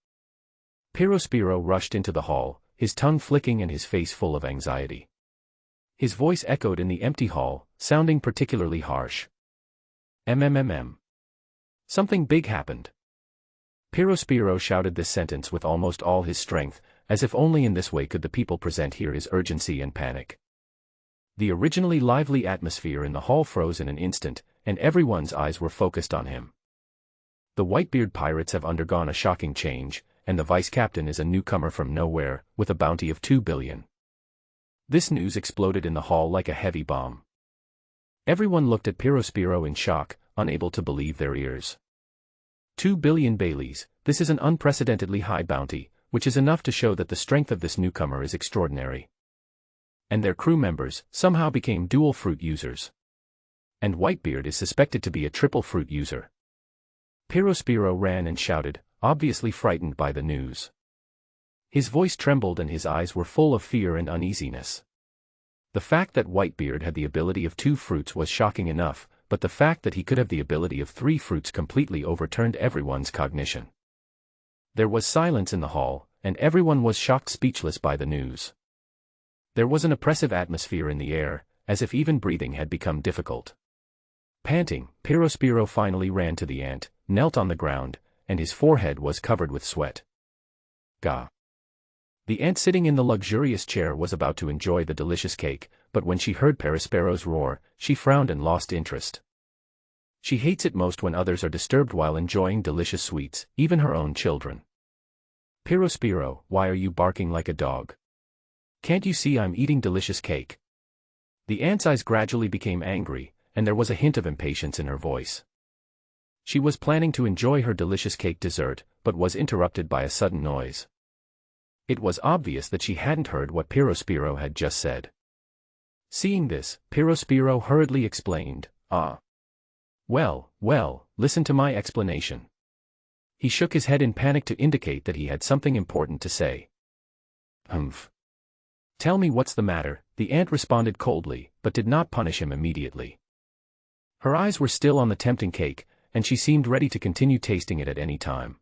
Pyrospiro rushed into the hall, his tongue flicking and his face full of anxiety. His voice echoed in the empty hall, sounding particularly harsh. MMMM. Something big happened. Pyrospiro shouted this sentence with almost all his strength, as if only in this way could the people present hear his urgency and panic. The originally lively atmosphere in the hall froze in an instant, and everyone's eyes were focused on him. The Whitebeard pirates have undergone a shocking change, and the vice-captain is a newcomer from nowhere, with a bounty of 2 billion. This news exploded in the hall like a heavy bomb. Everyone looked at Pyrospiro in shock, unable to believe their ears. 2 billion Baileys, this is an unprecedentedly high bounty, which is enough to show that the strength of this newcomer is extraordinary. And their crew members somehow became dual fruit users. And Whitebeard is suspected to be a triple fruit user. Pyrospiro ran and shouted, obviously frightened by the news. His voice trembled and his eyes were full of fear and uneasiness. The fact that Whitebeard had the ability of 2 fruits was shocking enough, but the fact that he could have the ability of 3 fruits completely overturned everyone's cognition. There was silence in the hall, and everyone was shocked speechless by the news. There was an oppressive atmosphere in the air, as if even breathing had become difficult. Panting, Pyrospiro finally ran to the ant, knelt on the ground, and his forehead was covered with sweat. Gah! The ant sitting in the luxurious chair was about to enjoy the delicious cake, but when she heard Pyrospiro's roar, she frowned and lost interest. She hates it most when others are disturbed while enjoying delicious sweets, even her own children. Pyrospiro, why are you barking like a dog? Can't you see I'm eating delicious cake? The ant's eyes gradually became angry, and there was a hint of impatience in her voice. She was planning to enjoy her delicious cake dessert, but was interrupted by a sudden noise. It was obvious that she hadn't heard what Pyrospiro had just said. Seeing this, Pyrospiro hurriedly explained, Well, listen to my explanation. He shook his head in panic to indicate that he had something important to say. Humph. Tell me what's the matter, the ant responded coldly, but did not punish him immediately. Her eyes were still on the tempting cake, and she seemed ready to continue tasting it at any time.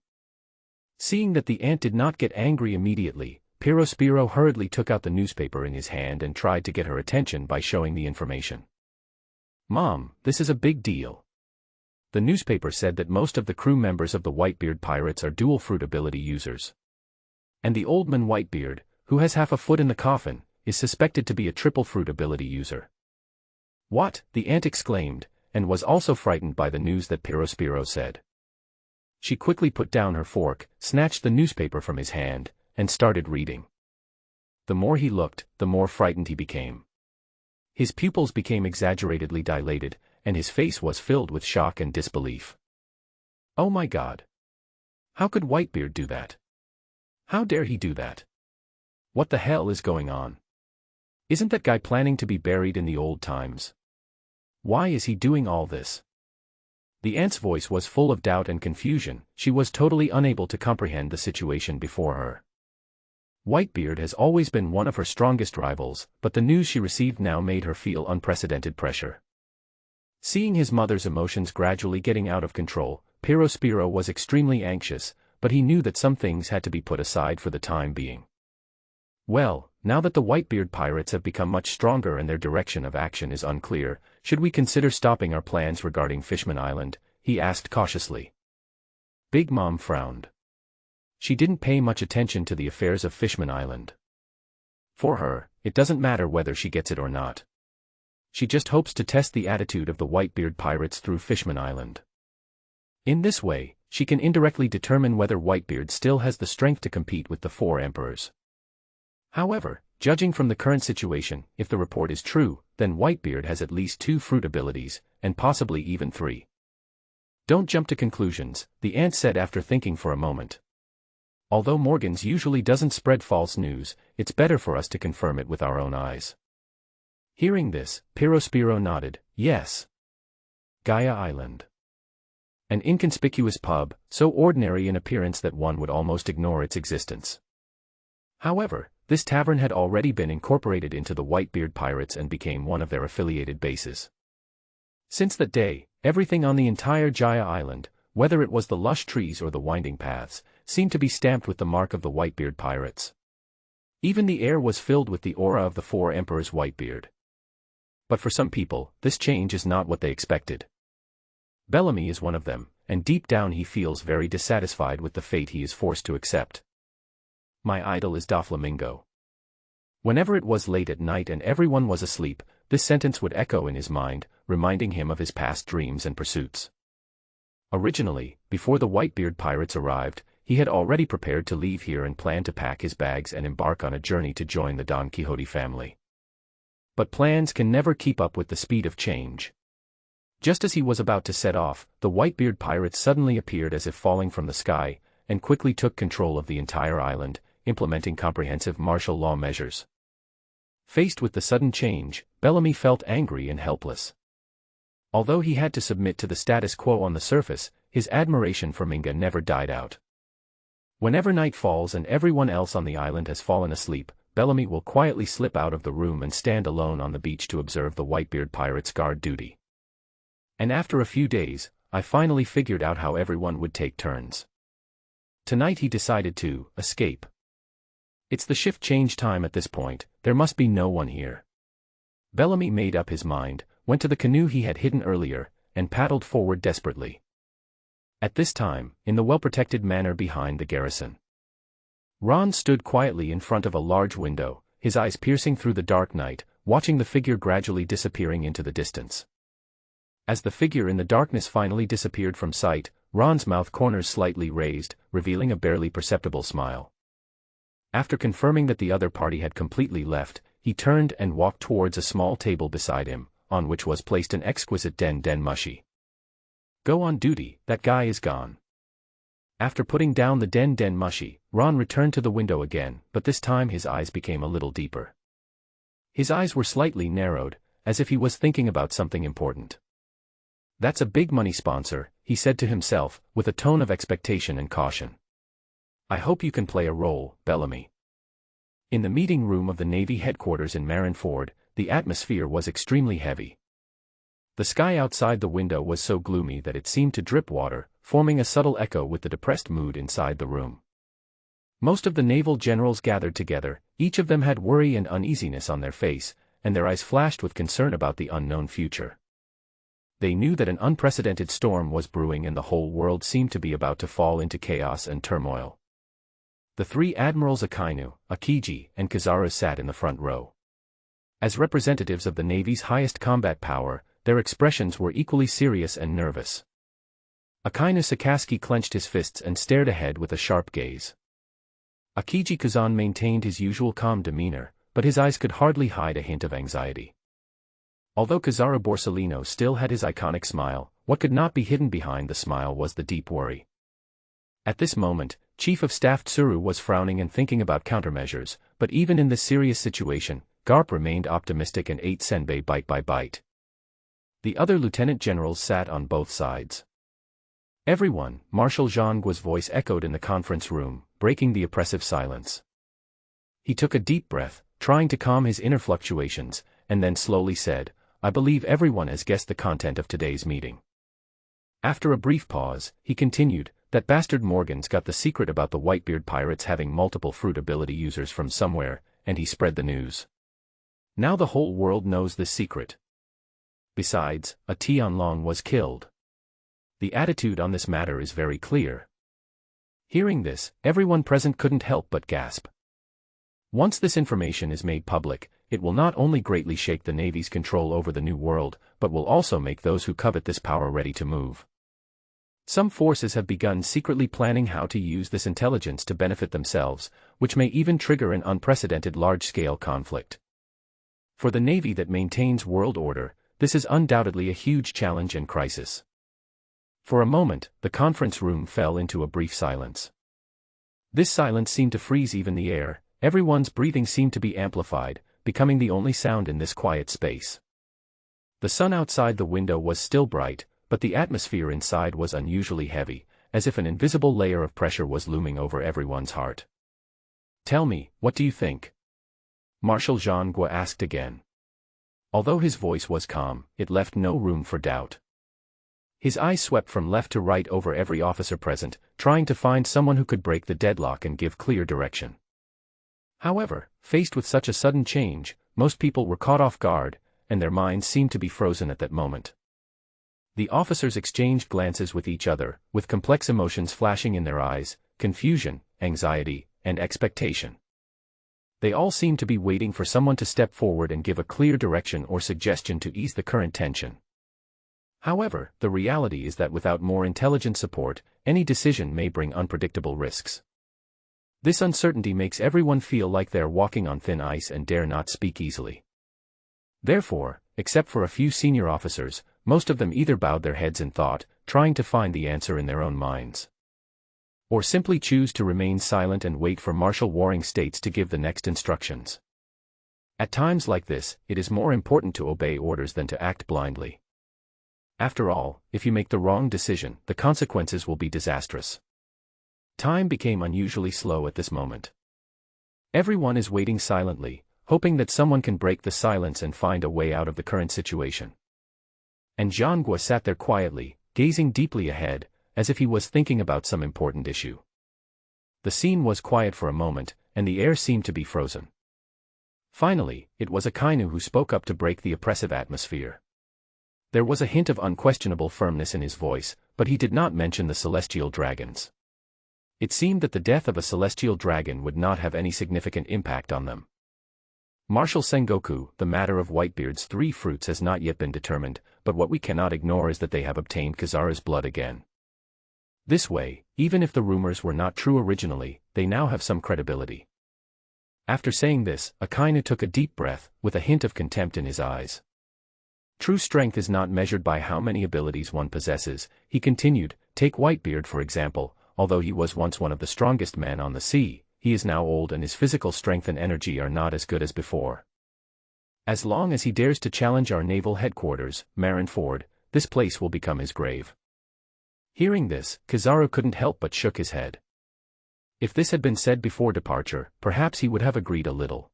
Seeing that the ant did not get angry immediately, Pyrospiro hurriedly took out the newspaper in his hand and tried to get her attention by showing the information. Mom, this is a big deal. The newspaper said that most of the crew members of the Whitebeard pirates are dual fruit ability users. And the old man Whitebeard, who has half a foot in the coffin, is suspected to be a triple fruit ability user. What? The ant exclaimed, and was also frightened by the news that Pyrospiro said. She quickly put down her fork, snatched the newspaper from his hand, and started reading. The more he looked, the more frightened he became. His pupils became exaggeratedly dilated, and his face was filled with shock and disbelief. Oh my God! How could Whitebeard do that? How dare he do that? What the hell is going on? Isn't that guy planning to be buried in the old times? Why is he doing all this? The ant's voice was full of doubt and confusion. She was totally unable to comprehend the situation before her. Whitebeard has always been one of her strongest rivals, but the news she received now made her feel unprecedented pressure. Seeing his mother's emotions gradually getting out of control, Pyrospiro was extremely anxious, but he knew that some things had to be put aside for the time being. Well, now that the Whitebeard pirates have become much stronger and their direction of action is unclear, should we consider stopping our plans regarding Fishman Island? He asked cautiously. Big Mom frowned. She didn't pay much attention to the affairs of Fishman Island. For her, it doesn't matter whether she gets it or not. She just hopes to test the attitude of the Whitebeard pirates through Fishman Island. In this way, she can indirectly determine whether Whitebeard still has the strength to compete with the 4 emperors. However, judging from the current situation, if the report is true, then Whitebeard has at least 2 fruit abilities, and possibly even 3. Don't jump to conclusions, the ant said after thinking for a moment. Although Morgans usually doesn't spread false news, it's better for us to confirm it with our own eyes. Hearing this, Pyrospiro nodded, yes. Gaia Island. An inconspicuous pub, so ordinary in appearance that one would almost ignore its existence. However, this tavern had already been incorporated into the Whitebeard Pirates and became one of their affiliated bases. Since that day, everything on the entire Gaia Island, whether it was the lush trees or the winding paths, seemed to be stamped with the mark of the Whitebeard Pirates. Even the air was filled with the aura of the four emperors Whitebeard. But for some people, this change is not what they expected. Bellamy is one of them, and deep down he feels very dissatisfied with the fate he is forced to accept. My idol is Doflamingo. Whenever it was late at night and everyone was asleep, this sentence would echo in his mind, reminding him of his past dreams and pursuits. Originally, before the Whitebeard Pirates arrived, he had already prepared to leave here and planned to pack his bags and embark on a journey to join the Don Quixote family. But plans can never keep up with the speed of change. Just as he was about to set off, the Whitebeard Pirates suddenly appeared as if falling from the sky, and quickly took control of the entire island, implementing comprehensive martial law measures. Faced with the sudden change, Bellamy felt angry and helpless. Although he had to submit to the status quo on the surface, his admiration for Minga never died out. Whenever night falls and everyone else on the island has fallen asleep, Bellamy will quietly slip out of the room and stand alone on the beach to observe the Whitebeard Pirates' guard duty. And after a few days, I finally figured out how everyone would take turns. Tonight he decided to escape. It's the shift change time at this point, there must be no one here. Bellamy made up his mind, went to the canoe he had hidden earlier, and paddled forward desperately. At this time, in the well-protected manor behind the garrison, Ron stood quietly in front of a large window, his eyes piercing through the dark night, watching the figure gradually disappearing into the distance. As the figure in the darkness finally disappeared from sight, Ron's mouth corners slightly raised, revealing a barely perceptible smile. After confirming that the other party had completely left, he turned and walked towards a small table beside him, on which was placed an exquisite den mushi. Go on duty, that guy is gone. After putting down the den mushi, Ron returned to the window again, but this time his eyes became a little deeper. His eyes were slightly narrowed, as if he was thinking about something important. That's a big money sponsor, he said to himself, with a tone of expectation and caution. I hope you can play a role, Bellamy. In the meeting room of the Navy headquarters in Marineford, the atmosphere was extremely heavy. The sky outside the window was so gloomy that it seemed to drip water, forming a subtle echo with the depressed mood inside the room. Most of the naval generals gathered together, each of them had worry and uneasiness on their face, and their eyes flashed with concern about the unknown future. They knew that an unprecedented storm was brewing and the whole world seemed to be about to fall into chaos and turmoil. The three admirals Akainu, Akiji, and Kizaru sat in the front row. As representatives of the Navy's highest combat power, their expressions were equally serious and nervous. Akainu Sakaski clenched his fists and stared ahead with a sharp gaze. Akiji Kazan maintained his usual calm demeanor, but his eyes could hardly hide a hint of anxiety. Although Kizaru Borsellino still had his iconic smile, what could not be hidden behind the smile was the deep worry. At this moment, Chief of Staff Tsuru was frowning and thinking about countermeasures, but even in this serious situation, Garp remained optimistic and ate senbei bite by bite. The other lieutenant generals sat on both sides. Everyone, Marshal Zhangguo's voice echoed in the conference room, breaking the oppressive silence. He took a deep breath, trying to calm his inner fluctuations, and then slowly said, I believe everyone has guessed the content of today's meeting. After a brief pause, he continued, that bastard Morgan's got the secret about the Whitebeard Pirates having multiple fruit ability users from somewhere, and he spread the news. Now the whole world knows this secret. Besides, a Tianlong was killed. The attitude on this matter is very clear. Hearing this, everyone present couldn't help but gasp. Once this information is made public, it will not only greatly shake the Navy's control over the New World, but will also make those who covet this power ready to move. Some forces have begun secretly planning how to use this intelligence to benefit themselves, which may even trigger an unprecedented large-scale conflict. For the Navy that maintains world order, this is undoubtedly a huge challenge and crisis. For a moment, the conference room fell into a brief silence. This silence seemed to freeze even the air, everyone's breathing seemed to be amplified, becoming the only sound in this quiet space. The sun outside the window was still bright, but the atmosphere inside was unusually heavy, as if an invisible layer of pressure was looming over everyone's heart. "Tell me, what do you think?" Marshal Jean Gua asked again. Although his voice was calm, it left no room for doubt. His eyes swept from left to right over every officer present, trying to find someone who could break the deadlock and give clear direction. However, faced with such a sudden change, most people were caught off guard, and their minds seemed to be frozen at that moment. The officers exchanged glances with each other, with complex emotions flashing in their eyes: confusion, anxiety, and expectation. They all seemed to be waiting for someone to step forward and give a clear direction or suggestion to ease the current tension. However, the reality is that without more intelligent support, any decision may bring unpredictable risks. This uncertainty makes everyone feel like they're walking on thin ice and dare not speak easily. Therefore, except for a few senior officers, most of them either bowed their heads in thought, trying to find the answer in their own minds, or simply choose to remain silent and wait for Marshal Warring States to give the next instructions. At times like this, it is more important to obey orders than to act blindly. After all, if you make the wrong decision, the consequences will be disastrous. Time became unusually slow at this moment. Everyone is waiting silently, hoping that someone can break the silence and find a way out of the current situation. And Jean Gua sat there quietly, gazing deeply ahead, as if he was thinking about some important issue. The scene was quiet for a moment, and the air seemed to be frozen. Finally, it was Akainu who spoke up to break the oppressive atmosphere. There was a hint of unquestionable firmness in his voice, but he did not mention the celestial dragons. It seemed that the death of a celestial dragon would not have any significant impact on them. Marshal Sengoku, the matter of Whitebeard's 3 fruits has not yet been determined, but what we cannot ignore is that they have obtained Kizara's blood again. This way, even if the rumors were not true originally, they now have some credibility. After saying this, Akainu took a deep breath, with a hint of contempt in his eyes. True strength is not measured by how many abilities one possesses, he continued. Take Whitebeard for example. Although he was once one of the strongest men on the sea, he is now old and his physical strength and energy are not as good as before. As long as he dares to challenge our naval headquarters, Marineford, this place will become his grave. Hearing this, Kizaru couldn't help but shook his head. If this had been said before departure, perhaps he would have agreed a little.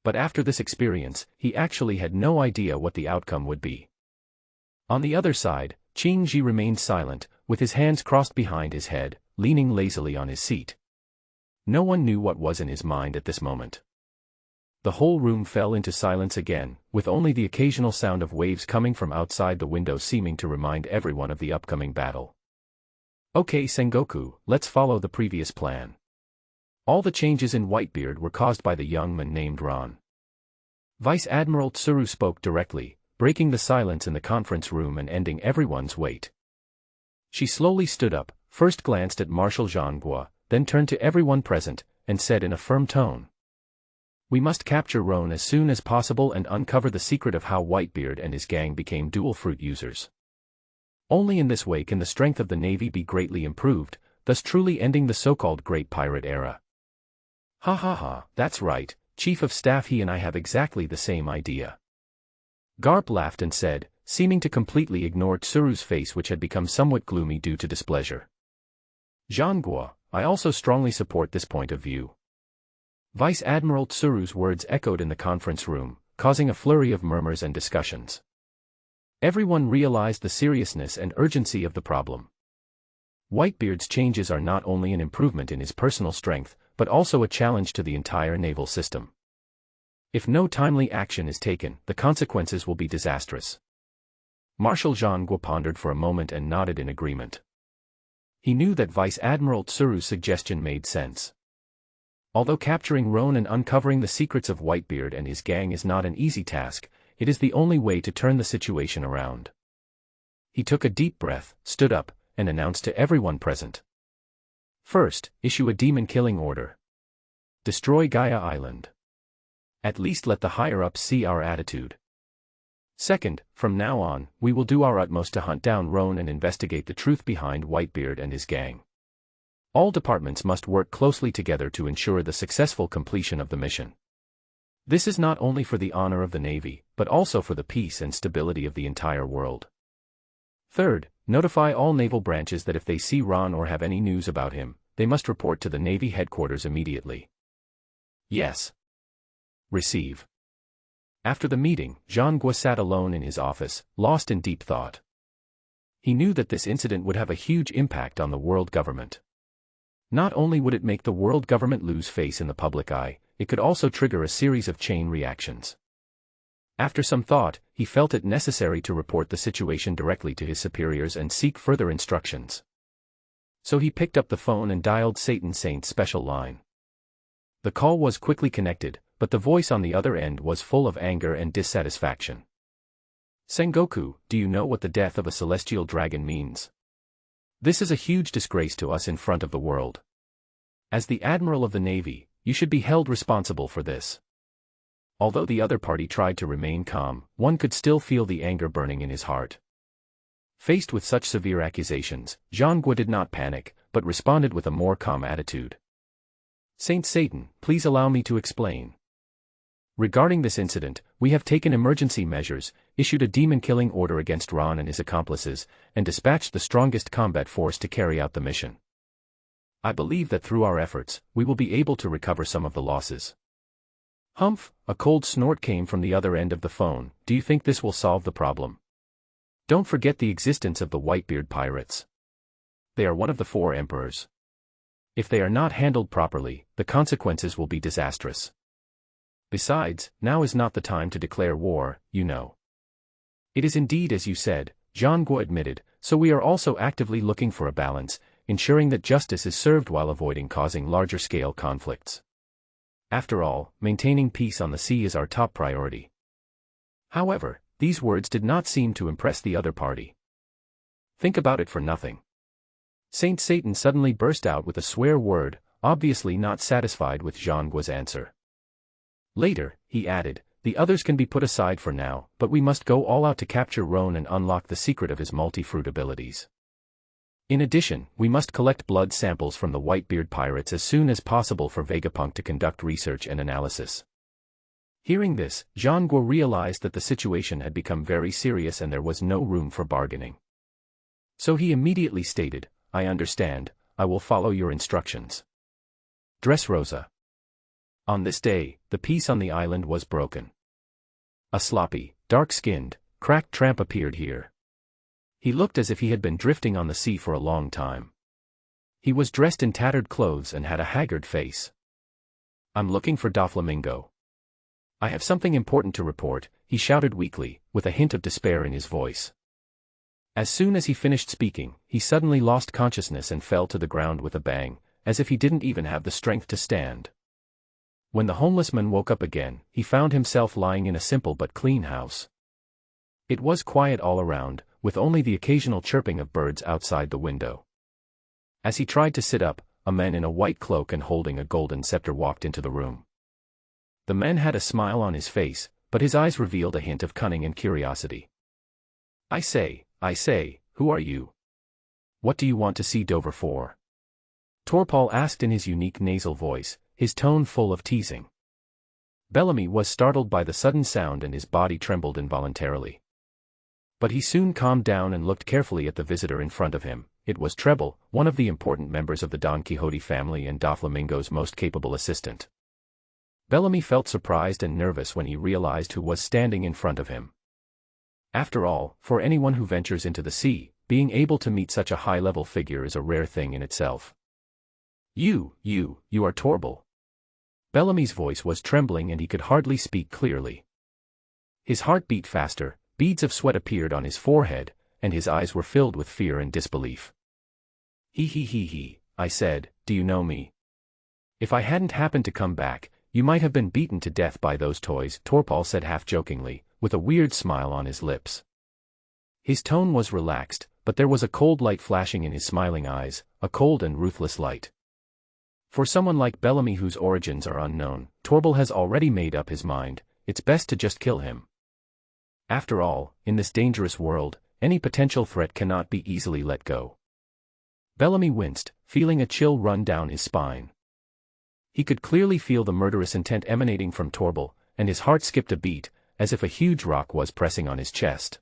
But after this experience, he actually had no idea what the outcome would be. On the other side, Qing Ji remained silent, with his hands crossed behind his head, leaning lazily on his seat. No one knew what was in his mind at this moment. The whole room fell into silence again, with only the occasional sound of waves coming from outside the window seeming to remind everyone of the upcoming battle. Okay, Sengoku, let's follow the previous plan. All the changes in Whitebeard were caused by the young man named Ron. Vice Admiral Tsuru spoke directly, breaking the silence in the conference room and ending everyone's wait. She slowly stood up, first glanced at Marshal Jean Gua, then turned to everyone present, and said in a firm tone, "We must capture Roan as soon as possible and uncover the secret of how Whitebeard and his gang became dual fruit users. Only in this way can the strength of the Navy be greatly improved, thus truly ending the so-called Great Pirate Era." Ha ha ha, that's right, Chief of Staff, he and I have exactly the same idea. Garp laughed and said, seeming to completely ignore Tsuru's face which had become somewhat gloomy due to displeasure. Jean Gua, I also strongly support this point of view. Vice Admiral Tsuru's words echoed in the conference room, causing a flurry of murmurs and discussions. Everyone realized the seriousness and urgency of the problem. Whitebeard's changes are not only an improvement in his personal strength, but also a challenge to the entire naval system. If no timely action is taken, the consequences will be disastrous. Marshal Jean Gua pondered for a moment and nodded in agreement. He knew that Vice Admiral Tsuru's suggestion made sense. Although capturing Roan and uncovering the secrets of Whitebeard and his gang is not an easy task, it is the only way to turn the situation around. He took a deep breath, stood up, and announced to everyone present. First, issue a demon-killing order. Destroy Gaia Island. At least let the higher-ups see our attitude. Second, from now on, we will do our utmost to hunt down Roan and investigate the truth behind Whitebeard and his gang. All departments must work closely together to ensure the successful completion of the mission. This is not only for the honor of the Navy, but also for the peace and stability of the entire world. Third, notify all naval branches that if they see Ron or have any news about him, they must report to the Navy headquarters immediately. Yes. Receive. After the meeting, Jean-Guy sat alone in his office, lost in deep thought. He knew that this incident would have a huge impact on the world government. Not only would it make the world government lose face in the public eye, it could also trigger a series of chain reactions. After some thought, he felt it necessary to report the situation directly to his superiors and seek further instructions. So he picked up the phone and dialed Satan Saint's special line. The call was quickly connected, but the voice on the other end was full of anger and dissatisfaction. Sengoku, do you know what the death of a celestial dragon means? This is a huge disgrace to us in front of the world. As the Admiral of the Navy, you should be held responsible for this. Although the other party tried to remain calm, one could still feel the anger burning in his heart. Faced with such severe accusations, Jean-Guy did not panic, but responded with a more calm attitude. Saint Satan, please allow me to explain. Regarding this incident, we have taken emergency measures, issued a demon-killing order against Ron and his accomplices, and dispatched the strongest combat force to carry out the mission. I believe that through our efforts, we will be able to recover some of the losses. Humph, a cold snort came from the other end of the phone. Do you think this will solve the problem? Don't forget the existence of the Whitebeard pirates. They are one of the 4 emperors. If they are not handled properly, the consequences will be disastrous. Besides, now is not the time to declare war, you know. It is indeed as you said, Jean-Guy admitted, so we are also actively looking for a balance, ensuring that justice is served while avoiding causing larger-scale conflicts. After all, maintaining peace on the sea is our top priority. However, these words did not seem to impress the other party. Think about it for nothing. Saint Satan suddenly burst out with a swear word, obviously not satisfied with Jean-Guy's answer. Later, he added, the others can be put aside for now, but we must go all out to capture Ron and unlock the secret of his multi-fruit abilities. In addition, we must collect blood samples from the Whitebeard pirates as soon as possible for Vegapunk to conduct research and analysis. Hearing this, Jean-Guy realized that the situation had become very serious and there was no room for bargaining. So he immediately stated, I understand, I will follow your instructions. Dressrosa. On this day, the peace on the island was broken. A sloppy, dark-skinned, cracked tramp appeared here. He looked as if he had been drifting on the sea for a long time. He was dressed in tattered clothes and had a haggard face. I'm looking for Doflamingo. I have something important to report, he shouted weakly, with a hint of despair in his voice. As soon as he finished speaking, he suddenly lost consciousness and fell to the ground with a bang, as if he didn't even have the strength to stand. When the homeless man woke up again, he found himself lying in a simple but clean house. It was quiet all around, with only the occasional chirping of birds outside the window. As he tried to sit up, a man in a white cloak and holding a golden scepter walked into the room. The man had a smile on his face, but his eyes revealed a hint of cunning and curiosity. I say, who are you? What do you want to see Dover for? Torpal asked in his unique nasal voice, his tone full of teasing. Bellamy was startled by the sudden sound and his body trembled involuntarily. But he soon calmed down and looked carefully at the visitor in front of him. It was Treble, one of the important members of the Don Quixote family and Doflamingo's most capable assistant. Bellamy felt surprised and nervous when he realized who was standing in front of him. After all, for anyone who ventures into the sea, being able to meet such a high-level figure is a rare thing in itself. You are Torble. Bellamy's voice was trembling and he could hardly speak clearly. His heart beat faster, beads of sweat appeared on his forehead, and his eyes were filled with fear and disbelief. He, I said, do you know me? If I hadn't happened to come back, you might have been beaten to death by those toys, Torpal said half-jokingly, with a weird smile on his lips. His tone was relaxed, but there was a cold light flashing in his smiling eyes, a cold and ruthless light. For someone like Bellamy whose origins are unknown, Torble has already made up his mind, it's best to just kill him. After all, in this dangerous world, any potential threat cannot be easily let go. Bellamy winced, feeling a chill run down his spine. He could clearly feel the murderous intent emanating from Torble, and his heart skipped a beat, as if a huge rock was pressing on his chest.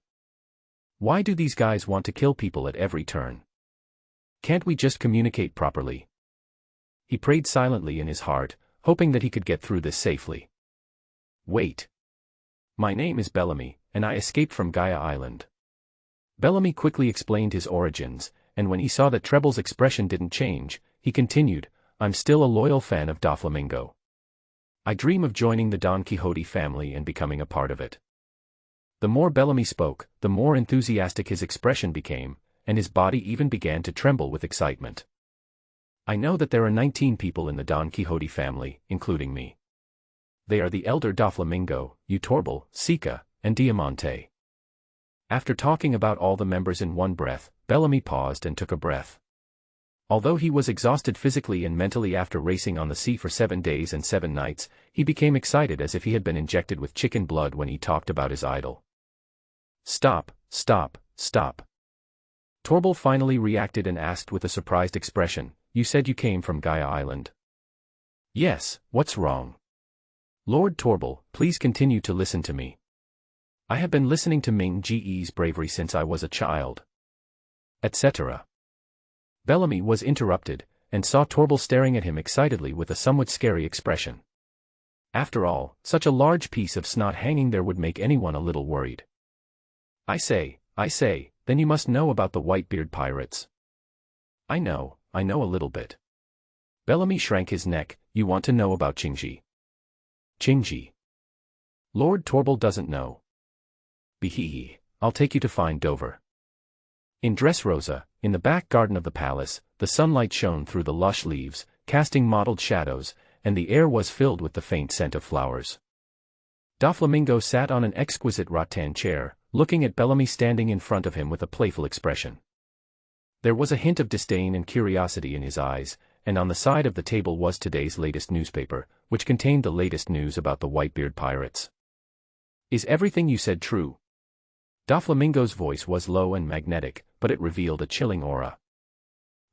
Why do these guys want to kill people at every turn? Can't we just communicate properly? He prayed silently in his heart, hoping that he could get through this safely. Wait. My name is Bellamy, and I escaped from Gaia Island. Bellamy quickly explained his origins, and when he saw that Treble's expression didn't change, he continued, I'm still a loyal fan of Doflamingo. I dream of joining the Don Quixote family and becoming a part of it. The more Bellamy spoke, the more enthusiastic his expression became, and his body even began to tremble with excitement. I know that there are 19 people in the Don Quixote family, including me. They are the elder Doflamingo, Utorbal, Sika, and Diamante. After talking about all the members in one breath, Bellamy paused and took a breath. Although he was exhausted physically and mentally after racing on the sea for 7 days and 7 nights, he became excited as if he had been injected with chicken blood when he talked about his idol. Stop, stop, stop. Torble finally reacted and asked with a surprised expression, You said you came from Gaia Island. Yes, what's wrong? Lord Torble, please continue to listen to me. I have been listening to Ming Ge's bravery since I was a child. Etc. Bellamy was interrupted, and saw Torble staring at him excitedly with a somewhat scary expression. After all, such a large piece of snot hanging there would make anyone a little worried. I say, then you must know about the Whitebeard pirates. I know a little bit. Bellamy shrank his neck, You want to know about Qingji? Qingji. Lord Torble doesn't know. Behehe, I'll take you to find Dover. In Dressrosa, in the back garden of the palace, the sunlight shone through the lush leaves, casting mottled shadows, and the air was filled with the faint scent of flowers. Doflamingo sat on an exquisite rattan chair, looking at Bellamy standing in front of him with a playful expression. There was a hint of disdain and curiosity in his eyes, and on the side of the table was today's latest newspaper, which contained the latest news about the Whitebeard pirates. Is everything you said true? Doflamingo's voice was low and magnetic, but it revealed a chilling aura.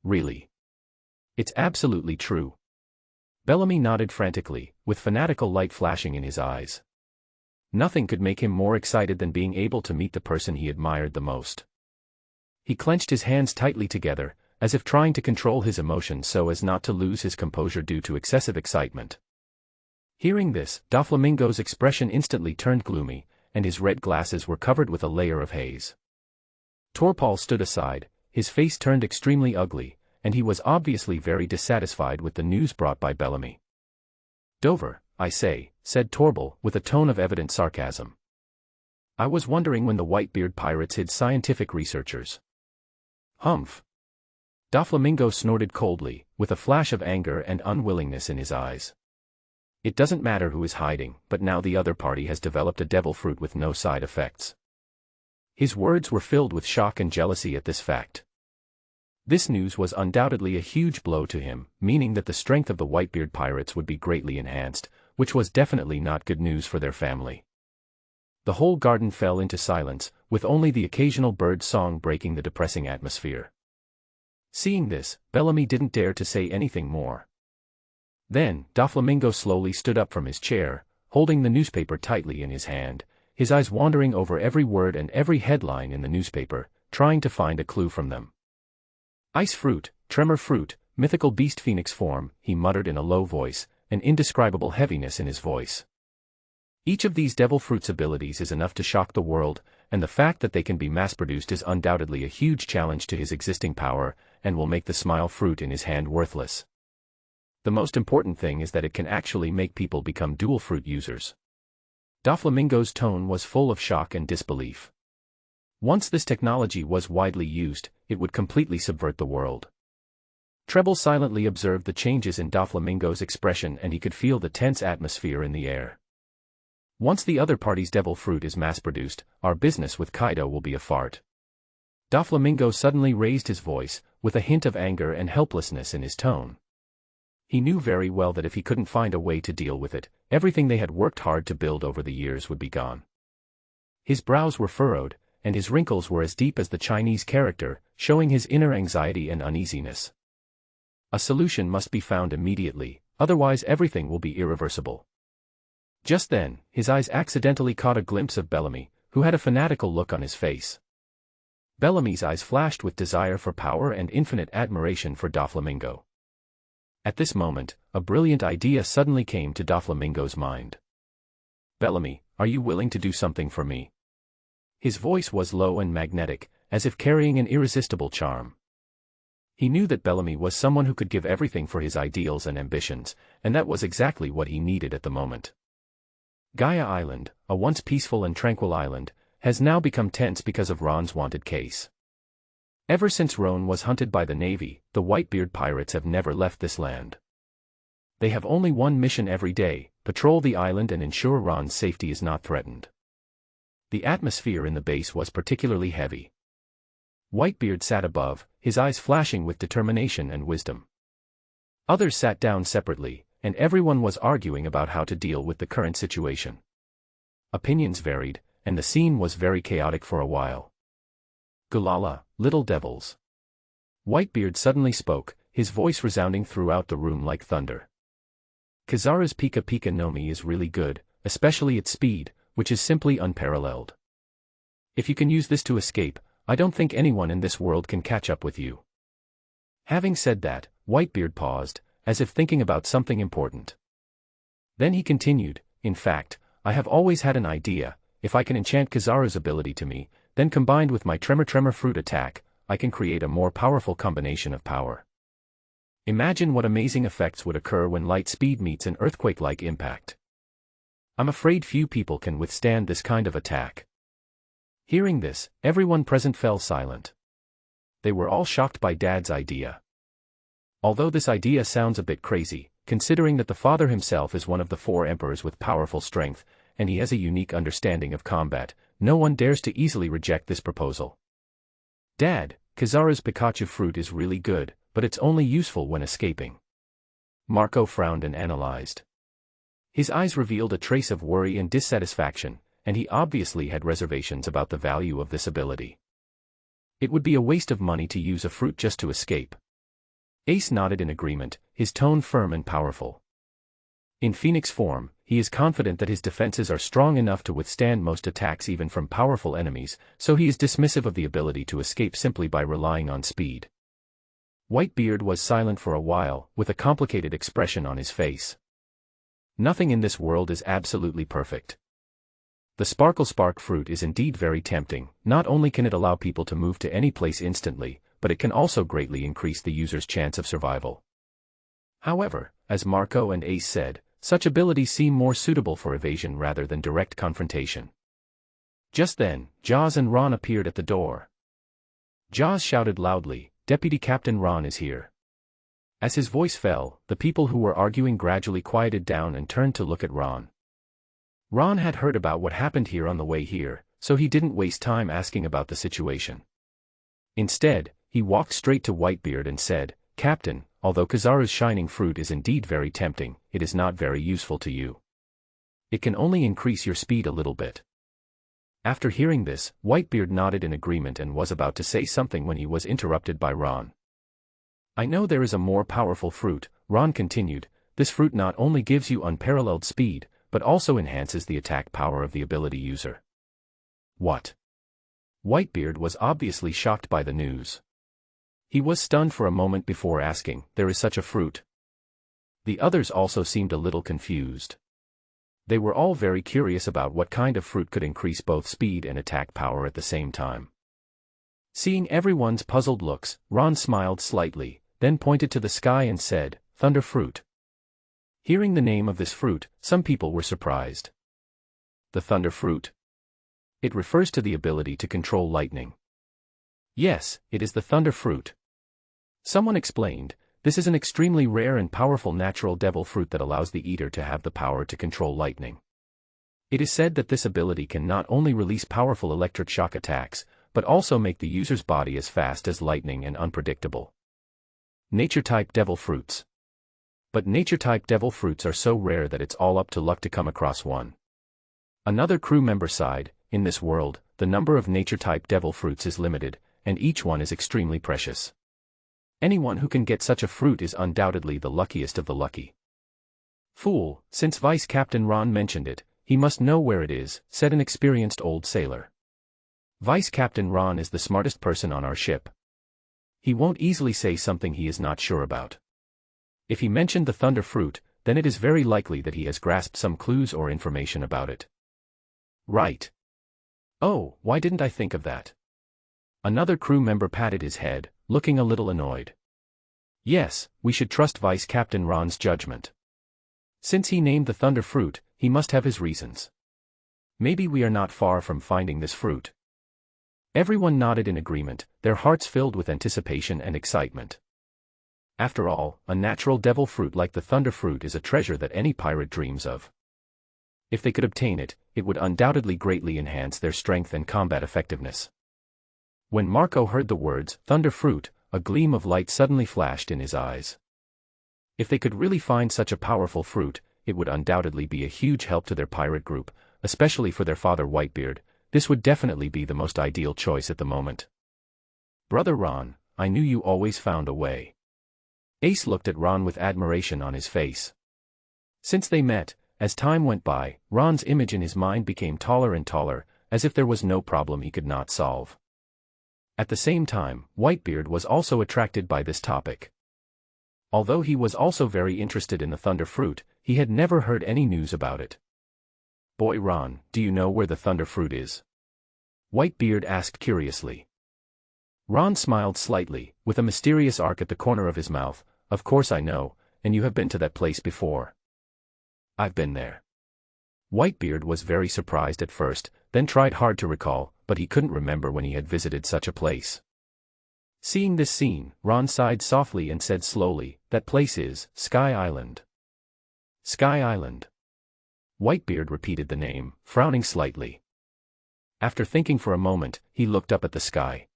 Really? It's absolutely true. Bellamy nodded frantically, with fanatical light flashing in his eyes. Nothing could make him more excited than being able to meet the person he admired the most. He clenched his hands tightly together, as if trying to control his emotions so as not to lose his composure due to excessive excitement. Hearing this, Doflamingo's expression instantly turned gloomy, and his red glasses were covered with a layer of haze. Torpal stood aside, his face turned extremely ugly, and he was obviously very dissatisfied with the news brought by Bellamy. Dover, I say, said Torble, with a tone of evident sarcasm. I was wondering when the Whitebeard pirates hid scientific researchers. Humph. Doflamingo snorted coldly, with a flash of anger and unwillingness in his eyes. It doesn't matter who is hiding, but now the other party has developed a devil fruit with no side effects. His words were filled with shock and jealousy at this fact. This news was undoubtedly a huge blow to him, meaning that the strength of the Whitebeard pirates would be greatly enhanced, which was definitely not good news for their family. The whole garden fell into silence, with only the occasional bird song breaking the depressing atmosphere. Seeing this, Bellamy didn't dare to say anything more. Then, Doflamingo slowly stood up from his chair, holding the newspaper tightly in his hand, his eyes wandering over every word and every headline in the newspaper, trying to find a clue from them. Ice fruit, tremor fruit, mythical beast phoenix form, he muttered in a low voice, an indescribable heaviness in his voice. Each of these devil fruit's abilities is enough to shock the world, and the fact that they can be mass-produced is undoubtedly a huge challenge to his existing power, and will make the smile fruit in his hand worthless. The most important thing is that it can actually make people become dual fruit users. Doflamingo's tone was full of shock and disbelief. Once this technology was widely used, it would completely subvert the world. Treble silently observed the changes in Doflamingo's expression, and he could feel the tense atmosphere in the air. Once the other party's devil fruit is mass-produced, our business with Kaido will be a fart. Doflamingo suddenly raised his voice, with a hint of anger and helplessness in his tone. He knew very well that if he couldn't find a way to deal with it, everything they had worked hard to build over the years would be gone. His brows were furrowed, and his wrinkles were as deep as the Chinese character, showing his inner anxiety and uneasiness. A solution must be found immediately, otherwise everything will be irreversible. Just then, his eyes accidentally caught a glimpse of Bellamy, who had a fanatical look on his face. Bellamy's eyes flashed with desire for power and infinite admiration for Doflamingo. At this moment, a brilliant idea suddenly came to Doflamingo's mind. "Bellamy, are you willing to do something for me?" His voice was low and magnetic, as if carrying an irresistible charm. He knew that Bellamy was someone who could give everything for his ideals and ambitions, and that was exactly what he needed at the moment. Gaia Island, a once peaceful and tranquil island, has now become tense because of Ron's wanted case. Ever since Ron was hunted by the Navy, the Whitebeard pirates have never left this land. They have only one mission every day: patrol the island and ensure Ron's safety is not threatened. The atmosphere in the base was particularly heavy. Whitebeard sat above, his eyes flashing with determination and wisdom. Others sat down separately, and everyone was arguing about how to deal with the current situation. Opinions varied, and the scene was very chaotic for a while. "Gulala, little devils." Whitebeard suddenly spoke, his voice resounding throughout the room like thunder. "Kizara's Pika Pika no Mi is really good, especially its speed, which is simply unparalleled. If you can use this to escape, I don't think anyone in this world can catch up with you." Having said that, Whitebeard paused, as if thinking about something important. Then he continued, "In fact, I have always had an idea. If I can enchant Kizara's ability to me, then combined with my Tremor Fruit attack, I can create a more powerful combination of power. Imagine what amazing effects would occur when light speed meets an earthquake-like impact. I'm afraid few people can withstand this kind of attack." Hearing this, everyone present fell silent. They were all shocked by Dad's idea. Although this idea sounds a bit crazy, considering that the father himself is one of the 4 emperors with powerful strength, and he has a unique understanding of combat, no one dares to easily reject this proposal. "Dad, Kizara's Pikachu fruit is really good, but it's only useful when escaping." Marco frowned and analyzed. His eyes revealed a trace of worry and dissatisfaction, and he obviously had reservations about the value of this ability. It would be a waste of money to use a fruit just to escape. Ace nodded in agreement, his tone firm and powerful. In Phoenix form, he is confident that his defenses are strong enough to withstand most attacks even from powerful enemies, so he is dismissive of the ability to escape simply by relying on speed. Whitebeard was silent for a while, with a complicated expression on his face. Nothing in this world is absolutely perfect. The Sparkle Spark fruit is indeed very tempting. Not only can it allow people to move to any place instantly, but it can also greatly increase the user's chance of survival. However, as Marco and Ace said, such abilities seem more suitable for evasion rather than direct confrontation. Just then, Jaws and Ron appeared at the door. Jaws shouted loudly, "Deputy Captain Ron is here." As his voice fell, the people who were arguing gradually quieted down and turned to look at Ron. Ron had heard about what happened here on the way here, so he didn't waste time asking about the situation. Instead, he walked straight to Whitebeard and said, "Captain, although Kizara's shining fruit is indeed very tempting, it is not very useful to you. It can only increase your speed a little bit." After hearing this, Whitebeard nodded in agreement and was about to say something when he was interrupted by Ron. "I know there is a more powerful fruit," Ron continued. "This fruit not only gives you unparalleled speed, but also enhances the attack power of the ability user." "What?" Whitebeard was obviously shocked by the news. He was stunned for a moment before asking, "There is such a fruit?" The others also seemed a little confused. They were all very curious about what kind of fruit could increase both speed and attack power at the same time. Seeing everyone's puzzled looks, Ron smiled slightly, then pointed to the sky and said, "Thunder fruit." Hearing the name of this fruit, some people were surprised. The thunder fruit? It refers to the ability to control lightning. Yes, it is the thunder fruit. Someone explained, this is an extremely rare and powerful natural devil fruit that allows the eater to have the power to control lightning. It is said that this ability can not only release powerful electric shock attacks, but also make the user's body as fast as lightning and unpredictable. Nature-type devil fruits. But nature-type devil fruits are so rare that it's all up to luck to come across one. Another crew member sighed, "In this world, the number of nature-type devil fruits is limited, and each one is extremely precious. Anyone who can get such a fruit is undoubtedly the luckiest of the lucky." Fool, since Vice Captain Ron mentioned it, he must know where it is, said an experienced old sailor. Vice Captain Ron is the smartest person on our ship. He won't easily say something he is not sure about. If he mentioned the thunder fruit, then it is very likely that he has grasped some clues or information about it. Right. Oh, why didn't I think of that? Another crew member patted his head, looking a little annoyed. Yes, we should trust Vice Captain Ron's judgment. Since he named the thunder fruit, he must have his reasons. Maybe we are not far from finding this fruit. Everyone nodded in agreement, their hearts filled with anticipation and excitement. After all, a natural devil fruit like the thunder fruit is a treasure that any pirate dreams of. If they could obtain it, it would undoubtedly greatly enhance their strength and combat effectiveness. When Marco heard the words, thunder fruit, a gleam of light suddenly flashed in his eyes. If they could really find such a powerful fruit, it would undoubtedly be a huge help to their pirate group, especially for their father Whitebeard. This would definitely be the most ideal choice at the moment. Brother Ron, I knew you always found a way. Ace looked at Ron with admiration on his face. Since they met, as time went by, Ron's image in his mind became taller and taller, as if there was no problem he could not solve. At the same time, Whitebeard was also attracted by this topic. Although he was also very interested in the thunder fruit, he had never heard any news about it. Boy Ron, do you know where the thunder fruit is? Whitebeard asked curiously. Ron smiled slightly, with a mysterious arc at the corner of his mouth. Of course I know, and you have been to that place before. I've been there. Whitebeard was very surprised at first, then tried hard to recall, but he couldn't remember when he had visited such a place. Seeing this scene, Ron sighed softly and said slowly, that place is Sky Island. Sky Island. Whitebeard repeated the name, frowning slightly. After thinking for a moment, he looked up at the sky.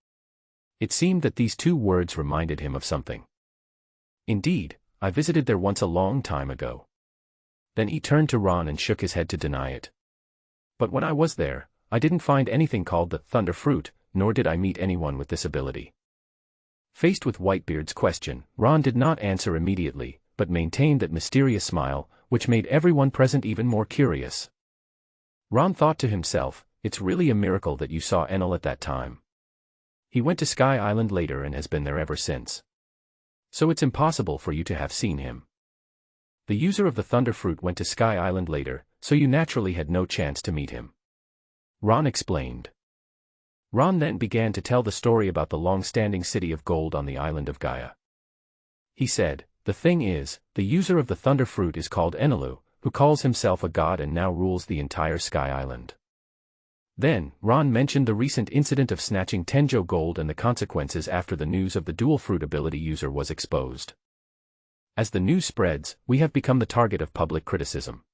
It seemed that these two words reminded him of something. Indeed, I visited there once a long time ago. Then he turned to Ron and shook his head to deny it. But when I was there, I didn't find anything called the thunder fruit, nor did I meet anyone with this ability. Faced with Whitebeard's question, Ron did not answer immediately, but maintained that mysterious smile, which made everyone present even more curious. Ron thought to himself, it's really a miracle that you saw Enel at that time. He went to Sky Island later and has been there ever since. So it's impossible for you to have seen him. The user of the thunder fruit went to Sky Island later, so you naturally had no chance to meet him. Ron explained. Ron then began to tell the story about the long-standing city of gold on the island of Gaia. He said, the thing is, the user of the thunder fruit is called Enelu, who calls himself a god and now rules the entire Sky Island. Then, Ron mentioned the recent incident of snatching Tenjo gold and the consequences after the news of the dual fruit ability user was exposed. As the news spreads, we have become the target of public criticism.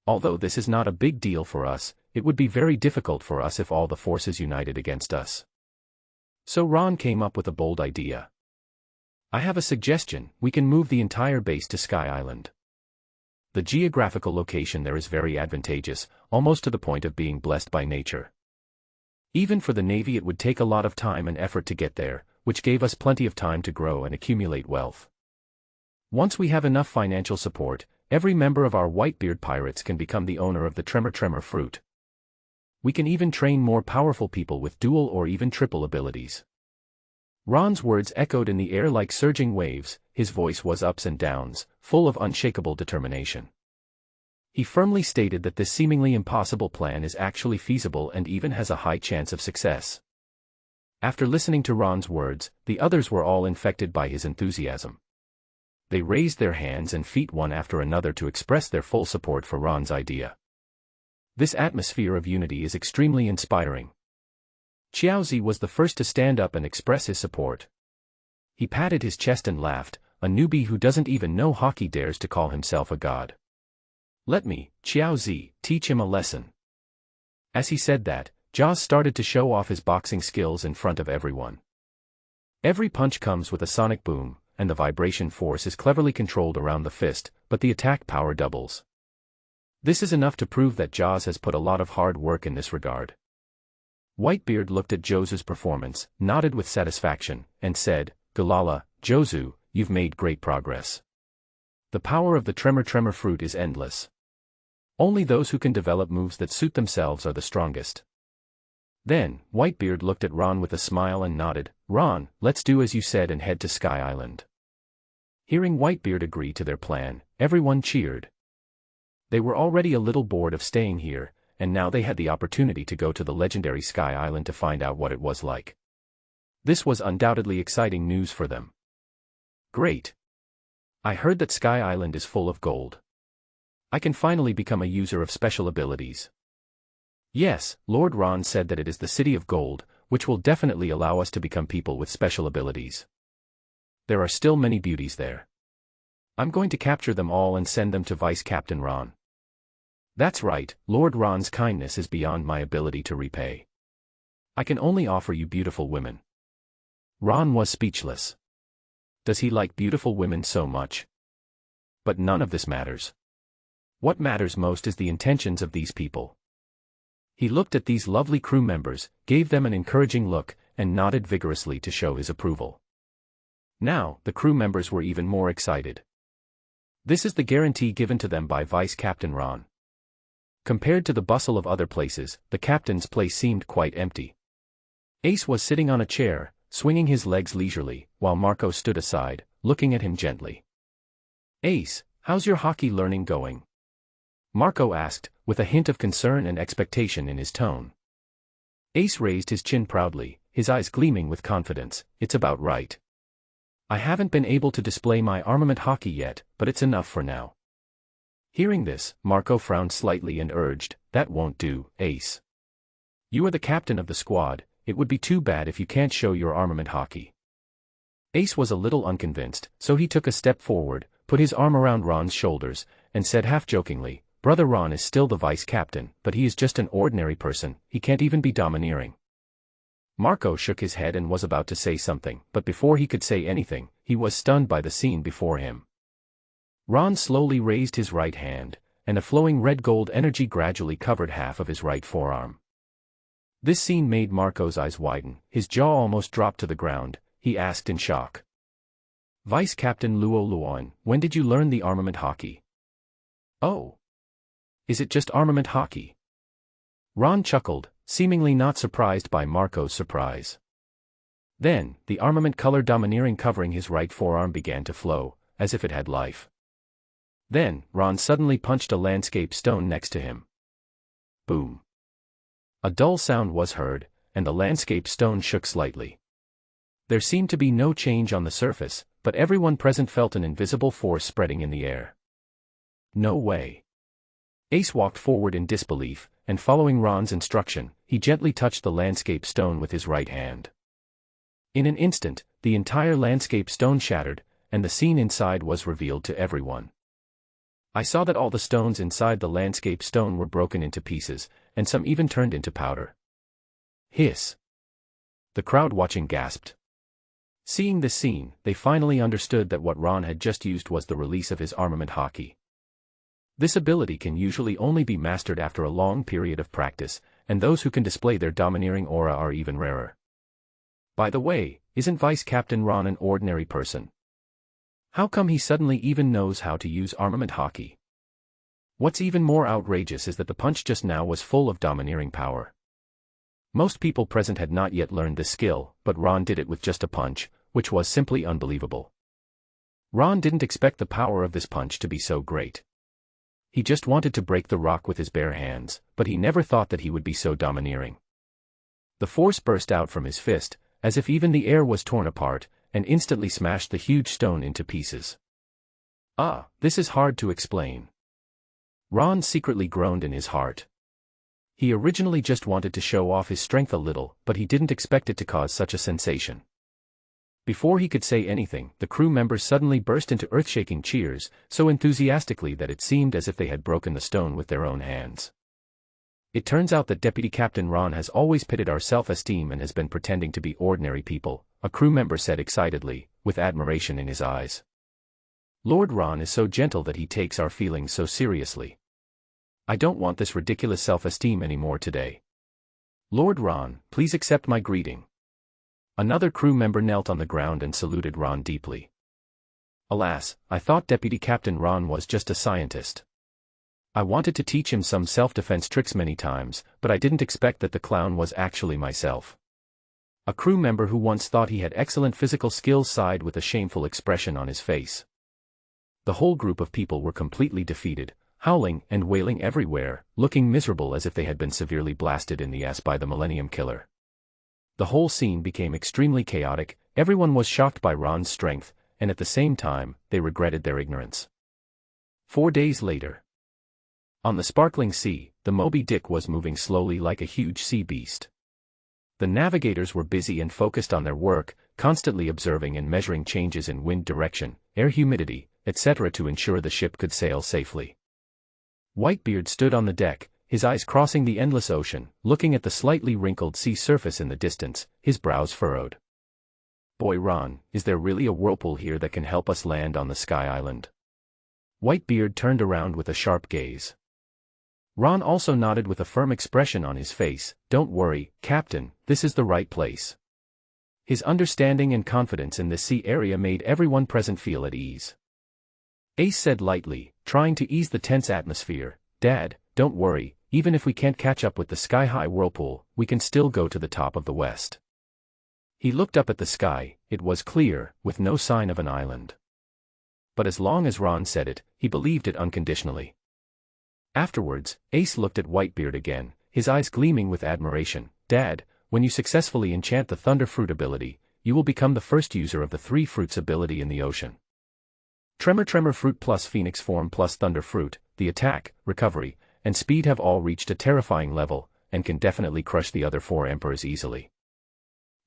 Although this is not a big deal for us, it would be very difficult for us if all the forces united against us. So Ron came up with a bold idea. I have a suggestion, we can move the entire base to Sky Island. The geographical location there is very advantageous, almost to the point of being blessed by nature. Even for the Navy it would take a lot of time and effort to get there, which gave us plenty of time to grow and accumulate wealth. Once we have enough financial support, every member of our Whitebeard pirates can become the owner of the Tremor fruit. We can even train more powerful people with dual or even triple abilities. Ron's words echoed in the air like surging waves, his voice was ups and downs, full of unshakable determination. He firmly stated that this seemingly impossible plan is actually feasible and even has a high chance of success. After listening to Ron's words, the others were all infected by his enthusiasm. They raised their hands and feet one after another to express their full support for Ron's idea. This atmosphere of unity is extremely inspiring. Xiaozi was the first to stand up and express his support. He patted his chest and laughed, a newbie who doesn't even know hockey dares to call himself a god. Let me, Xiaozi, teach him a lesson. As he said that, Jaws started to show off his boxing skills in front of everyone. Every punch comes with a sonic boom, and the vibration force is cleverly controlled around the fist, but the attack power doubles. This is enough to prove that Jaws has put a lot of hard work in this regard. Whitebeard looked at Josu's performance, nodded with satisfaction, and said, Galala, Josu, you've made great progress. The power of the Tremor fruit is endless. Only those who can develop moves that suit themselves are the strongest. Then, Whitebeard looked at Ron with a smile and nodded. Ron, let's do as you said and head to Sky Island. Hearing Whitebeard agree to their plan, everyone cheered. They were already a little bored of staying here, and now they had the opportunity to go to the legendary Sky Island to find out what it was like. This was undoubtedly exciting news for them. Great! I heard that Sky Island is full of gold. I can finally become a user of special abilities. Yes, Lord Ron said that it is the City of Gold, which will definitely allow us to become people with special abilities. There are still many beauties there. I'm going to capture them all and send them to Vice Captain Ron. That's right, Lord Ron's kindness is beyond my ability to repay. I can only offer you beautiful women. Ron was speechless. Does he like beautiful women so much? But none of this matters. What matters most is the intentions of these people. He looked at these lovely crew members, gave them an encouraging look, and nodded vigorously to show his approval. Now, the crew members were even more excited. This is the guarantee given to them by Vice Captain Ron. Compared to the bustle of other places, the captain's place seemed quite empty. Ace was sitting on a chair, swinging his legs leisurely, while Marco stood aside, looking at him gently. Ace, how's your hockey learning going? Marco asked, with a hint of concern and expectation in his tone. Ace raised his chin proudly, his eyes gleaming with confidence. It's about right. I haven't been able to display my armament hockey yet, but it's enough for now. Hearing this, Marco frowned slightly and urged, that won't do, Ace. You are the captain of the squad, it would be too bad if you can't show your armament hockey. Ace was a little unconvinced, so he took a step forward, put his arm around Ron's shoulders, and said half-jokingly, Brother Ron is still the vice captain, but he is just an ordinary person, he can't even be domineering. Marco shook his head and was about to say something, but before he could say anything, he was stunned by the scene before him. Ron slowly raised his right hand, and a flowing red-gold energy gradually covered half of his right forearm. This scene made Marco's eyes widen, his jaw almost dropped to the ground. He asked in shock. Vice Captain Luo Luoan, when did you learn the armament hockey? Oh. Is it just armament hockey? Ron chuckled, seemingly not surprised by Marco's surprise. Then, the armament color domineering covering his right forearm began to flow, as if it had life. Then, Ron suddenly punched a landscape stone next to him. Boom. A dull sound was heard, and the landscape stone shook slightly. There seemed to be no change on the surface, but everyone present felt an invisible force spreading in the air. No way. Ace walked forward in disbelief, and following Ron's instruction, he gently touched the landscape stone with his right hand. In an instant, the entire landscape stone shattered, and the scene inside was revealed to everyone. I saw that all the stones inside the landscape stone were broken into pieces, and some even turned into powder. Hiss. The crowd watching gasped. Seeing this scene, they finally understood that what Ron had just used was the release of his armament hockey. This ability can usually only be mastered after a long period of practice, and those who can display their domineering aura are even rarer. By the way, isn't Vice Captain Ron an ordinary person? How come he suddenly even knows how to use armament hockey? What's even more outrageous is that the punch just now was full of domineering power. Most people present had not yet learned this skill, but Ron did it with just a punch, which was simply unbelievable. Ron didn't expect the power of this punch to be so great. He just wanted to break the rock with his bare hands, but he never thought that he would be so domineering. The force burst out from his fist, as if even the air was torn apart, and instantly smashed the huge stone into pieces. Ah, this is hard to explain. Ron secretly groaned in his heart. He originally just wanted to show off his strength a little, but he didn't expect it to cause such a sensation. Before he could say anything, the crew members suddenly burst into earth-shaking cheers, so enthusiastically that it seemed as if they had broken the stone with their own hands. It turns out that Deputy Captain Ron has always pitted our self-esteem and has been pretending to be ordinary people, a crew member said excitedly, with admiration in his eyes. Lord Ron is so gentle that he takes our feelings so seriously. I don't want this ridiculous self-esteem anymore today. Lord Ron, please accept my greeting. Another crew member knelt on the ground and saluted Ron deeply. Alas, I thought Deputy Captain Ron was just a scientist. I wanted to teach him some self-defense tricks many times, but I didn't expect that the clown was actually myself. A crew member who once thought he had excellent physical skills sighed with a shameful expression on his face. The whole group of people were completely defeated, howling and wailing everywhere, looking miserable as if they had been severely blasted in the ass by the Millennium Killer. The whole scene became extremely chaotic, everyone was shocked by Ron's strength, and at the same time, they regretted their ignorance. 4 days later. On the sparkling sea, the Moby Dick was moving slowly like a huge sea beast. The navigators were busy and focused on their work, constantly observing and measuring changes in wind direction, air humidity, etc. to ensure the ship could sail safely. Whitebeard stood on the deck, his eyes crossing the endless ocean, looking at the slightly wrinkled sea surface in the distance, his brows furrowed. "Boy Ron, is there really a whirlpool here that can help us land on the Sky Island?" Whitebeard turned around with a sharp gaze. Ron also nodded with a firm expression on his face. "Don't worry, Captain, this is the right place." His understanding and confidence in this sea area made everyone present feel at ease. Ace said lightly, trying to ease the tense atmosphere, "Dad, don't worry, even if we can't catch up with the sky-high whirlpool, we can still go to the top of the west." He looked up at the sky, it was clear, with no sign of an island. But as long as Ron said it, he believed it unconditionally. Afterwards, Ace looked at Whitebeard again, his eyes gleaming with admiration. "Dad, when you successfully enchant the Thunder Fruit ability, you will become the first user of the 3 fruits ability in the ocean. Tremor Fruit plus Phoenix Form plus Thunder Fruit, the attack, recovery, and speed have all reached a terrifying level, and can definitely crush the other 4 emperors easily."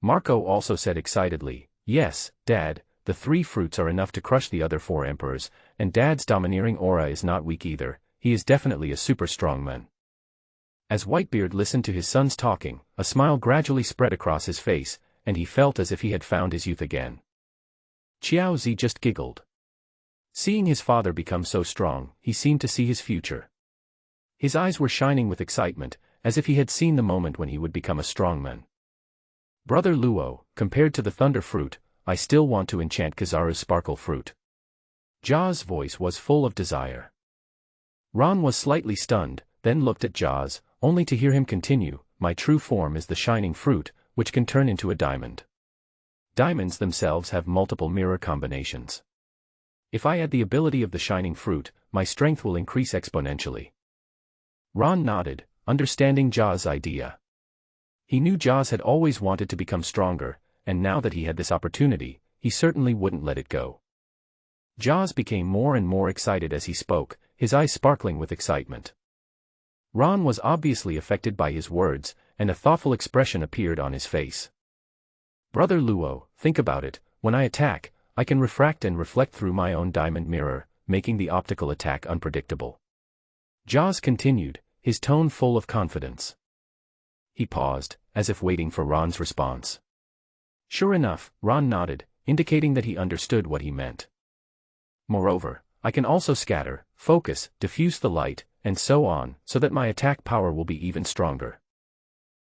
Marco also said excitedly, "Yes, Dad, the 3 fruits are enough to crush the other 4 emperors, and Dad's domineering aura is not weak either, he is definitely a super strong man." As Whitebeard listened to his sons talking, a smile gradually spread across his face, and he felt as if he had found his youth again. Xiao Zi just giggled. Seeing his father become so strong, he seemed to see his future. His eyes were shining with excitement, as if he had seen the moment when he would become a strongman. "Brother Luo, compared to the Thunder Fruit, I still want to enchant Kizaru's Sparkle Fruit." Ja's voice was full of desire. Ron was slightly stunned, then looked at Jaws, only to hear him continue, "My true form is the Shining Fruit, which can turn into a diamond. Diamonds themselves have multiple mirror combinations. If I add the ability of the Shining Fruit, my strength will increase exponentially." Ron nodded, understanding Ja's idea. He knew Jaws had always wanted to become stronger, and now that he had this opportunity, he certainly wouldn't let it go. Jaws became more and more excited as he spoke, his eyes sparkling with excitement. Ron was obviously affected by his words, and a thoughtful expression appeared on his face. "Brother Luo, think about it, when I attack, I can refract and reflect through my own diamond mirror, making the optical attack unpredictable." Jaws continued, his tone full of confidence. He paused, as if waiting for Ron's response. Sure enough, Ron nodded, indicating that he understood what he meant. "Moreover, I can also scatter, focus, diffuse the light, and so on, so that my attack power will be even stronger."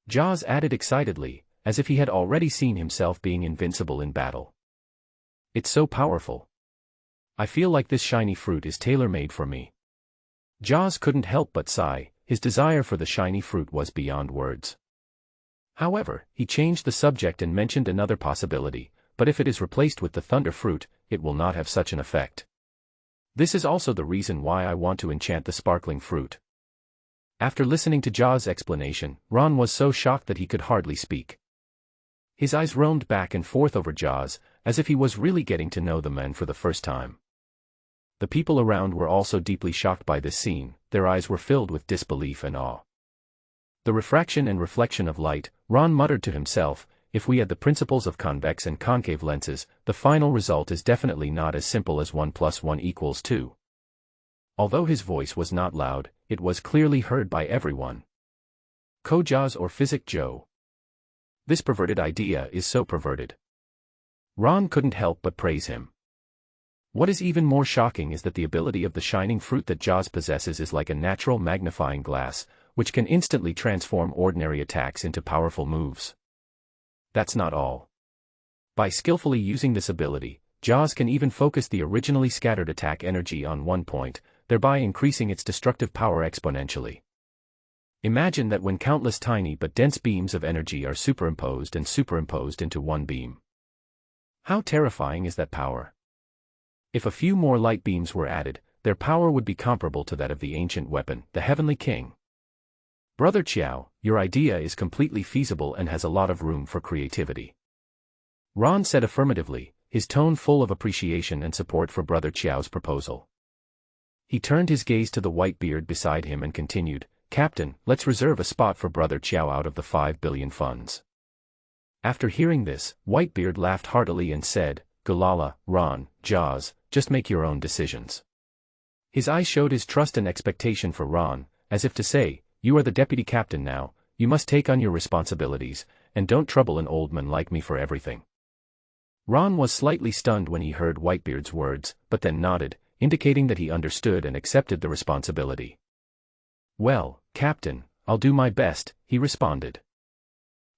Jaws added excitedly, as if he had already seen himself being invincible in battle. "It's so powerful. I feel like this shiny fruit is tailor-made for me." Jaws couldn't help but sigh, his desire for the shiny fruit was beyond words. However, he changed the subject and mentioned another possibility, but if it is replaced with the Thunder Fruit, it will not have such an effect. This is also the reason why I want to enchant the Sparkling Fruit. After listening to Ja's explanation, Ron was so shocked that he could hardly speak. His eyes roamed back and forth over Jaws, as if he was really getting to know the man for the first time. The people around were also deeply shocked by this scene, their eyes were filled with disbelief and awe. The refraction and reflection of light, Ron muttered to himself, if we add the principles of convex and concave lenses, the final result is definitely not as simple as 1 + 1 = 2. Although his voice was not loud, it was clearly heard by everyone. Ko-Jaws or Physic Joe. This perverted idea is so perverted. Ron couldn't help but praise him. What is even more shocking is that the ability of the Shining Fruit that Jaws possesses is like a natural magnifying glass, which can instantly transform ordinary attacks into powerful moves. That's not all. By skillfully using this ability, Jaws can even focus the originally scattered attack energy on one point, thereby increasing its destructive power exponentially. Imagine that when countless tiny but dense beams of energy are superimposed into one beam. How terrifying is that power? If a few more light beams were added, their power would be comparable to that of the ancient weapon, the Heavenly King. Brother Qiao, your idea is completely feasible and has a lot of room for creativity. Ron said affirmatively, his tone full of appreciation and support for Brother Qiao's proposal. He turned his gaze to the Whitebeard beside him and continued, Captain, let's reserve a spot for Brother Qiao out of the 5 billion funds. After hearing this, Whitebeard laughed heartily and said, Gulala, Ron, Jaws, just make your own decisions. His eyes showed his trust and expectation for Ron, as if to say, you are the deputy captain now, you must take on your responsibilities, and don't trouble an old man like me for everything. Ron was slightly stunned when he heard Whitebeard's words, but then nodded, indicating that he understood and accepted the responsibility. Well, Captain, I'll do my best, he responded.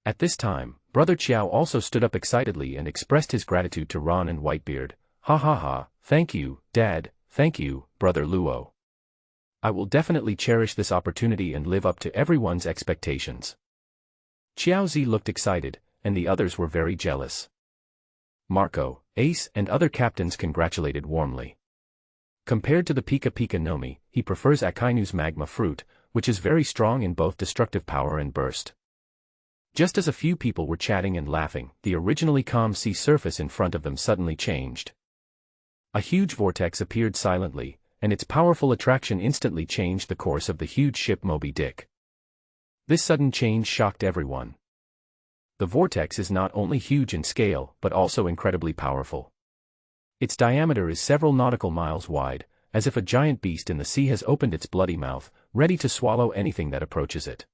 At this time, Brother Qiao also stood up excitedly and expressed his gratitude to Ron and Whitebeard. Ha ha ha, thank you, Dad, thank you, Brother Luo. I will definitely cherish this opportunity and live up to everyone's expectations. Qiaozi looked excited, and the others were very jealous. Marco, Ace, and other captains congratulated warmly. Compared to the Pika Pika Nomi, he prefers Akainu's magma fruit, which is very strong in both destructive power and burst. Just as a few people were chatting and laughing, the originally calm sea surface in front of them suddenly changed. A huge vortex appeared silently, and its powerful attraction instantly changed the course of the huge ship Moby Dick. This sudden change shocked everyone. The vortex is not only huge in scale, but also incredibly powerful. Its diameter is several nautical miles wide, as if a giant beast in the sea has opened its bloody mouth, ready to swallow anything that approaches it.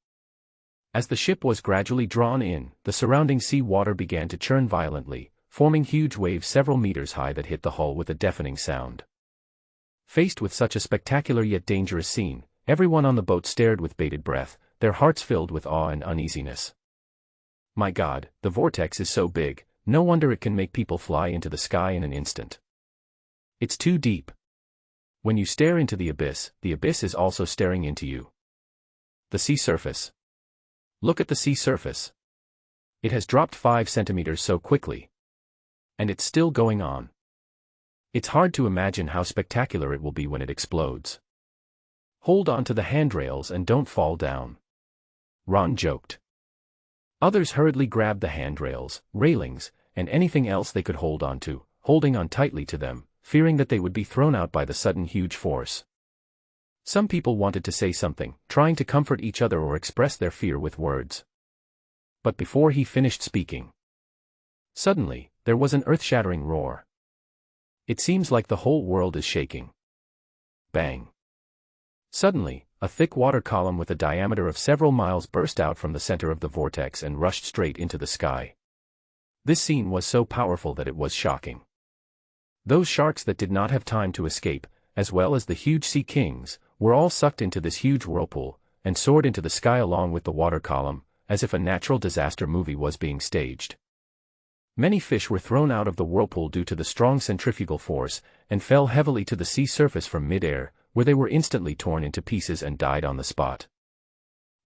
As the ship was gradually drawn in, the surrounding sea water began to churn violently, forming huge waves several meters high that hit the hull with a deafening sound. Faced with such a spectacular yet dangerous scene, everyone on the boat stared with bated breath, their hearts filled with awe and uneasiness. My God, the vortex is so big, no wonder it can make people fly into the sky in an instant. It's too deep. When you stare into the abyss is also staring into you. The sea surface. Look at the sea surface. It has dropped 5 centimeters so quickly. And it's still going on. It's hard to imagine how spectacular it will be when it explodes. Hold on to the handrails and don't fall down. Ron joked. Others hurriedly grabbed the handrails, railings, and anything else they could hold on to, holding on tightly to them, fearing that they would be thrown out by the sudden huge force. Some people wanted to say something, trying to comfort each other or express their fear with words. But before he finished speaking, suddenly, there was an earth-shattering roar. It seems like the whole world is shaking. Bang! Suddenly, a thick water column with a diameter of several miles burst out from the center of the vortex and rushed straight into the sky. This scene was so powerful that it was shocking. Those sharks that did not have time to escape, as well as the huge sea kings, were all sucked into this huge whirlpool, and soared into the sky along with the water column, as if a natural disaster movie was being staged. Many fish were thrown out of the whirlpool due to the strong centrifugal force, and fell heavily to the sea surface from mid-air, where they were instantly torn into pieces and died on the spot.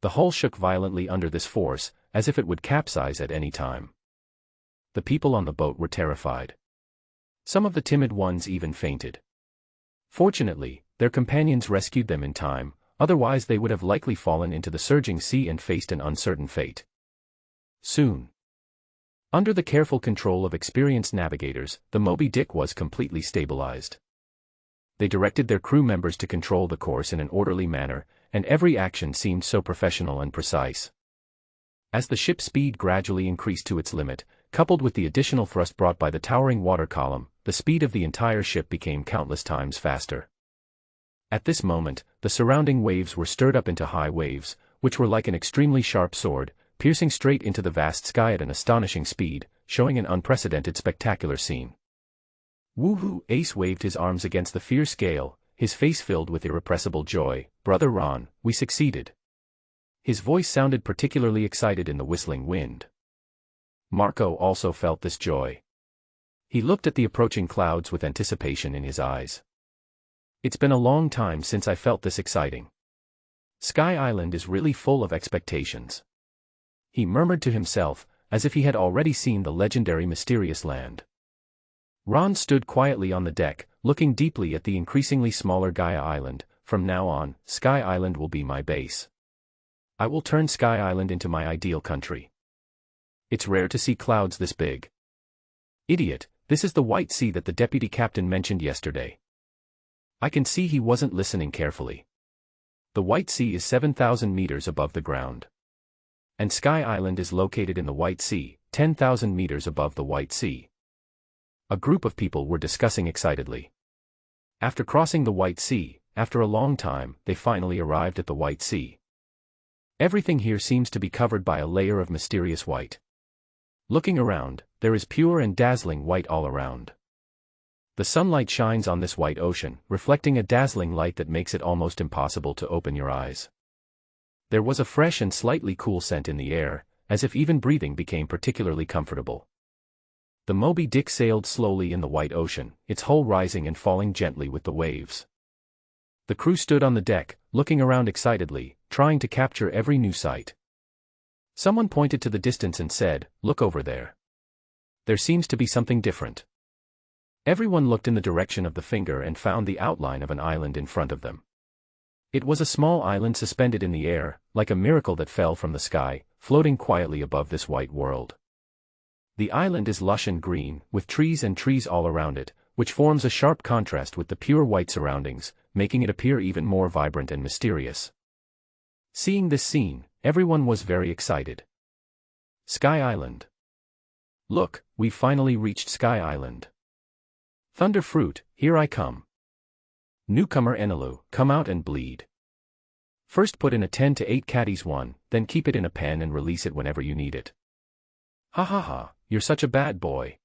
The hull shook violently under this force, as if it would capsize at any time. The people on the boat were terrified. Some of the timid ones even fainted. Fortunately, their companions rescued them in time, otherwise they would have likely fallen into the surging sea and faced an uncertain fate. Soon, under the careful control of experienced navigators, the Moby Dick was completely stabilized. They directed their crew members to control the course in an orderly manner, and every action seemed so professional and precise. As the ship's speed gradually increased to its limit, coupled with the additional thrust brought by the towering water column, the speed of the entire ship became countless times faster. At this moment, the surrounding waves were stirred up into high waves, which were like an extremely sharp sword, piercing straight into the vast sky at an astonishing speed, showing an unprecedented spectacular scene. Woohoo! Ace waved his arms against the fierce gale, his face filled with irrepressible joy. Brother Ron, we succeeded. His voice sounded particularly excited in the whistling wind. Marco also felt this joy. He looked at the approaching clouds with anticipation in his eyes. It's been a long time since I felt this exciting. Sky Island is really full of expectations. He murmured to himself, as if he had already seen the legendary mysterious land. Ron stood quietly on the deck, looking deeply at the increasingly smaller Gaia Island. From now on, Sky Island will be my base. I will turn Sky Island into my ideal country. It's rare to see clouds this big. Idiot, this is the White Sea that the deputy captain mentioned yesterday. I can see he wasn't listening carefully. The White Sea is 7,000 meters above the ground. And Sky Island is located in the White Sea, 10,000 meters above the White Sea. A group of people were discussing excitedly. After crossing the White Sea, after a long time, they finally arrived at the White Sea. Everything here seems to be covered by a layer of mysterious white. Looking around, there is pure and dazzling white all around. The sunlight shines on this white ocean, reflecting a dazzling light that makes it almost impossible to open your eyes. There was a fresh and slightly cool scent in the air, as if even breathing became particularly comfortable. The Moby Dick sailed slowly in the white ocean, its hull rising and falling gently with the waves. The crew stood on the deck, looking around excitedly, trying to capture every new sight. Someone pointed to the distance and said, "Look over there. There seems to be something different." Everyone looked in the direction of the finger and found the outline of an island in front of them. It was a small island suspended in the air, like a miracle that fell from the sky, floating quietly above this white world. The island is lush and green, with trees and trees all around it, which forms a sharp contrast with the pure white surroundings, making it appear even more vibrant and mysterious. Seeing this scene, everyone was very excited. Sky Island. Look, we've finally reached Sky Island. Thunder Fruit, here I come. Newcomer Enilu, come out and bleed. First put in a 10 to 8 caddies 1, then keep it in a pen and release it whenever you need it. Ha ha ha, you're such a bad boy.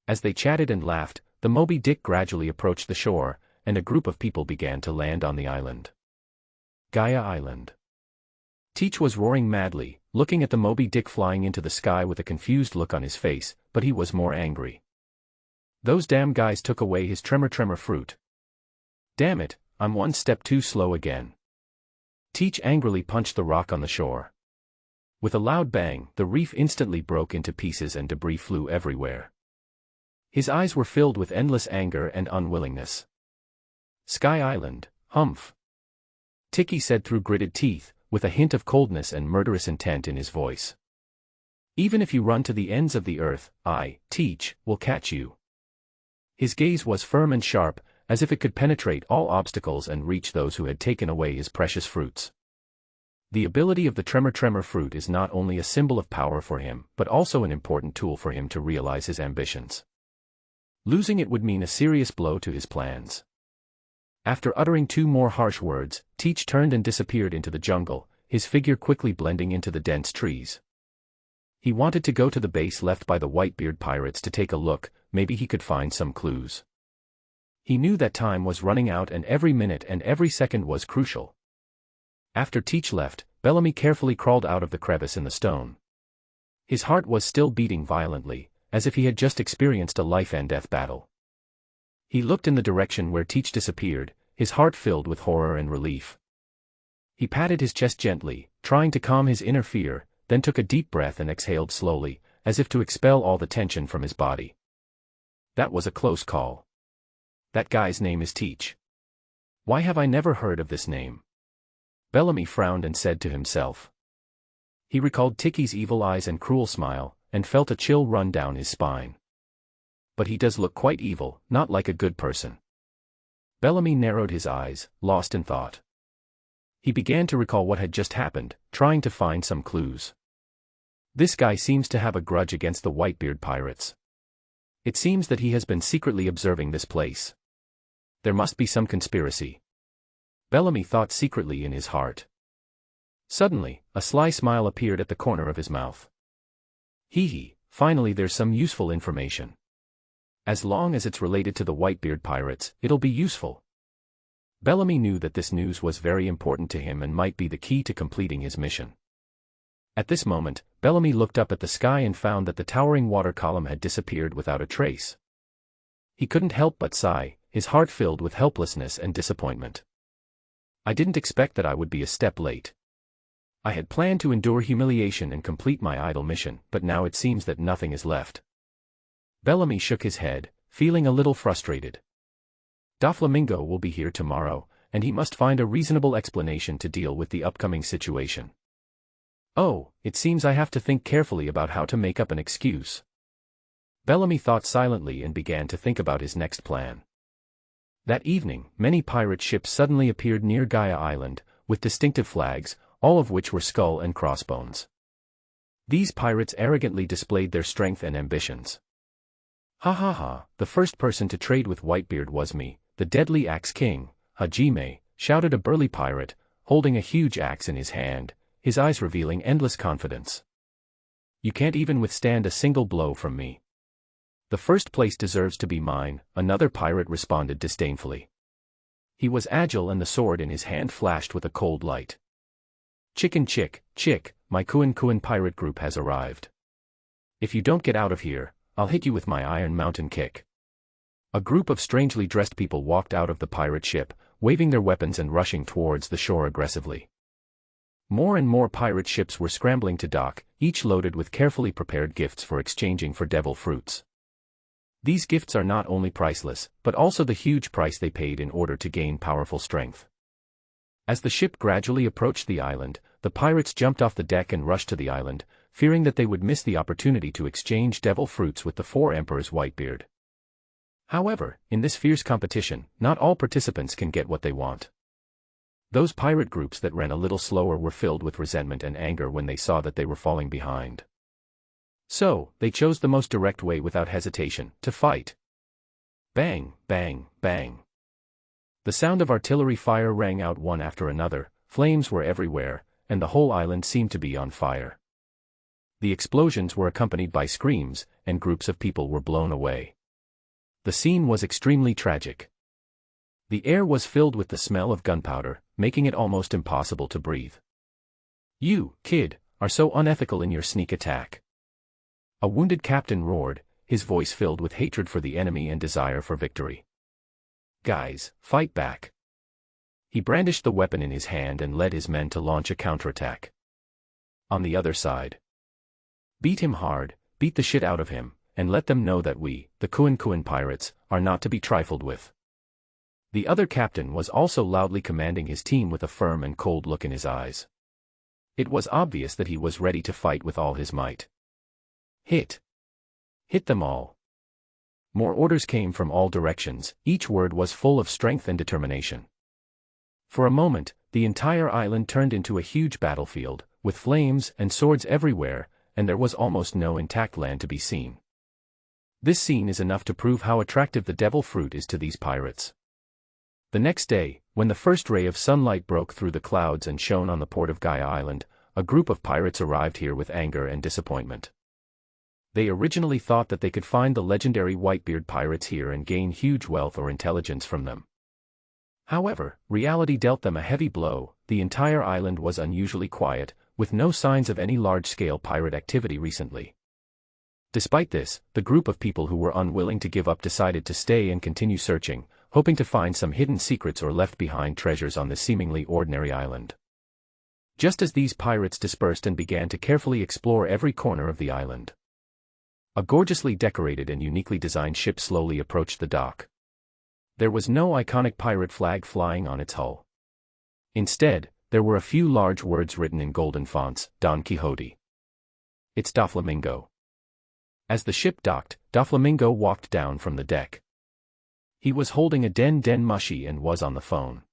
As they chatted and laughed, the Moby Dick gradually approached the shore, and a group of people began to land on the island. Gaia Island. Teach was roaring madly, looking at the Moby Dick flying into the sky with a confused look on his face, but he was more angry. Those damn guys took away his tremor fruit. Damn it, I'm one step too slow again. Teach angrily punched the rock on the shore. With a loud bang, the reef instantly broke into pieces and debris flew everywhere. His eyes were filled with endless anger and unwillingness. Sky Island, humph. Tiki said through gritted teeth, with a hint of coldness and murderous intent in his voice. Even if you run to the ends of the earth, I, Teach, will catch you. His gaze was firm and sharp, as if it could penetrate all obstacles and reach those who had taken away his precious fruits. The ability of the tremor fruit is not only a symbol of power for him, but also an important tool for him to realize his ambitions. Losing it would mean a serious blow to his plans. After uttering 2 more harsh words, Teach turned and disappeared into the jungle, his figure quickly blending into the dense trees. He wanted to go to the base left by the Whitebeard pirates to take a look, maybe he could find some clues. He knew that time was running out and every minute and every second was crucial. After Teach left, Bellamy carefully crawled out of the crevice in the stone. His heart was still beating violently, as if he had just experienced a life-and-death battle. He looked in the direction where Teach disappeared, his heart filled with horror and relief. He patted his chest gently, trying to calm his inner fear, then took a deep breath and exhaled slowly, as if to expel all the tension from his body. That was a close call. That guy's name is Teach. Why have I never heard of this name? Bellamy frowned and said to himself. He recalled Tiki's evil eyes and cruel smile, and felt a chill run down his spine. But he does look quite evil, not like a good person. Bellamy narrowed his eyes, lost in thought. He began to recall what had just happened, trying to find some clues. This guy seems to have a grudge against the Whitebeard pirates. It seems that he has been secretly observing this place. There must be some conspiracy. Bellamy thought secretly in his heart. Suddenly, a sly smile appeared at the corner of his mouth. Hee, finally there's some useful information. As long as it's related to the Whitebeard pirates, it'll be useful. Bellamy knew that this news was very important to him and might be the key to completing his mission. At this moment, Bellamy looked up at the sky and found that the towering water column had disappeared without a trace. He couldn't help but sigh, his heart filled with helplessness and disappointment. I didn't expect that I would be a step late. I had planned to endure humiliation and complete my idle mission, but now it seems that nothing is left. Bellamy shook his head, feeling a little frustrated. Doflamingo will be here tomorrow, and he must find a reasonable explanation to deal with the upcoming situation. Oh, it seems I have to think carefully about how to make up an excuse. Bellamy thought silently and began to think about his next plan. That evening, many pirate ships suddenly appeared near Gaia Island, with distinctive flags, all of which were skull and crossbones. These pirates arrogantly displayed their strength and ambitions. Ha ha ha, the first person to trade with Whitebeard was me, the deadly axe king, Hajime, shouted a burly pirate, holding a huge axe in his hand, his eyes revealing endless confidence. You can't even withstand a single blow from me. The first place deserves to be mine, another pirate responded disdainfully. He was agile and the sword in his hand flashed with a cold light. Chicken chick, my Kuan pirate group has arrived. If you don't get out of here, I'll hit you with my Iron Mountain kick. A group of strangely dressed people walked out of the pirate ship, waving their weapons and rushing towards the shore aggressively. More and more pirate ships were scrambling to dock, each loaded with carefully prepared gifts for exchanging for devil fruits. These gifts are not only priceless, but also the huge price they paid in order to gain powerful strength. As the ship gradually approached the island, the pirates jumped off the deck and rushed to the island, fearing that they would miss the opportunity to exchange devil fruits with the four emperors Whitebeard. However, in this fierce competition, not all participants can get what they want. Those pirate groups that ran a little slower were filled with resentment and anger when they saw that they were falling behind. So, they chose the most direct way without hesitation, to fight. Bang, bang, bang. The sound of artillery fire rang out one after another, flames were everywhere, and the whole island seemed to be on fire. The explosions were accompanied by screams, and groups of people were blown away. The scene was extremely tragic. The air was filled with the smell of gunpowder, making it almost impossible to breathe. You, kid, are so unethical in your sneak attack. A wounded captain roared, his voice filled with hatred for the enemy and desire for victory. Guys, fight back. He brandished the weapon in his hand and led his men to launch a counterattack. On the other side. Beat him hard, beat the shit out of him, and let them know that we, the Kuan pirates, are not to be trifled with. The other captain was also loudly commanding his team with a firm and cold look in his eyes. It was obvious that he was ready to fight with all his might. Hit. Hit them all. More orders came from all directions, each word was full of strength and determination. For a moment, the entire island turned into a huge battlefield, with flames and swords everywhere, and there was almost no intact land to be seen. This scene is enough to prove how attractive the devil fruit is to these pirates. The next day, when the first ray of sunlight broke through the clouds and shone on the port of Gaia Island, a group of pirates arrived here with anger and disappointment. They originally thought that they could find the legendary Whitebeard pirates here and gain huge wealth or intelligence from them. However, reality dealt them a heavy blow. The entire island was unusually quiet, with no signs of any large-scale pirate activity recently. Despite this, the group of people who were unwilling to give up decided to stay and continue searching, hoping to find some hidden secrets or left-behind treasures on this seemingly ordinary island. Just as these pirates dispersed and began to carefully explore every corner of the island, a gorgeously decorated and uniquely designed ship slowly approached the dock. There was no iconic pirate flag flying on its hull. Instead, there were a few large words written in golden fonts, Don Quixote. It's Doflamingo. As the ship docked, Doflamingo walked down from the deck. He was holding a den mushy and was on the phone.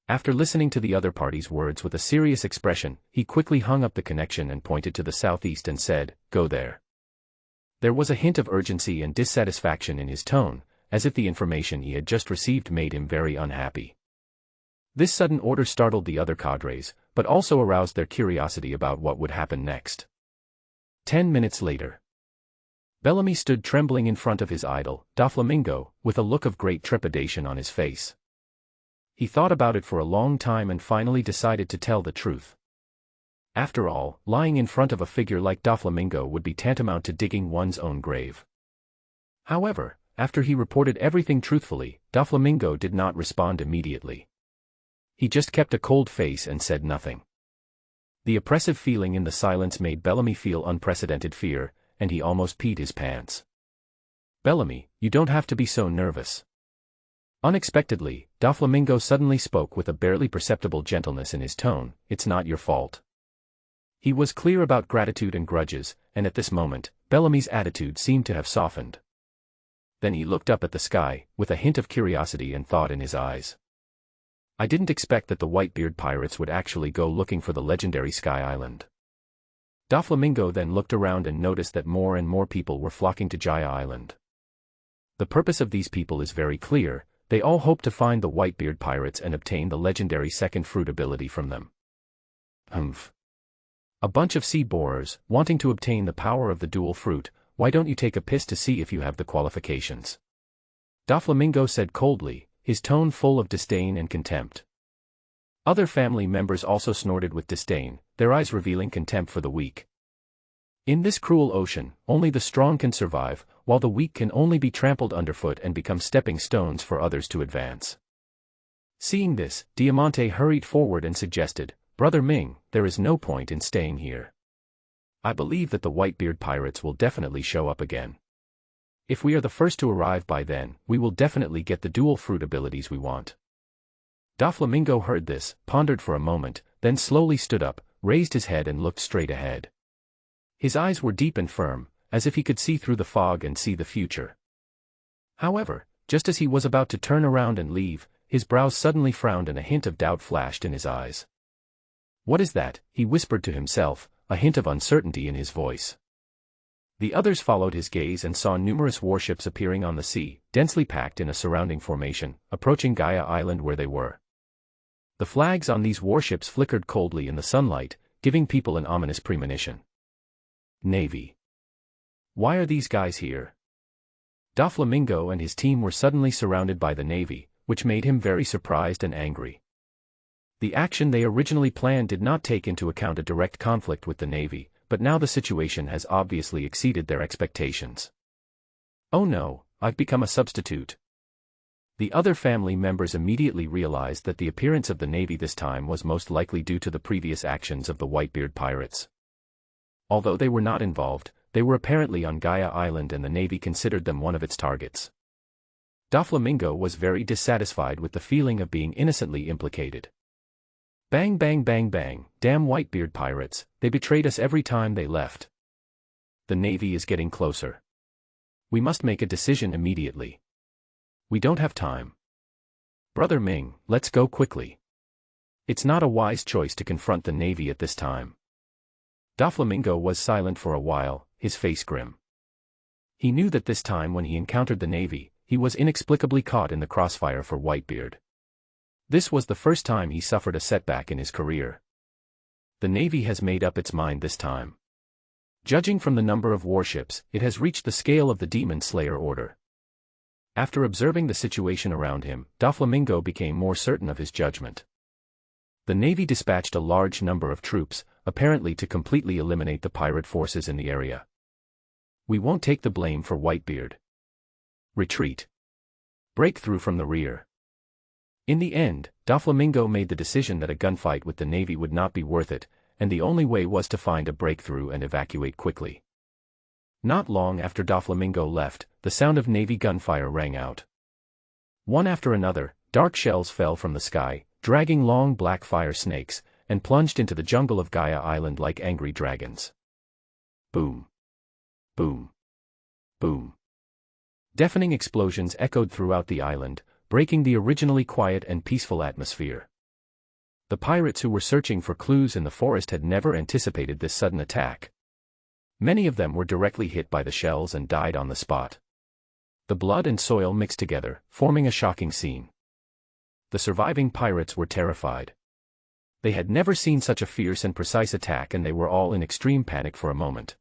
After listening to the other party's words with a serious expression, he quickly hung up the connection and pointed to the southeast and said, "Go there." There was a hint of urgency and dissatisfaction in his tone, as if the information he had just received made him very unhappy. This sudden order startled the other cadres, but also aroused their curiosity about what would happen next. 10 minutes later. Bellamy stood trembling in front of his idol, Doflamingo, with a look of great trepidation on his face. He thought about it for a long time and finally decided to tell the truth. After all, lying in front of a figure like Doflamingo would be tantamount to digging one's own grave. However, after he reported everything truthfully, Doflamingo did not respond immediately. He just kept a cold face and said nothing. The oppressive feeling in the silence made Bellamy feel unprecedented fear, and he almost peed his pants. "Bellamy, you don't have to be so nervous." Unexpectedly, Doflamingo suddenly spoke with a barely perceptible gentleness in his tone. "It's not your fault." He was clear about gratitude and grudges, and at this moment, Bellamy's attitude seemed to have softened. Then he looked up at the sky, with a hint of curiosity and thought in his eyes. "I didn't expect that the Whitebeard pirates would actually go looking for the legendary Sky Island." Doflamingo then looked around and noticed that more and more people were flocking to Jaya Island. The purpose of these people is very clear. They all hope to find the Whitebeard pirates and obtain the legendary second fruit ability from them. Humph. A bunch of sea borers, wanting to obtain the power of the dual fruit. Why don't you take a piss to see if you have the qualifications? Doflamingo said coldly, his tone full of disdain and contempt. Other family members also snorted with disdain, their eyes revealing contempt for the weak. In this cruel ocean, only the strong can survive, while the weak can only be trampled underfoot and become stepping stones for others to advance. Seeing this, Diamante hurried forward and suggested, "Brother Ming, there is no point in staying here. I believe that the Whitebeard pirates will definitely show up again. If we are the first to arrive by then, we will definitely get the dual fruit abilities we want." Doflamingo heard this, pondered for a moment, then slowly stood up, raised his head and looked straight ahead. His eyes were deep and firm, as if he could see through the fog and see the future. However, just as he was about to turn around and leave, his brows suddenly frowned and a hint of doubt flashed in his eyes. "What is that?" he whispered to himself, a hint of uncertainty in his voice. The others followed his gaze and saw numerous warships appearing on the sea, densely packed in a surrounding formation, approaching Gaia Island where they were. The flags on these warships flickered coldly in the sunlight, giving people an ominous premonition. Navy. Why are these guys here? Doflamingo and his team were suddenly surrounded by the Navy, which made him very surprised and angry. The action they originally planned did not take into account a direct conflict with the Navy, but now the situation has obviously exceeded their expectations. "Oh no, I've become a substitute." The other family members immediately realized that the appearance of the Navy this time was most likely due to the previous actions of the Whitebeard pirates. Although they were not involved, they were apparently on Gaia Island and the Navy considered them one of its targets. Doflamingo was very dissatisfied with the feeling of being innocently implicated. "Bang bang bang bang, damn Whitebeard pirates, they betrayed us every time they left. The Navy is getting closer. We must make a decision immediately. We don't have time. Brother Ming, let's go quickly. It's not a wise choice to confront the Navy at this time." Doflamingo was silent for a while, his face grim. He knew that this time when he encountered the Navy, he was inexplicably caught in the crossfire for Whitebeard. This was the first time he suffered a setback in his career. The Navy has made up its mind this time. Judging from the number of warships, it has reached the scale of the Demon Slayer Order. After observing the situation around him, Doflamingo became more certain of his judgment. The Navy dispatched a large number of troops, apparently to completely eliminate the pirate forces in the area. "We won't take the blame for Whitebeard. Retreat. Break through from the rear." In the end, Doflamingo made the decision that a gunfight with the Navy would not be worth it, and the only way was to find a breakthrough and evacuate quickly. Not long after Doflamingo left, the sound of Navy gunfire rang out. One after another, dark shells fell from the sky, dragging long black fire snakes, and plunged into the jungle of Gaia Island like angry dragons. Boom. Boom. Boom. Deafening explosions echoed throughout the island, breaking the originally quiet and peaceful atmosphere. The pirates who were searching for clues in the forest had never anticipated this sudden attack. Many of them were directly hit by the shells and died on the spot. The blood and soil mixed together, forming a shocking scene. The surviving pirates were terrified. They had never seen such a fierce and precise attack and they were all in extreme panic for a moment.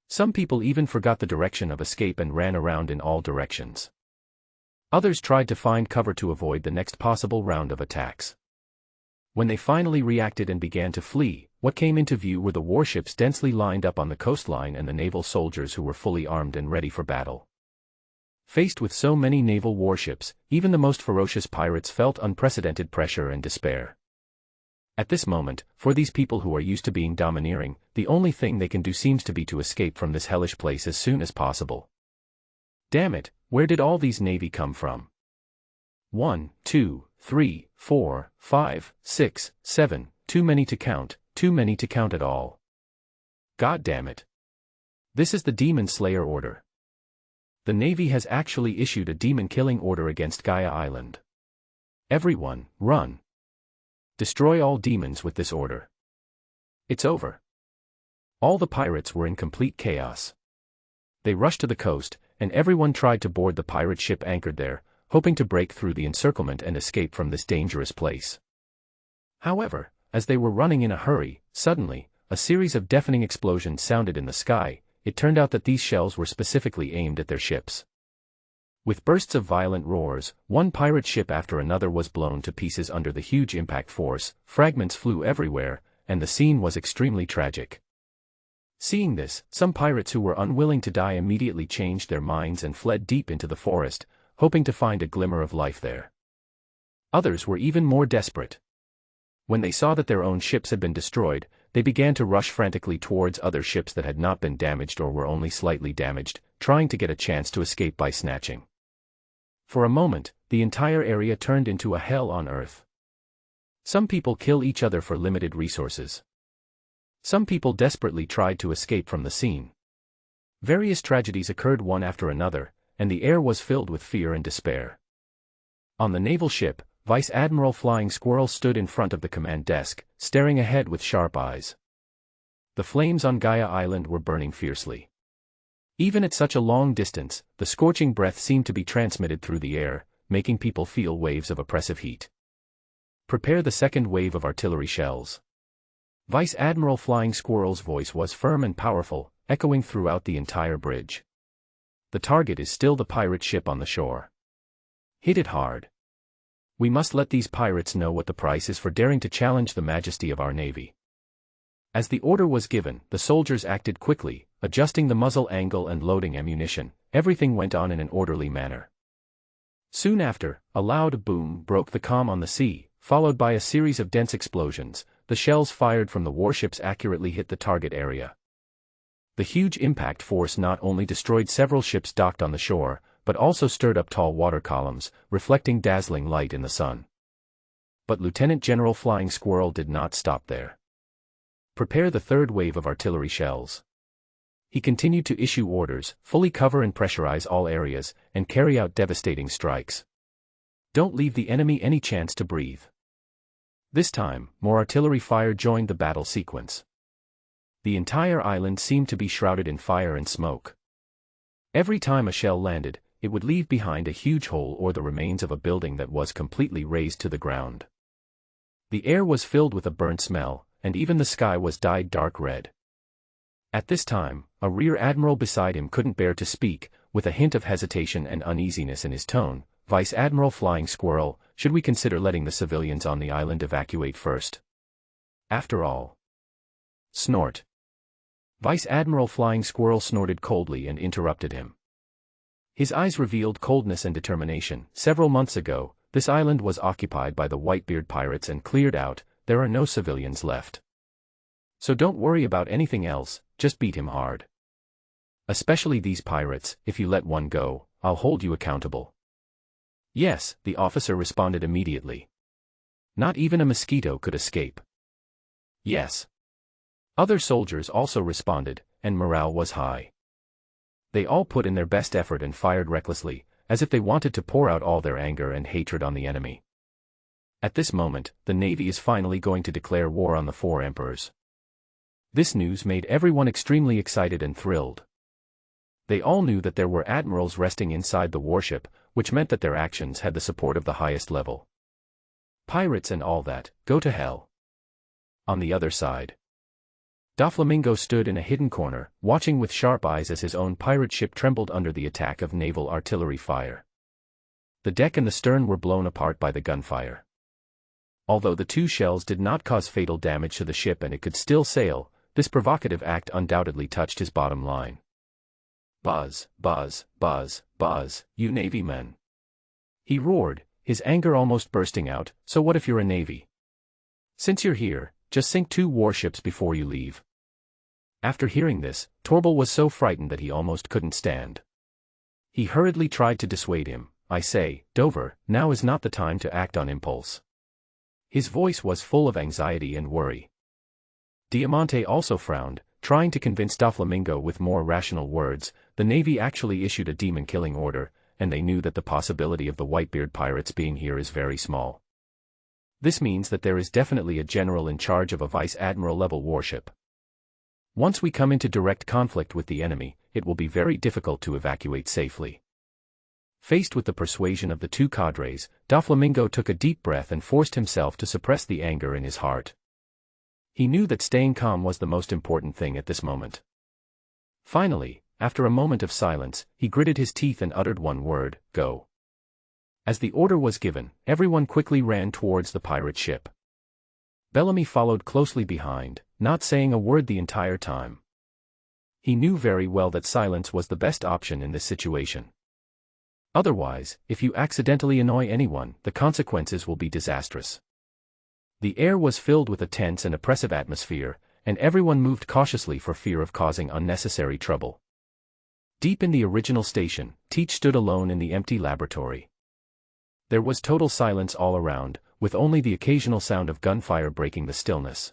Some people even forgot the direction of escape and ran around in all directions. Others tried to find cover to avoid the next possible round of attacks. When they finally reacted and began to flee, what came into view were the warships densely lined up on the coastline and the naval soldiers who were fully armed and ready for battle. Faced with so many naval warships, even the most ferocious pirates felt unprecedented pressure and despair. At this moment, for these people who are used to being domineering, the only thing they can do seems to be to escape from this hellish place as soon as possible. Damn it, where did all these navy come from? 1, 2, 3, 4, 5, 6, 7, too many to count at all. God damn it. This is the Demon Slayer order. The Navy has actually issued a demon-killing order against Gaia Island. Everyone, run. Destroy all demons with this order. It's over. All the pirates were in complete chaos. They rushed to the coast, and everyone tried to board the pirate ship anchored there, hoping to break through the encirclement and escape from this dangerous place. However, as they were running in a hurry, suddenly, a series of deafening explosions sounded in the sky. It turned out that these shells were specifically aimed at their ships. With bursts of violent roars, one pirate ship after another was blown to pieces under the huge impact force, fragments flew everywhere, and the scene was extremely tragic. Seeing this, some pirates who were unwilling to die immediately changed their minds and fled deep into the forest, hoping to find a glimmer of life there. Others were even more desperate. When they saw that their own ships had been destroyed, they began to rush frantically towards other ships that had not been damaged or were only slightly damaged, trying to get a chance to escape by snatching. For a moment, the entire area turned into a hell on earth. Some people kill each other for limited resources. Some people desperately tried to escape from the scene. Various tragedies occurred one after another, and the air was filled with fear and despair. On the naval ship, Vice Admiral Flying Squirrel stood in front of the command desk, staring ahead with sharp eyes. The flames on Gaia Island were burning fiercely. Even at such a long distance, the scorching breath seemed to be transmitted through the air, making people feel waves of oppressive heat. Prepare the second wave of artillery shells. Vice Admiral Flying Squirrel's voice was firm and powerful, echoing throughout the entire bridge. The target is still the pirate ship on the shore. Hit it hard. We must let these pirates know what the price is for daring to challenge the majesty of our navy. As the order was given, the soldiers acted quickly, adjusting the muzzle angle and loading ammunition. Everything went on in an orderly manner. Soon after, a loud boom broke the calm on the sea, followed by a series of dense explosions. The shells fired from the warships accurately hit the target area. The huge impact force not only destroyed several ships docked on the shore, but also stirred up tall water columns, reflecting dazzling light in the sun. But Lieutenant General Flying Squirrel did not stop there. Prepare the third wave of artillery shells. He continued to issue orders, fully cover and pressurize all areas, and carry out devastating strikes. Don't leave the enemy any chance to breathe. This time, more artillery fire joined the battle sequence. The entire island seemed to be shrouded in fire and smoke. Every time a shell landed, it would leave behind a huge hole or the remains of a building that was completely razed to the ground. The air was filled with a burnt smell, and even the sky was dyed dark red. At this time, a rear admiral beside him couldn't bear to speak. With a hint of hesitation and uneasiness in his tone, Vice Admiral Flying Squirrel, should we consider letting the civilians on the island evacuate first? After all. Snort. Vice Admiral Flying Squirrel snorted coldly and interrupted him. His eyes revealed coldness and determination. Several months ago, this island was occupied by the Whitebeard pirates and cleared out. There are no civilians left. So don't worry about anything else, just beat him hard. Especially these pirates. If you let one go, I'll hold you accountable. Yes, the officer responded immediately. Not even a mosquito could escape. Yes. Other soldiers also responded, and morale was high. They all put in their best effort and fired recklessly, as if they wanted to pour out all their anger and hatred on the enemy. At this moment, the Navy is finally going to declare war on the four emperors. This news made everyone extremely excited and thrilled. They all knew that there were admirals resting inside the warship, which meant that their actions had the support of the highest level. Pirates and all that, go to hell. On the other side, Doflamingo stood in a hidden corner, watching with sharp eyes as his own pirate ship trembled under the attack of naval artillery fire. The deck and the stern were blown apart by the gunfire. Although the two shells did not cause fatal damage to the ship and it could still sail, this provocative act undoubtedly touched his bottom line. Buzz, buzz, buzz, buzz, you Navy men. He roared, his anger almost bursting out. So what if you're a Navy? Since you're here, just sink 2 warships before you leave. After hearing this, Torbil was so frightened that he almost couldn't stand. He hurriedly tried to dissuade him. I say, Dover, now is not the time to act on impulse. His voice was full of anxiety and worry. Diamante also frowned, trying to convince Doflamingo with more rational words. The Navy actually issued a demon-killing order, and they knew that the possibility of the Whitebeard pirates being here is very small. This means that there is definitely a general in charge of a vice admiral level warship. Once we come into direct conflict with the enemy, it will be very difficult to evacuate safely. Faced with the persuasion of the two cadres, Doflamingo took a deep breath and forced himself to suppress the anger in his heart. He knew that staying calm was the most important thing at this moment. Finally, after a moment of silence, he gritted his teeth and uttered one word, go. As the order was given, everyone quickly ran towards the pirate ship. Bellamy followed closely behind, not saying a word the entire time. He knew very well that silence was the best option in this situation. Otherwise, if you accidentally annoy anyone, the consequences will be disastrous. The air was filled with a tense and oppressive atmosphere, and everyone moved cautiously for fear of causing unnecessary trouble. Deep in the original station, Teach stood alone in the empty laboratory. There was total silence all around, with only the occasional sound of gunfire breaking the stillness.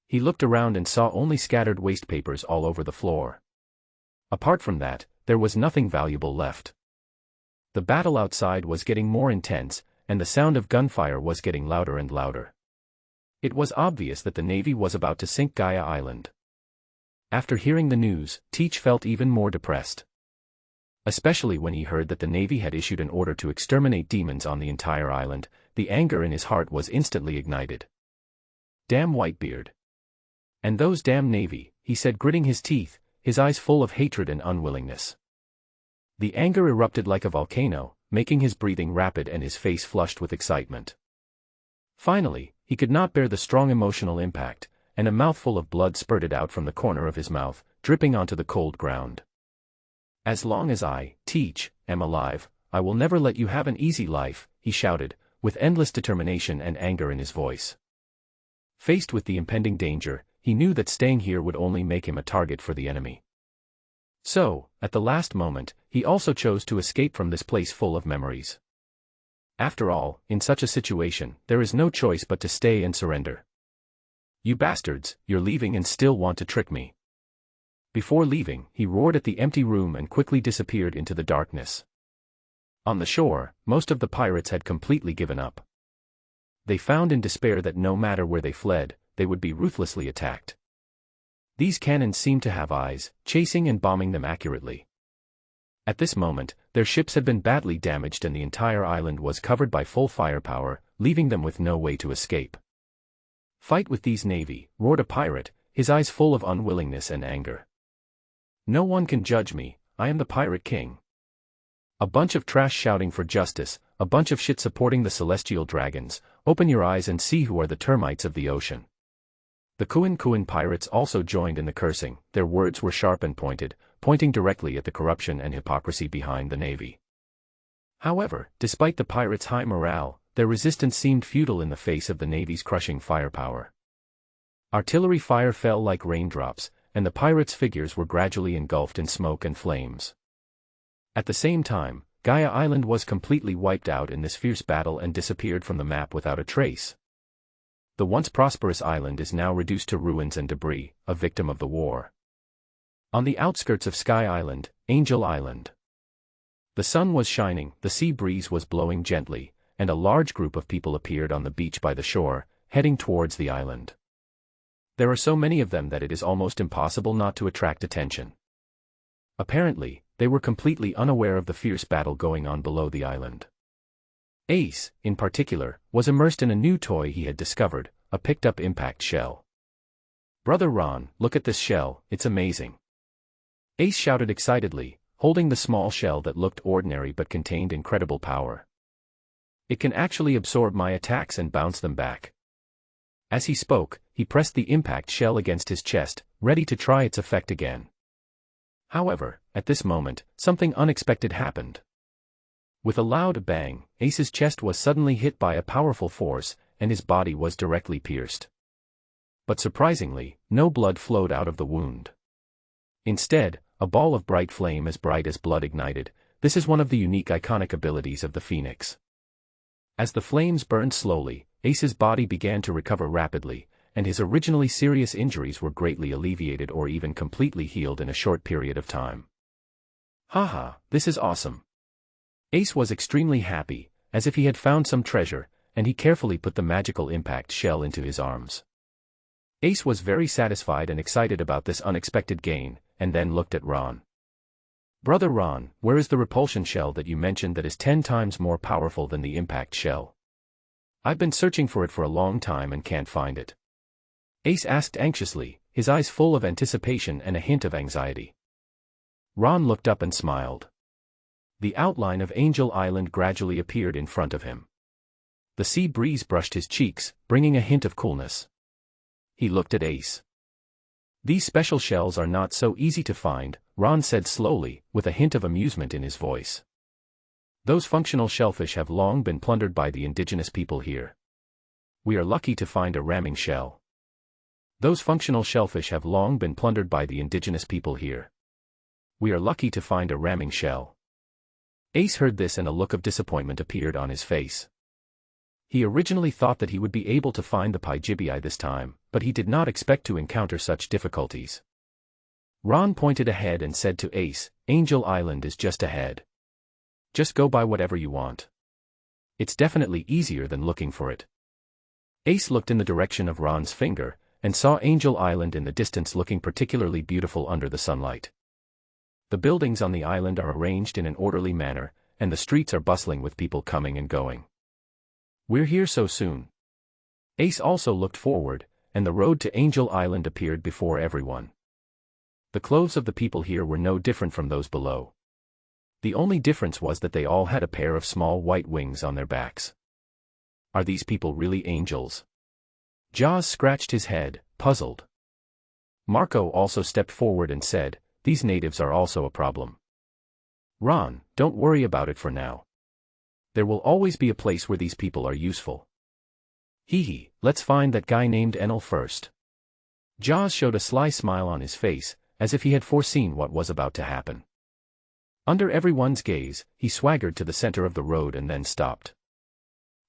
He looked around and saw only scattered waste papers all over the floor. Apart from that, there was nothing valuable left. The battle outside was getting more intense, and the sound of gunfire was getting louder and louder. It was obvious that the Navy was about to sink Gaia Island. After hearing the news, Teach felt even more depressed. Especially when he heard that the Navy had issued an order to exterminate demons on the entire island, the anger in his heart was instantly ignited. Damn Whitebeard. And those damn Navy, he said, gritting his teeth, his eyes full of hatred and unwillingness. The anger erupted like a volcano, making his breathing rapid and his face flushed with excitement. Finally, he could not bear the strong emotional impact, and a mouthful of blood spurted out from the corner of his mouth, dripping onto the cold ground. As long as I, Teach, am alive, I will never let you have an easy life, he shouted, with endless determination and anger in his voice. Faced with the impending danger, he knew that staying here would only make him a target for the enemy. So, at the last moment, he also chose to escape from this place full of memories. After all, in such a situation, there is no choice but to stay and surrender. You bastards, you're leaving and still want to trick me. Before leaving, he roared at the empty room and quickly disappeared into the darkness. On the shore, most of the pirates had completely given up. They found in despair that no matter where they fled, they would be ruthlessly attacked. These cannons seemed to have eyes, chasing and bombing them accurately. At this moment, their ships had been badly damaged and the entire island was covered by full firepower, leaving them with no way to escape. Fight with these Navy, roared a pirate, his eyes full of unwillingness and anger. No one can judge me, I am the Pirate King. A bunch of trash shouting for justice, a bunch of shit supporting the celestial dragons, open your eyes and see who are the termites of the ocean. The Kuin pirates also joined in the cursing, their words were sharp and pointed, pointing directly at the corruption and hypocrisy behind the Navy. However, despite the pirates' high morale, their resistance seemed futile in the face of the Navy's crushing firepower. Artillery fire fell like raindrops, and the pirates' figures were gradually engulfed in smoke and flames. At the same time, Gaia Island was completely wiped out in this fierce battle and disappeared from the map without a trace. The once prosperous island is now reduced to ruins and debris, a victim of the war. On the outskirts of Sky Island, Angel Island. The sun was shining, the sea breeze was blowing gently, and a large group of people appeared on the beach by the shore, heading towards the island. There are so many of them that it is almost impossible not to attract attention. Apparently, they were completely unaware of the fierce battle going on below the island. Ace, in particular, was immersed in a new toy he had discovered, a picked-up impact shell. "Brother Ron, look at this shell, it's amazing." Ace shouted excitedly, holding the small shell that looked ordinary but contained incredible power. It can actually absorb my attacks and bounce them back. As he spoke, he pressed the impact shell against his chest, ready to try its effect again. However, at this moment, something unexpected happened. With a loud bang, Ace's chest was suddenly hit by a powerful force, and his body was directly pierced. But surprisingly, no blood flowed out of the wound. Instead, a ball of bright flame as bright as blood ignited. This is one of the unique iconic abilities of the Phoenix. As the flames burned slowly, Ace's body began to recover rapidly, and his originally serious injuries were greatly alleviated or even completely healed in a short period of time. Haha, this is awesome. Ace was extremely happy, as if he had found some treasure, and he carefully put the magical impact shell into his arms. Ace was very satisfied and excited about this unexpected gain, and then looked at Ron. Brother Ron, where is the repulsion shell that you mentioned that is 10 times more powerful than the impact shell? I've been searching for it for a long time and can't find it. Ace asked anxiously, his eyes full of anticipation and a hint of anxiety. Ron looked up and smiled. The outline of Angel Island gradually appeared in front of him. The sea breeze brushed his cheeks, bringing a hint of coolness. He looked at Ace. These special shells are not so easy to find, Ron said slowly, with a hint of amusement in his voice. Those functional shellfish have long been plundered by the indigenous people here. We are lucky to find a ramming shell. Those functional shellfish have long been plundered by the indigenous people here. We are lucky to find a ramming shell. Ace heard this and a look of disappointment appeared on his face. He originally thought that he would be able to find the Pygibii this time, but he did not expect to encounter such difficulties. Ron pointed ahead and said to Ace, Angel Island is just ahead. Just go buy whatever you want. It's definitely easier than looking for it. Ace looked in the direction of Ron's finger, and saw Angel Island in the distance looking particularly beautiful under the sunlight. The buildings on the island are arranged in an orderly manner, and the streets are bustling with people coming and going. We're here so soon. Ace also looked forward, and the road to Angel Island appeared before everyone. The clothes of the people here were no different from those below. The only difference was that they all had a pair of small white wings on their backs. Are these people really angels? Jaws scratched his head, puzzled. Marco also stepped forward and said, these natives are also a problem. Ron, don't worry about it for now. There will always be a place where these people are useful. Hee, let's find that guy named Enel first. Jaws showed a sly smile on his face, as if he had foreseen what was about to happen. Under everyone's gaze, he swaggered to the center of the road and then stopped.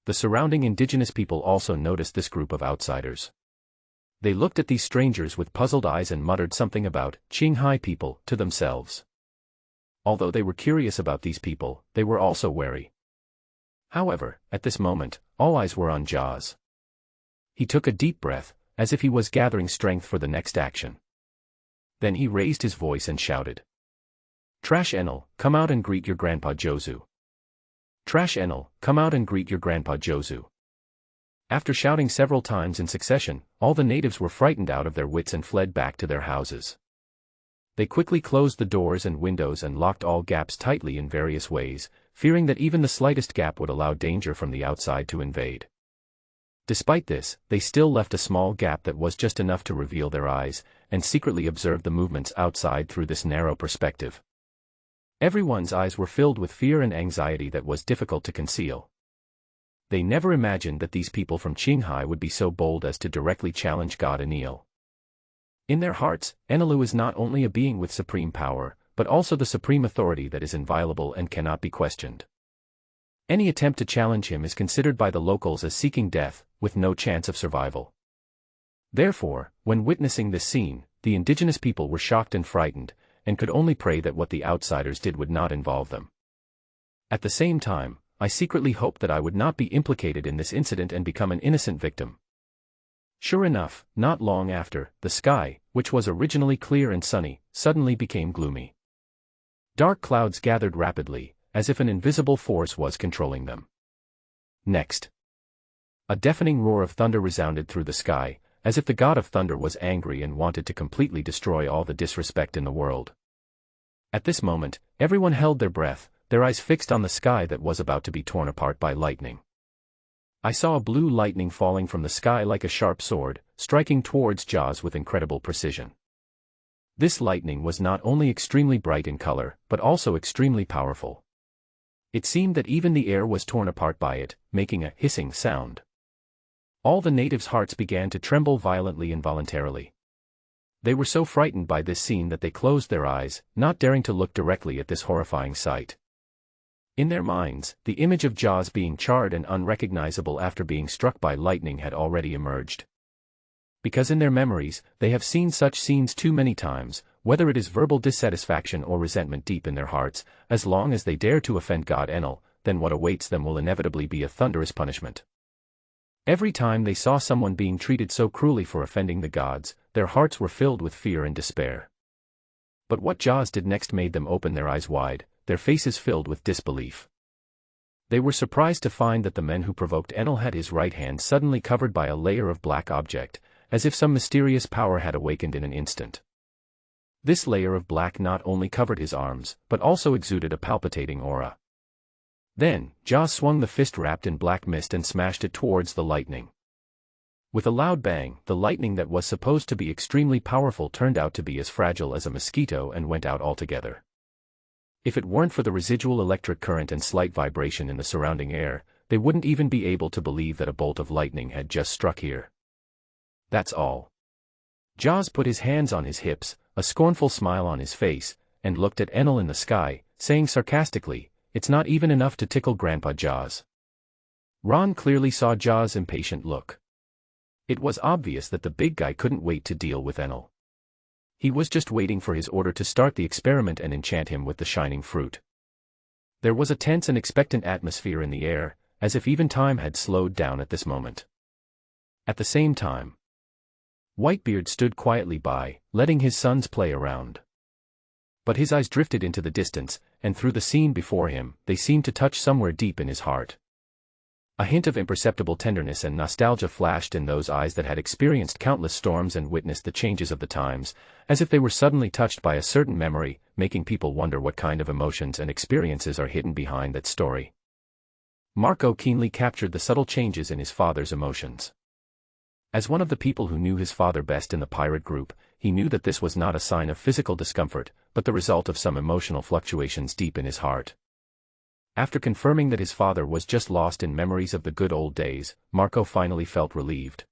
The surrounding indigenous people also noticed this group of outsiders. They looked at these strangers with puzzled eyes and muttered something about Qinghai people to themselves. Although they were curious about these people, they were also wary. However, at this moment, all eyes were on Jaws. He took a deep breath, as if he was gathering strength for the next action. Then he raised his voice and shouted. Trash Enel, come out and greet your grandpa Jozu. Trash Enel, come out and greet your grandpa Jozu. After shouting several times in succession, all the natives were frightened out of their wits and fled back to their houses. They quickly closed the doors and windows and locked all gaps tightly in various ways, fearing that even the slightest gap would allow danger from the outside to invade. Despite this, they still left a small gap that was just enough to reveal their eyes, and secretly observed the movements outside through this narrow perspective. Everyone's eyes were filled with fear and anxiety that was difficult to conceal. They never imagined that these people from Qinghai would be so bold as to directly challenge God Enel. In their hearts, Enelu is not only a being with supreme power, but also the supreme authority that is inviolable and cannot be questioned. Any attempt to challenge him is considered by the locals as seeking death, with no chance of survival. Therefore, when witnessing this scene, the indigenous people were shocked and frightened, and could only pray that what the outsiders did would not involve them. At the same time, I secretly hoped that I would not be implicated in this incident and become an innocent victim. Sure enough, not long after, the sky, which was originally clear and sunny, suddenly became gloomy. Dark clouds gathered rapidly, as if an invisible force was controlling them. Next, a deafening roar of thunder resounded through the sky, as if the god of thunder was angry and wanted to completely destroy all the disrespect in the world. At this moment, everyone held their breath, their eyes fixed on the sky that was about to be torn apart by lightning. I saw a blue lightning falling from the sky like a sharp sword, striking towards Jaws with incredible precision. This lightning was not only extremely bright in color, but also extremely powerful. It seemed that even the air was torn apart by it, making a hissing sound. All the natives' hearts began to tremble violently involuntarily. They were so frightened by this scene that they closed their eyes, not daring to look directly at this horrifying sight. In their minds, the image of Jaws being charred and unrecognizable after being struck by lightning had already emerged. Because in their memories, they have seen such scenes too many times, whether it is verbal dissatisfaction or resentment deep in their hearts, as long as they dare to offend God Enlil, then what awaits them will inevitably be a thunderous punishment. Every time they saw someone being treated so cruelly for offending the gods, their hearts were filled with fear and despair. But what Jaws did next made them open their eyes wide, their faces filled with disbelief. They were surprised to find that the men who provoked Enlil had his right hand suddenly covered by a layer of black object, as if some mysterious power had awakened in an instant. This layer of black not only covered his arms, but also exuded a palpitating aura. Then, Jaws swung the fist wrapped in black mist and smashed it towards the lightning. With a loud bang, the lightning that was supposed to be extremely powerful turned out to be as fragile as a mosquito and went out altogether. If it weren't for the residual electric current and slight vibration in the surrounding air, they wouldn't even be able to believe that a bolt of lightning had just struck here. That's all. Jaws put his hands on his hips, a scornful smile on his face, and looked at Enlil in the sky, saying sarcastically, "It's not even enough to tickle Grandpa Jaws." Ron clearly saw Jaws' impatient look. It was obvious that the big guy couldn't wait to deal with Enlil. He was just waiting for his order to start the experiment and enchant him with the shining fruit. There was a tense and expectant atmosphere in the air, as if even time had slowed down at this moment. At the same time, Whitebeard stood quietly by, letting his sons play around. But his eyes drifted into the distance, and through the scene before him, they seemed to touch somewhere deep in his heart. A hint of imperceptible tenderness and nostalgia flashed in those eyes that had experienced countless storms and witnessed the changes of the times, as if they were suddenly touched by a certain memory, making people wonder what kind of emotions and experiences are hidden behind that story. Marco keenly captured the subtle changes in his father's emotions. As one of the people who knew his father best in the pirate group, he knew that this was not a sign of physical discomfort, but the result of some emotional fluctuations deep in his heart. After confirming that his father was just lost in memories of the good old days, Marco finally felt relieved.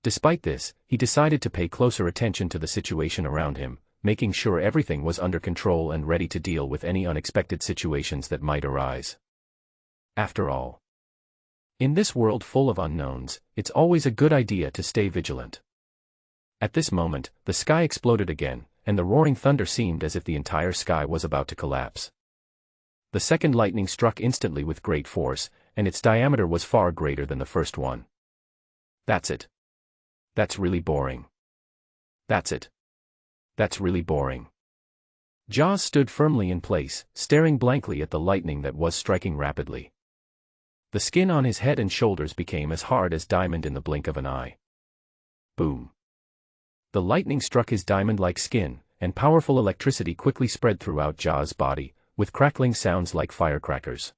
Despite this, he decided to pay closer attention to the situation around him, making sure everything was under control and ready to deal with any unexpected situations that might arise. After all, in this world full of unknowns, it's always a good idea to stay vigilant. At this moment, the sky exploded again, and the roaring thunder seemed as if the entire sky was about to collapse. The second lightning struck instantly with great force, and its diameter was far greater than the first one. That's it. That's really boring. That's it. That's really boring. Jaws stood firmly in place, staring blankly at the lightning that was striking rapidly. The skin on his head and shoulders became as hard as diamond in the blink of an eye. Boom. The lightning struck his diamond-like skin, and powerful electricity quickly spread throughout Jaws' body, with crackling sounds like firecrackers.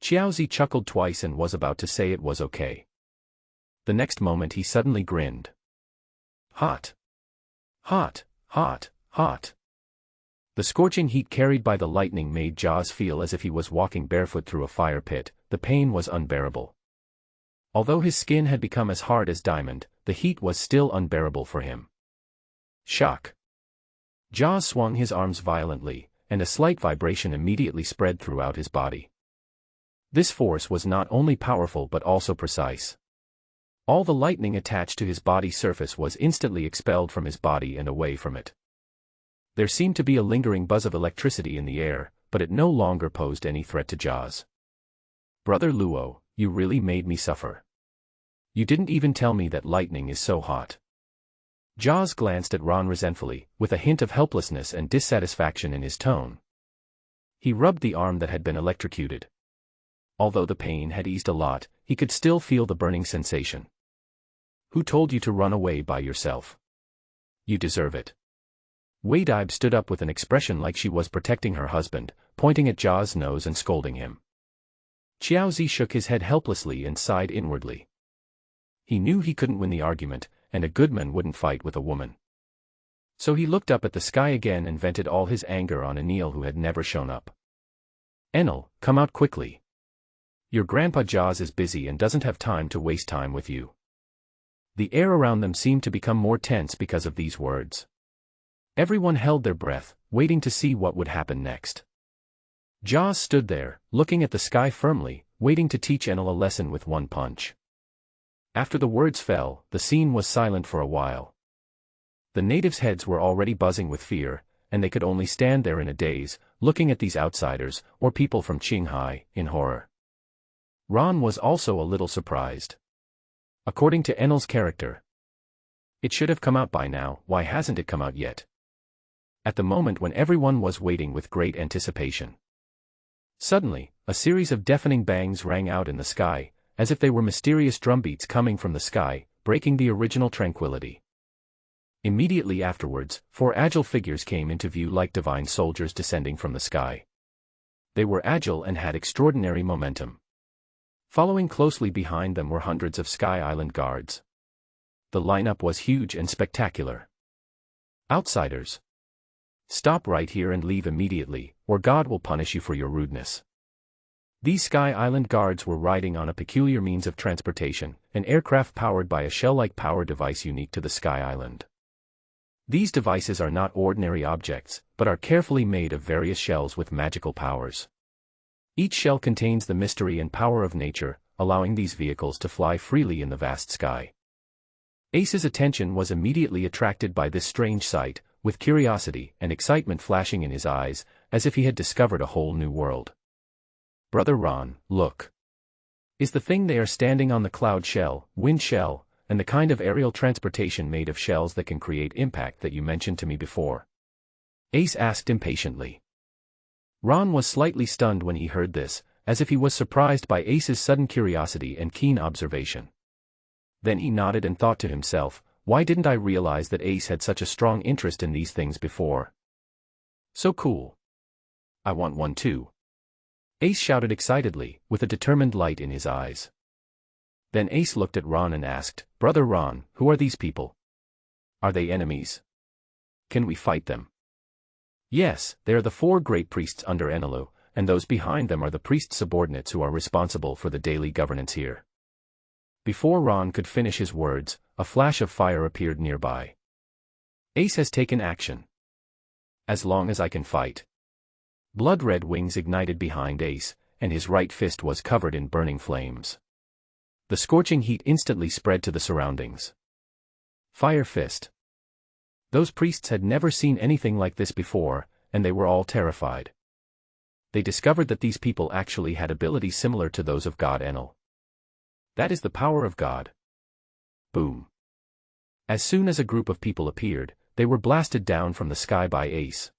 Xiaozi chuckled twice and was about to say it was okay. The next moment he suddenly grinned. Hot. Hot, hot, hot. The scorching heat carried by the lightning made Jaws feel as if he was walking barefoot through a fire pit. The pain was unbearable. Although his skin had become as hard as diamond, the heat was still unbearable for him. Shock. Jaws swung his arms violently, and a slight vibration immediately spread throughout his body. This force was not only powerful but also precise. All the lightning attached to his body surface was instantly expelled from his body and away from it. There seemed to be a lingering buzz of electricity in the air, but it no longer posed any threat to Jaws. Brother Luo, you really made me suffer. You didn't even tell me that lightning is so hot. Jaws glanced at Ron resentfully, with a hint of helplessness and dissatisfaction in his tone. He rubbed the arm that had been electrocuted. Although the pain had eased a lot, he could still feel the burning sensation. Who told you to run away by yourself? You deserve it. Wade-Ibe stood up with an expression like she was protecting her husband, pointing at Jaws' nose and scolding him. Xiaozi shook his head helplessly and sighed inwardly. He knew he couldn't win the argument, and a good man wouldn't fight with a woman. So he looked up at the sky again and vented all his anger on Enil, who had never shown up. Enil, come out quickly. Your grandpa Jaws is busy and doesn't have time to waste time with you. The air around them seemed to become more tense because of these words. Everyone held their breath, waiting to see what would happen next. Jaws stood there, looking at the sky firmly, waiting to teach Enil a lesson with one punch. After the words fell, the scene was silent for a while. The natives' heads were already buzzing with fear, and they could only stand there in a daze, looking at these outsiders, or people from Qinghai, in horror. Ron was also a little surprised. According to Enel's character, it should have come out by now. Why hasn't it come out yet? At the moment when everyone was waiting with great anticipation. Suddenly, a series of deafening bangs rang out in the sky, as if they were mysterious drumbeats coming from the sky, breaking the original tranquility. Immediately afterwards, 4 agile figures came into view like divine soldiers descending from the sky. They were agile and had extraordinary momentum. Following closely behind them were hundreds of Sky Island guards. The lineup was huge and spectacular. Outsiders. Stop right here and leave immediately, or God will punish you for your rudeness. These Sky Island guards were riding on a peculiar means of transportation, an aircraft powered by a shell-like power device unique to the Sky Island. These devices are not ordinary objects, but are carefully made of various shells with magical powers. Each shell contains the mystery and power of nature, allowing these vehicles to fly freely in the vast sky. Ace's attention was immediately attracted by this strange sight, with curiosity and excitement flashing in his eyes, as if he had discovered a whole new world. Brother Ron, look. Is the thing they are standing on the cloud shell, wind shell, and the kind of aerial transportation made of shells that can create impact that you mentioned to me before? Ace asked impatiently. Ron was slightly stunned when he heard this, as if he was surprised by Ace's sudden curiosity and keen observation. Then he nodded and thought to himself, why didn't I realize that Ace had such a strong interest in these things before? So cool. I want one too. Ace shouted excitedly, with a determined light in his eyes. Then Ace looked at Ron and asked, Brother Ron, who are these people? Are they enemies? Can we fight them? Yes, they are the 4 great priests under Enelu, and those behind them are the priest subordinates who are responsible for the daily governance here. Before Ron could finish his words, a flash of fire appeared nearby. Ace has taken action. As long as I can fight. Blood-red wings ignited behind Ace, and his right fist was covered in burning flames. The scorching heat instantly spread to the surroundings. Fire fist. Those priests had never seen anything like this before, and they were all terrified. They discovered that these people actually had abilities similar to those of God Enel. That is the power of God. Boom. As soon as a group of people appeared, they were blasted down from the sky by Ace.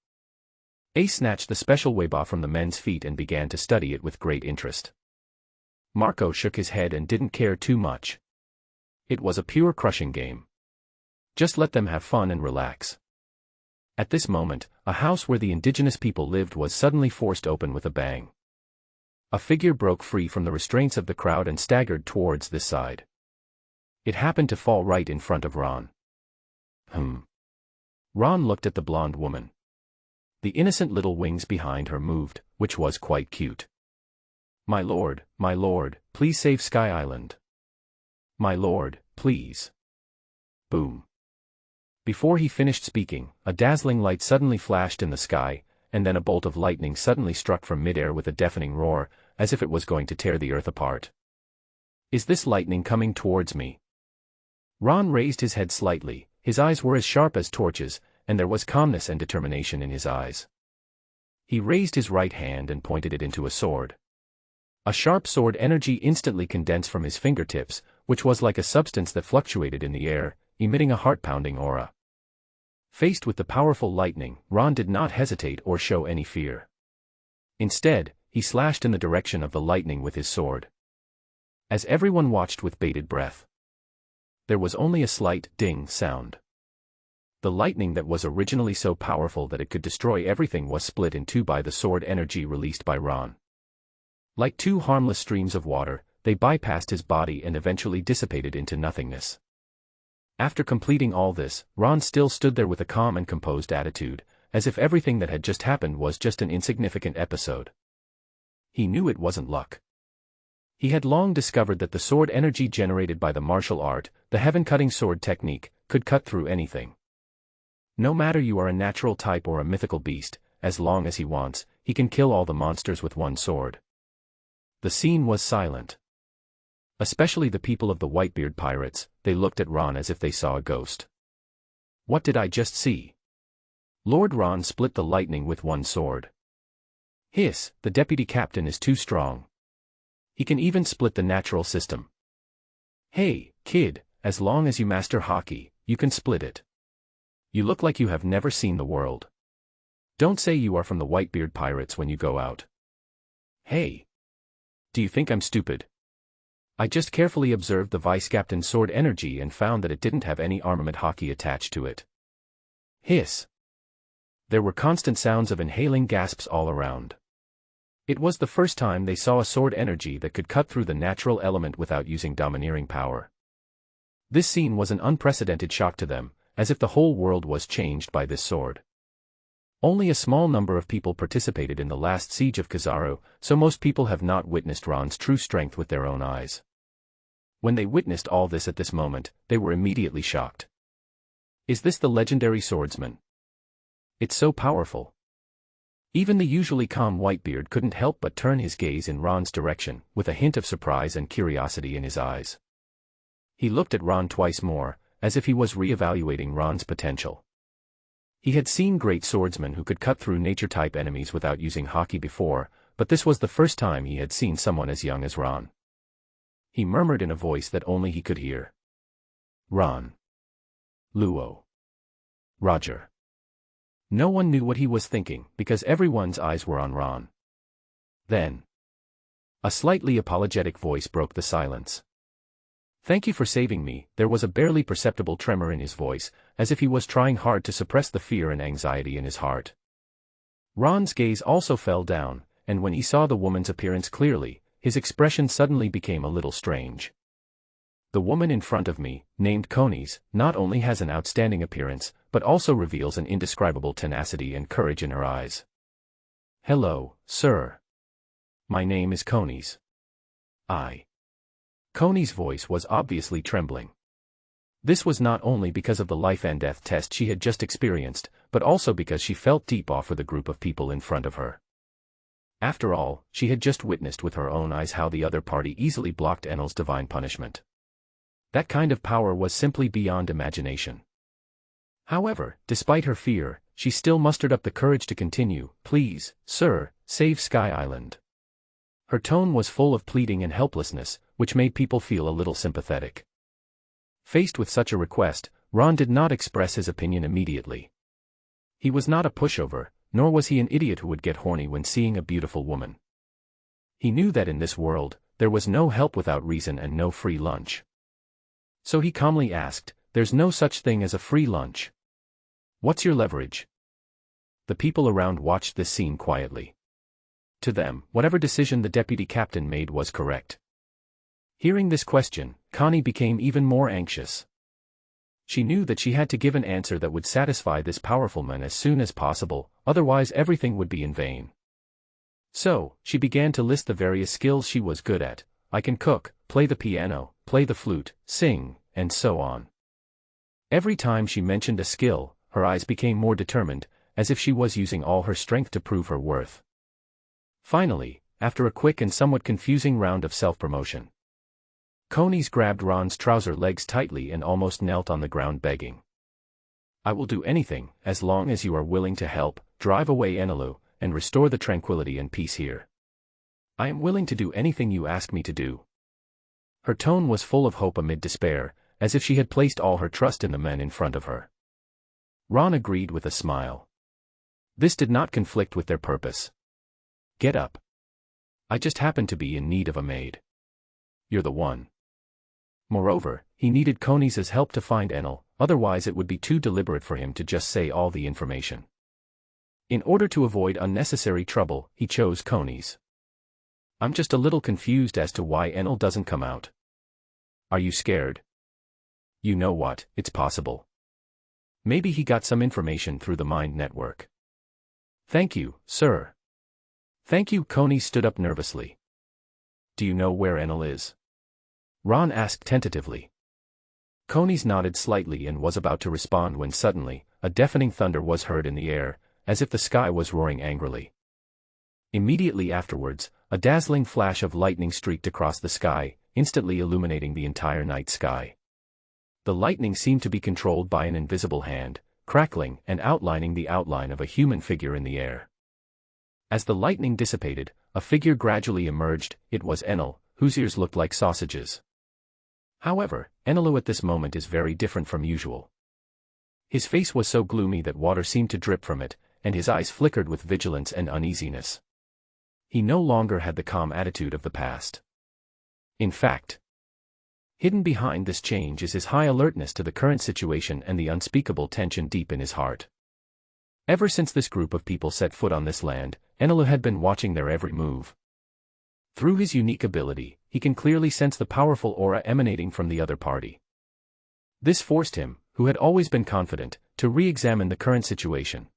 Ace snatched the special Weiba from the men's feet and began to study it with great interest. Marco shook his head and didn't care too much. It was a pure crushing game. Just let them have fun and relax. At this moment, a house where the indigenous people lived was suddenly forced open with a bang. A figure broke free from the restraints of the crowd and staggered towards this side. It happened to fall right in front of Ron. Ron looked at the blonde woman. The innocent little wings behind her moved, which was quite cute. My lord, please save Sky Island. My lord, please. Boom. Before he finished speaking, a dazzling light suddenly flashed in the sky, and then a bolt of lightning suddenly struck from midair with a deafening roar, as if it was going to tear the earth apart. Is this lightning coming towards me? Ron raised his head slightly, his eyes were as sharp as torches, and there was calmness and determination in his eyes. He raised his right hand and pointed it into a sword. A sharp sword energy instantly condensed from his fingertips, which was like a substance that fluctuated in the air, emitting a heart-pounding aura. Faced with the powerful lightning, Ron did not hesitate or show any fear. Instead, he slashed in the direction of the lightning with his sword. As everyone watched with bated breath, there was only a slight ding sound. The lightning that was originally so powerful that it could destroy everything was split in two by the sword energy released by Ron. Like two harmless streams of water, they bypassed his body and eventually dissipated into nothingness. After completing all this, Ron still stood there with a calm and composed attitude, as if everything that had just happened was just an insignificant episode. He knew it wasn't luck. He had long discovered that the sword energy generated by the martial art, the heaven-cutting sword technique, could cut through anything. No matter you are a natural type or a mythical beast, as long as he wants, he can kill all the monsters with one sword. The scene was silent. Especially the people of the Whitebeard pirates, they looked at Ron as if they saw a ghost. What did I just see? Lord Ron split the lightning with one sword. Hiss, the deputy captain is too strong. He can even split the natural system. Hey, kid, as long as you master hockey, you can split it. You look like you have never seen the world. Don't say you are from the Whitebeard pirates when you go out. Hey. Do you think I'm stupid? I just carefully observed the vice captain's sword energy and found that it didn't have any armament hockey attached to it. Hiss. There were constant sounds of inhaling gasps all around. It was the first time they saw a sword energy that could cut through the natural element without using domineering power. This scene was an unprecedented shock to them, as if the whole world was changed by this sword. Only a small number of people participated in the last siege of Kizaru, so most people have not witnessed Ron's true strength with their own eyes. When they witnessed all this at this moment, they were immediately shocked. Is this the legendary swordsman? It's so powerful. Even the usually calm Whitebeard couldn't help but turn his gaze in Ron's direction, with a hint of surprise and curiosity in his eyes. He looked at Ron twice more, as if he was re-evaluating Ron's potential. He had seen great swordsmen who could cut through nature-type enemies without using hockey before, but this was the first time he had seen someone as young as Ron. He murmured in a voice that only he could hear. Ron. Luo. Roger. No one knew what he was thinking, because everyone's eyes were on Ron. Then, a slightly apologetic voice broke the silence. Thank you for saving me. There was a barely perceptible tremor in his voice, as if he was trying hard to suppress the fear and anxiety in his heart. Ron's gaze also fell down, and when he saw the woman's appearance clearly, his expression suddenly became a little strange. The woman in front of me, named Konis, not only has an outstanding appearance, but also reveals an indescribable tenacity and courage in her eyes. Hello, sir. My name is Konis. Konis' voice was obviously trembling. This was not only because of the life and death test she had just experienced, but also because she felt deep awe for the group of people in front of her. After all, she had just witnessed with her own eyes how the other party easily blocked Enel's divine punishment. That kind of power was simply beyond imagination. However, despite her fear, she still mustered up the courage to continue. Please, sir, save Sky Island. Her tone was full of pleading and helplessness, which made people feel a little sympathetic. Faced with such a request, Ron did not express his opinion immediately. He was not a pushover, nor was he an idiot who would get horny when seeing a beautiful woman. He knew that in this world, there was no help without reason and no free lunch. So he calmly asked, "There's no such thing as a free lunch. What's your leverage?" The people around watched this scene quietly. To them, whatever decision the deputy captain made was correct. Hearing this question, Connie became even more anxious. She knew that she had to give an answer that would satisfy this powerful man as soon as possible, otherwise everything would be in vain. So, she began to list the various skills she was good at. I can cook, play the piano, play the flute, sing, and so on. Every time she mentioned a skill, her eyes became more determined, as if she was using all her strength to prove her worth. Finally, after a quick and somewhat confusing round of self-promotion, Konis grabbed Ron's trouser legs tightly and almost knelt on the ground begging. I will do anything, as long as you are willing to help, drive away Enelu, and restore the tranquility and peace here. I am willing to do anything you ask me to do. Her tone was full of hope amid despair, as if she had placed all her trust in the men in front of her. Ron agreed with a smile. This did not conflict with their purpose. Get up. I just happen to be in need of a maid. You're the one. Moreover, he needed Konis' help to find Enel, otherwise it would be too deliberate for him to just say all the information. In order to avoid unnecessary trouble, he chose Konis. I'm just a little confused as to why Enel doesn't come out. Are you scared? You know what, it's possible. Maybe he got some information through the mind network. Thank you, sir. Thank you. Coney stood up nervously. Do you know where Enel is? Ron asked tentatively. Coney's nodded slightly and was about to respond when suddenly, a deafening thunder was heard in the air, as if the sky was roaring angrily. Immediately afterwards, a dazzling flash of lightning streaked across the sky, instantly illuminating the entire night sky. The lightning seemed to be controlled by an invisible hand, crackling and outlining the outline of a human figure in the air. As the lightning dissipated, a figure gradually emerged. It was Enel, whose ears looked like sausages. However, Enelu at this moment is very different from usual. His face was so gloomy that water seemed to drip from it, and his eyes flickered with vigilance and uneasiness. He no longer had the calm attitude of the past. In fact, hidden behind this change is his high alertness to the current situation and the unspeakable tension deep in his heart. Ever since this group of people set foot on this land, Enelu had been watching their every move. Through his unique ability, he can clearly sense the powerful aura emanating from the other party. This forced him, who had always been confident, to re-examine the current situation.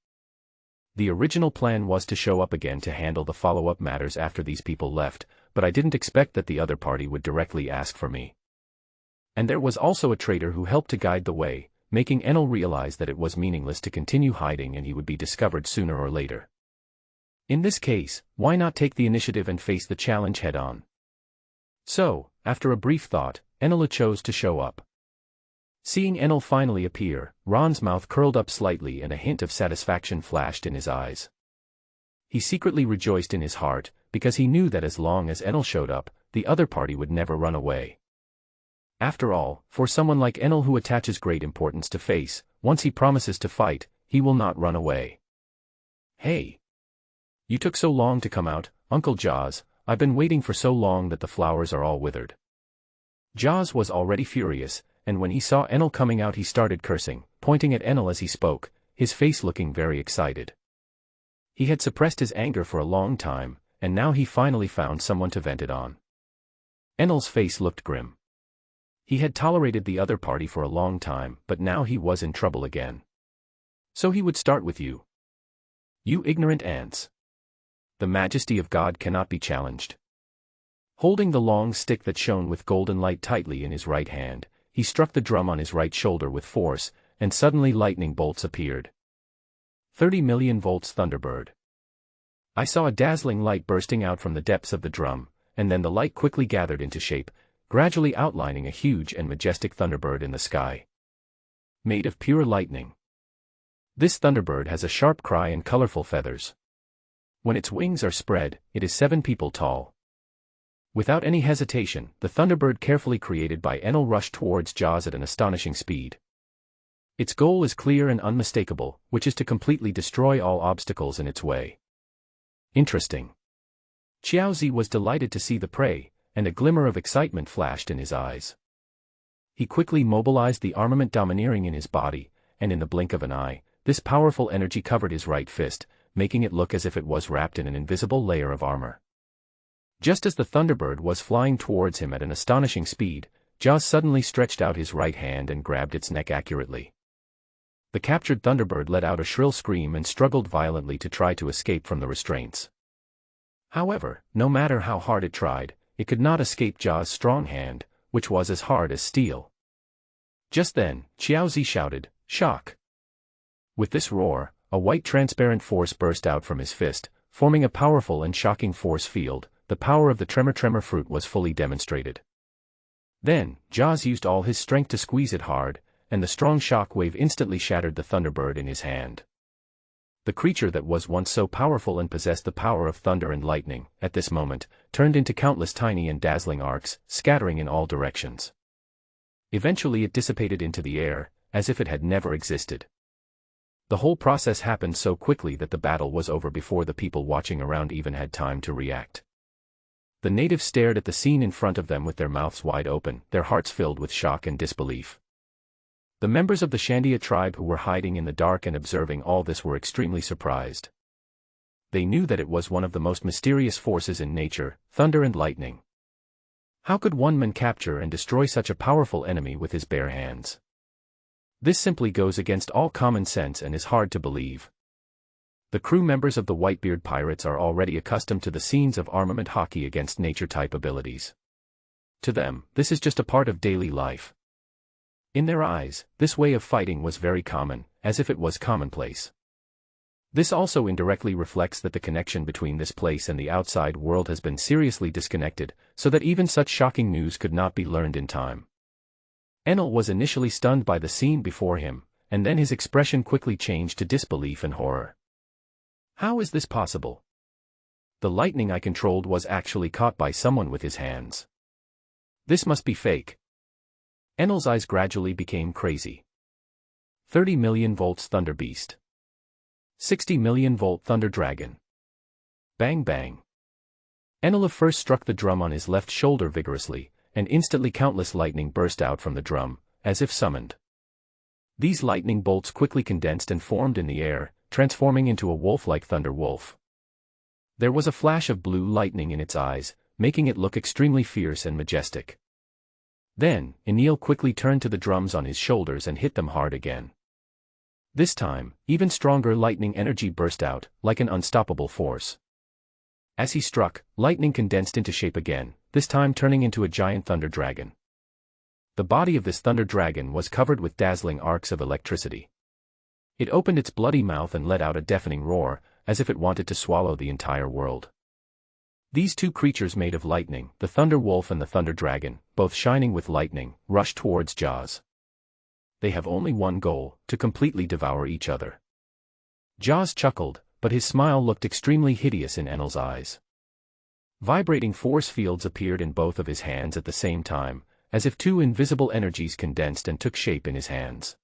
The original plan was to show up again to handle the follow-up matters after these people left, but I didn't expect that the other party would directly ask for me. And there was also a traitor who helped to guide the way, making Enel realize that it was meaningless to continue hiding and he would be discovered sooner or later. In this case, why not take the initiative and face the challenge head-on? So, after a brief thought, Enel chose to show up. Seeing Enel finally appear, Ron's mouth curled up slightly and a hint of satisfaction flashed in his eyes. He secretly rejoiced in his heart, because he knew that as long as Enel showed up, the other party would never run away. After all, for someone like Enel who attaches great importance to face, once he promises to fight, he will not run away. Hey! You took so long to come out, Uncle Jaws. I've been waiting for so long that the flowers are all withered. Jaws was already furious, and when he saw Enel coming out he started cursing, pointing at Enel as he spoke, his face looking very excited. He had suppressed his anger for a long time, and now he finally found someone to vent it on. Enel's face looked grim. He had tolerated the other party for a long time, but now he was in trouble again. So he would start with you. You ignorant ants. The majesty of God cannot be challenged. Holding the long stick that shone with golden light tightly in his right hand, he struck the drum on his right shoulder with force, and suddenly lightning bolts appeared. 30 million volts Thunderbird. I saw a dazzling light bursting out from the depths of the drum, and then the light quickly gathered into shape, gradually outlining a huge and majestic Thunderbird in the sky. Made of pure lightning. This Thunderbird has a sharp cry and colorful feathers. When its wings are spread, it is 7 people tall. Without any hesitation, the Thunderbird carefully created by Enel rushed towards Jaws at an astonishing speed. Its goal is clear and unmistakable, which is to completely destroy all obstacles in its way. Interesting. Xiaozi was delighted to see the prey, and a glimmer of excitement flashed in his eyes. He quickly mobilized the armament domineering in his body, and in the blink of an eye, this powerful energy covered his right fist, making it look as if it was wrapped in an invisible layer of armor. Just as the Thunderbird was flying towards him at an astonishing speed, Jaws suddenly stretched out his right hand and grabbed its neck accurately. The captured Thunderbird let out a shrill scream and struggled violently to try to escape from the restraints. However, no matter how hard it tried, it could not escape Jaws' strong hand, which was as hard as steel. Just then, Xiaozi shouted, "Shock!" With this roar, a white transparent force burst out from his fist, forming a powerful and shocking force field. The power of the tremor fruit was fully demonstrated. Then, Jaws used all his strength to squeeze it hard, and the strong shock wave instantly shattered the Thunderbird in his hand. The creature that was once so powerful and possessed the power of thunder and lightning, at this moment, turned into countless tiny and dazzling arcs, scattering in all directions. Eventually it dissipated into the air, as if it had never existed. The whole process happened so quickly that the battle was over before the people watching around even had time to react. The natives stared at the scene in front of them with their mouths wide open, their hearts filled with shock and disbelief. The members of the Shandia tribe who were hiding in the dark and observing all this were extremely surprised. They knew that it was one of the most mysterious forces in nature, thunder and lightning. How could one man capture and destroy such a powerful enemy with his bare hands? This simply goes against all common sense and is hard to believe. The crew members of the Whitebeard pirates are already accustomed to the scenes of armament hockey against nature-type abilities. To them, this is just a part of daily life. In their eyes, this way of fighting was very common, as if it was commonplace. This also indirectly reflects that the connection between this place and the outside world has been seriously disconnected, so that even such shocking news could not be learned in time. Enel was initially stunned by the scene before him, and then his expression quickly changed to disbelief and horror. How is this possible? The lightning I controlled was actually caught by someone with his hands. This must be fake. Enel's eyes gradually became crazy. 30 million volts Thunder Beast. 60 million volt Thunder Dragon. Bang bang. Enel first struck the drum on his left shoulder vigorously, and instantly countless lightning burst out from the drum, as if summoned. These lightning bolts quickly condensed and formed in the air, transforming into a wolf-like Thunder Wolf. There was a flash of blue lightning in its eyes, making it look extremely fierce and majestic. Then, Enel quickly turned to the drums on his shoulders and hit them hard again. This time, even stronger lightning energy burst out, like an unstoppable force. As he struck, lightning condensed into shape again, this time turning into a giant thunder dragon. The body of this thunder dragon was covered with dazzling arcs of electricity. It opened its bloody mouth and let out a deafening roar, as if it wanted to swallow the entire world. These two creatures made of lightning, the Thunder Wolf and the Thunder Dragon, both shining with lightning, rushed towards Jaws. They have only one goal, to completely devour each other. Jaws chuckled, but his smile looked extremely hideous in Enel's eyes. Vibrating force fields appeared in both of his hands at the same time, as if two invisible energies condensed and took shape in his hands.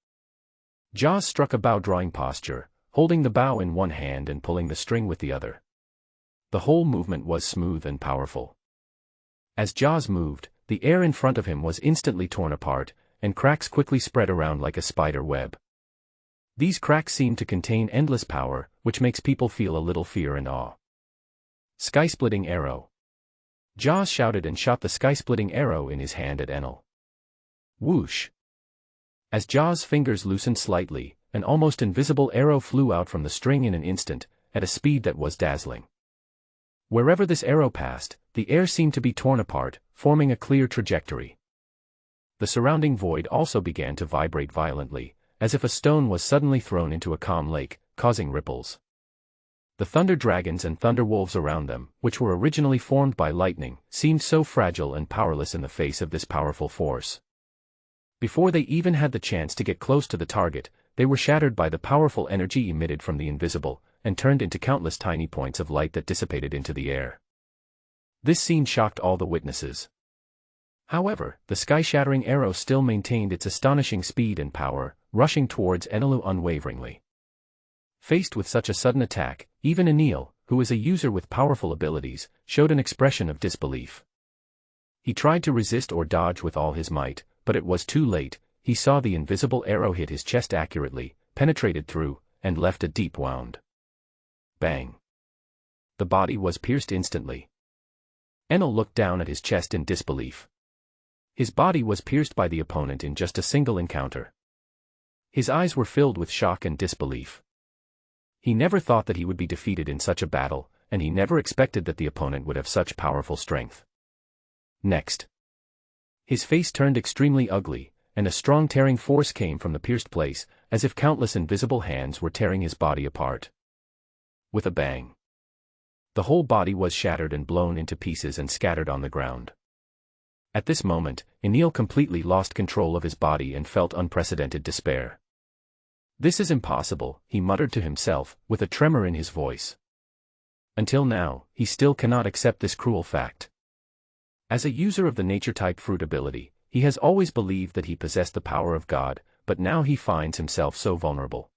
Jaws struck a bow-drawing posture, holding the bow in one hand and pulling the string with the other. The whole movement was smooth and powerful. As Jaws moved, the air in front of him was instantly torn apart, and cracks quickly spread around like a spider web. These cracks seem to contain endless power, which makes people feel a little fear and awe. Sky-splitting arrow. Jaws shouted and shot the sky-splitting arrow in his hand at Enel. Whoosh! As Jaws' fingers loosened slightly, an almost invisible arrow flew out from the string in an instant, at a speed that was dazzling. Wherever this arrow passed, the air seemed to be torn apart, forming a clear trajectory. The surrounding void also began to vibrate violently, as if a stone was suddenly thrown into a calm lake, causing ripples. The thunder dragons and thunder wolves around them, which were originally formed by lightning, seemed so fragile and powerless in the face of this powerful force. Before they even had the chance to get close to the target, they were shattered by the powerful energy emitted from the invisible, and turned into countless tiny points of light that dissipated into the air. This scene shocked all the witnesses. However, the sky-shattering arrow still maintained its astonishing speed and power, rushing towards Enel unwaveringly. Faced with such a sudden attack, even Enel, who is a user with powerful abilities, showed an expression of disbelief. He tried to resist or dodge with all his might, but it was too late. He saw the invisible arrow hit his chest accurately, penetrated through, and left a deep wound. Bang! The body was pierced instantly. Enel looked down at his chest in disbelief. His body was pierced by the opponent in just a single encounter. His eyes were filled with shock and disbelief. He never thought that he would be defeated in such a battle, and he never expected that the opponent would have such powerful strength. Next. His face turned extremely ugly, and a strong tearing force came from the pierced place, as if countless invisible hands were tearing his body apart. With a bang. The whole body was shattered and blown into pieces and scattered on the ground. At this moment, Enel completely lost control of his body and felt unprecedented despair. This is impossible, he muttered to himself, with a tremor in his voice. Until now, he still cannot accept this cruel fact. As a user of the nature-type fruit ability, he has always believed that he possessed the power of God, but now he finds himself so vulnerable.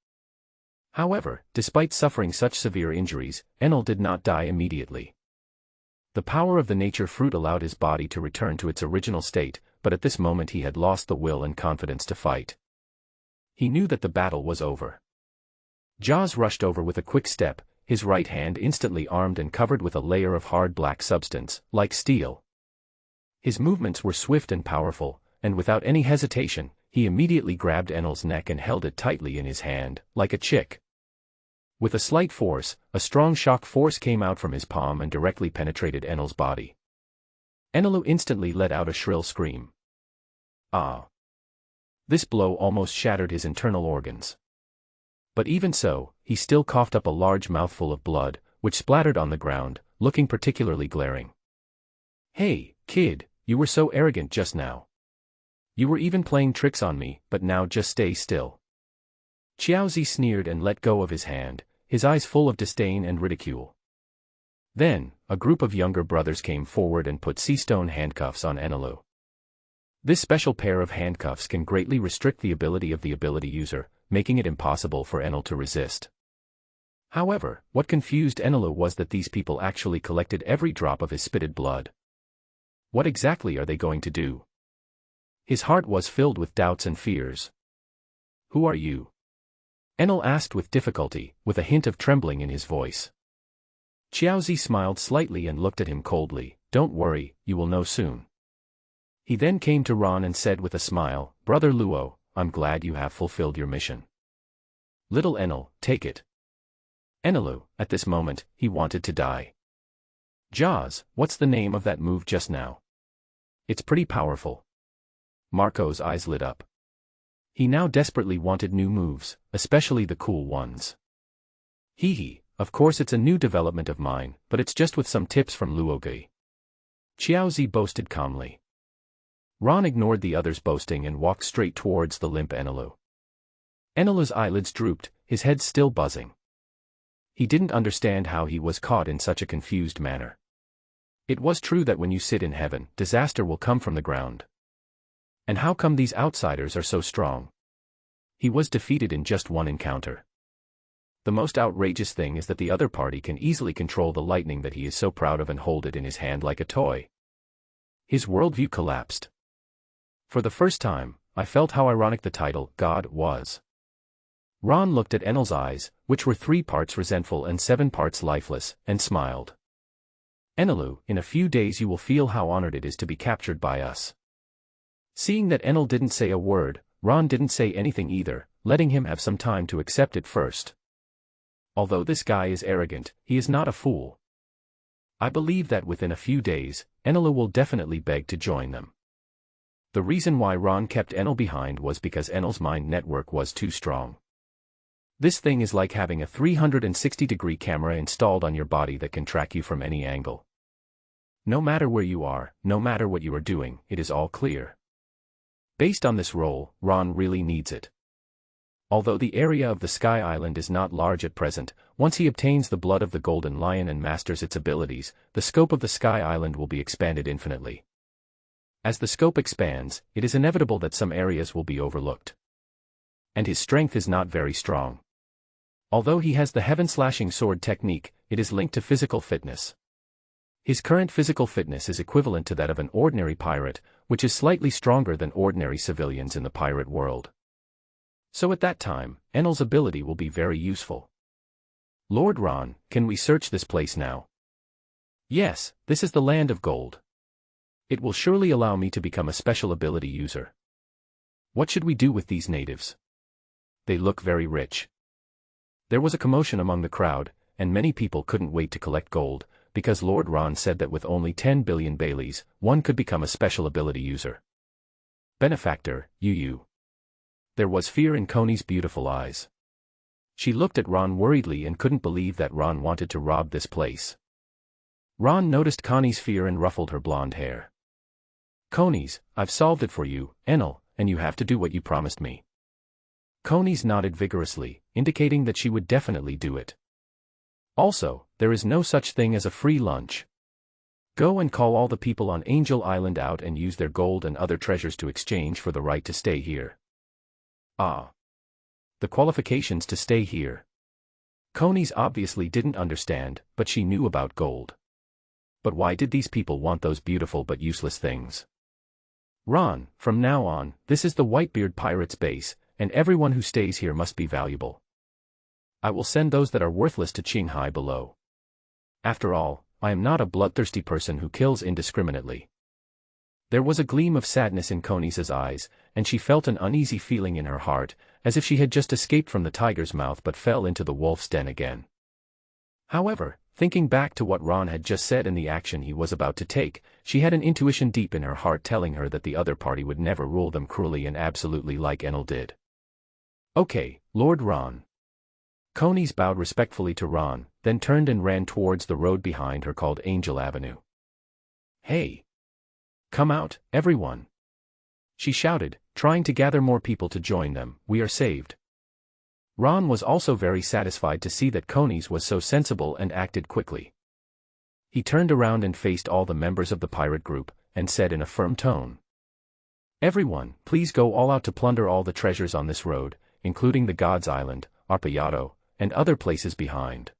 However, despite suffering such severe injuries, Enel did not die immediately. The power of the nature fruit allowed his body to return to its original state, but at this moment he had lost the will and confidence to fight. He knew that the battle was over. Jaws rushed over with a quick step, his right hand instantly armed and covered with a layer of hard black substance, like steel. His movements were swift and powerful, and without any hesitation, he immediately grabbed Enel's neck and held it tightly in his hand, like a chick. With a slight force, a strong shock force came out from his palm and directly penetrated Enel's body. Enelu instantly let out a shrill scream. Ah! This blow almost shattered his internal organs. But even so, he still coughed up a large mouthful of blood, which splattered on the ground, looking particularly glaring. "Hey, kid, you were so arrogant just now. You were even playing tricks on me, but now just stay still." Xiaozi sneered and let go of his hand, his eyes full of disdain and ridicule. Then, a group of younger brothers came forward and put sea-stone handcuffs on Enelu. This special pair of handcuffs can greatly restrict the ability of the ability user, making it impossible for Enel to resist. However, what confused Enelu was that these people actually collected every drop of his spitted blood. What exactly are they going to do? His heart was filled with doubts and fears. "Who are you?" Enel asked with difficulty, with a hint of trembling in his voice. Xiaozi smiled slightly and looked at him coldly. "Don't worry, you will know soon." He then came to Ron and said with a smile, "Brother Luo, I'm glad you have fulfilled your mission. Little Enel, take it." Enelu, at this moment, he wanted to die. "Jaws, what's the name of that move just now? It's pretty powerful." Marco's eyes lit up. He now desperately wanted new moves, especially the cool ones. Hee hee, of course it's a new development of mine, but it's just with some tips from Luoge. Xiaozi boasted calmly. Ron ignored the others' boasting and walked straight towards the limp Enelu. Enelu's eyelids drooped, his head still buzzing. He didn't understand how he was caught in such a confused manner. It was true that when you sit in heaven, disaster will come from the ground. And how come these outsiders are so strong? He was defeated in just one encounter. The most outrageous thing is that the other party can easily control the lightning that he is so proud of and hold it in his hand like a toy. His worldview collapsed. For the first time, I felt how ironic the title, God, was. Ron looked at Enel's eyes, which were 3 parts resentful and 7 parts lifeless, and smiled. "Enelu, in a few days you will feel how honored it is to be captured by us." Seeing that Enel didn't say a word, Ron didn't say anything either, letting him have some time to accept it first. Although this guy is arrogant, he is not a fool. I believe that within a few days, Enelu will definitely beg to join them. The reason why Ron kept Enel behind was because Enel's mind network was too strong. This thing is like having a 360-degree camera installed on your body that can track you from any angle. No matter where you are, no matter what you are doing, it is all clear. Based on this role, Ron really needs it. Although the area of the Sky Island is not large at present, once he obtains the blood of the Golden Lion and masters its abilities, the scope of the Sky Island will be expanded infinitely. As the scope expands, it is inevitable that some areas will be overlooked. And his strength is not very strong. Although he has the heaven-slashing sword technique, it is linked to physical fitness. His current physical fitness is equivalent to that of an ordinary pirate, which is slightly stronger than ordinary civilians in the pirate world. So at that time, Enel's ability will be very useful. "Lord Ron, can we search this place now?" "Yes, this is the land of gold. It will surely allow me to become a special ability user. What should we do with these natives? They look very rich." There was a commotion among the crowd, and many people couldn't wait to collect gold, because Lord Ron said that with only 10 billion Baileys, one could become a special ability user. "Benefactor, you. There was fear in Coney's beautiful eyes. She looked at Ron worriedly and couldn't believe that Ron wanted to rob this place. Ron noticed Connie's fear and ruffled her blonde hair. "Coney's, I've solved it for you, Enel, and you have to do what you promised me." Coney's nodded vigorously, indicating that she would definitely do it. "Also, there is no such thing as a free lunch. Go and call all the people on Angel Island out and use their gold and other treasures to exchange for the right to stay here." "Ah. The qualifications to stay here." Coney's obviously didn't understand, but she knew about gold. But why did these people want those beautiful but useless things? "Ron, from now on, this is the Whitebeard Pirates base, and everyone who stays here must be valuable. I will send those that are worthless to Qinghai below. After all, I am not a bloodthirsty person who kills indiscriminately. There was a gleam of sadness in Konisa's eyes, and she felt an uneasy feeling in her heart, as if she had just escaped from the tiger's mouth but fell into the wolf's den again. However, thinking back to what Ron had just said and the action he was about to take, she had an intuition deep in her heart telling her that the other party would never rule them cruelly and absolutely like Enel did. Okay, Lord Ron. Konis bowed respectfully to Ron, then turned and ran towards the road behind her called Angel Avenue. Hey! Come out, everyone! She shouted, trying to gather more people to join them. We are saved. Ron was also very satisfied to see that Konis was so sensible and acted quickly. He turned around and faced all the members of the pirate group, and said in a firm tone, "Everyone, please go all out to plunder all the treasures on this road, including the God's Island, Arpayato, and other places behind.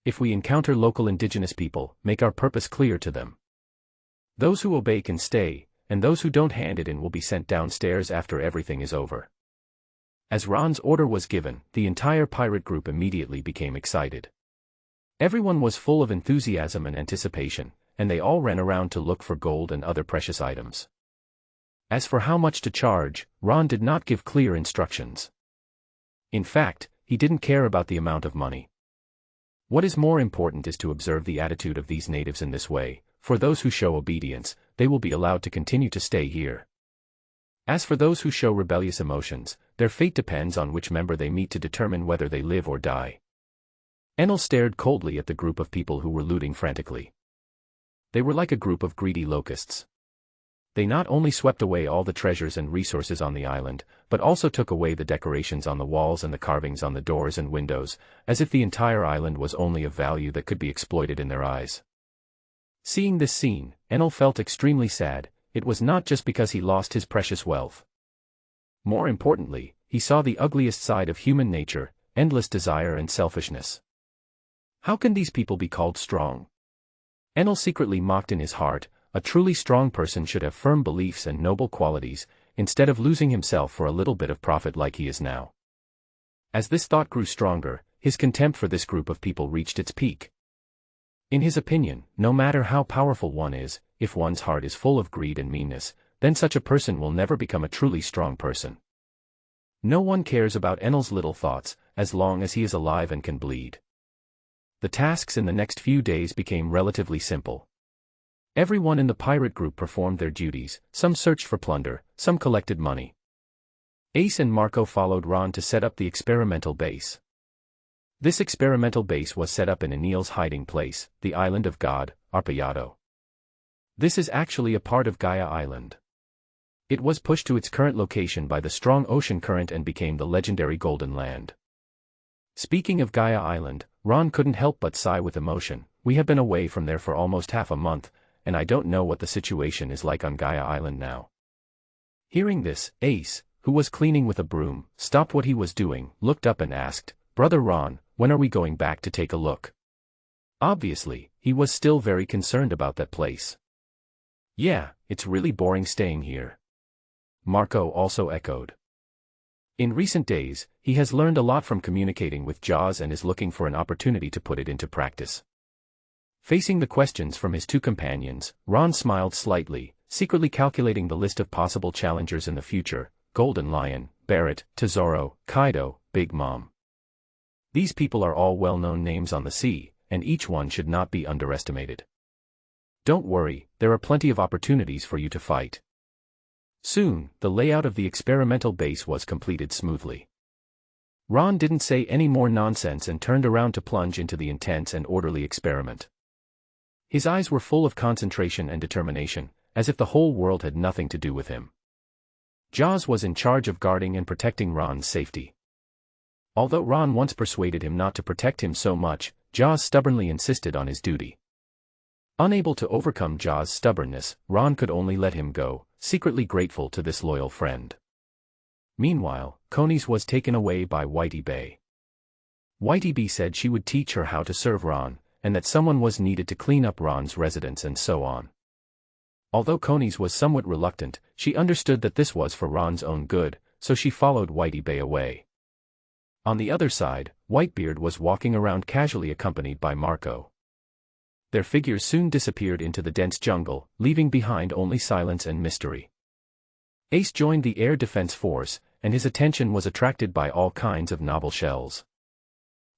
If we encounter local indigenous people, make our purpose clear to them. Those who obey can stay, and those who don't hand it in will be sent downstairs after everything is over." As Ron's order was given, the entire pirate group immediately became excited. Everyone was full of enthusiasm and anticipation, and they all ran around to look for gold and other precious items. As for how much to charge, Ron did not give clear instructions. In fact, he didn't care about the amount of money. What is more important is to observe the attitude of these natives in this way. For those who show obedience, they will be allowed to continue to stay here. As for those who show rebellious emotions, their fate depends on which member they meet to determine whether they live or die. Enel stared coldly at the group of people who were looting frantically. They were like a group of greedy locusts. They not only swept away all the treasures and resources on the island, but also took away the decorations on the walls and the carvings on the doors and windows, as if the entire island was only of value that could be exploited in their eyes. Seeing this scene, Enel felt extremely sad. It was not just because he lost his precious wealth. More importantly, he saw the ugliest side of human nature, endless desire and selfishness. How can these people be called strong? Enel secretly mocked in his heart. A truly strong person should have firm beliefs and noble qualities, instead of losing himself for a little bit of profit like he is now. As this thought grew stronger, his contempt for this group of people reached its peak. In his opinion, no matter how powerful one is, if one's heart is full of greed and meanness, then such a person will never become a truly strong person. No one cares about Enel's little thoughts, as long as he is alive and can bleed. The tasks in the next few days became relatively simple. Everyone in the pirate group performed their duties, some searched for plunder, some collected money. Ace and Marco followed Ron to set up the experimental base. This experimental base was set up in Enel's hiding place, the island of God, Arpayato. This is actually a part of Gaia Island. It was pushed to its current location by the strong ocean current and became the legendary Golden Land. Speaking of Gaia Island, Ron couldn't help but sigh with emotion. We have been away from there for almost half a month, and I don't know what the situation is like on Gaia Island now. Hearing this, Ace, who was cleaning with a broom, stopped what he was doing, looked up and asked, "Brother Ron, when are we going back to take a look?" Obviously, he was still very concerned about that place. "Yeah, it's really boring staying here." Marco also echoed. In recent days, he has learned a lot from communicating with Jaws and is looking for an opportunity to put it into practice. Facing the questions from his two companions, Ron smiled slightly, secretly calculating the list of possible challengers in the future: Golden Lion, Barrett, Tesoro, Kaido, Big Mom. These people are all well-known names on the sea, and each one should not be underestimated. Don't worry, there are plenty of opportunities for you to fight. Soon, the layout of the experimental base was completed smoothly. Ron didn't say any more nonsense and turned around to plunge into the intense and orderly experiment. His eyes were full of concentration and determination, as if the whole world had nothing to do with him. Jaws was in charge of guarding and protecting Ron's safety. Although Ron once persuaded him not to protect him so much, Jaws stubbornly insisted on his duty. Unable to overcome Jaws' stubbornness, Ron could only let him go, secretly grateful to this loyal friend. Meanwhile, Konis was taken away by Whitey Bay. Whitey Bee said she would teach her how to serve Ron, and that someone was needed to clean up Ron's residence and so on. Although Konis was somewhat reluctant, she understood that this was for Ron's own good, so she followed Whitey Bay away. On the other side, Whitebeard was walking around casually accompanied by Marco. Their figures soon disappeared into the dense jungle, leaving behind only silence and mystery. Ace joined the air defense force, and his attention was attracted by all kinds of novel shells.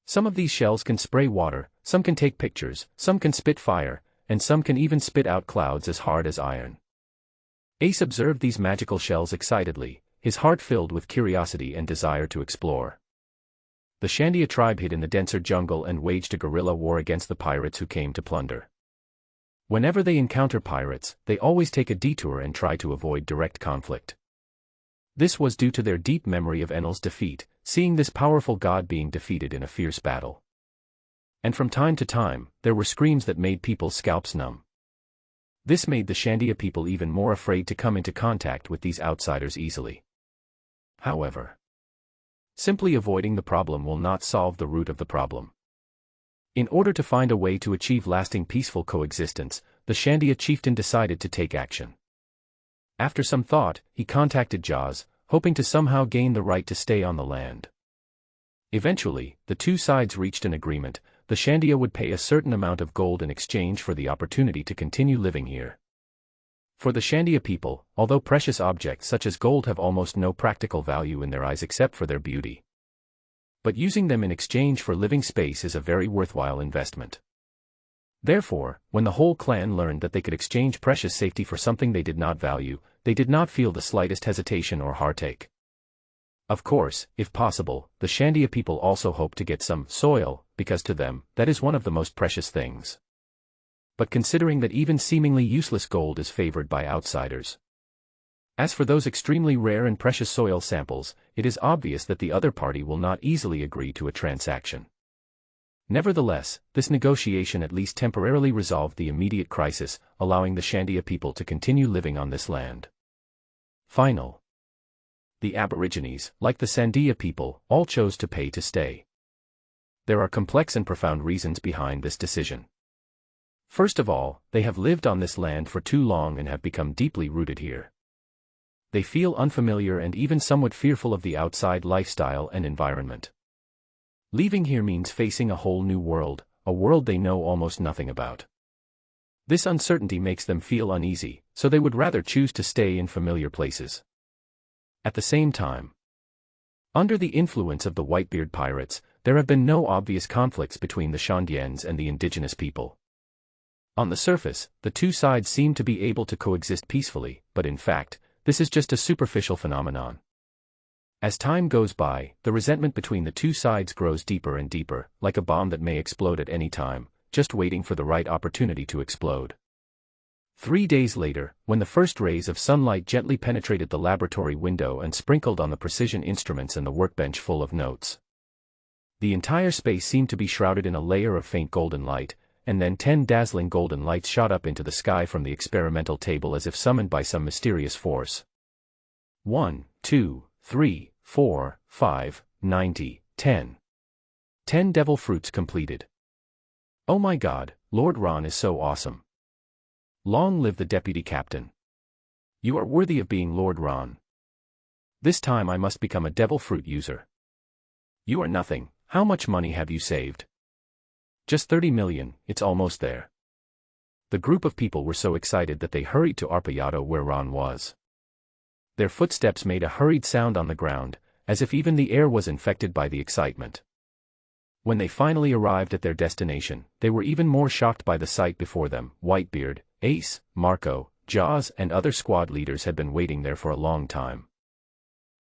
Some of these shells can spray water, some can take pictures, some can spit fire, and some can even spit out clouds as hard as iron. Ace observed these magical shells excitedly, his heart filled with curiosity and desire to explore. The Shandia tribe hid in the denser jungle and waged a guerrilla war against the pirates who came to plunder. Whenever they encounter pirates, they always take a detour and try to avoid direct conflict. This was due to their deep memory of Enel's defeat, seeing this powerful god being defeated in a fierce battle. And from time to time, there were screams that made people's scalps numb. This made the Shandia people even more afraid to come into contact with these outsiders easily. However, simply avoiding the problem will not solve the root of the problem. In order to find a way to achieve lasting peaceful coexistence, the Shandia chieftain decided to take action. After some thought, he contacted Jaws, hoping to somehow gain the right to stay on the land. Eventually, the two sides reached an agreement. The Shandia would pay a certain amount of gold in exchange for the opportunity to continue living here. For the Shandia people, although precious objects such as gold have almost no practical value in their eyes except for their beauty, but using them in exchange for living space is a very worthwhile investment. Therefore, when the whole clan learned that they could exchange precious safety for something they did not value, they did not feel the slightest hesitation or heartache. Of course, if possible, the Shandia people also hoped to get some soil, because to them, that is one of the most precious things. But considering that even seemingly useless gold is favored by outsiders. As for those extremely rare and precious soil samples, it is obvious that the other party will not easily agree to a transaction. Nevertheless, this negotiation at least temporarily resolved the immediate crisis, allowing the Shandia people to continue living on this land. Final. The Aborigines, like the Sandia people, all chose to pay to stay. There are complex and profound reasons behind this decision. First of all, they have lived on this land for too long and have become deeply rooted here. They feel unfamiliar and even somewhat fearful of the outside lifestyle and environment. Leaving here means facing a whole new world, a world they know almost nothing about. This uncertainty makes them feel uneasy, so they would rather choose to stay in familiar places. At the same time, under the influence of the Whitebeard pirates, there have been no obvious conflicts between the Shandians and the indigenous people. On the surface, the two sides seem to be able to coexist peacefully, but in fact, this is just a superficial phenomenon. As time goes by, the resentment between the two sides grows deeper and deeper, like a bomb that may explode at any time, just waiting for the right opportunity to explode. 3 days later, when the first rays of sunlight gently penetrated the laboratory window and sprinkled on the precision instruments and the workbench full of notes, the entire space seemed to be shrouded in a layer of faint golden light, and then 10 dazzling golden lights shot up into the sky from the experimental table as if summoned by some mysterious force. 1, 2, 3, 4, 5, 90, 10. 10 devil fruits completed. Oh my God, Lord Ron is so awesome. Long live the deputy captain. You are worthy of being Lord Ron. This time I must become a devil fruit user. You are nothing. How much money have you saved? Just 30 million, it's almost there. The group of people were so excited that they hurried to Arpayato where Ron was. Their footsteps made a hurried sound on the ground, as if even the air was infected by the excitement. When they finally arrived at their destination, they were even more shocked by the sight before them. Whitebeard, Ace, Marco, Jaws and other squad leaders had been waiting there for a long time.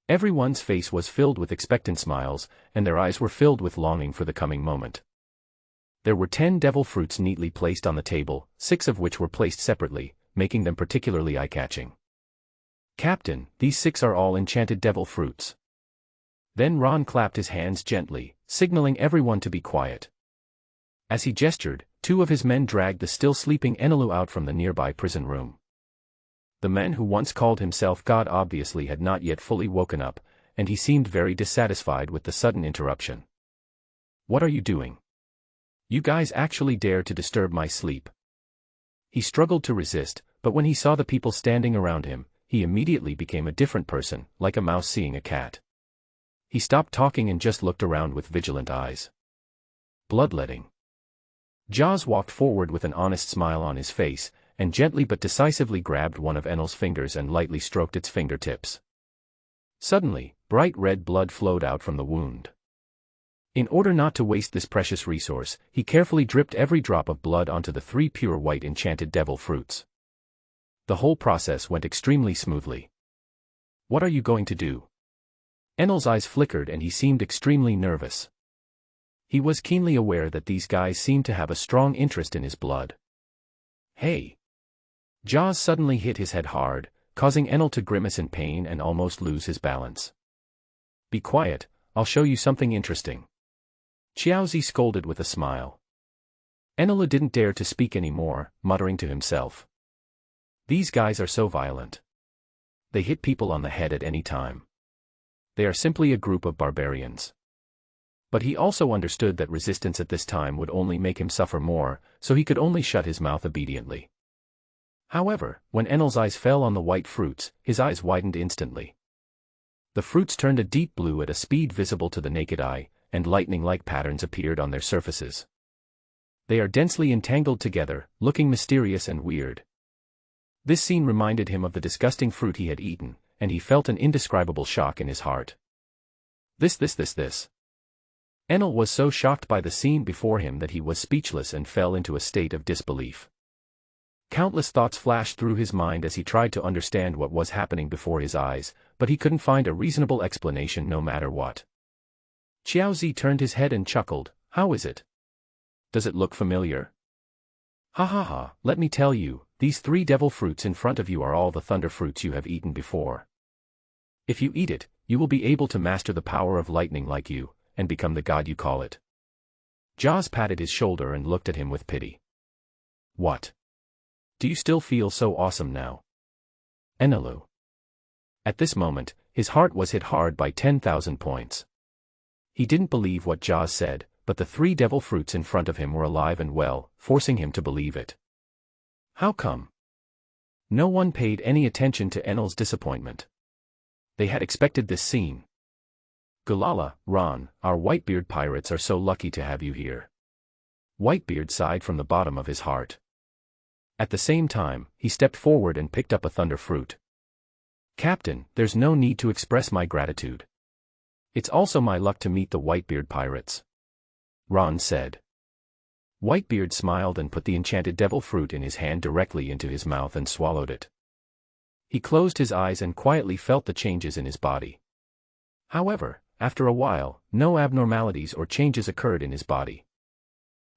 Everyone's face was filled with expectant smiles, and their eyes were filled with longing for the coming moment. There were 10 devil fruits neatly placed on the table, 6 of which were placed separately, making them particularly eye-catching. Captain, these 6 are all enchanted devil fruits. Then Ron clapped his hands gently, signaling everyone to be quiet. As he gestured, 2 of his men dragged the still sleeping Enelu out from the nearby prison room. The man who once called himself God obviously had not yet fully woken up, and he seemed very dissatisfied with the sudden interruption. What are you doing? You guys actually dare to disturb my sleep. He struggled to resist, but when he saw the people standing around him, he immediately became a different person, like a mouse seeing a cat. He stopped talking and just looked around with vigilant eyes. Bloodletting. Jaws walked forward with an honest smile on his face, and gently but decisively grabbed one of Enel's fingers and lightly stroked its fingertips. Suddenly, bright red blood flowed out from the wound. In order not to waste this precious resource, he carefully dripped every drop of blood onto the 3 pure white enchanted devil fruits. The whole process went extremely smoothly. "What are you going to do?" Enel's eyes flickered and he seemed extremely nervous. He was keenly aware that these guys seemed to have a strong interest in his blood. "Hey!" Jaws suddenly hit his head hard, causing Enel to grimace in pain and almost lose his balance. "Be quiet, I'll show you something interesting." Xiaozi scolded with a smile. Enel didn't dare to speak anymore, muttering to himself. "These guys are so violent. They hit people on the head at any time. They are simply a group of barbarians." But he also understood that resistance at this time would only make him suffer more, so he could only shut his mouth obediently. However, when Enel's eyes fell on the white fruits, his eyes widened instantly. The fruits turned a deep blue at a speed visible to the naked eye, and lightning-like patterns appeared on their surfaces. They are densely entangled together, looking mysterious and weird. This scene reminded him of the disgusting fruit he had eaten, and he felt an indescribable shock in his heart. This. Enel was so shocked by the scene before him that he was speechless and fell into a state of disbelief. Countless thoughts flashed through his mind as he tried to understand what was happening before his eyes, but he couldn't find a reasonable explanation no matter what. Xiaozi turned his head and chuckled. "How is it? Does it look familiar?" "Ha ha ha, let me tell you, these 3 devil fruits in front of you are all the thunder fruits you have eaten before. If you eat it, you will be able to master the power of lightning like you, and become the god you call it." Jaws patted his shoulder and looked at him with pity. "What? Do you still feel so awesome now?" Enelu. At this moment, his heart was hit hard by 10,000 points. He didn't believe what Jaws said, but the 3 devil fruits in front of him were alive and well, forcing him to believe it. How come? No one paid any attention to Enel's disappointment. They had expected this scene. "Gulala, Ron, our Whitebeard pirates are so lucky to have you here." Whitebeard sighed from the bottom of his heart. At the same time, he stepped forward and picked up a thunder fruit. "Captain, there's no need to express my gratitude. It's also my luck to meet the Whitebeard pirates," Ron said. Whitebeard smiled and put the enchanted devil fruit in his hand directly into his mouth and swallowed it. He closed his eyes and quietly felt the changes in his body. However, after a while, no abnormalities or changes occurred in his body.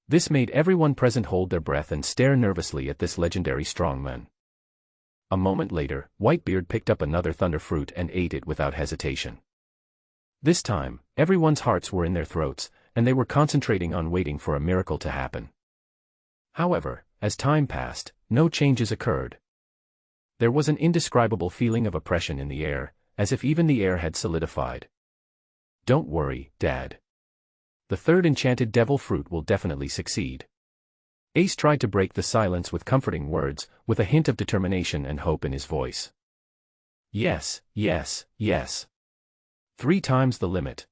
This made everyone present hold their breath and stare nervously at this legendary strongman. A moment later, Whitebeard picked up another thunder fruit and ate it without hesitation. This time, everyone's hearts were in their throats, and they were concentrating on waiting for a miracle to happen. However, as time passed, no changes occurred. There was an indescribable feeling of oppression in the air, as if even the air had solidified. "Don't worry, Dad. The 3rd enchanted devil fruit will definitely succeed." Ace tried to break the silence with comforting words, with a hint of determination and hope in his voice. Yes. 3 times the limit.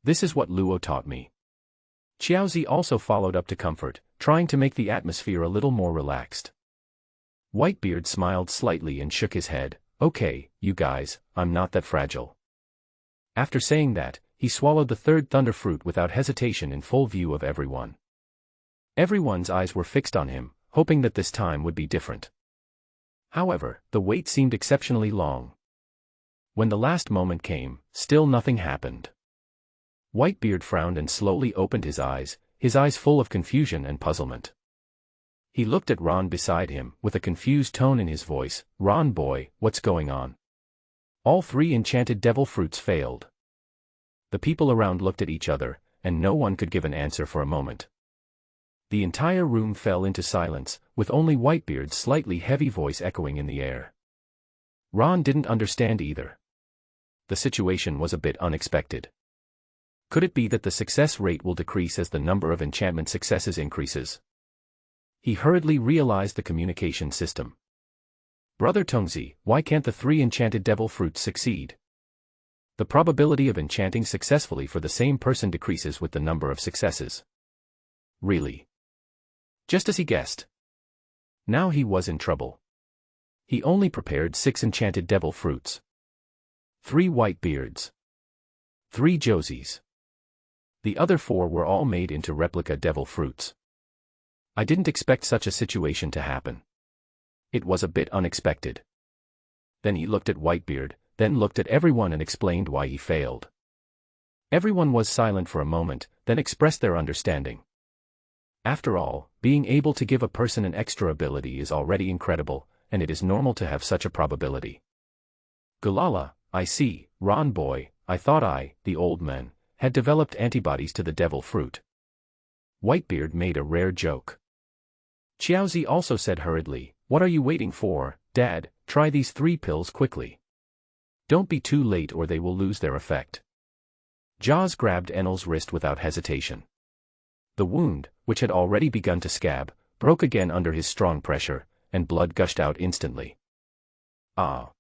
This is what Luo taught me." Xiaozi also followed up to comfort, trying to make the atmosphere a little more relaxed. Whitebeard smiled slightly and shook his head. "Okay, you guys, I'm not that fragile." After saying that, he swallowed the 3rd thunder fruit without hesitation in full view of everyone. Everyone's eyes were fixed on him, hoping that this time would be different. However, the wait seemed exceptionally long. When the last moment came, still nothing happened. Whitebeard frowned and slowly opened his eyes full of confusion and puzzlement. He looked at Ron beside him, with a confused tone in his voice. "Ron boy, what's going on?" All 3 enchanted devil fruits failed. The people around looked at each other, and no one could give an answer for a moment. The entire room fell into silence, with only Whitebeard's slightly heavy voice echoing in the air. Ron didn't understand either. The situation was a bit unexpected. Could it be that the success rate will decrease as the number of enchantment successes increases? He hurriedly realized the communication system. "Brother Tongzi, why can't the 3 enchanted devil fruits succeed?" The probability of enchanting successfully for the same person decreases with the number of successes. Really? Just as he guessed. Now he was in trouble. He only prepared 6 enchanted devil fruits. 3 white beards. 3 Josies. The other 4 were all made into replica devil fruits. I didn't expect such a situation to happen. It was a bit unexpected. Then he looked at Whitebeard, then looked at everyone and explained why he failed. Everyone was silent for a moment, then expressed their understanding. After all, being able to give a person an extra ability is already incredible, and it is normal to have such a probability. Gulala, I see, Ron boy, I thought the old man, had developed antibodies to the devil fruit. Whitebeard made a rare joke. Xiaozi also said hurriedly, what are you waiting for, Dad, try these 3 pills quickly. Don't be too late or they will lose their effect. Jaws grabbed Enel's wrist without hesitation. The wound, which had already begun to scab, broke again under his strong pressure, and blood gushed out instantly. Ah!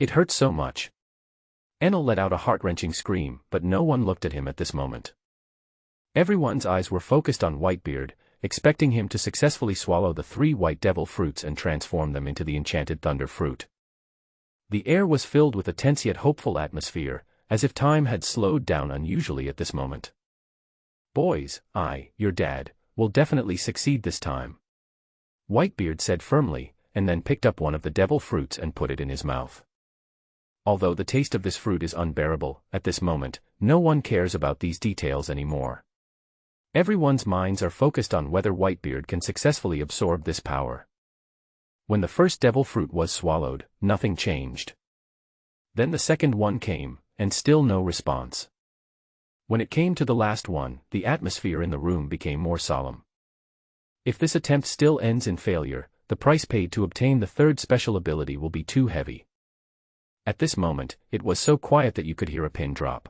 It hurt so much. Enel let out a heart-wrenching scream, but no one looked at him at this moment. Everyone's eyes were focused on Whitebeard, expecting him to successfully swallow the 3 white devil fruits and transform them into the enchanted thunder fruit. The air was filled with a tense yet hopeful atmosphere, as if time had slowed down unusually at this moment. Boys, your dad, will definitely succeed this time. Whitebeard said firmly, and then picked up one of the devil fruits and put it in his mouth. Although the taste of this fruit is unbearable, at this moment, no one cares about these details anymore. Everyone's minds are focused on whether Whitebeard can successfully absorb this power. When the first devil fruit was swallowed, nothing changed. Then the second one came, and still no response. When it came to the last one, the atmosphere in the room became more solemn. If this attempt still ends in failure, the price paid to obtain the 3rd special ability will be too heavy. At this moment, it was so quiet that you could hear a pin drop.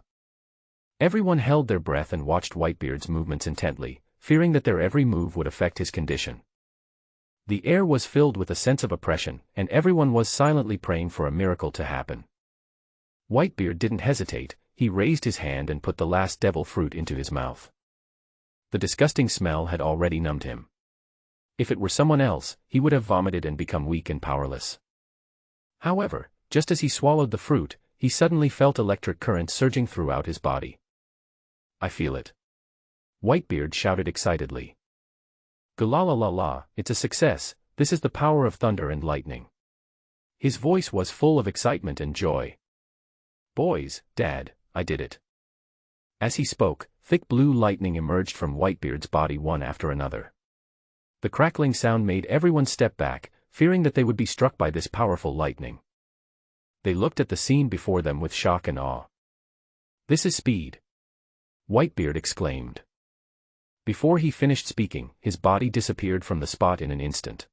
Everyone held their breath and watched Whitebeard's movements intently, fearing that their every move would affect his condition. The air was filled with a sense of oppression, and everyone was silently praying for a miracle to happen. Whitebeard didn't hesitate, he raised his hand and put the last devil fruit into his mouth. The disgusting smell had already numbed him. If it were someone else, he would have vomited and become weak and powerless. However, just as he swallowed the fruit, he suddenly felt electric currents surging throughout his body. I feel it. Whitebeard shouted excitedly. Gulala, it's a success, this is the power of thunder and lightning. His voice was full of excitement and joy. Boys, Dad, I did it. As he spoke, thick blue lightning emerged from Whitebeard's body one after another. The crackling sound made everyone step back, fearing that they would be struck by this powerful lightning. They looked at the scene before them with shock and awe. This is speed! Whitebeard exclaimed. Before he finished speaking, his body disappeared from the spot in an instant.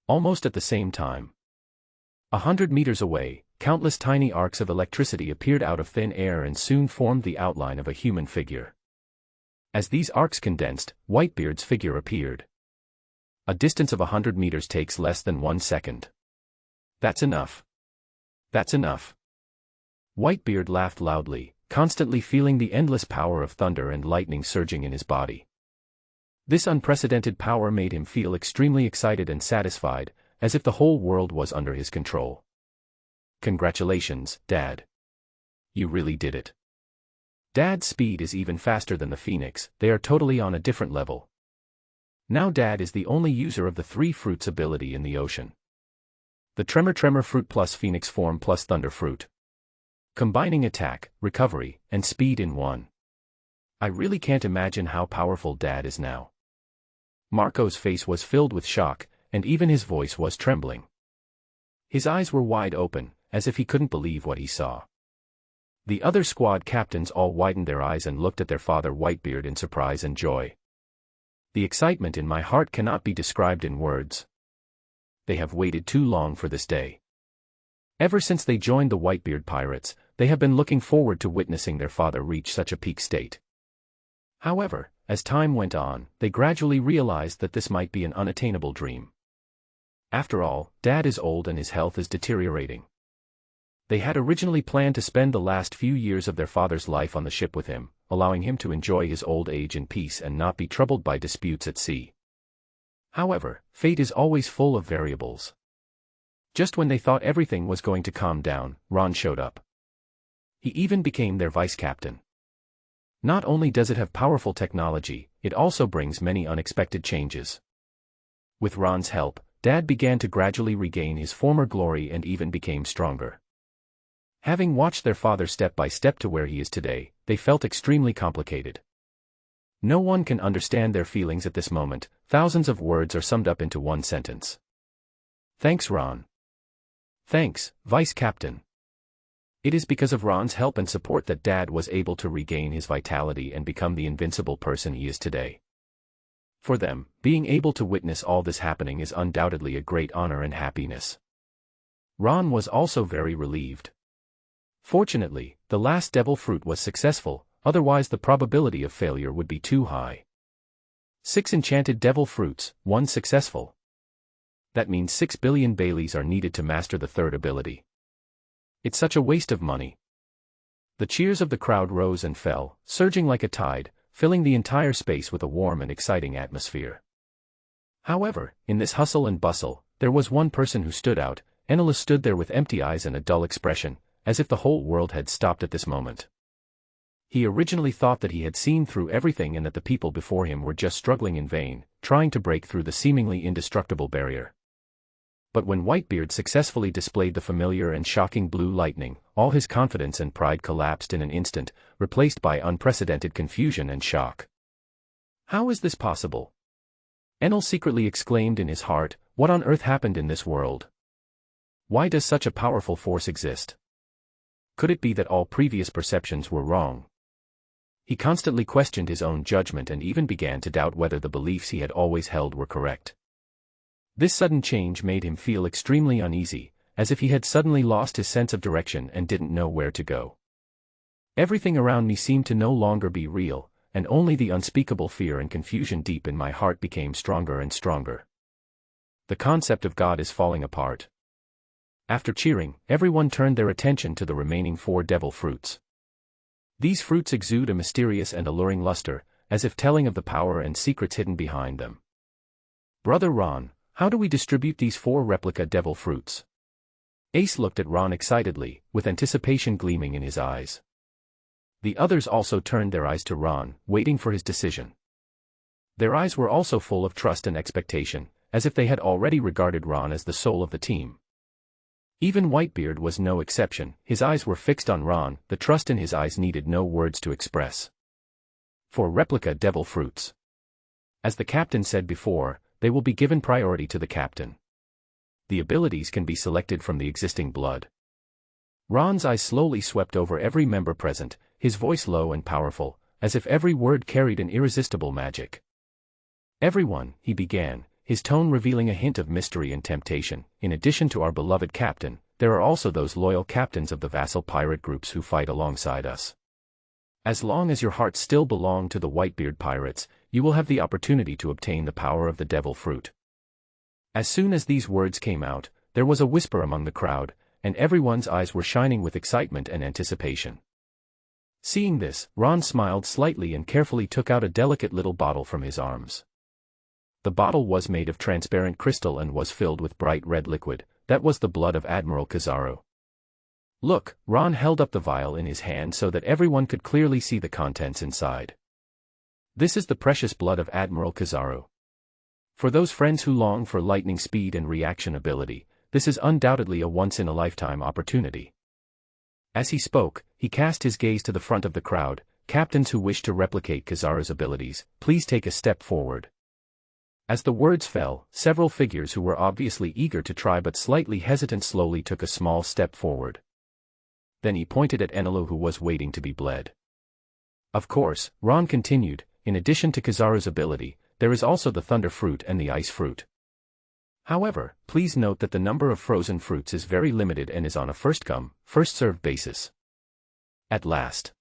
Almost at the same time. 100 meters away, countless tiny arcs of electricity appeared out of thin air and soon formed the outline of a human figure. As these arcs condensed, Whitebeard's figure appeared. A distance of 100 meters takes less than 1 second. That's enough. That's enough. Whitebeard laughed loudly, constantly feeling the endless power of thunder and lightning surging in his body. This unprecedented power made him feel extremely excited and satisfied, as if the whole world was under his control. Congratulations, Dad. You really did it. Dad's speed is even faster than the Phoenix, they are totally on a different level. Now Dad is the only user of the 3 fruits ability in the ocean. The Tremor Fruit plus Phoenix form plus Thunder Fruit. Combining attack, recovery, and speed in one. I really can't imagine how powerful Dad is now. Marco's face was filled with shock, and even his voice was trembling. His eyes were wide open, as if he couldn't believe what he saw. The other squad captains all widened their eyes and looked at their father Whitebeard in surprise and joy. The excitement in my heart cannot be described in words. They have waited too long for this day. Ever since they joined the Whitebeard pirates, they have been looking forward to witnessing their father reach such a peak state. However, as time went on, they gradually realized that this might be an unattainable dream. After all, Dad is old and his health is deteriorating. They had originally planned to spend the last few years of their father's life on the ship with him, allowing him to enjoy his old age in peace and not be troubled by disputes at sea. However, fate is always full of variables. Just when they thought everything was going to calm down, Ron showed up. He even became their vice captain. Not only does it have powerful technology, it also brings many unexpected changes. With Ron's help, Dad began to gradually regain his former glory and even became stronger. Having watched their father step by step to where he is today, they felt extremely complicated. No one can understand their feelings at this moment. Thousands of words are summed up into one sentence. Thanks, Ron. Thanks, Vice Captain. It is because of Ron's help and support that Dad was able to regain his vitality and become the invincible person he is today. For them, being able to witness all this happening is undoubtedly a great honor and happiness. Ron was also very relieved. Fortunately, the last devil fruit was successful, otherwise the probability of failure would be too high. 6 enchanted devil fruits, 1 successful. That means 6 billion Baileys are needed to master the third ability. It's such a waste of money. The cheers of the crowd rose and fell, surging like a tide, filling the entire space with a warm and exciting atmosphere. However, in this hustle and bustle, there was one person who stood out. Enela stood there with empty eyes and a dull expression, as if the whole world had stopped at this moment. He originally thought that he had seen through everything and that the people before him were just struggling in vain, trying to break through the seemingly indestructible barrier. But when Whitebeard successfully displayed the familiar and shocking blue lightning, all his confidence and pride collapsed in an instant, replaced by unprecedented confusion and shock. How is this possible? Enel secretly exclaimed in his heart, what on earth happened in this world? Why does such a powerful force exist? Could it be that all previous perceptions were wrong? He constantly questioned his own judgment and even began to doubt whether the beliefs he had always held were correct. This sudden change made him feel extremely uneasy, as if he had suddenly lost his sense of direction and didn't know where to go. Everything around me seemed to no longer be real, and only the unspeakable fear and confusion deep in my heart became stronger and stronger. The concept of God is falling apart. After cheering, everyone turned their attention to the remaining 4 devil fruits. These fruits exude a mysterious and alluring luster, as if telling of the power and secrets hidden behind them. Brother Ron, how do we distribute these 4 replica devil fruits? Ace looked at Ron excitedly, with anticipation gleaming in his eyes. The others also turned their eyes to Ron, waiting for his decision. Their eyes were also full of trust and expectation, as if they had already regarded Ron as the soul of the team. Even Whitebeard was no exception. His eyes were fixed on Ron. The trust in his eyes needed no words to express. 4 replica devil fruits. As the captain said before, they will be given priority to the captain. The abilities can be selected from the existing blood. Ron's eyes slowly swept over every member present, his voice low and powerful, as if every word carried an irresistible magic. Everyone, he began, his tone revealing a hint of mystery and temptation. In addition to our beloved captain, there are also those loyal captains of the vassal pirate groups who fight alongside us. As long as your hearts still belong to the Whitebeard pirates, you will have the opportunity to obtain the power of the devil fruit. As soon as these words came out, there was a whisper among the crowd, and everyone's eyes were shining with excitement and anticipation. Seeing this, Ron smiled slightly and carefully took out a delicate little bottle from his arms. The bottle was made of transparent crystal and was filled with bright red liquid. That was the blood of Admiral Kizaru. Look, Ron held up the vial in his hand so that everyone could clearly see the contents inside. This is the precious blood of Admiral Kizaru. For those friends who long for lightning speed and reaction ability, this is undoubtedly a once-in-a-lifetime opportunity. As he spoke, he cast his gaze to the front of the crowd. Captains who wish to replicate Kizaru's abilities, please take a step forward. As the words fell, several figures who were obviously eager to try but slightly hesitant slowly took a small step forward. Then he pointed at Enelu, who was waiting to be bled. Of course, Ron continued, in addition to Kizaru's ability, there is also the thunder fruit and the ice fruit. However, please note that the number of frozen fruits is very limited and is on a first-come, first-served basis. At last,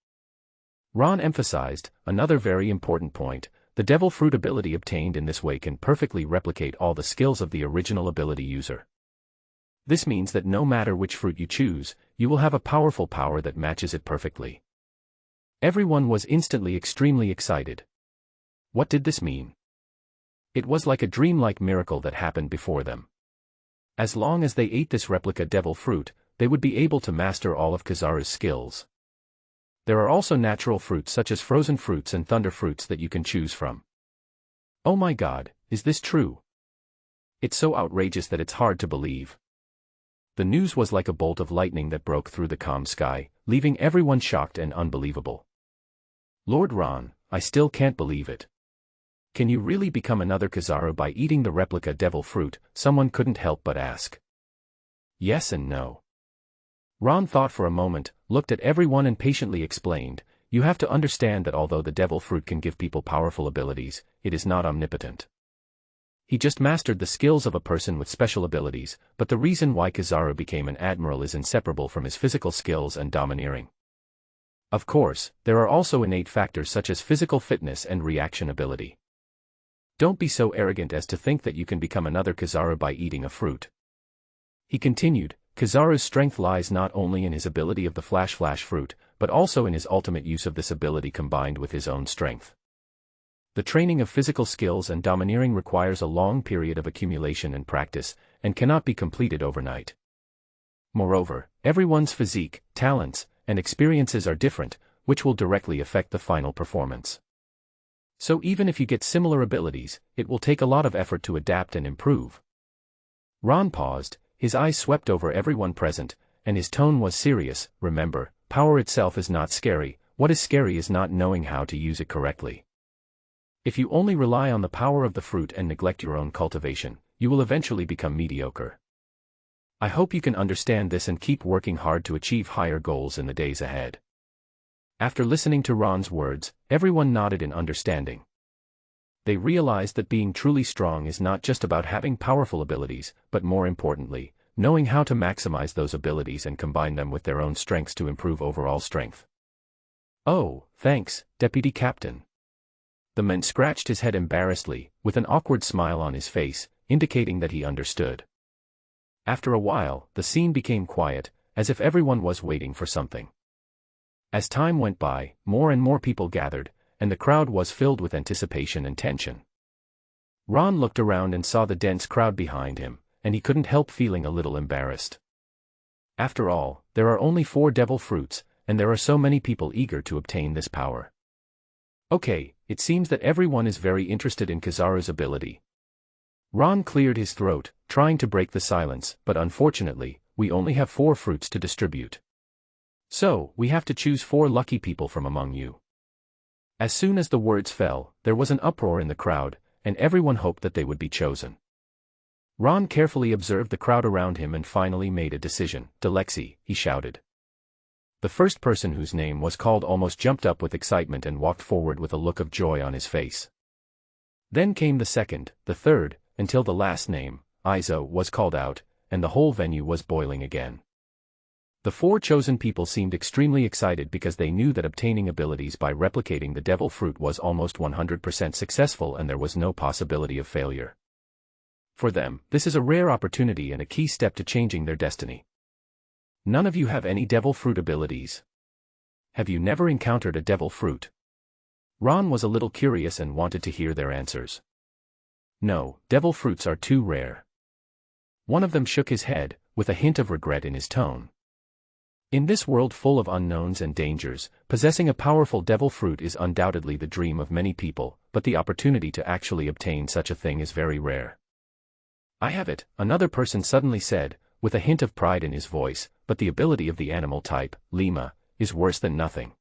Ron emphasized, another very important point, the devil fruit ability obtained in this way can perfectly replicate all the skills of the original ability user. This means that no matter which fruit you choose, you will have a powerful power that matches it perfectly. Everyone was instantly extremely excited. What did this mean? It was like a dreamlike miracle that happened before them. As long as they ate this replica devil fruit, they would be able to master all of Kizaru's skills. There are also natural fruits such as frozen fruits and thunder fruits that you can choose from. Oh my god, is this true? It's so outrageous that it's hard to believe. The news was like a bolt of lightning that broke through the calm sky, leaving everyone shocked and unbelievable. Lord Ron, I still can't believe it. Can you really become another Kizaru by eating the replica devil fruit? Someone couldn't help but ask. Yes and no. Ron thought for a moment, looked at everyone and patiently explained, you have to understand that although the devil fruit can give people powerful abilities, it is not omnipotent. He just mastered the skills of a person with special abilities, but the reason why Kizaru became an admiral is inseparable from his physical skills and domineering. Of course, there are also innate factors such as physical fitness and reaction ability. Don't be so arrogant as to think that you can become another Kizaru by eating a fruit. He continued, Kizaru's strength lies not only in his ability of the flash fruit, but also in his ultimate use of this ability combined with his own strength. The training of physical skills and domineering requires a long period of accumulation and practice, and cannot be completed overnight. Moreover, everyone's physique, talents, and experiences are different, which will directly affect the final performance. So even if you get similar abilities, it will take a lot of effort to adapt and improve. Ron paused, his eyes swept over everyone present, and his tone was serious. Remember, power itself is not scary, what is scary is not knowing how to use it correctly. If you only rely on the power of the fruit and neglect your own cultivation, you will eventually become mediocre. I hope you can understand this and keep working hard to achieve higher goals in the days ahead. After listening to Ron's words, everyone nodded in understanding. They realized that being truly strong is not just about having powerful abilities, but more importantly, knowing how to maximize those abilities and combine them with their own strengths to improve overall strength. Oh, thanks, Deputy Captain. The man scratched his head embarrassedly, with an awkward smile on his face, indicating that he understood. After a while, the scene became quiet, as if everyone was waiting for something. As time went by, more and more people gathered, and the crowd was filled with anticipation and tension. Ron looked around and saw the dense crowd behind him, and he couldn't help feeling a little embarrassed. After all, there are only 4 devil fruits, and there are so many people eager to obtain this power. Okay, it seems that everyone is very interested in Kizaru's ability. Ron cleared his throat, trying to break the silence, but unfortunately, we only have 4 fruits to distribute. So, we have to choose 4 lucky people from among you. As soon as the words fell, there was an uproar in the crowd, and everyone hoped that they would be chosen. Ron carefully observed the crowd around him and finally made a decision. Delexi, he shouted. The first person whose name was called almost jumped up with excitement and walked forward with a look of joy on his face. Then came the second, the third, until the last name, Izo, was called out, and the whole venue was boiling again. The 4 chosen people seemed extremely excited because they knew that obtaining abilities by replicating the devil fruit was almost 100% successful and there was no possibility of failure. For them, this is a rare opportunity and a key step to changing their destiny. None of you have any devil fruit abilities. Have you never encountered a devil fruit? Ron was a little curious and wanted to hear their answers. No, devil fruits are too rare. One of them shook his head, with a hint of regret in his tone. In this world full of unknowns and dangers, possessing a powerful devil fruit is undoubtedly the dream of many people, but the opportunity to actually obtain such a thing is very rare. I have it, another person suddenly said, with a hint of pride in his voice, but the ability of the animal type, Lima, is worse than nothing.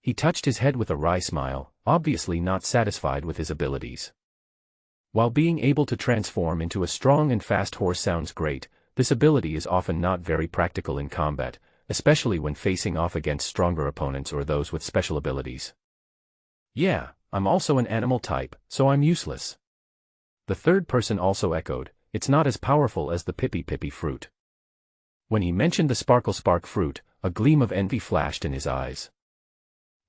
He touched his head with a wry smile, obviously not satisfied with his abilities. While being able to transform into a strong and fast horse sounds great, this ability is often not very practical in combat, especially when facing off against stronger opponents or those with special abilities. Yeah, I'm also an animal type, so I'm useless. The third person also echoed, it's not as powerful as the Pippy fruit. When he mentioned the Spark fruit, a gleam of envy flashed in his eyes.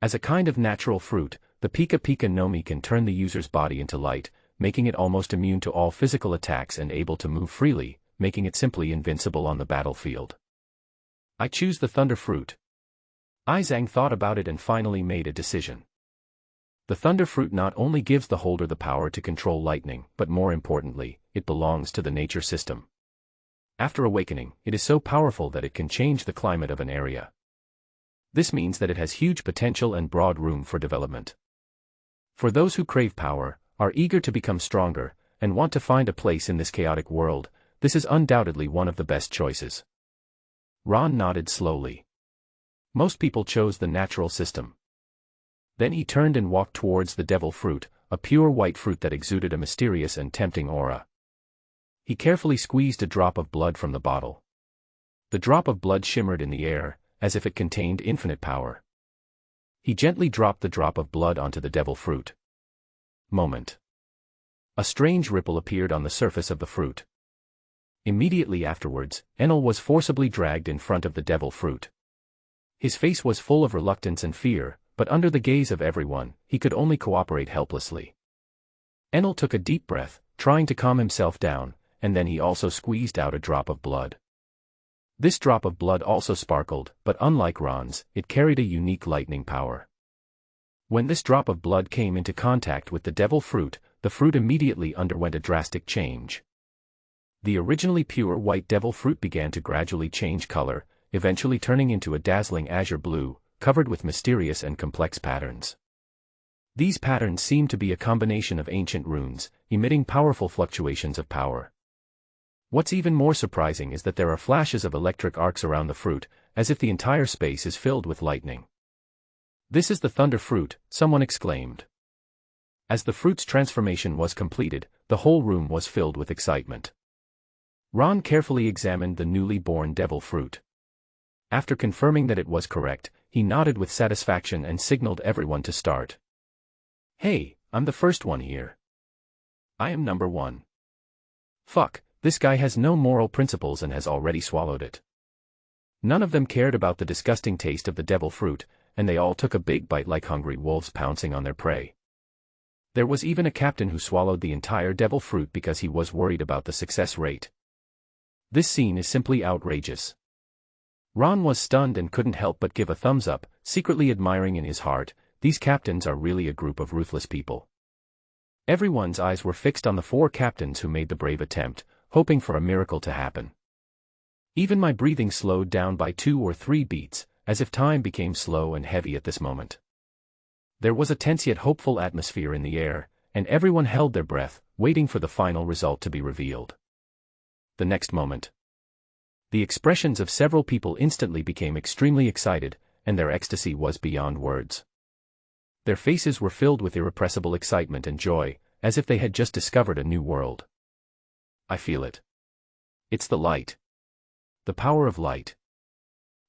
As a kind of natural fruit, the Pika Nomi can turn the user's body into light, making it almost immune to all physical attacks and able to move freely, making it simply invincible on the battlefield. I choose the Thunder Fruit. Izang thought about it and finally made a decision. The Thunder Fruit not only gives the holder the power to control lightning, but more importantly, it belongs to the nature system. After awakening, it is so powerful that it can change the climate of an area. This means that it has huge potential and broad room for development. For those who crave power, are eager to become stronger, and want to find a place in this chaotic world, this is undoubtedly one of the best choices. Ron nodded slowly. Most people chose the natural system. Then he turned and walked towards the Devil Fruit, a pure white fruit that exuded a mysterious and tempting aura. He carefully squeezed a drop of blood from the bottle. The drop of blood shimmered in the air, as if it contained infinite power. He gently dropped the drop of blood onto the Devil Fruit. Moment. A strange ripple appeared on the surface of the fruit. Immediately afterwards, Enel was forcibly dragged in front of the Devil Fruit. His face was full of reluctance and fear, but under the gaze of everyone, he could only cooperate helplessly. Enel took a deep breath, trying to calm himself down, and then he also squeezed out a drop of blood. This drop of blood also sparkled, but unlike Ron's, it carried a unique lightning power. When this drop of blood came into contact with the Devil Fruit, the fruit immediately underwent a drastic change. The originally pure white Devil Fruit began to gradually change color, eventually turning into a dazzling azure blue, covered with mysterious and complex patterns. These patterns seemed to be a combination of ancient runes, emitting powerful fluctuations of power. What's even more surprising is that there are flashes of electric arcs around the fruit, as if the entire space is filled with lightning. "This is the Thunder Fruit," someone exclaimed. As the fruit's transformation was completed, the whole room was filled with excitement. Ron carefully examined the newly born Devil Fruit. After confirming that it was correct, he nodded with satisfaction and signaled everyone to start. "Hey, I'm the first one here. I am number 1. Fuck, this guy has no moral principles and has already swallowed it." None of them cared about the disgusting taste of the Devil Fruit, and they all took a big bite like hungry wolves pouncing on their prey. There was even a captain who swallowed the entire Devil Fruit because he was worried about the success rate. This scene is simply outrageous. Ron was stunned and couldn't help but give a thumbs up, secretly admiring in his heart, these captains are really a group of ruthless people. Everyone's eyes were fixed on the 4 captains who made the brave attempt, hoping for a miracle to happen. Even my breathing slowed down by 2 or 3 beats, as if time became slow and heavy at this moment. There was a tense yet hopeful atmosphere in the air, and everyone held their breath, waiting for the final result to be revealed. The next moment, the expressions of several people instantly became extremely excited, and their ecstasy was beyond words. Their faces were filled with irrepressible excitement and joy, as if they had just discovered a new world. "I feel it. It's the light. The power of light."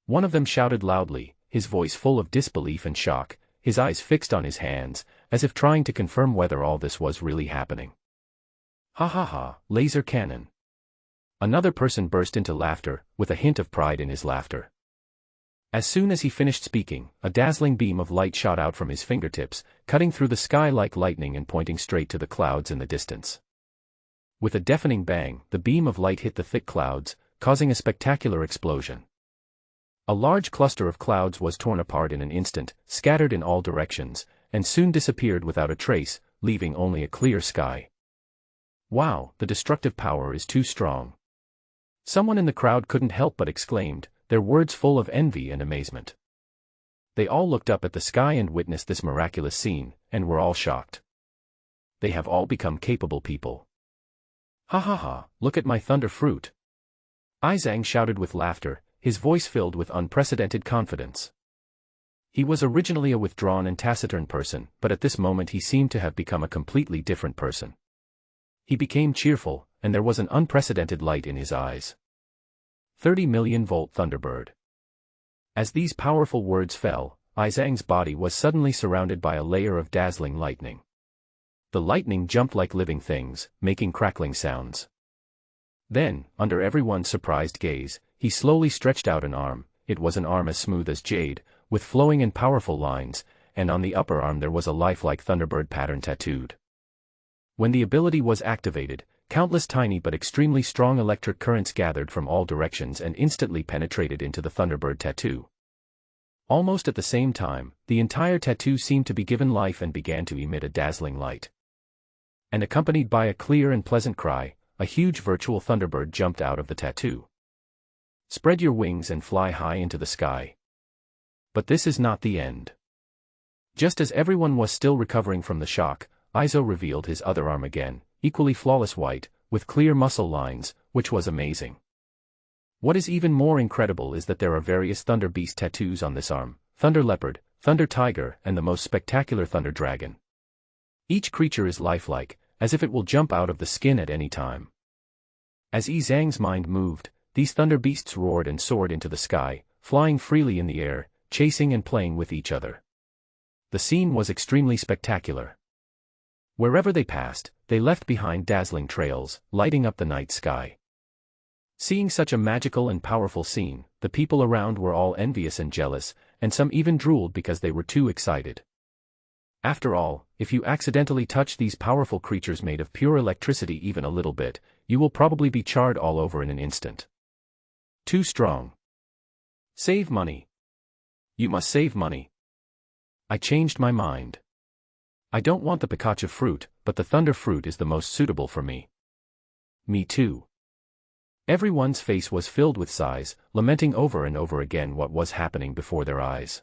One of them shouted loudly, his voice full of disbelief and shock, his eyes fixed on his hands, as if trying to confirm whether all this was really happening. "Ha ha ha, laser cannon." Another person burst into laughter, with a hint of pride in his laughter. As soon as he finished speaking, a dazzling beam of light shot out from his fingertips, cutting through the sky like lightning and pointing straight to the clouds in the distance. With a deafening bang, the beam of light hit the thick clouds, causing a spectacular explosion. A large cluster of clouds was torn apart in an instant, scattered in all directions, and soon disappeared without a trace, leaving only a clear sky. "Wow, the destructive power is too strong." Someone in the crowd couldn't help but exclaimed, their words full of envy and amazement. They all looked up at the sky and witnessed this miraculous scene, and were all shocked. They have all become capable people. "Ha ha ha, look at my Thunder Fruit." Izang shouted with laughter, his voice filled with unprecedented confidence. He was originally a withdrawn and taciturn person, but at this moment he seemed to have become a completely different person. He became cheerful, and there was an unprecedented light in his eyes. 30 million volt Thunderbird. As these powerful words fell, Izang's body was suddenly surrounded by a layer of dazzling lightning. The lightning jumped like living things, making crackling sounds. Then, under everyone's surprised gaze, he slowly stretched out an arm. It was an arm as smooth as jade, with flowing and powerful lines, and on the upper arm there was a lifelike Thunderbird pattern tattooed. When the ability was activated, countless tiny but extremely strong electric currents gathered from all directions and instantly penetrated into the Thunderbird tattoo. Almost at the same time, the entire tattoo seemed to be given life and began to emit a dazzling light. And accompanied by a clear and pleasant cry, a huge virtual Thunderbird jumped out of the tattoo. Spread your wings and fly high into the sky. But this is not the end. Just as everyone was still recovering from the shock, Izo revealed his other arm again, equally flawless white, with clear muscle lines, which was amazing. What is even more incredible is that there are various Thunder Beast tattoos on this arm: Thunder Leopard, Thunder Tiger, and the most spectacular Thunder Dragon. Each creature is lifelike, as if it will jump out of the skin at any time. As Yi Zhang's mind moved, these Thunder Beasts roared and soared into the sky, flying freely in the air, chasing and playing with each other. The scene was extremely spectacular. Wherever they passed, they left behind dazzling trails, lighting up the night sky. Seeing such a magical and powerful scene, the people around were all envious and jealous, and some even drooled because they were too excited. After all, if you accidentally touch these powerful creatures made of pure electricity even a little bit, you will probably be charred all over in an instant. Too strong. Save money. You must save money. I changed my mind. I don't want the Pikachu fruit, but the Thunder fruit is the most suitable for me. Me too. Everyone's face was filled with sighs, lamenting over and over again what was happening before their eyes.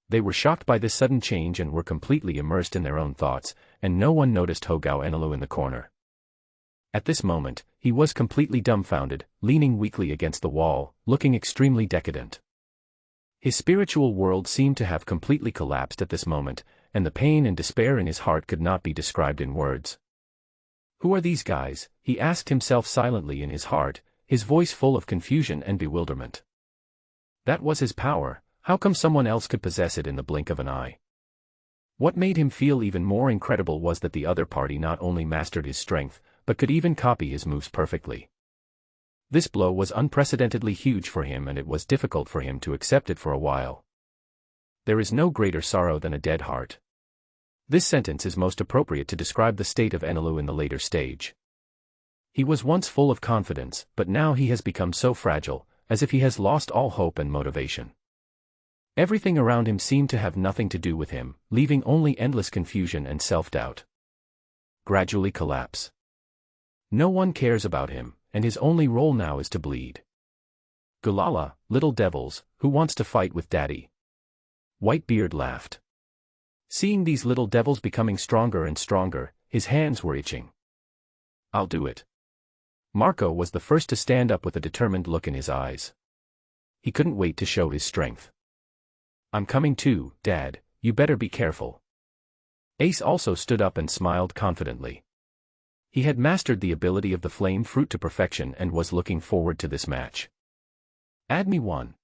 They were shocked by this sudden change and were completely immersed in their own thoughts, and no one noticed Hogao Enelu in the corner. At this moment, he was completely dumbfounded, leaning weakly against the wall, looking extremely decadent. His spiritual world seemed to have completely collapsed at this moment, and the pain and despair in his heart could not be described in words. Who are these guys? He asked himself silently in his heart, his voice full of confusion and bewilderment. That was his power. How come someone else could possess it in the blink of an eye? What made him feel even more incredible was that the other party not only mastered his strength, but could even copy his moves perfectly. This blow was unprecedentedly huge for him, and it was difficult for him to accept it for a while. There is no greater sorrow than a dead heart. This sentence is most appropriate to describe the state of Enelu in the later stage. He was once full of confidence, but now he has become so fragile, as if he has lost all hope and motivation. Everything around him seemed to have nothing to do with him, leaving only endless confusion and self-doubt. Gradually collapse. No one cares about him, and his only role now is to bleed. Gulala, little devils, who wants to fight with Daddy? Whitebeard laughed. Seeing these little devils becoming stronger and stronger, his hands were itching. I'll do it. Marco was the first to stand up with a determined look in his eyes. He couldn't wait to show his strength. I'm coming too, Dad, you better be careful. Ace also stood up and smiled confidently. He had mastered the ability of the flame fruit to perfection and was looking forward to this match. Add me one.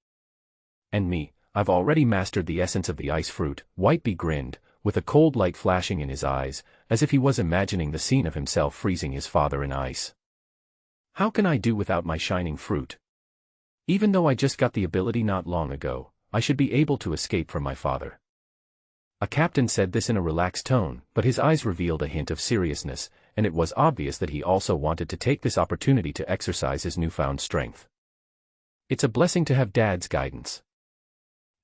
And me, I've already mastered the essence of the ice fruit. Whitebee grinned, with a cold light flashing in his eyes, as if he was imagining the scene of himself freezing his father in ice. How can I do without my shining fruit? Even though I just got the ability not long ago, I should be able to escape from my father. A captain said this in a relaxed tone, but his eyes revealed a hint of seriousness, and it was obvious that he also wanted to take this opportunity to exercise his newfound strength. It's a blessing to have Dad's guidance.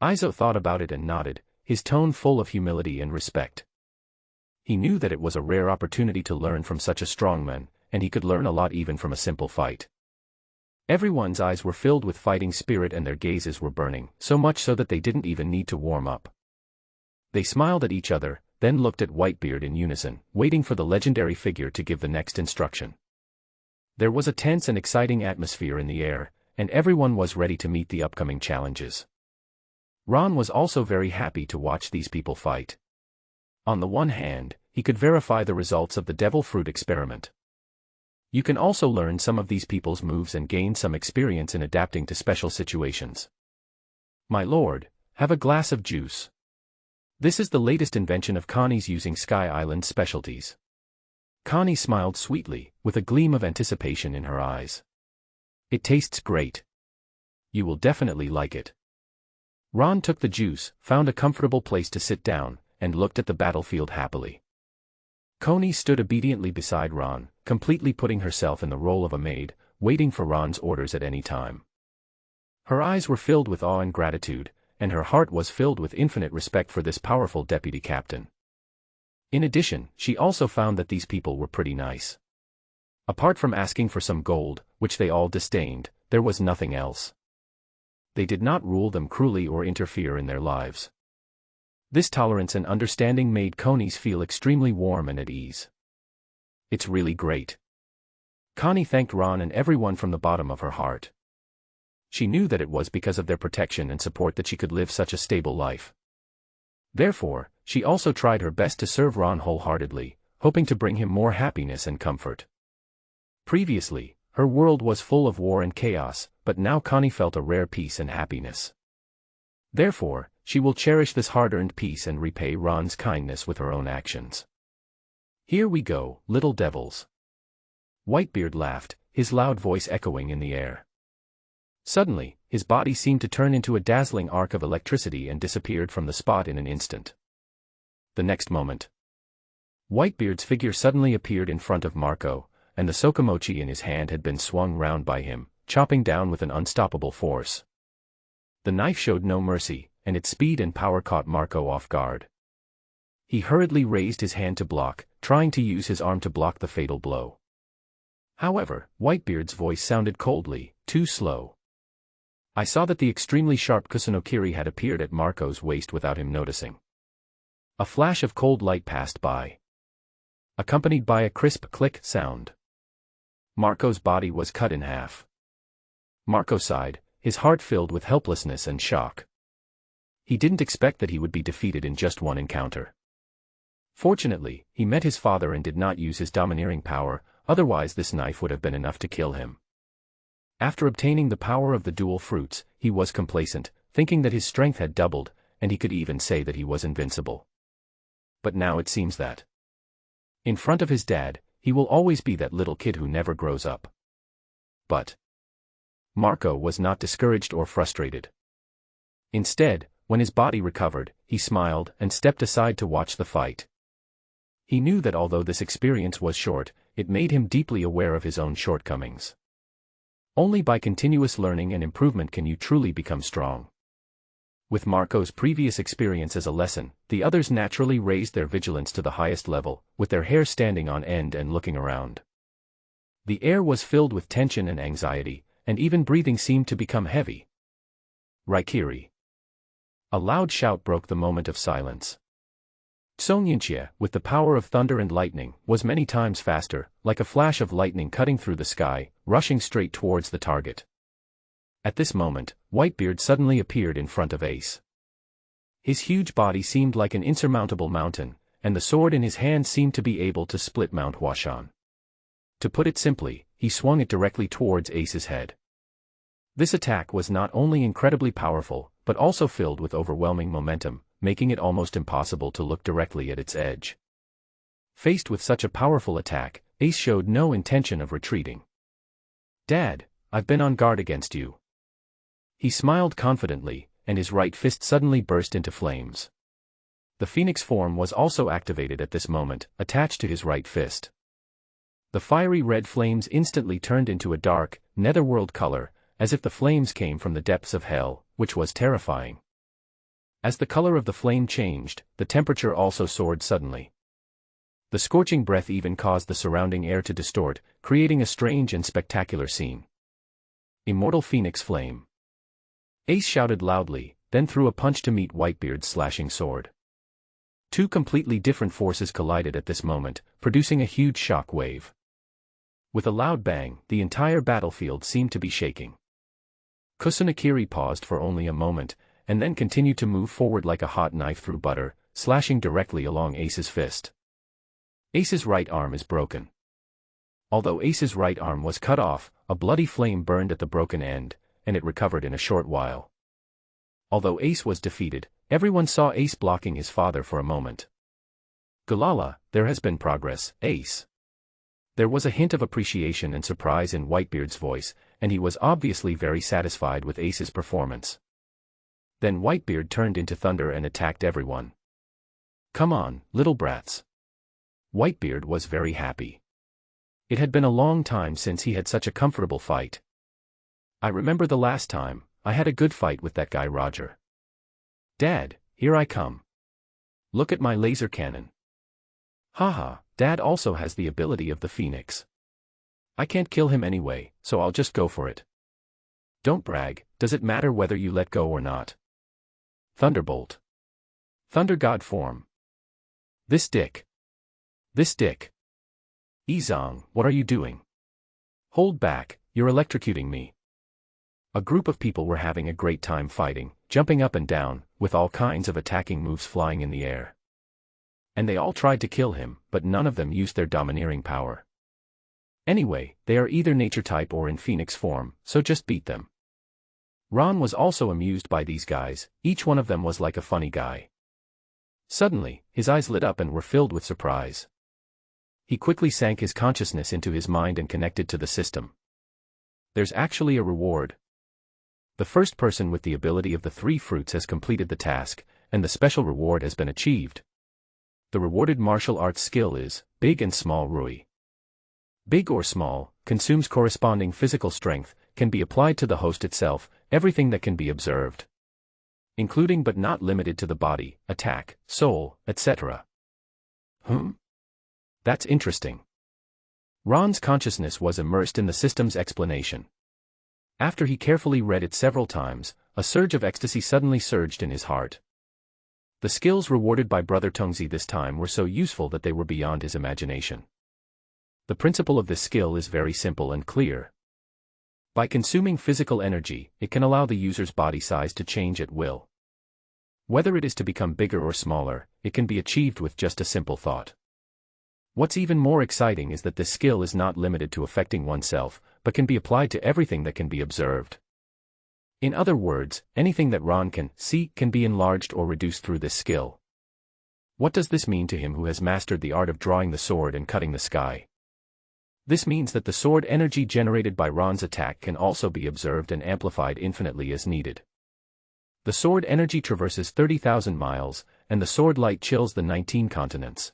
Izo thought about it and nodded, his tone full of humility and respect. He knew that it was a rare opportunity to learn from such a strong man, and he could learn a lot even from a simple fight. Everyone's eyes were filled with fighting spirit and their gazes were burning, so much so that they didn't even need to warm up. They smiled at each other, then looked at Whitebeard in unison, waiting for the legendary figure to give the next instruction. There was a tense and exciting atmosphere in the air, and everyone was ready to meet the upcoming challenges. Ron was also very happy to watch these people fight. On the one hand, he could verify the results of the Devil Fruit experiment. You can also learn some of these people's moves and gain some experience in adapting to special situations. My lord, have a glass of juice. This is the latest invention of Connie's using Sky Island's specialties. Connie smiled sweetly, with a gleam of anticipation in her eyes. It tastes great. You will definitely like it. Ron took the juice, found a comfortable place to sit down, and looked at the battlefield happily. Connie stood obediently beside Ron, completely putting herself in the role of a maid, waiting for Ron's orders at any time. Her eyes were filled with awe and gratitude, and her heart was filled with infinite respect for this powerful deputy captain. In addition, she also found that these people were pretty nice. Apart from asking for some gold, which they all disdained, there was nothing else. They did not rule them cruelly or interfere in their lives. This tolerance and understanding made Conies feel extremely warm and at ease. It's really great. Connie thanked Ron and everyone from the bottom of her heart. She knew that it was because of their protection and support that she could live such a stable life. Therefore, she also tried her best to serve Ron wholeheartedly, hoping to bring him more happiness and comfort. Previously, her world was full of war and chaos, but now Connie felt a rare peace and happiness. Therefore, she will cherish this hard-earned peace and repay Ron's kindness with her own actions. Here we go, little devils. Whitebeard laughed, his loud voice echoing in the air. Suddenly, his body seemed to turn into a dazzling arc of electricity and disappeared from the spot in an instant. The next moment, Whitebeard's figure suddenly appeared in front of Marco, and the sokomochi in his hand had been swung round by him, chopping down with an unstoppable force. The knife showed no mercy, and its speed and power caught Marco off guard. He hurriedly raised his hand to block, trying to use his arm to block the fatal blow. However, Whitebeard's voice sounded coldly, too slow. I saw that the extremely sharp kusanokiri had appeared at Marco's waist without him noticing. A flash of cold light passed by, accompanied by a crisp click sound. Marco's body was cut in half. Marco sighed, his heart filled with helplessness and shock. He didn't expect that he would be defeated in just one encounter. Fortunately, he met his father and did not use his domineering power, otherwise this knife would have been enough to kill him. After obtaining the power of the dual fruits, he was complacent, thinking that his strength had doubled, and he could even say that he was invincible. But now it seems that, in front of his dad, he will always be that little kid who never grows up. But Marco was not discouraged or frustrated. Instead, when his body recovered, he smiled and stepped aside to watch the fight. He knew that although this experience was short, it made him deeply aware of his own shortcomings. Only by continuous learning and improvement can you truly become strong. With Marco's previous experience as a lesson, the others naturally raised their vigilance to the highest level, with their hair standing on end and looking around. The air was filled with tension and anxiety, and even breathing seemed to become heavy. Raikiri. A loud shout broke the moment of silence. Songyinchia, with the power of thunder and lightning, was many times faster, like a flash of lightning cutting through the sky, rushing straight towards the target. At this moment, Whitebeard suddenly appeared in front of Ace. His huge body seemed like an insurmountable mountain, and the sword in his hand seemed to be able to split Mount Huashan. To put it simply, he swung it directly towards Ace's head. This attack was not only incredibly powerful, but also filled with overwhelming momentum, making it almost impossible to look directly at its edge. Faced with such a powerful attack, Ace showed no intention of retreating. "Dad, I've been on guard against you." He smiled confidently, and his right fist suddenly burst into flames. The phoenix form was also activated at this moment, attached to his right fist. The fiery red flames instantly turned into a dark, netherworld color, as if the flames came from the depths of hell, which was terrifying. As the color of the flame changed, the temperature also soared suddenly. The scorching breath even caused the surrounding air to distort, creating a strange and spectacular scene. Immortal Phoenix Flame. Ace shouted loudly, then threw a punch to meet Whitebeard's slashing sword. Two completely different forces collided at this moment, producing a huge shock wave. With a loud bang, the entire battlefield seemed to be shaking. Kusanokiri paused for only a moment, and then continued to move forward like a hot knife through butter, slashing directly along Ace's fist. Ace's right arm is broken. Although Ace's right arm was cut off, a bloody flame burned at the broken end, and it recovered in a short while. Although Ace was defeated, everyone saw Ace blocking his father for a moment. "Galala, there has been progress, Ace." There was a hint of appreciation and surprise in Whitebeard's voice, and he was obviously very satisfied with Ace's performance. Then Whitebeard turned into thunder and attacked everyone. "Come on, little brats." Whitebeard was very happy. It had been a long time since he had such a comfortable fight. I remember the last time, I had a good fight with that guy Roger. Dad, here I come. Look at my laser cannon. Haha, Dad also has the ability of the Phoenix. I can't kill him anyway, so I'll just go for it. Don't brag, does it matter whether you let go or not? Thunderbolt. Thunder God form. This dick. This dick. Izong, what are you doing? Hold back, you're electrocuting me. A group of people were having a great time fighting, jumping up and down, with all kinds of attacking moves flying in the air. And they all tried to kill him, but none of them used their domineering power. Anyway, they are either nature type or in Phoenix form, so just beat them. Ron was also amused by these guys, each one of them was like a funny guy. Suddenly, his eyes lit up and were filled with surprise. He quickly sank his consciousness into his mind and connected to the system. There's actually a reward. The first person with the ability of the 3 fruits has completed the task, and the special reward has been achieved. The rewarded martial arts skill is Big and Small Rui. Big or small, consumes corresponding physical strength, can be applied to the host itself, everything that can be observed. Including but not limited to the body, attack, soul, etc. That's interesting. Ron's consciousness was immersed in the system's explanation. After he carefully read it several times, a surge of ecstasy suddenly surged in his heart. The skills rewarded by Brother Tongzi this time were so useful that they were beyond his imagination. The principle of this skill is very simple and clear. By consuming physical energy, it can allow the user's body size to change at will. Whether it is to become bigger or smaller, it can be achieved with just a simple thought. What's even more exciting is that this skill is not limited to affecting oneself, but can be applied to everything that can be observed. In other words, anything that Ron can see can be enlarged or reduced through this skill. What does this mean to him who has mastered the art of drawing the sword and cutting the sky? This means that the sword energy generated by Ron's attack can also be observed and amplified infinitely as needed. The sword energy traverses 30,000 miles, and the sword light chills the 19 continents.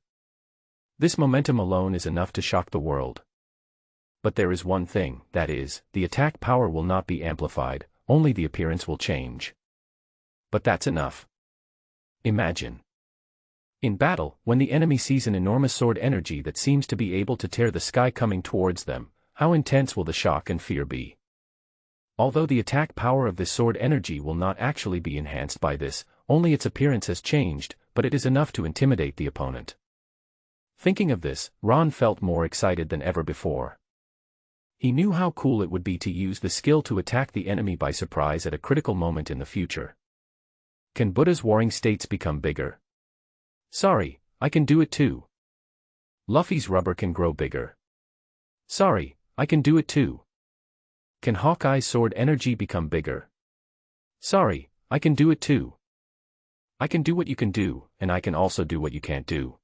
This momentum alone is enough to shock the world. But there is one thing, that is, the attack power will not be amplified, only the appearance will change. But that's enough. Imagine. In battle, when the enemy sees an enormous sword energy that seems to be able to tear the sky coming towards them, how intense will the shock and fear be? Although the attack power of this sword energy will not actually be enhanced by this, only its appearance has changed, but it is enough to intimidate the opponent. Thinking of this, Ron felt more excited than ever before. He knew how cool it would be to use the skill to attack the enemy by surprise at a critical moment in the future. Can Buddha's warring states become bigger? Sorry, I can do it too. Luffy's rubber can grow bigger. Sorry, I can do it too. Can Hawkeye's sword energy become bigger? Sorry, I can do it too. I can do what you can do, and I can also do what you can't do.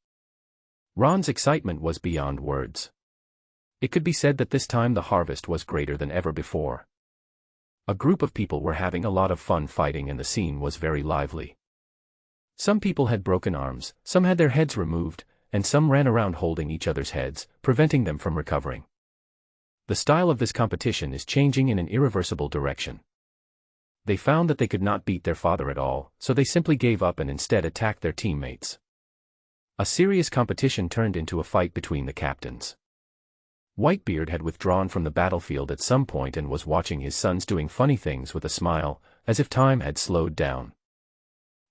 Ron's excitement was beyond words. It could be said that this time the harvest was greater than ever before. A group of people were having a lot of fun fighting and the scene was very lively. Some people had broken arms, some had their heads removed, and some ran around holding each other's heads, preventing them from recovering. The style of this competition is changing in an irreversible direction. They found that they could not beat their father at all, so they simply gave up and instead attacked their teammates. A serious competition turned into a fight between the captains. Whitebeard had withdrawn from the battlefield at some point and was watching his sons doing funny things with a smile, as if time had slowed down.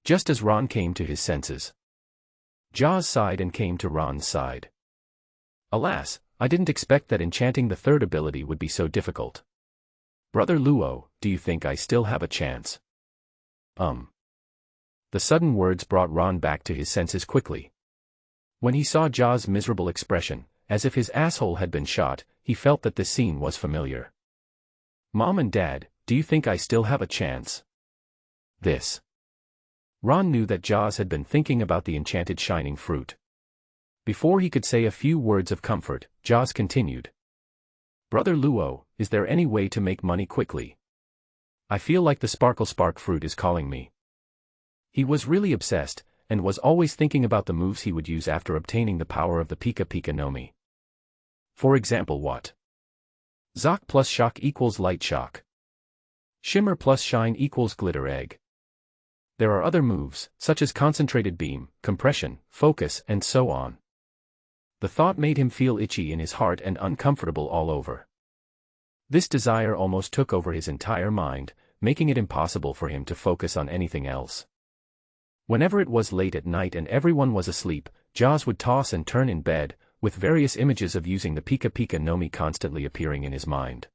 Just as Ron came to his senses, Jaws sighed and came to Ron's side. Alas, I didn't expect that enchanting the third ability would be so difficult. Brother Luo, do you think I still have a chance? The sudden words brought Ron back to his senses quickly. When he saw Jaws' miserable expression, as if his asshole had been shot, he felt that this scene was familiar. Mom and Dad, do you think I still have a chance? Ron knew that Jaws had been thinking about the enchanted shining fruit. Before he could say a few words of comfort, Jaws continued. Brother Luo, is there any way to make money quickly? I feel like the Sparkle Spark fruit is calling me. He was really obsessed, and was always thinking about the moves he would use after obtaining the power of the Pika Pika no Mi. For example, what? Zoc plus shock equals light shock. Shimmer plus shine equals glitter egg. There are other moves, such as concentrated beam, compression, focus, and so on. The thought made him feel itchy in his heart and uncomfortable all over. This desire almost took over his entire mind, making it impossible for him to focus on anything else. Whenever it was late at night and everyone was asleep, Jaws would toss and turn in bed, with various images of using the Pika Pika Nomi constantly appearing in his mind.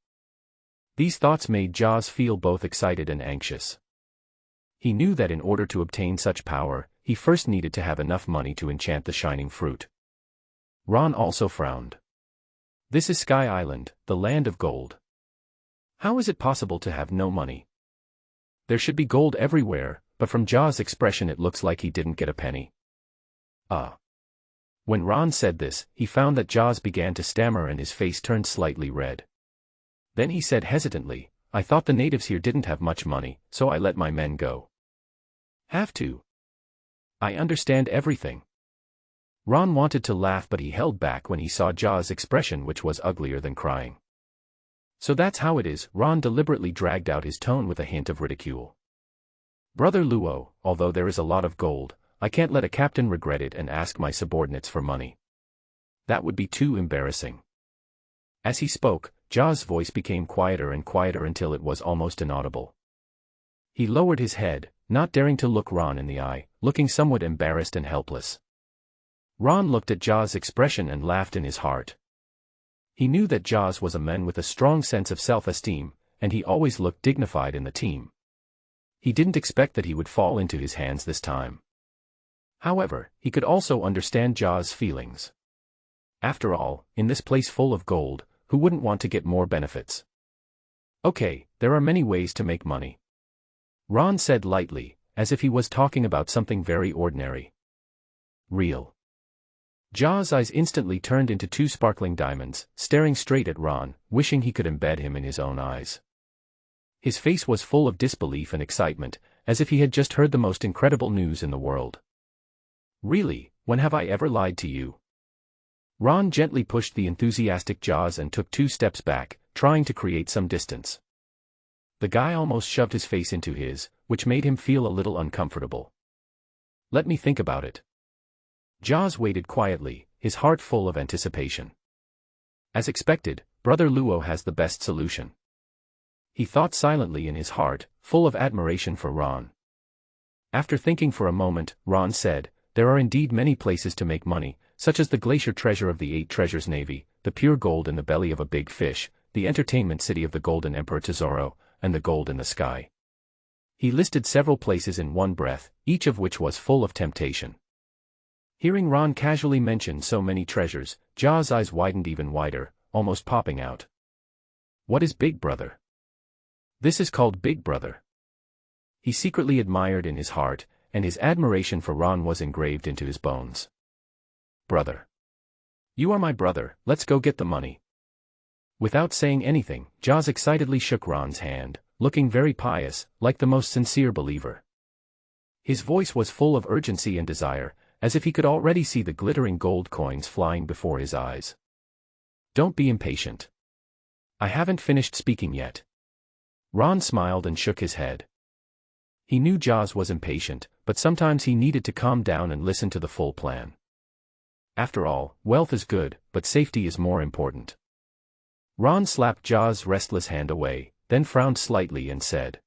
These thoughts made Jaws feel both excited and anxious. He knew that in order to obtain such power, he first needed to have enough money to enchant the shining fruit. Ron also frowned. This is Sky Island, the land of gold. How is it possible to have no money? There should be gold everywhere, but from Jaws' expression it looks like he didn't get a penny. When Ron said this, he found that Jaws began to stammer and his face turned slightly red. Then he said hesitantly, I thought the natives here didn't have much money, so I let my men go. Have to. I understand everything. Ron wanted to laugh but he held back when he saw Jaws' expression, which was uglier than crying. So that's how it is, Ron deliberately dragged out his tone with a hint of ridicule. Brother Luo, although there is a lot of gold, I can't let a captain regret it and ask my subordinates for money. That would be too embarrassing. As he spoke, Jaws' voice became quieter and quieter until it was almost inaudible. He lowered his head, not daring to look Ron in the eye, looking somewhat embarrassed and helpless. Ron looked at Jaws' expression and laughed in his heart. He knew that Jaws was a man with a strong sense of self-esteem, and he always looked dignified in the team. He didn't expect that he would fall into his hands this time. However, he could also understand Jaws' feelings. After all, in this place full of gold, who wouldn't want to get more benefits? Okay, there are many ways to make money. Ron said lightly, as if he was talking about something very ordinary. Real. Jaws' eyes instantly turned into two sparkling diamonds, staring straight at Ron, wishing he could embed him in his own eyes. His face was full of disbelief and excitement, as if he had just heard the most incredible news in the world. Really, when have I ever lied to you? Ron gently pushed the enthusiastic Jaws and took 2 steps back, trying to create some distance. The guy almost shoved his face into his, which made him feel a little uncomfortable. Let me think about it. Jaws waited quietly, his heart full of anticipation. As expected, Brother Luo has the best solution. He thought silently in his heart, full of admiration for Ron. After thinking for a moment, Ron said, there are indeed many places to make money, such as the glacier treasure of the 8 treasures navy, the pure gold in the belly of a big fish, the entertainment city of the Golden Emperor Tesoro, and the gold in the sky. He listed several places in one breath, each of which was full of temptation. Hearing Ron casually mention so many treasures, Jaws' eyes widened even wider, almost popping out. What is Big Brother? This is called Big Brother. He secretly admired in his heart, and his admiration for Ron was engraved into his bones. Brother. You are my brother, let's go get the money. Without saying anything, Jaws excitedly shook Ron's hand, looking very pious, like the most sincere believer. His voice was full of urgency and desire, as if he could already see the glittering gold coins flying before his eyes. Don't be impatient. I haven't finished speaking yet. Ron smiled and shook his head. He knew Jaws was impatient, but sometimes he needed to calm down and listen to the full plan. After all, wealth is good, but safety is more important. Ron slapped Jaws' restless hand away, then frowned slightly and said,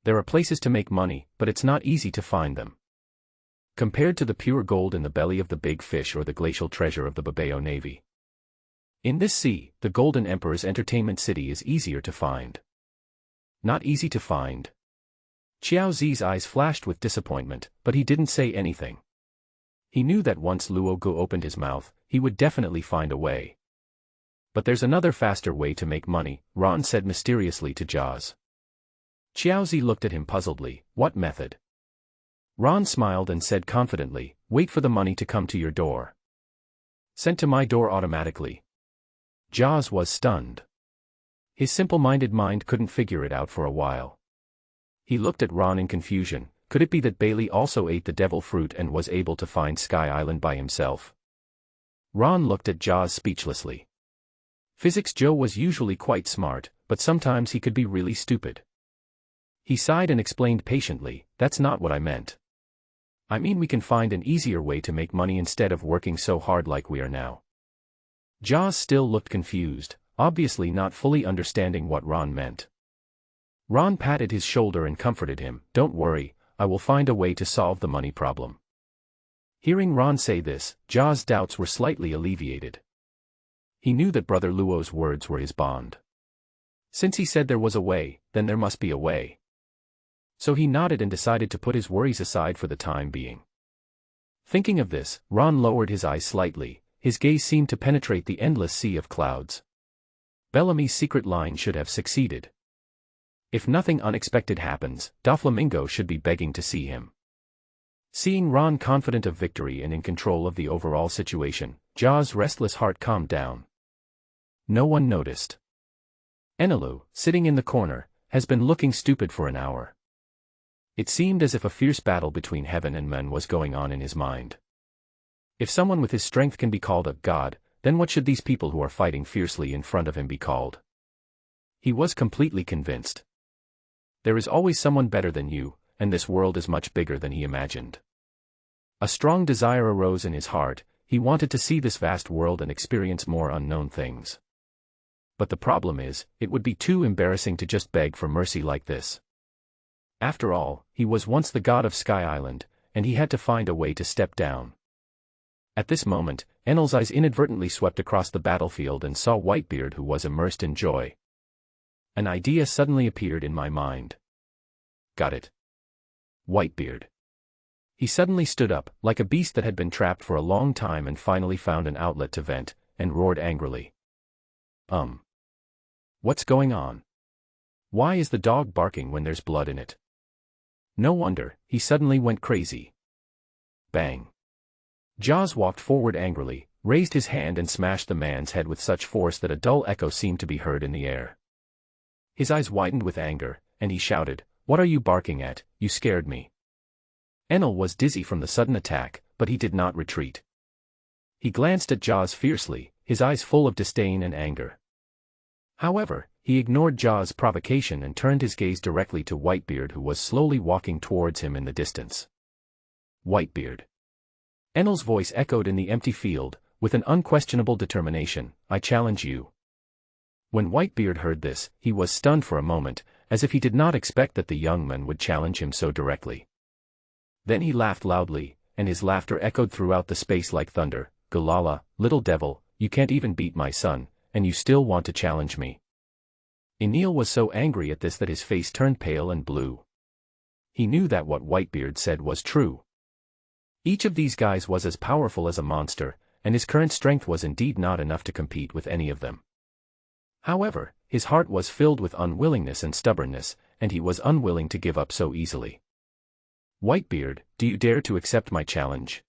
there are places to make money, but it's not easy to find them. Compared to the pure gold in the belly of the big fish or the glacial treasure of the Babao Navy. In this sea, the Golden Emperor's entertainment city is easier to find. Not easy to find. Qiao Zi's eyes flashed with disappointment, but he didn't say anything. He knew that once Luo Gu opened his mouth, he would definitely find a way. But there's another faster way to make money, Ron said mysteriously to Jaws. Qiao Zi looked at him puzzledly. What method? Ron smiled and said confidently, wait for the money to come to your door. Sent to my door automatically. Jaws was stunned. His simple-minded mind couldn't figure it out for a while. He looked at Ron in confusion. Could it be that Bailey also ate the devil fruit and was able to find Sky Island by himself? Ron looked at Jaws speechlessly. Physics Joe was usually quite smart, but sometimes he could be really stupid. He sighed and explained patiently, "That's not what I meant. I mean we can find an easier way to make money instead of working so hard like we are now." Jaws still looked confused, obviously not fully understanding what Ron meant. Ron patted his shoulder and comforted him, "Don't worry, I will find a way to solve the money problem." Hearing Ron say this, Jaws' doubts were slightly alleviated. He knew that Brother Luo's words were his bond. Since he said there was a way, then there must be a way. So he nodded and decided to put his worries aside for the time being. Thinking of this, Ron lowered his eyes slightly, his gaze seemed to penetrate the endless sea of clouds. Bellamy's secret line should have succeeded. If nothing unexpected happens, Doflamingo should be begging to see him. Seeing Ron confident of victory and in control of the overall situation, Jaws' restless heart calmed down. No one noticed. Enelu, sitting in the corner, has been looking stupid for an hour. It seemed as if a fierce battle between heaven and men was going on in his mind. If someone with his strength can be called a god, then what should these people who are fighting fiercely in front of him be called? He was completely convinced. There is always someone better than you, and this world is much bigger than he imagined. A strong desire arose in his heart, he wanted to see this vast world and experience more unknown things. But the problem is, it would be too embarrassing to just beg for mercy like this. After all, he was once the god of Sky Island, and he had to find a way to step down. At this moment, Enel's eyes inadvertently swept across the battlefield and saw Whitebeard, who was immersed in joy. An idea suddenly appeared in my mind. Got it. Whitebeard. He suddenly stood up, like a beast that had been trapped for a long time and finally found an outlet to vent, and roared angrily. What's going on? Why is the dog barking when there's blood in it? No wonder, he suddenly went crazy. Bang. Jaws walked forward angrily, raised his hand and smashed the man's head with such force that a dull echo seemed to be heard in the air. His eyes widened with anger, and he shouted, "What are you barking at? You scared me." Enel was dizzy from the sudden attack, but he did not retreat. He glanced at Jaws fiercely, his eyes full of disdain and anger. However, he ignored Jaws' provocation and turned his gaze directly to Whitebeard, who was slowly walking towards him in the distance. Whitebeard. Enel's voice echoed in the empty field, with an unquestionable determination, "I challenge you." When Whitebeard heard this, he was stunned for a moment, as if he did not expect that the young man would challenge him so directly. Then he laughed loudly, and his laughter echoed throughout the space like thunder. "Gulala, little devil, you can't even beat my son, and you still want to challenge me." Enel was so angry at this that his face turned pale and blue. He knew that what Whitebeard said was true. Each of these guys was as powerful as a monster, and his current strength was indeed not enough to compete with any of them. However, his heart was filled with unwillingness and stubbornness, and he was unwilling to give up so easily. "Whitebeard, do you dare to accept my challenge?"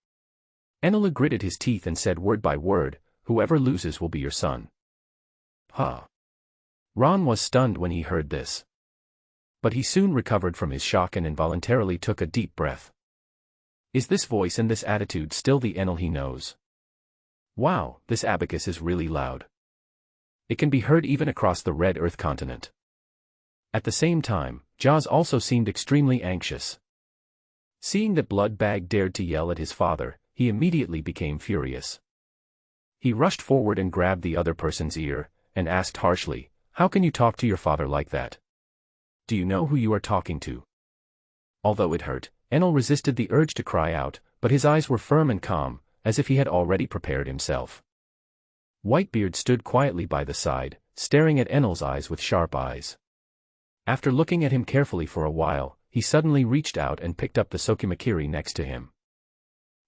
Enel gritted his teeth and said word by word, "Whoever loses will be your son." Huh. Ron was stunned when he heard this. But he soon recovered from his shock and involuntarily took a deep breath. Is this voice and this attitude still the Enel he knows? Wow, this abacus is really loud. It can be heard even across the Red Earth continent. At the same time, Jaws also seemed extremely anxious. Seeing that Bloodbag dared to yell at his father, he immediately became furious. He rushed forward and grabbed the other person's ear, and asked harshly, "How can you talk to your father like that? Do you know who you are talking to?" Although it hurt, Enel resisted the urge to cry out, but his eyes were firm and calm, as if he had already prepared himself. Whitebeard stood quietly by the side, staring at Enel's eyes with sharp eyes. After looking at him carefully for a while, he suddenly reached out and picked up the sokimakiri next to him.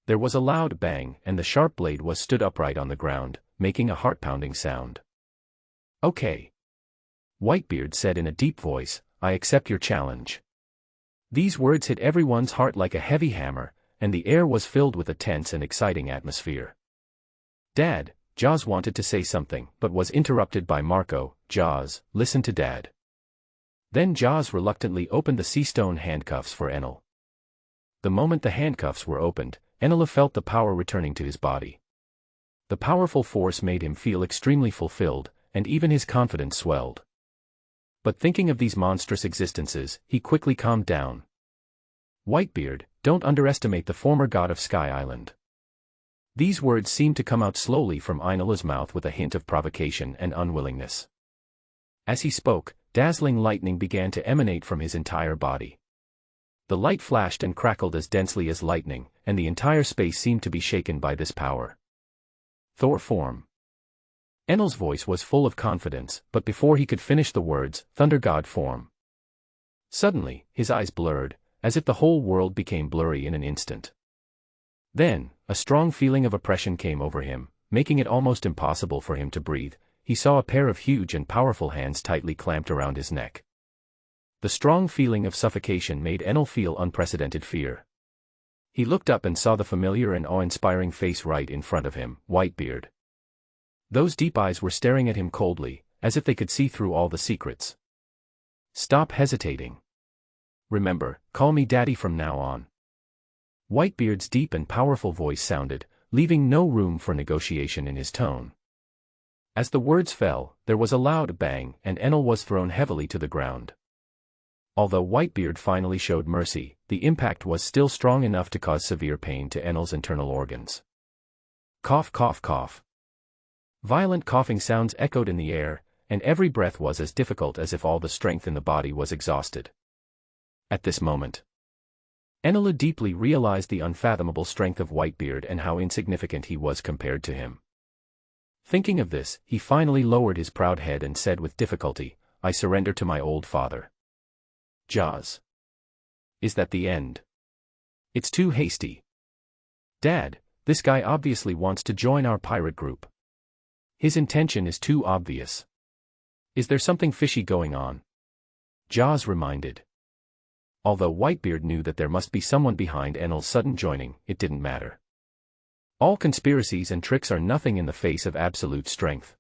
There was a loud bang, and the sharp blade was stood upright on the ground, making a heart-pounding sound. "Okay." Whitebeard said in a deep voice, "I accept your challenge." These words hit everyone's heart like a heavy hammer, and the air was filled with a tense and exciting atmosphere. "Dad," Jaws wanted to say something, but was interrupted by Marco. "Jaws, listen to Dad." Then Jaws reluctantly opened the sea-stone handcuffs for Enel. The moment the handcuffs were opened, Enel felt the power returning to his body. The powerful force made him feel extremely fulfilled, and even his confidence swelled. But thinking of these monstrous existences, he quickly calmed down. Whitebeard, don't underestimate the former god of Sky Island. These words seemed to come out slowly from Ainula's mouth with a hint of provocation and unwillingness. As he spoke, dazzling lightning began to emanate from his entire body. The light flashed and crackled as densely as lightning, and the entire space seemed to be shaken by this power. Thor form. Enel's voice was full of confidence, but before he could finish the words, Thunder God form. Suddenly, his eyes blurred, as if the whole world became blurry in an instant. Then, a strong feeling of oppression came over him, making it almost impossible for him to breathe. He saw a pair of huge and powerful hands tightly clamped around his neck. The strong feeling of suffocation made Enel feel unprecedented fear. He looked up and saw the familiar and awe-inspiring face right in front of him, Whitebeard. Those deep eyes were staring at him coldly, as if they could see through all the secrets. Stop hesitating. Remember, call me Daddy from now on. Whitebeard's deep and powerful voice sounded, leaving no room for negotiation in his tone. As the words fell, there was a loud bang, and Enel was thrown heavily to the ground. Although Whitebeard finally showed mercy, the impact was still strong enough to cause severe pain to Enel's internal organs. Cough, cough, cough. Violent coughing sounds echoed in the air, and every breath was as difficult as if all the strength in the body was exhausted. At this moment, Enel deeply realized the unfathomable strength of Whitebeard and how insignificant he was compared to him. Thinking of this, he finally lowered his proud head and said with difficulty, I surrender to my old father. Jaws. Is that the end? It's too hasty. Dad, this guy obviously wants to join our pirate group. His intention is too obvious. Is there something fishy going on? Jaws reminded. Although Whitebeard knew that there must be someone behind Enel's sudden joining, it didn't matter. All conspiracies and tricks are nothing in the face of absolute strength.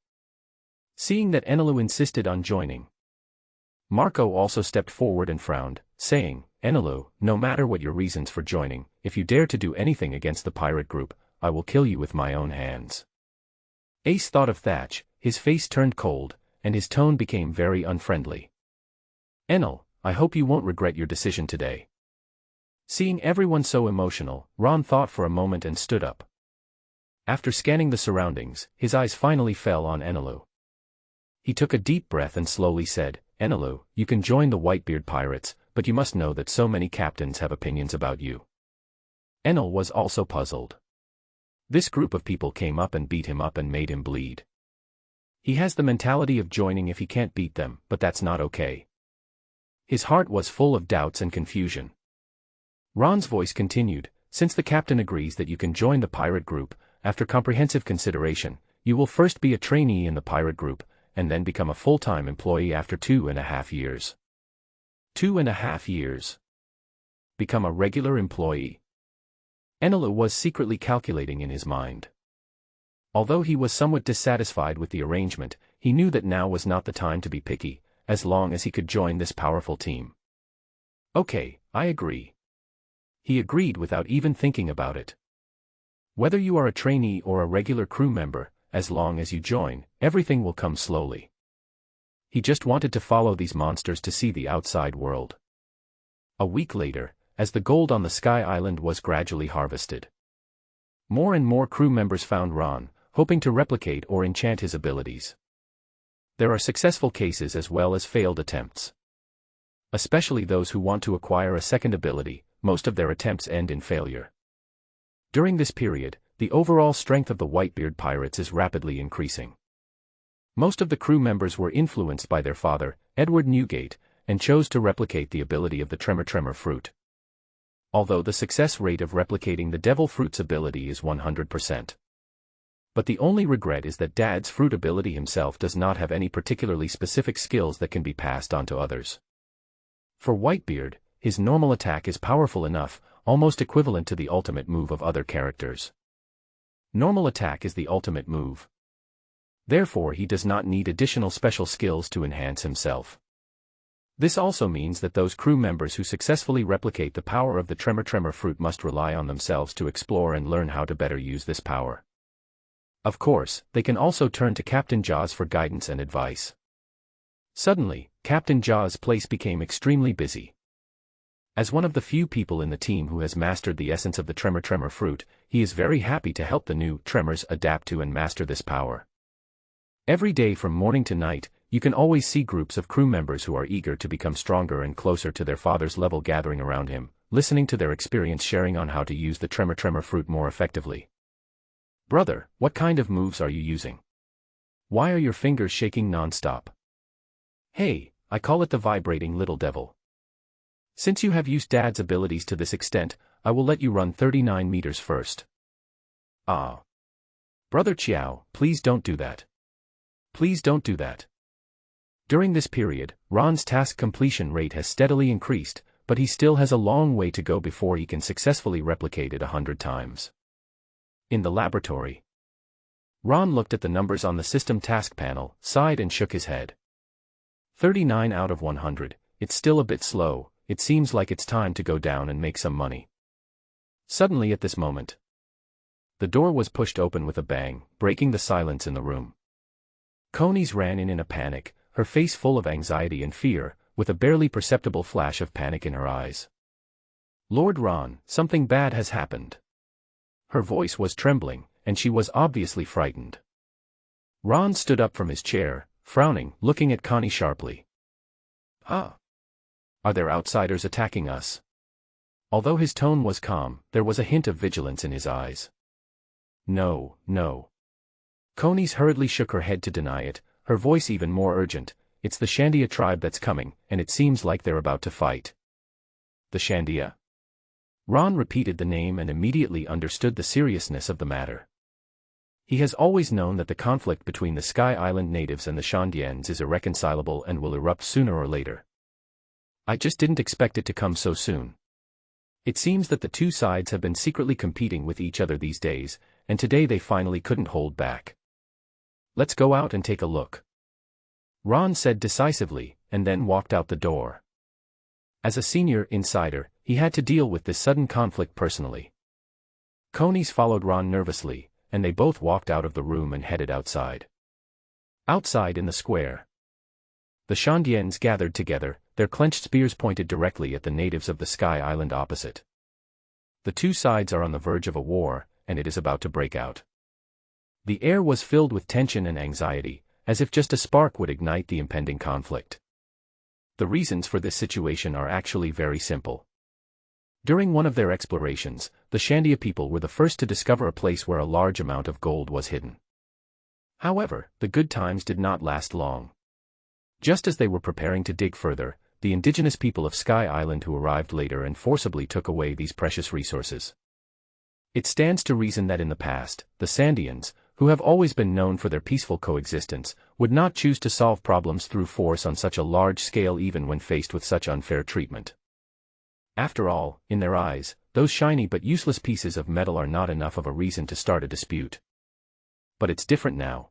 Seeing that Enelu insisted on joining, Marco also stepped forward and frowned, saying, Enelu, no matter what your reasons for joining, if you dare to do anything against the pirate group, I will kill you with my own hands. Ace thought of Thatch, his face turned cold, and his tone became very unfriendly. Enel, I hope you won't regret your decision today. Seeing everyone so emotional, Ron thought for a moment and stood up. After scanning the surroundings, his eyes finally fell on Enelu. He took a deep breath and slowly said, Enelu, you can join the Whitebeard pirates, but you must know that so many captains have opinions about you. Enel was also puzzled. This group of people came up and beat him up and made him bleed. He has the mentality of joining if he can't beat them, but that's not okay. His heart was full of doubts and confusion. Ron's voice continued, since the captain agrees that you can join the pirate group, after comprehensive consideration, you will first be a trainee in the pirate group, and then become a full-time employee after 2.5 years. 2.5 years. Become a regular employee. Enelu was secretly calculating in his mind. Although he was somewhat dissatisfied with the arrangement, he knew that now was not the time to be picky, as long as he could join this powerful team. Okay, I agree. He agreed without even thinking about it. Whether you are a trainee or a regular crew member, as long as you join, everything will come slowly. He just wanted to follow these monsters to see the outside world. A week later, as the gold on the Sky Island was gradually harvested, more and more crew members found Ron, hoping to replicate or enchant his abilities. There are successful cases as well as failed attempts. Especially those who want to acquire a second ability, most of their attempts end in failure. During this period, the overall strength of the Whitebeard pirates is rapidly increasing. Most of the crew members were influenced by their father, Edward Newgate, and chose to replicate the ability of the Tremor Fruit. Although the success rate of replicating the Devil Fruit's ability is 100%. But the only regret is that Dad's fruit ability himself does not have any particularly specific skills that can be passed on to others. For Whitebeard, his normal attack is powerful enough, almost equivalent to the ultimate move of other characters. Normal attack is the ultimate move. Therefore he does not need additional special skills to enhance himself. This also means that those crew members who successfully replicate the power of the Tremor Fruit must rely on themselves to explore and learn how to better use this power. Of course, they can also turn to Captain Jaws for guidance and advice. Suddenly, Captain Jaws' place became extremely busy. As one of the few people in the team who has mastered the essence of the Tremor fruit, he is very happy to help the new Tremors adapt to and master this power. Every day from morning to night, you can always see groups of crew members who are eager to become stronger and closer to their father's level gathering around him, listening to their experience sharing on how to use the Tremor fruit more effectively. Brother, what kind of moves are you using? Why are your fingers shaking non-stop? Hey, I call it the vibrating little devil. Since you have used Dad's abilities to this extent, I will let you run 39 meters first. Ah. Brother Chiao, please don't do that. Please don't do that. During this period, Ron's task completion rate has steadily increased, but he still has a long way to go before he can successfully replicate it 100 times. In the laboratory, Ron looked at the numbers on the system task panel, sighed and shook his head. 39 out of 100, it's still a bit slow. It seems like it's time to go down and make some money. Suddenly at this moment, the door was pushed open with a bang, breaking the silence in the room. Conies ran in a panic, her face full of anxiety and fear, with a barely perceptible flash of panic in her eyes. Lord Ron, something bad has happened. Her voice was trembling, and she was obviously frightened. Ron stood up from his chair, frowning, looking at Connie sharply. Huh? Are there outsiders attacking us? Although his tone was calm, there was a hint of vigilance in his eyes. No, no. Conies hurriedly shook her head to deny it, her voice even more urgent. It's the Shandia tribe that's coming, and it seems like they're about to fight. The Shandia? Ron repeated the name and immediately understood the seriousness of the matter. He has always known that the conflict between the Sky Island natives and the Shandians is irreconcilable and will erupt sooner or later. I just didn't expect it to come so soon. It seems that the two sides have been secretly competing with each other these days, and today they finally couldn't hold back. Let's go out and take a look. Ron said decisively, and then walked out the door. As a senior insider, he had to deal with this sudden conflict personally. Conies followed Ron nervously, and they both walked out of the room and headed outside. Outside in the square, the Shandians gathered together, their clenched spears pointed directly at the natives of the Sky Island opposite. The two sides are on the verge of a war, and it is about to break out. The air was filled with tension and anxiety, as if just a spark would ignite the impending conflict. The reasons for this situation are actually very simple. During one of their explorations, the Shandia people were the first to discover a place where a large amount of gold was hidden. However, the good times did not last long. Just as they were preparing to dig further, the indigenous people of Sky Island who arrived later and forcibly took away these precious resources. It stands to reason that in the past, the Sandians, who have always been known for their peaceful coexistence, would not choose to solve problems through force on such a large scale even when faced with such unfair treatment. After all, in their eyes, those shiny but useless pieces of metal are not enough of a reason to start a dispute. But it's different now.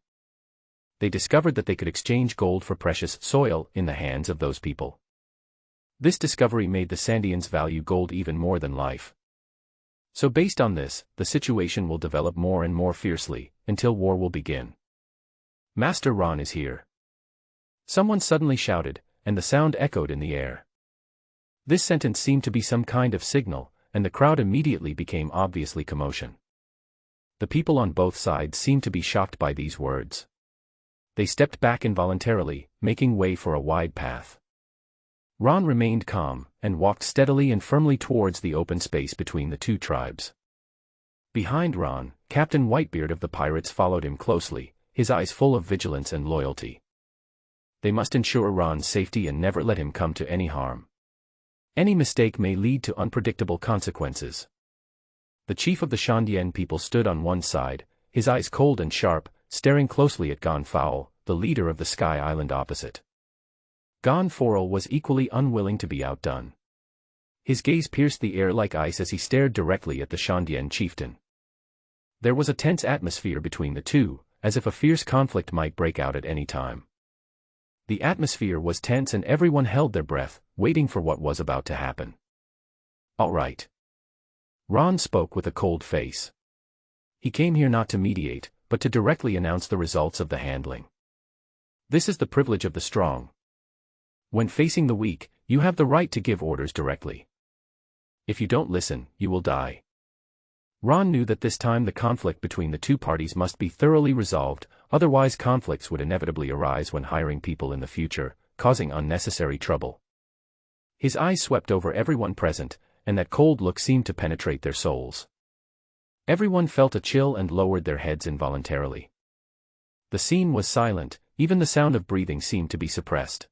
They discovered that they could exchange gold for precious soil in the hands of those people. This discovery made the Sandians value gold even more than life. So based on this, the situation will develop more and more fiercely, until war will begin. Master Ron is here. Someone suddenly shouted, and the sound echoed in the air. This sentence seemed to be some kind of signal, and the crowd immediately became obviously commotion. The people on both sides seemed to be shocked by these words. They stepped back involuntarily, making way for a wide path. Ron remained calm, and walked steadily and firmly towards the open space between the two tribes. Behind Ron, Captain Whitebeard of the pirates followed him closely, his eyes full of vigilance and loyalty. They must ensure Ron's safety and never let him come to any harm. Any mistake may lead to unpredictable consequences. The chief of the Shandian people stood on one side, his eyes cold and sharp, staring closely at Gon Fowl, the leader of the Sky Island opposite. Gon Fowl was equally unwilling to be outdone. His gaze pierced the air like ice as he stared directly at the Shandian chieftain. There was a tense atmosphere between the two, as if a fierce conflict might break out at any time. The atmosphere was tense and everyone held their breath, waiting for what was about to happen. All right. Ron spoke with a cold face. He came here not to mediate, but to directly announce the results of the handling. This is the privilege of the strong. When facing the weak, you have the right to give orders directly. If you don't listen, you will die. Ron knew that this time the conflict between the two parties must be thoroughly resolved, otherwise conflicts would inevitably arise when hiring people in the future, causing unnecessary trouble. His eyes swept over everyone present, and that cold look seemed to penetrate their souls. Everyone felt a chill and lowered their heads involuntarily. The scene was silent, even the sound of breathing seemed to be suppressed.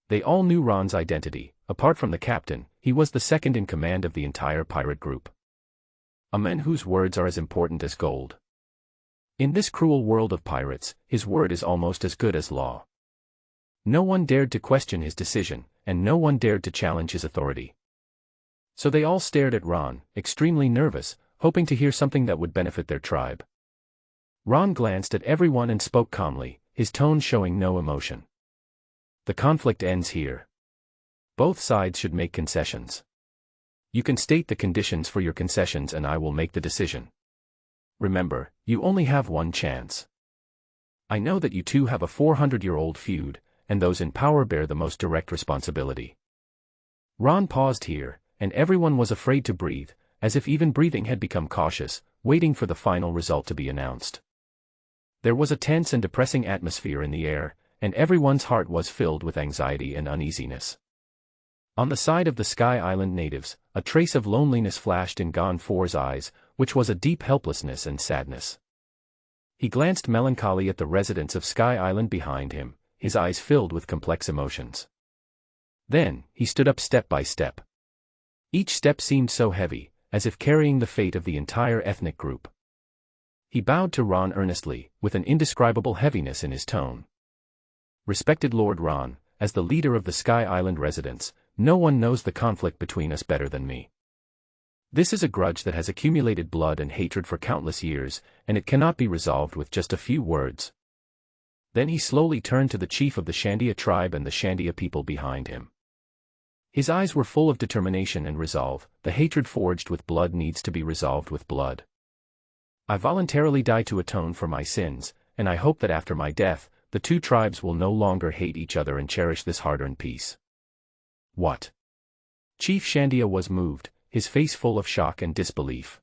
They all knew Ron's identity. Apart from the captain, he was the second in command of the entire pirate group. A man whose words are as important as gold. In this cruel world of pirates, his word is almost as good as law. No one dared to question his decision, and no one dared to challenge his authority. So they all stared at Ron, extremely nervous, hoping to hear something that would benefit their tribe. Ron glanced at everyone and spoke calmly, his tone showing no emotion. The conflict ends here. Both sides should make concessions. You can state the conditions for your concessions and I will make the decision. Remember, you only have one chance. I know that you two have a 400-year-old feud, and those in power bear the most direct responsibility. Ron paused here, and everyone was afraid to breathe, as if even breathing had become cautious, waiting for the final result to be announced. There was a tense and depressing atmosphere in the air, and everyone's heart was filled with anxiety and uneasiness. On the side of the Sky Island natives, a trace of loneliness flashed in Gon 4's eyes, which was a deep helplessness and sadness. He glanced melancholy at the residents of Sky Island behind him, his eyes filled with complex emotions. Then, he stood up step by step. Each step seemed so heavy, as if carrying the fate of the entire ethnic group. He bowed to Ron earnestly, with an indescribable heaviness in his tone. Respected Lord Ron, as the leader of the Sky Island residents, no one knows the conflict between us better than me. This is a grudge that has accumulated blood and hatred for countless years, and it cannot be resolved with just a few words. Then he slowly turned to the chief of the Shandia tribe and the Shandia people behind him. His eyes were full of determination and resolve. The hatred forged with blood needs to be resolved with blood. I voluntarily die to atone for my sins, and I hope that after my death, the two tribes will no longer hate each other and cherish this hard-earned peace. What? Chief Shandia was moved, his face full of shock and disbelief.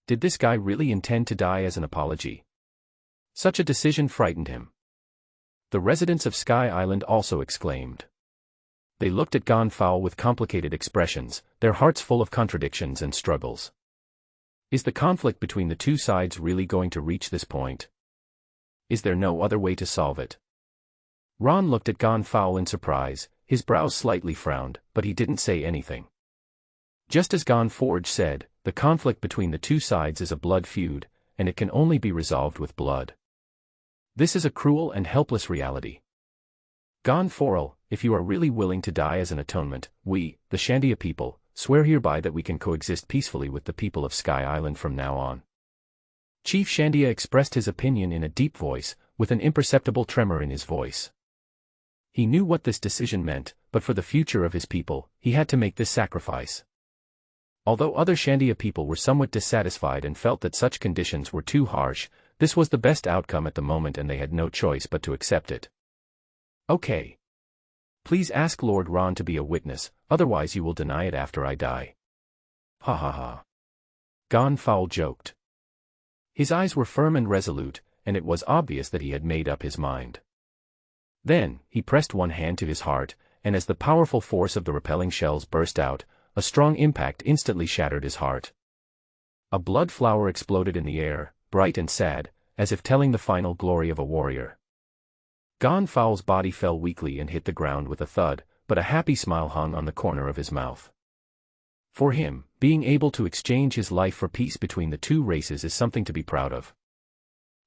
Did this guy really intend to die as an apology? Such a decision frightened him. The residents of Sky Island also exclaimed. They looked at Gon Fowl with complicated expressions, their hearts full of contradictions and struggles. Is the conflict between the two sides really going to reach this point? Is there no other way to solve it? Ron looked at Gon Fowl in surprise, his brows slightly frowned, but he didn't say anything. Just as Gon Forge said, the conflict between the two sides is a blood feud, and it can only be resolved with blood. This is a cruel and helpless reality. Gon Forel, if you are really willing to die as an atonement, we, the Shandia people, swear hereby that we can coexist peacefully with the people of Sky Island from now on. Chief Shandia expressed his opinion in a deep voice, with an imperceptible tremor in his voice. He knew what this decision meant, but for the future of his people, he had to make this sacrifice. Although other Shandia people were somewhat dissatisfied and felt that such conditions were too harsh, this was the best outcome at the moment and they had no choice but to accept it. Okay. Please ask Lord Ron to be a witness, otherwise you will deny it after I die. Ha ha ha. Gon Fowl joked. His eyes were firm and resolute, and it was obvious that he had made up his mind. Then, he pressed one hand to his heart, and as the powerful force of the repelling shells burst out, a strong impact instantly shattered his heart. A blood flower exploded in the air, bright and sad, as if telling the final glory of a warrior. Gon Fowl's body fell weakly and hit the ground with a thud, but a happy smile hung on the corner of his mouth. For him, being able to exchange his life for peace between the two races is something to be proud of.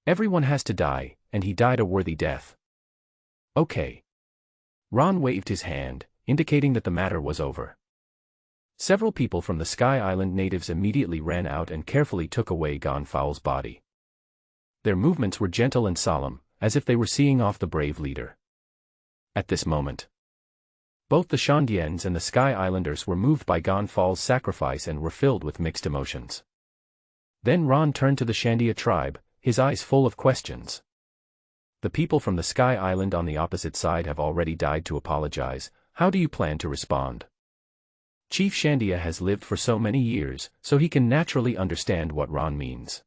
Everyone has to die, and he died a worthy death. Okay. Ron waved his hand, indicating that the matter was over. Several people from the Sky Island natives immediately ran out and carefully took away Gon Fowl's body. Their movements were gentle and solemn, as if they were seeing off the brave leader. At this moment, both the Shandians and the Sky Islanders were moved by Gon Fowl's sacrifice and were filled with mixed emotions. Then Ron turned to the Shandia tribe, his eyes full of questions. The people from the Sky Island on the opposite side have already died to apologize. How do you plan to respond? Chief Shandia has lived for so many years, so he can naturally understand what Ron means.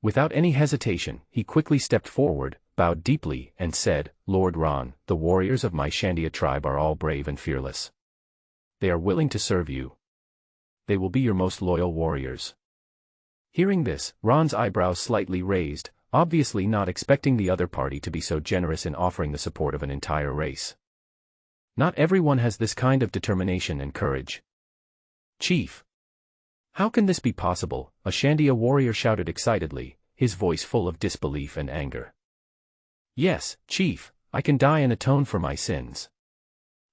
Without any hesitation, he quickly stepped forward, bowed deeply, and said, Lord Ron, the warriors of my Shandia tribe are all brave and fearless. They are willing to serve you. They will be your most loyal warriors. Hearing this, Ron's eyebrows slightly raised, obviously not expecting the other party to be so generous in offering the support of an entire race. Not everyone has this kind of determination and courage. Chief! How can this be possible? A Shandia warrior shouted excitedly, his voice full of disbelief and anger. Yes, Chief, I can die and atone for my sins.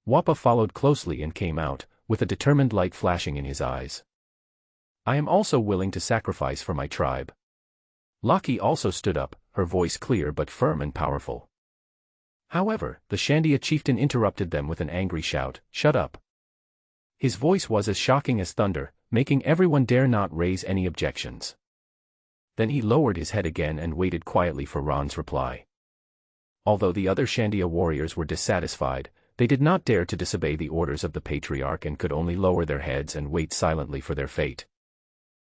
Wappa followed closely and came out, with a determined light flashing in his eyes. I am also willing to sacrifice for my tribe. Laki also stood up, her voice clear but firm and powerful. However, the Shandia chieftain interrupted them with an angry shout, Shut up! His voice was as shocking as thunder, making everyone dare not raise any objections. Then he lowered his head again and waited quietly for Ron's reply. Although the other Shandia warriors were dissatisfied, they did not dare to disobey the orders of the patriarch and could only lower their heads and wait silently for their fate.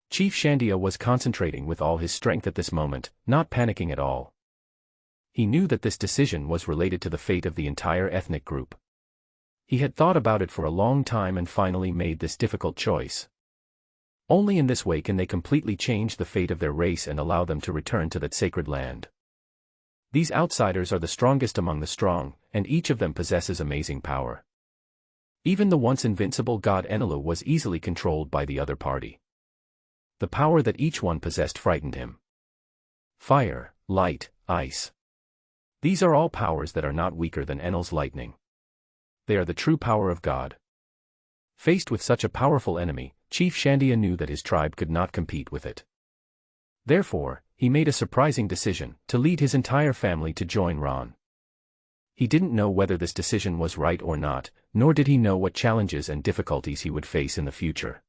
Chief Shandia was concentrating with all his strength at this moment, not panicking at all. He knew that this decision was related to the fate of the entire ethnic group. He had thought about it for a long time and finally made this difficult choice. Only in this way can they completely change the fate of their race and allow them to return to that sacred land. These outsiders are the strongest among the strong, and each of them possesses amazing power. Even the once invincible god Enelu was easily controlled by the other party. The power that each one possessed frightened him. Fire, light, ice. These are all powers that are not weaker than Enel's lightning. They are the true power of God. Faced with such a powerful enemy, Chief Shandia knew that his tribe could not compete with it. Therefore, he made a surprising decision, to lead his entire family to join Ron. He didn't know whether this decision was right or not, nor did he know what challenges and difficulties he would face in the future.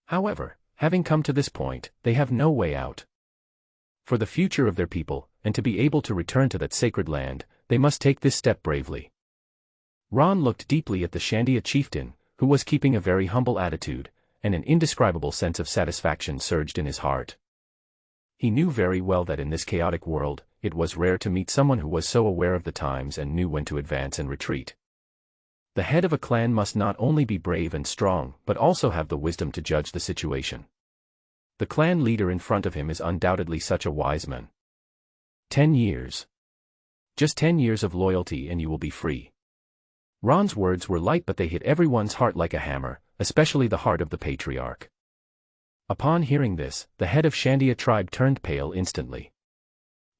However, having come to this point, they have no way out. For the future of their people, and to be able to return to that sacred land, they must take this step bravely. Ron looked deeply at the Shandia chieftain, who was keeping a very humble attitude, and an indescribable sense of satisfaction surged in his heart. He knew very well that in this chaotic world, it was rare to meet someone who was so aware of the times and knew when to advance and retreat. The head of a clan must not only be brave and strong, but also have the wisdom to judge the situation. The clan leader in front of him is undoubtedly such a wise man. 10 years. Just 10 years of loyalty and you will be free. Ron's words were light but they hit everyone's heart like a hammer, especially the heart of the patriarch. Upon hearing this, the head of Shandia tribe turned pale instantly.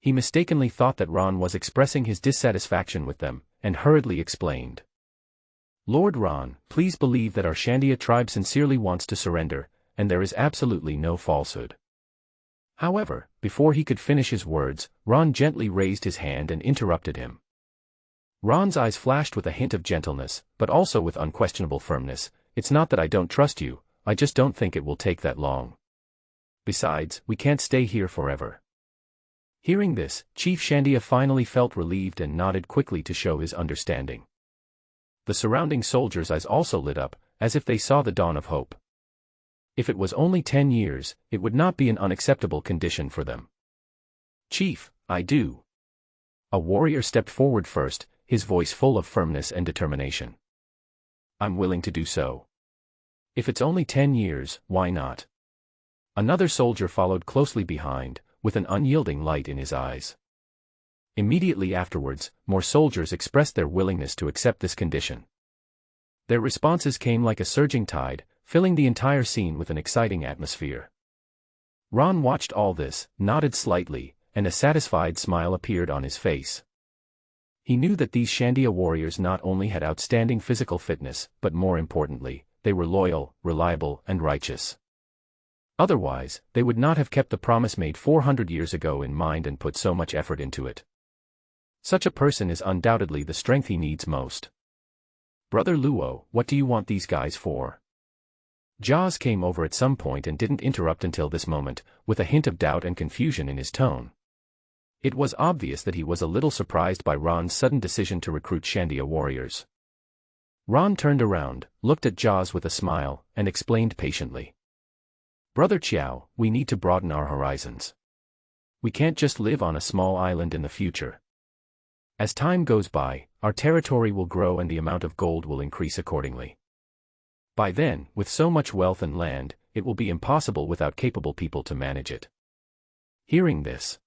He mistakenly thought that Ron was expressing his dissatisfaction with them, and hurriedly explained. Lord Ron, please believe that our Shandia tribe sincerely wants to surrender, and there is absolutely no falsehood. However, before he could finish his words, Ron gently raised his hand and interrupted him. Ron's eyes flashed with a hint of gentleness, but also with unquestionable firmness. It's not that I don't trust you, I just don't think it will take that long. Besides, we can't stay here forever. Hearing this, Chief Shandia finally felt relieved and nodded quickly to show his understanding. The surrounding soldiers' eyes also lit up, as if they saw the dawn of hope. If it was only 10 years, it would not be an unacceptable condition for them. Chief, I do. A warrior stepped forward first, his voice full of firmness and determination. I'm willing to do so. If it's only 10 years, why not? Another soldier followed closely behind, with an unyielding light in his eyes. Immediately afterwards, more soldiers expressed their willingness to accept this condition. Their responses came like a surging tide, filling the entire scene with an exciting atmosphere. Ron watched all this, nodded slightly, and a satisfied smile appeared on his face. He knew that these Shandia warriors not only had outstanding physical fitness, but more importantly, they were loyal, reliable, and righteous. Otherwise, they would not have kept the promise made 400 years ago in mind and put so much effort into it. Such a person is undoubtedly the strength he needs most. Brother Luo, what do you want these guys for? Jaws came over at some point and didn't interrupt until this moment, with a hint of doubt and confusion in his tone. It was obvious that he was a little surprised by Ron's sudden decision to recruit Shandia warriors. Ron turned around, looked at Jaws with a smile, and explained patiently. Brother Chiao, we need to broaden our horizons. We can't just live on a small island in the future. As time goes by, our territory will grow and the amount of gold will increase accordingly. By then, with so much wealth and land, it will be impossible without capable people to manage it. Hearing this,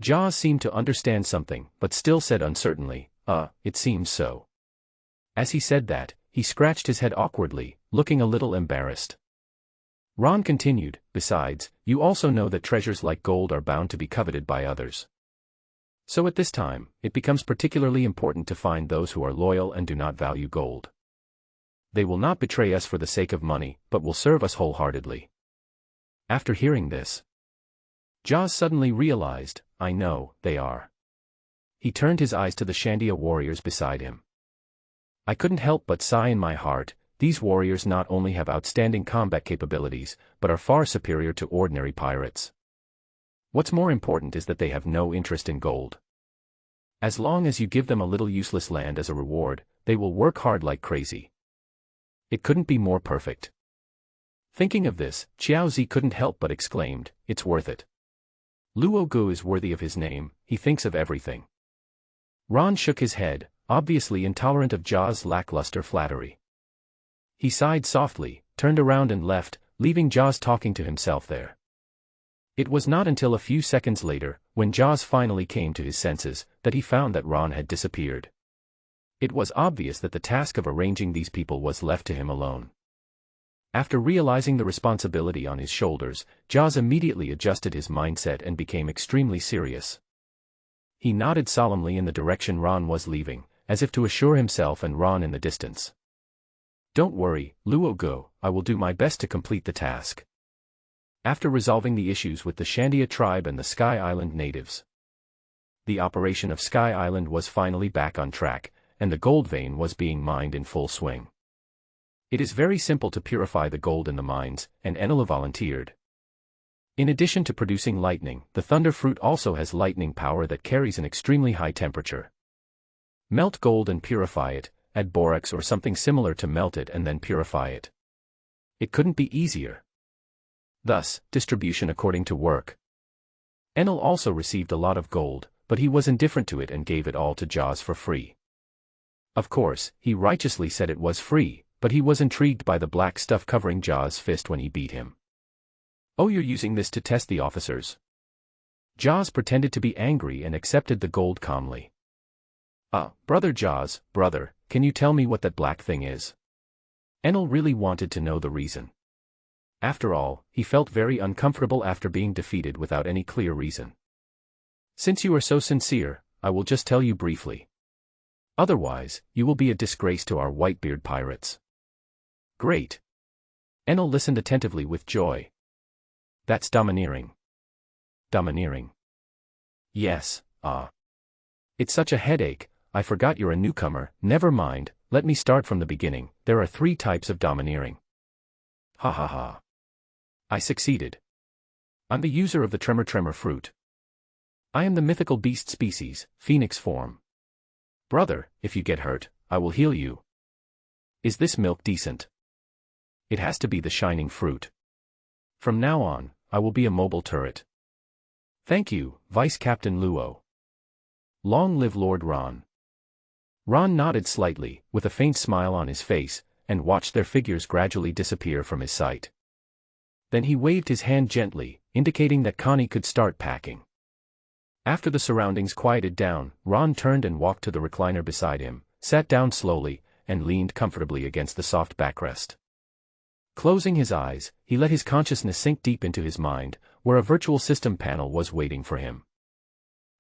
Jaws seemed to understand something, but still said uncertainly, it seems so. As he said that, he scratched his head awkwardly, looking a little embarrassed. Ron continued, besides, you also know that treasures like gold are bound to be coveted by others. So at this time, it becomes particularly important to find those who are loyal and do not value gold. They will not betray us for the sake of money, but will serve us wholeheartedly. After hearing this, Jaws suddenly realized, I know, they are. He turned his eyes to the Shandia warriors beside him. I couldn't help but sigh in my heart, these warriors not only have outstanding combat capabilities, but are far superior to ordinary pirates. What's more important is that they have no interest in gold. As long as you give them a little useless land as a reward, they will work hard like crazy. It couldn't be more perfect. Thinking of this, Xiaozi couldn't help but exclaimed, it's worth it. Luo Gu is worthy of his name, he thinks of everything. Ron shook his head, obviously intolerant of Jaws' lackluster flattery. He sighed softly, turned around and left, leaving Jaws talking to himself there. It was not until a few seconds later, when Jaws finally came to his senses, that he found that Ron had disappeared. It was obvious that the task of arranging these people was left to him alone. After realizing the responsibility on his shoulders, Jaws immediately adjusted his mindset and became extremely serious. He nodded solemnly in the direction Ron was leaving, as if to assure himself and Ron in the distance. Don't worry, Luo Gu, I will do my best to complete the task. After resolving the issues with the Shandia tribe and the Sky Island natives, the operation of Sky Island was finally back on track, and the gold vein was being mined in full swing. It is very simple to purify the gold in the mines, and Enel volunteered. In addition to producing lightning, the thunder fruit also has lightning power that carries an extremely high temperature. Melt gold and purify it, add borax or something similar to melt it and then purify it. It couldn't be easier. Thus, distribution according to work. Enel also received a lot of gold, but he was indifferent to it and gave it all to Jaws for free. Of course, he righteously said it was free, but he was intrigued by the black stuff covering Jaws' fist when he beat him. Oh, you're using this to test the officers? Jaws pretended to be angry and accepted the gold calmly. Brother Jaws, brother, can you tell me what that black thing is? Enel really wanted to know the reason. After all, he felt very uncomfortable after being defeated without any clear reason. Since you are so sincere, I will just tell you briefly. Otherwise, you will be a disgrace to our Whitebeard pirates. Great. Enel listened attentively with joy. That's domineering. Domineering. Yes, It's such a headache, I forgot you're a newcomer, never mind, let me start from the beginning, there are 3 types of domineering. Ha ha ha. I succeeded. I'm the user of the tremor fruit. I am the mythical beast species, phoenix form. Brother, if you get hurt, I will heal you. Is this milk decent? It has to be the shining fruit. From now on, I will be a mobile turret. Thank you, Vice Captain Luo. Long live Lord Ron. Ron nodded slightly, with a faint smile on his face, and watched their figures gradually disappear from his sight. Then he waved his hand gently, indicating that Connie could start packing. After the surroundings quieted down, Ron turned and walked to the recliner beside him, sat down slowly, and leaned comfortably against the soft backrest. Closing his eyes, he let his consciousness sink deep into his mind, where a virtual system panel was waiting for him.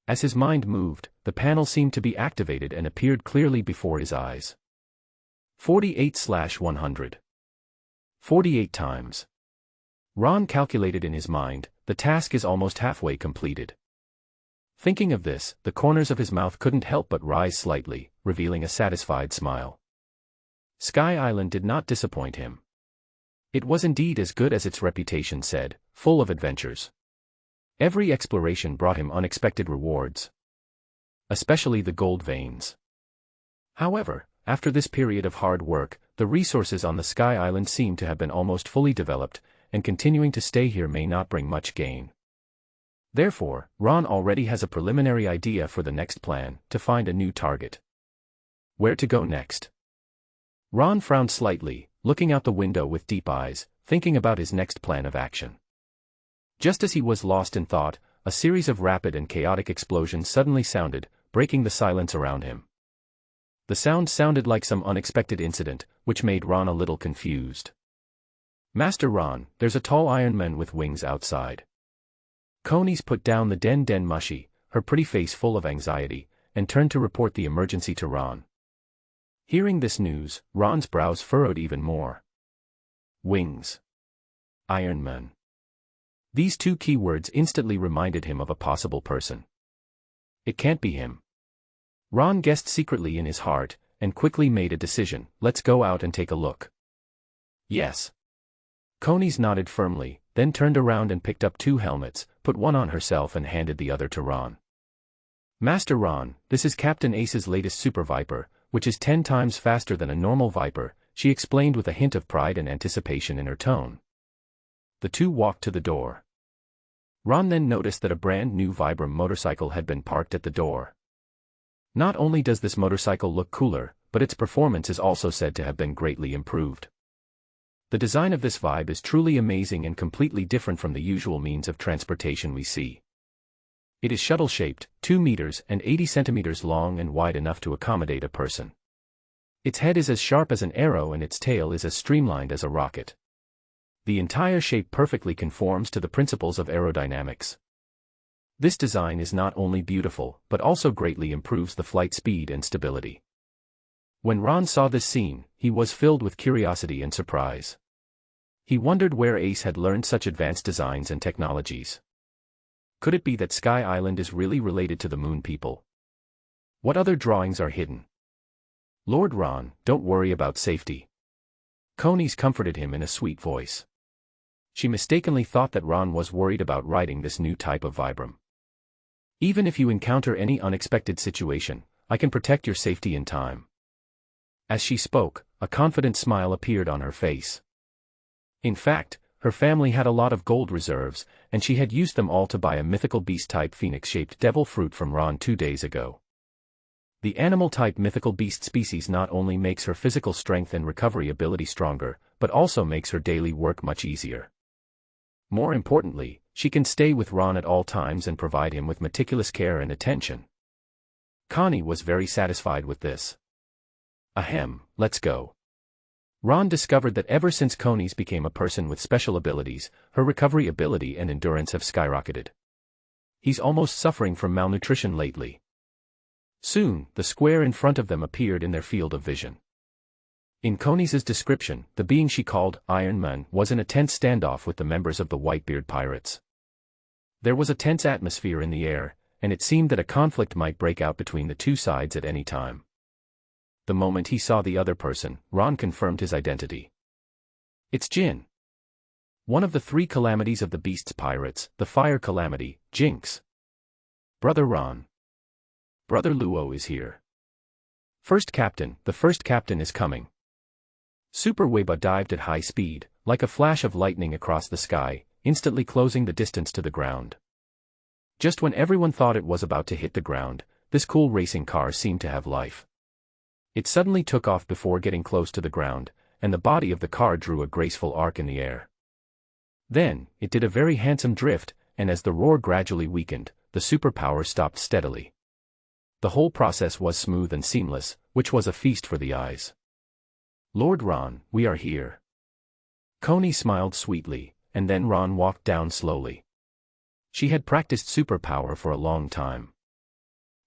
As his mind moved, the panel seemed to be activated and appeared clearly before his eyes. 48/100. 48 times. Ron calculated in his mind, the task is almost halfway completed. Thinking of this, the corners of his mouth couldn't help but rise slightly, revealing a satisfied smile. Sky Island did not disappoint him. It was indeed as good as its reputation said, full of adventures. Every exploration brought him unexpected rewards. Especially the gold veins. However, after this period of hard work, the resources on the Sky Island seem to have been almost fully developed, and continuing to stay here may not bring much gain. Therefore, Ron already has a preliminary idea for the next plan, to find a new target. Where to go next? Ron frowned slightly, looking out the window with deep eyes, thinking about his next plan of action. Just as he was lost in thought, a series of rapid and chaotic explosions suddenly sounded, breaking the silence around him. The sound sounded like some unexpected incident, which made Ron a little confused. "Master Ron, there's a tall Iron Man with wings outside." Coney's put down the den mushy, her pretty face full of anxiety, and turned to report the emergency to Ron. Hearing this news, Ron's brows furrowed even more. Wings. Iron Man. These two key words instantly reminded him of a possible person. It can't be him. Ron guessed secretly in his heart, and quickly made a decision. Let's go out and take a look. Yes. Coney's nodded firmly, then turned around and picked up two helmets, put one on herself and handed the other to Ron. Master Ron, this is Captain Ace's latest Super Viper, which is 10 times faster than a normal Viper, she explained with a hint of pride and anticipation in her tone. The two walked to the door. Ron then noticed that a brand new Vibram motorcycle had been parked at the door. Not only does this motorcycle look cooler, but its performance is also said to have been greatly improved. The design of this Vibe is truly amazing and completely different from the usual means of transportation we see. It is shuttle-shaped, 2 meters and 80 centimeters long and wide enough to accommodate a person. Its head is as sharp as an arrow and its tail is as streamlined as a rocket. The entire shape perfectly conforms to the principles of aerodynamics. This design is not only beautiful, but also greatly improves the flight speed and stability. When Ron saw this scene, he was filled with curiosity and surprise. He wondered where Ace had learned such advanced designs and technologies. Could it be that Sky Island is really related to the Moon people? What other drawings are hidden? Lord Ron, don't worry about safety. Coney's comforted him in a sweet voice. She mistakenly thought that Ron was worried about riding this new type of Vibram. Even if you encounter any unexpected situation, I can protect your safety in time. As she spoke, a confident smile appeared on her face. In fact, her family had a lot of gold reserves, and she had used them all to buy a mythical beast-type phoenix-shaped devil fruit from Ron 2 days ago. The animal-type mythical beast species not only makes her physical strength and recovery ability stronger, but also makes her daily work much easier. More importantly, she can stay with Ron at all times and provide him with meticulous care and attention. Connie was very satisfied with this. Ahem, let's go. Ron discovered that ever since Coney's became a person with special abilities, her recovery ability and endurance have skyrocketed. He's almost suffering from malnutrition lately. Soon, the square in front of them appeared in their field of vision. In Coney's description, the being she called Iron Man was in a tense standoff with the members of the Whitebeard pirates. There was a tense atmosphere in the air, and it seemed that a conflict might break out between the two sides at any time. The moment he saw the other person, Ron confirmed his identity. It's Jin. One of the 3 calamities of the Beast's pirates, the Fire Calamity, Jinx. Brother Ron. Brother Luo is here. The first captain is coming. Super Weiba dived at high speed, like a flash of lightning across the sky, instantly closing the distance to the ground. Just when everyone thought it was about to hit the ground, this cool racing car seemed to have life. It suddenly took off before getting close to the ground, and the body of the car drew a graceful arc in the air. Then, it did a very handsome drift, and as the roar gradually weakened, the superpower stopped steadily. The whole process was smooth and seamless, which was a feast for the eyes. Lord Ron, we are here. Coney smiled sweetly, and then Ron walked down slowly. She had practiced superpower for a long time.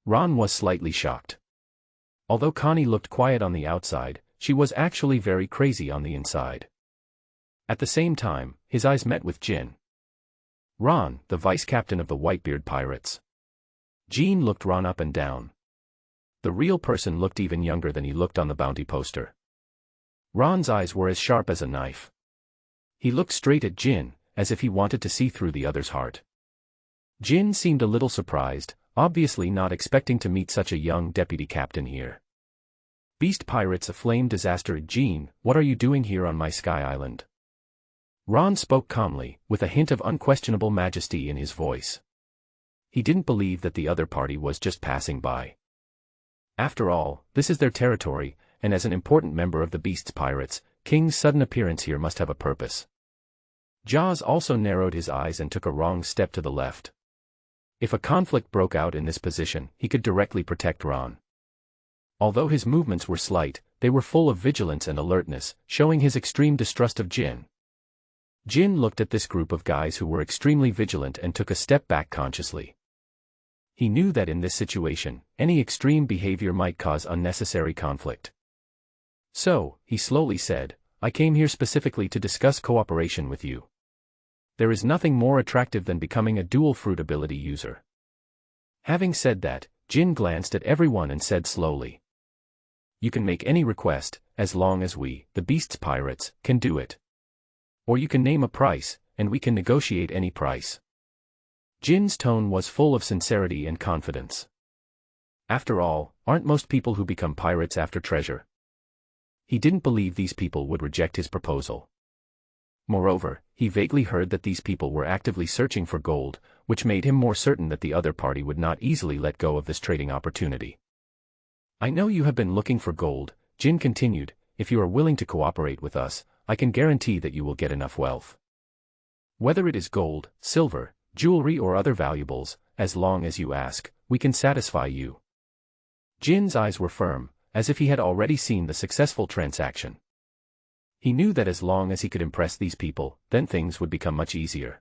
Ron was slightly shocked. Although Connie looked quiet on the outside, she was actually very crazy on the inside. At the same time, his eyes met with Jin. Ron, the vice-captain of the Whitebeard pirates. Jean looked Ron up and down. The real person looked even younger than he looked on the bounty poster. Ron's eyes were as sharp as a knife. He looked straight at Jin, as if he wanted to see through the other's heart. Jin seemed a little surprised, obviously not expecting to meet such a young deputy captain here. Beast pirates, a flame disaster. Jin, what are you doing here on my sky island? Ron spoke calmly, with a hint of unquestionable majesty in his voice. He didn't believe that the other party was just passing by. After all, this is their territory, and as an important member of the Beast's pirates, King's sudden appearance here must have a purpose. Jaws also narrowed his eyes and took a wrong step to the left. If a conflict broke out in this position, he could directly protect Ron. Although his movements were slight, they were full of vigilance and alertness, showing his extreme distrust of Jin. Jin looked at this group of guys who were extremely vigilant and took a step back consciously. He knew that in this situation, any extreme behavior might cause unnecessary conflict. So, he slowly said, I came here specifically to discuss cooperation with you. There is nothing more attractive than becoming a dual fruit ability user. Having said that, Jin glanced at everyone and said slowly, you can make any request, as long as we, the Beast's pirates, can do it. Or you can name a price, and we can negotiate any price. Jin's tone was full of sincerity and confidence. After all, aren't most people who become pirates after treasure? He didn't believe these people would reject his proposal. Moreover, he vaguely heard that these people were actively searching for gold, which made him more certain that the other party would not easily let go of this trading opportunity. I know you have been looking for gold, Jin continued. If you are willing to cooperate with us, I can guarantee that you will get enough wealth. Whether it is gold, silver, jewelry or other valuables, as long as you ask, we can satisfy you. Jin's eyes were firm, as if he had already seen the successful transaction. He knew that as long as he could impress these people, then things would become much easier.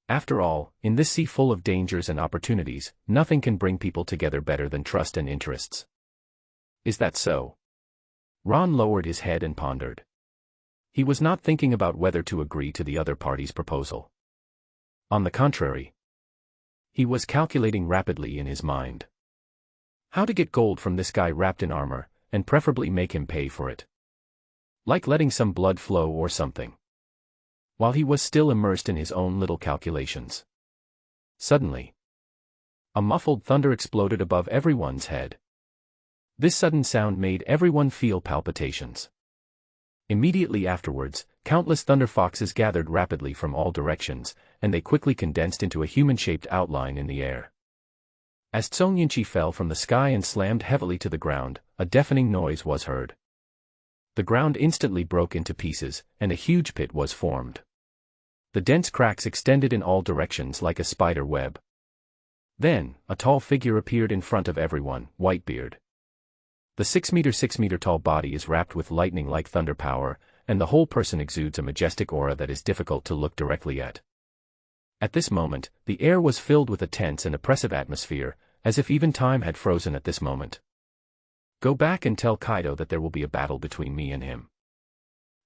After all, in this sea full of dangers and opportunities, nothing can bring people together better than trust and interests. Is that so? Ron lowered his head and pondered. He was not thinking about whether to agree to the other party's proposal. On the contrary, he was calculating rapidly in his mind how to get gold from this guy wrapped in armor, and preferably make him pay for it. Like letting some blood flow or something. While he was still immersed in his own little calculations. Suddenly, a muffled thunder exploded above everyone's head. This sudden sound made everyone feel palpitations. Immediately afterwards, countless thunder foxes gathered rapidly from all directions, and they quickly condensed into a human-shaped outline in the air. As Tsongyinchi fell from the sky and slammed heavily to the ground, a deafening noise was heard. The ground instantly broke into pieces, and a huge pit was formed. The dense cracks extended in all directions like a spider web. Then, a tall figure appeared in front of everyone, Whitebeard. The 6-meter tall body is wrapped with lightning-like thunder power, and the whole person exudes a majestic aura that is difficult to look directly at. At this moment, the air was filled with a tense and oppressive atmosphere, as if even time had frozen at this moment. Go back and tell Kaido that there will be a battle between me and him.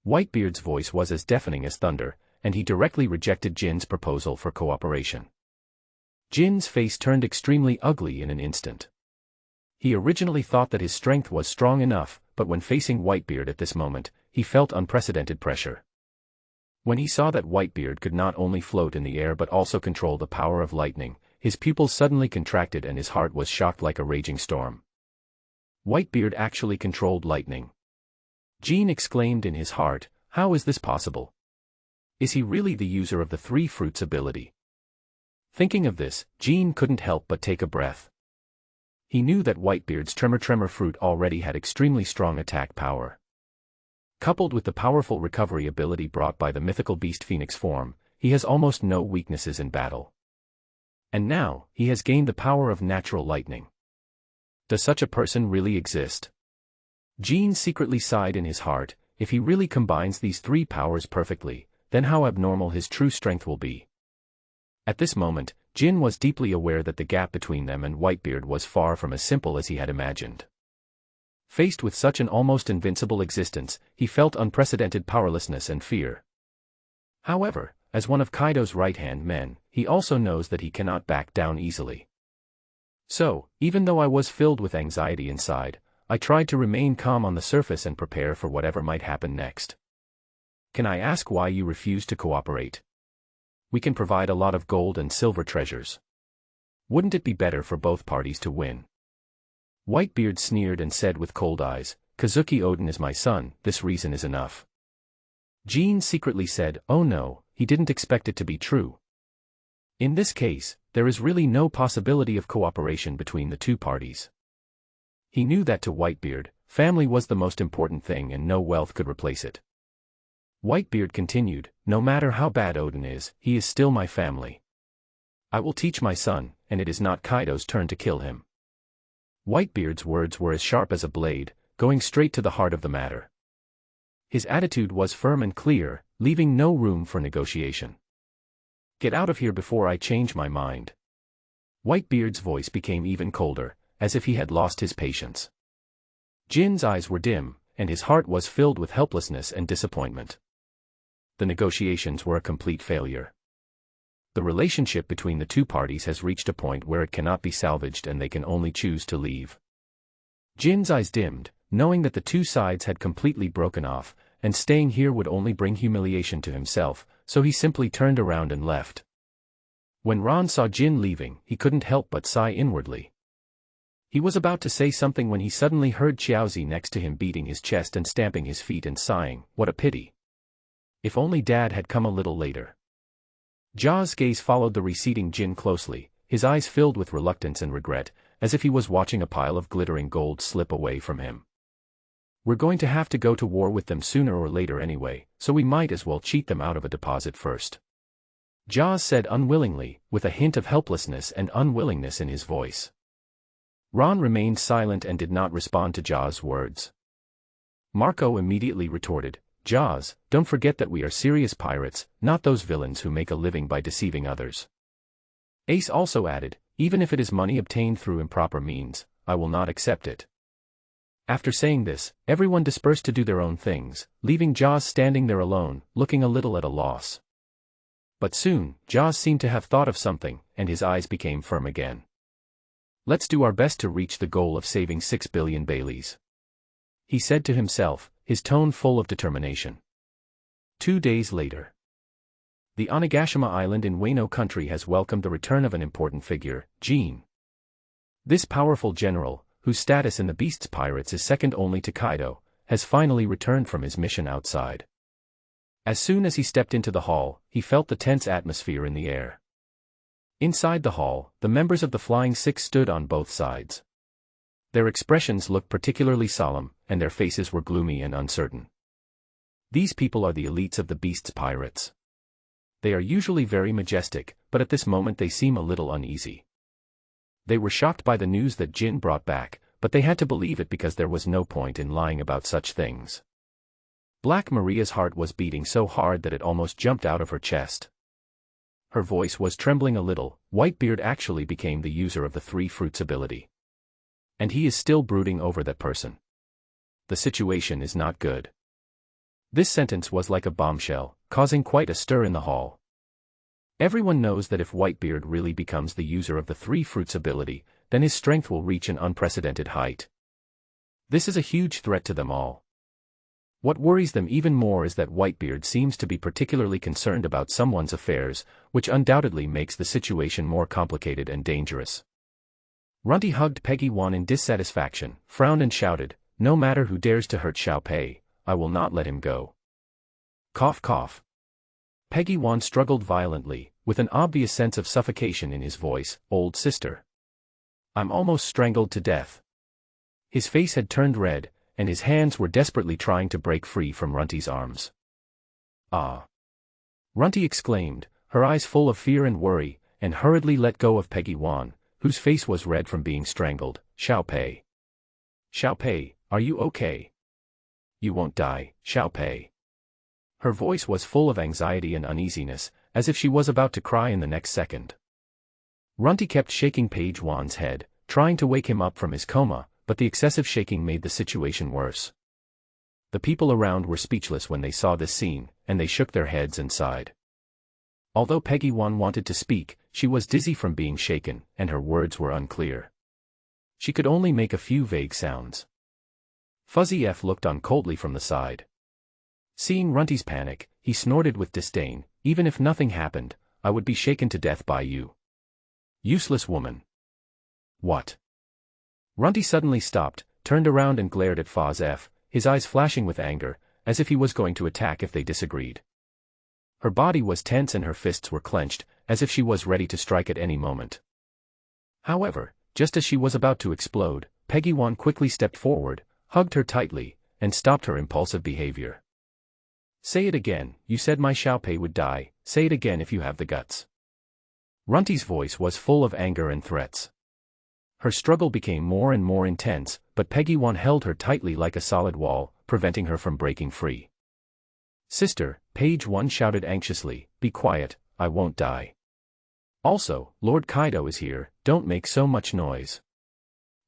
Whitebeard's voice was as deafening as thunder, and he directly rejected Jin's proposal for cooperation. Jin's face turned extremely ugly in an instant. He originally thought that his strength was strong enough, but when facing Whitebeard at this moment, he felt unprecedented pressure. When he saw that Whitebeard could not only float in the air but also control the power of lightning, his pupils suddenly contracted and his heart was shocked like a raging storm. Whitebeard actually controlled lightning. Jin exclaimed in his heart, how is this possible? Is he really the user of the three fruits ability? Thinking of this, Jin couldn't help but take a breath. He knew that Whitebeard's Tremor fruit already had extremely strong attack power. Coupled with the powerful recovery ability brought by the mythical beast Phoenix form, he has almost no weaknesses in battle. And now, he has gained the power of natural lightning. Does such a person really exist? Jin secretly sighed in his heart, if he really combines these three powers perfectly, then how abnormal his true strength will be. At this moment, Jin was deeply aware that the gap between them and Whitebeard was far from as simple as he had imagined. Faced with such an almost invincible existence, he felt unprecedented powerlessness and fear. However, as one of Kaido's right-hand men, he also knows that he cannot back down easily. So, even though I was filled with anxiety inside, I tried to remain calm on the surface and prepare for whatever might happen next. Can I ask why you refuse to cooperate? We can provide a lot of gold and silver treasures. Wouldn't it be better for both parties to win? Whitebeard sneered and said with cold eyes, Kazuki Odin is my son, this reason is enough. Jean secretly said, oh no, he didn't expect it to be true. In this case, there is really no possibility of cooperation between the two parties. He knew that to Whitebeard, family was the most important thing and no wealth could replace it. Whitebeard continued, no matter how bad Odin is, he is still my family. I will teach my son, and it is not Kaido's turn to kill him. Whitebeard's words were as sharp as a blade, going straight to the heart of the matter. His attitude was firm and clear, leaving no room for negotiation. Get out of here before I change my mind. Whitebeard's voice became even colder, as if he had lost his patience. Jin's eyes were dim, and his heart was filled with helplessness and disappointment. The negotiations were a complete failure. The relationship between the two parties has reached a point where it cannot be salvaged and they can only choose to leave. Jin's eyes dimmed, knowing that the two sides had completely broken off, and staying here would only bring humiliation to himself, so he simply turned around and left. When Ron saw Jin leaving, he couldn't help but sigh inwardly. He was about to say something when he suddenly heard Xiaozi next to him beating his chest and stamping his feet and sighing, what a pity. If only Dad had come a little later. Ja's gaze followed the receding Jin closely, his eyes filled with reluctance and regret, as if he was watching a pile of glittering gold slip away from him. We're going to have to go to war with them sooner or later anyway, so we might as well cheat them out of a deposit first. Ja said unwillingly, with a hint of helplessness and unwillingness in his voice. Ron remained silent and did not respond to Ja's words. Marco immediately retorted, Jaws, don't forget that we are serious pirates, not those villains who make a living by deceiving others. Ace also added, even if it is money obtained through improper means, I will not accept it. After saying this, everyone dispersed to do their own things, leaving Jaws standing there alone, looking a little at a loss. But soon, Jaws seemed to have thought of something, and his eyes became firm again. Let's do our best to reach the goal of saving 6 billion Baileys. He said to himself, his tone full of determination. 2 days later. The Onigashima Island in Wano country has welcomed the return of an important figure, Jean. This powerful general, whose status in the Beast's Pirates is second only to Kaido, has finally returned from his mission outside. As soon as he stepped into the hall, he felt the tense atmosphere in the air. Inside the hall, the members of the Flying Six stood on both sides. Their expressions looked particularly solemn, and their faces were gloomy and uncertain. These people are the elites of the Beast's Pirates. They are usually very majestic, but at this moment they seem a little uneasy. They were shocked by the news that Jin brought back, but they had to believe it because there was no point in lying about such things. Black Maria's heart was beating so hard that it almost jumped out of her chest. Her voice was trembling a little. Whitebeard actually became the user of the three fruits ability. And he is still brooding over that person. The situation is not good. This sentence was like a bombshell, causing quite a stir in the hall. Everyone knows that if Whitebeard really becomes the user of the three fruits ability, then his strength will reach an unprecedented height. This is a huge threat to them all. What worries them even more is that Whitebeard seems to be particularly concerned about someone's affairs, which undoubtedly makes the situation more complicated and dangerous. Runty hugged Peggy Wan in dissatisfaction, frowned and shouted, no matter who dares to hurt Xiao Pei, I will not let him go. Cough cough. Peggy Wan struggled violently, with an obvious sense of suffocation in his voice, old sister. I'm almost strangled to death. His face had turned red, and his hands were desperately trying to break free from Runty's arms. Ah! Runty exclaimed, her eyes full of fear and worry, and hurriedly let go of Peggy Wan, whose face was red from being strangled. Xiao Pei. Xiao Pei, are you okay? You won't die, Xiao Pei. Her voice was full of anxiety and uneasiness, as if she was about to cry in the next second. Runty kept shaking Page Wan's head, trying to wake him up from his coma, but the excessive shaking made the situation worse. The people around were speechless when they saw this scene, and they shook their heads and sighed. Although Peggy Wan wanted to speak, she was dizzy from being shaken, and her words were unclear. She could only make a few vague sounds. Fuzzy F looked on coldly from the side. Seeing Runty's panic, he snorted with disdain, "Even if nothing happened, I would be shaken to death by you. Useless woman." "What?" Runty suddenly stopped, turned around and glared at Faz F, his eyes flashing with anger, as if he was going to attack if they disagreed. Her body was tense and her fists were clenched, as if she was ready to strike at any moment. However, just as she was about to explode, Peggy Wan quickly stepped forward, hugged her tightly, and stopped her impulsive behavior. "Say it again, you said my Xiaopei would die, say it again if you have the guts." Runty's voice was full of anger and threats. Her struggle became more and more intense, but Peggy Wan held her tightly like a solid wall, preventing her from breaking free. "Sister," Page 1 shouted anxiously, "be quiet, I won't die. Also, Lord Kaido is here, don't make so much noise."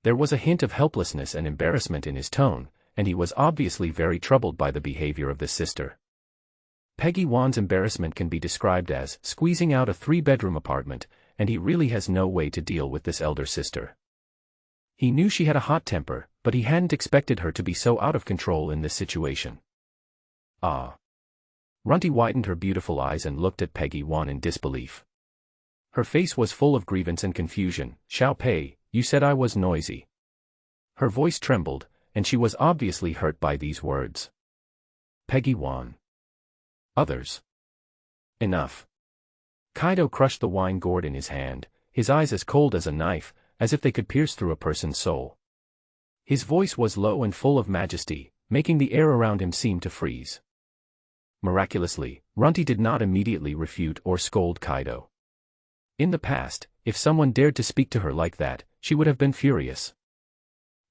There was a hint of helplessness and embarrassment in his tone, and he was obviously very troubled by the behavior of this sister. Peggy Wan's embarrassment can be described as squeezing out a 3-bedroom apartment, and he really has no way to deal with this elder sister. He knew she had a hot temper, but he hadn't expected her to be so out of control in this situation. "Ah." Runty widened her beautiful eyes and looked at Peggy Wan in disbelief. Her face was full of grievance and confusion. "Xiaopei, you said I was noisy." Her voice trembled, and she was obviously hurt by these words. Peggy Wan. Others. Enough. Kaido crushed the wine gourd in his hand, his eyes as cold as a knife, as if they could pierce through a person's soul. His voice was low and full of majesty, making the air around him seem to freeze. Miraculously, Runty did not immediately refute or scold Kaido. In the past, if someone dared to speak to her like that, she would have been furious.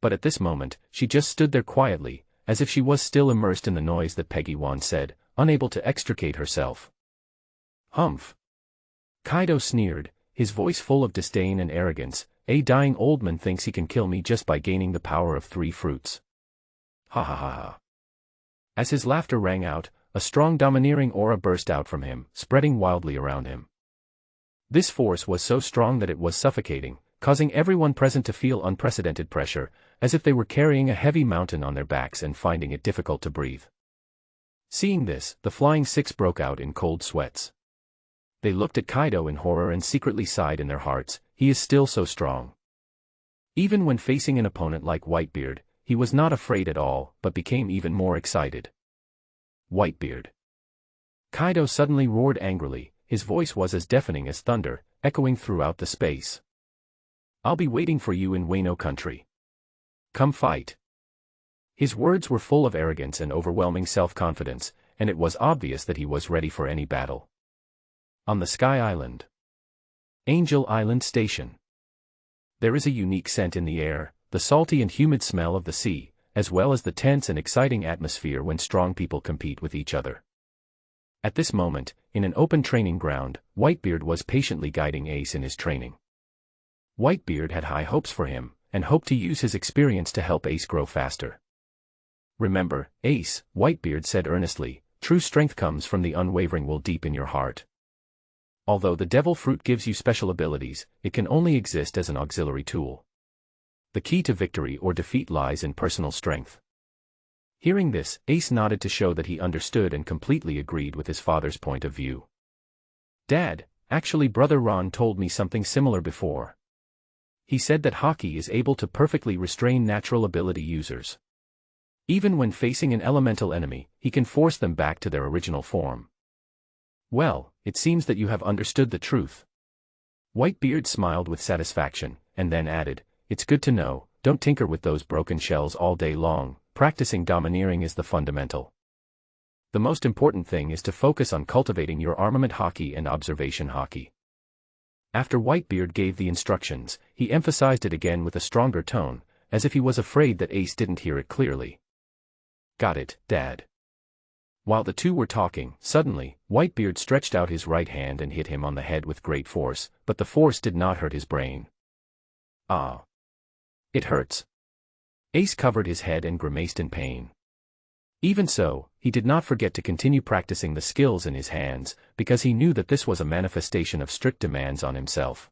But at this moment, she just stood there quietly, as if she was still immersed in the noise that Peggy Wan said, unable to extricate herself. "Humph." Kaido sneered, his voice full of disdain and arrogance. "A dying old man thinks he can kill me just by gaining the power of 3 fruits. Ha ha ha ha." As his laughter rang out, a strong domineering aura burst out from him, spreading wildly around him. This force was so strong that it was suffocating, causing everyone present to feel unprecedented pressure, as if they were carrying a heavy mountain on their backs and finding it difficult to breathe. Seeing this, the Flying Six broke out in cold sweats. They looked at Kaido in horror and secretly sighed in their hearts, he is still so strong. Even when facing an opponent like Whitebeard, he was not afraid at all, but became even more excited. Whitebeard. Kaido suddenly roared angrily, his voice was as deafening as thunder, echoing throughout the space. "I'll be waiting for you in Wano country. Come fight." His words were full of arrogance and overwhelming self-confidence, and it was obvious that he was ready for any battle. On the Sky Island. Angel Island Station. There is a unique scent in the air, the salty and humid smell of the sea, as well as the tense and exciting atmosphere when strong people compete with each other. At this moment, in an open training ground, Whitebeard was patiently guiding Ace in his training. Whitebeard had high hopes for him, and hoped to use his experience to help Ace grow faster. "Remember, Ace," Whitebeard said earnestly, "true strength comes from the unwavering will deep in your heart. Although the Devil Fruit gives you special abilities, it can only exist as an auxiliary tool. The key to victory or defeat lies in personal strength." Hearing this, Ace nodded to show that he understood and completely agreed with his father's point of view. "Dad, actually Brother Ron told me something similar before. He said that Haki is able to perfectly restrain natural ability users. Even when facing an elemental enemy, he can force them back to their original form." "Well, it seems that you have understood the truth." Whitebeard smiled with satisfaction, and then added, "It's good to know, don't tinker with those broken shells all day long, practicing domineering is the fundamental. The most important thing is to focus on cultivating your armament Haki and observation Haki." After Whitebeard gave the instructions, he emphasized it again with a stronger tone, as if he was afraid that Ace didn't hear it clearly. "Got it, Dad." While the two were talking, suddenly, Whitebeard stretched out his right hand and hit him on the head with great force, but the force did not hurt his brain. "Ah. It hurts." Ace covered his head and grimaced in pain. Even so, he did not forget to continue practicing the skills in his hands, because he knew that this was a manifestation of strict demands on himself.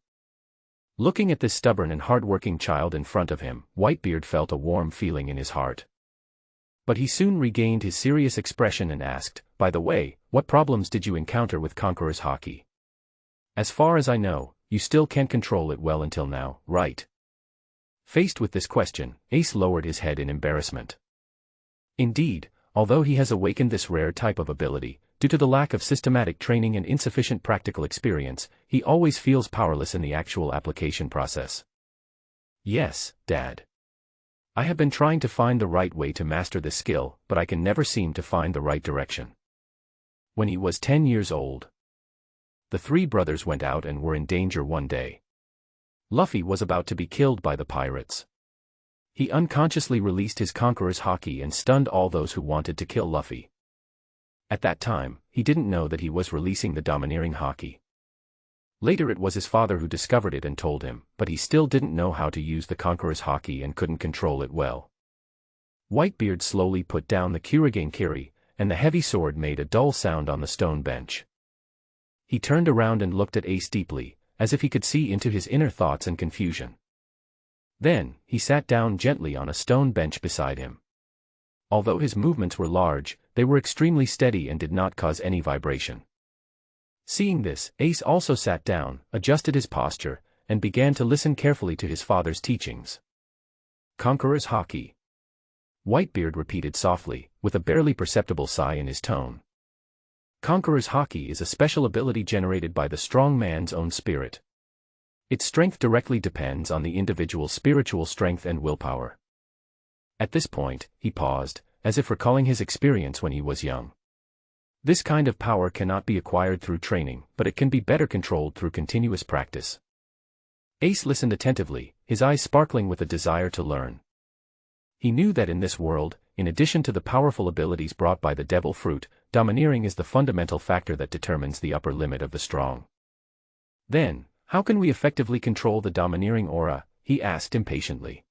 Looking at this stubborn and hard-working child in front of him, Whitebeard felt a warm feeling in his heart. But he soon regained his serious expression and asked, "By the way, what problems did you encounter with Conqueror's Haki? As far as I know, you still can't control it well until now, right?" Faced with this question, Ace lowered his head in embarrassment. Indeed, although he has awakened this rare type of ability, due to the lack of systematic training and insufficient practical experience, he always feels powerless in the actual application process. "Yes, Dad. I have been trying to find the right way to master this skill, but I can never seem to find the right direction." When he was 10 years old, the three brothers went out and were in danger one day. Luffy was about to be killed by the pirates. He unconsciously released his Conqueror's Haki and stunned all those who wanted to kill Luffy. At that time, he didn't know that he was releasing the domineering Haki. Later it was his father who discovered it and told him, but he still didn't know how to use the Conqueror's Haki and couldn't control it well. Whitebeard slowly put down the Kurigane Kiri, and the heavy sword made a dull sound on the stone bench. He turned around and looked at Ace deeply, as if he could see into his inner thoughts and confusion. Then, he sat down gently on a stone bench beside him. Although his movements were large, they were extremely steady and did not cause any vibration. Seeing this, Ace also sat down, adjusted his posture, and began to listen carefully to his father's teachings. "Conqueror's Haki," Whitebeard repeated softly, with a barely perceptible sigh in his tone. Conqueror's Haki is a special ability generated by the strong man's own spirit. Its strength directly depends on the individual's spiritual strength and willpower. At this point, he paused, as if recalling his experience when he was young. This kind of power cannot be acquired through training, but it can be better controlled through continuous practice. Ace listened attentively, his eyes sparkling with a desire to learn. He knew that in this world, in addition to the powerful abilities brought by the Devil Fruit, domineering is the fundamental factor that determines the upper limit of the strong. "Then, how can we effectively control the domineering aura?" he asked impatiently.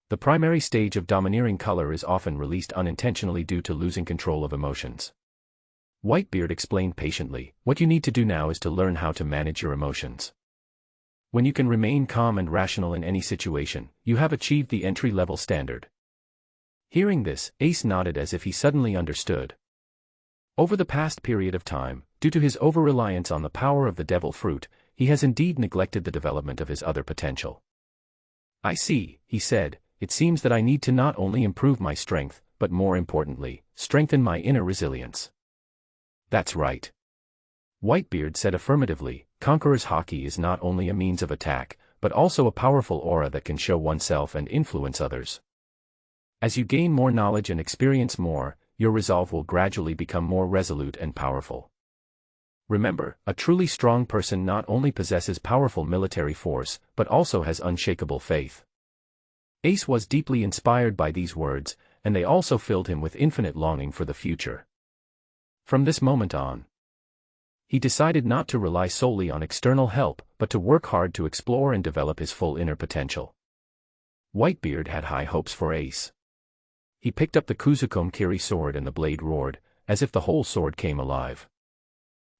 The primary stage of domineering color is often released unintentionally due to losing control of emotions. Whitebeard explained patiently, "What you need to do now is to learn how to manage your emotions. When you can remain calm and rational in any situation, you have achieved the entry-level standard." Hearing this, Ace nodded as if he suddenly understood. Over the past period of time, due to his over-reliance on the power of the Devil Fruit, he has indeed neglected the development of his other potential. "I see," he said, "it seems that I need to not only improve my strength, but more importantly, strengthen my inner resilience." "That's right," Whitebeard said affirmatively. Conqueror's Haki is not only a means of attack, but also a powerful aura that can show oneself and influence others. As you gain more knowledge and experience more, your resolve will gradually become more resolute and powerful. Remember, a truly strong person not only possesses powerful military force, but also has unshakable faith. Ace was deeply inspired by these words, and they also filled him with infinite longing for the future. From this moment on, he decided not to rely solely on external help, but to work hard to explore and develop his full inner potential. Whitebeard had high hopes for Ace. He picked up the Kuzukomi Kiri sword and the blade roared, as if the whole sword came alive.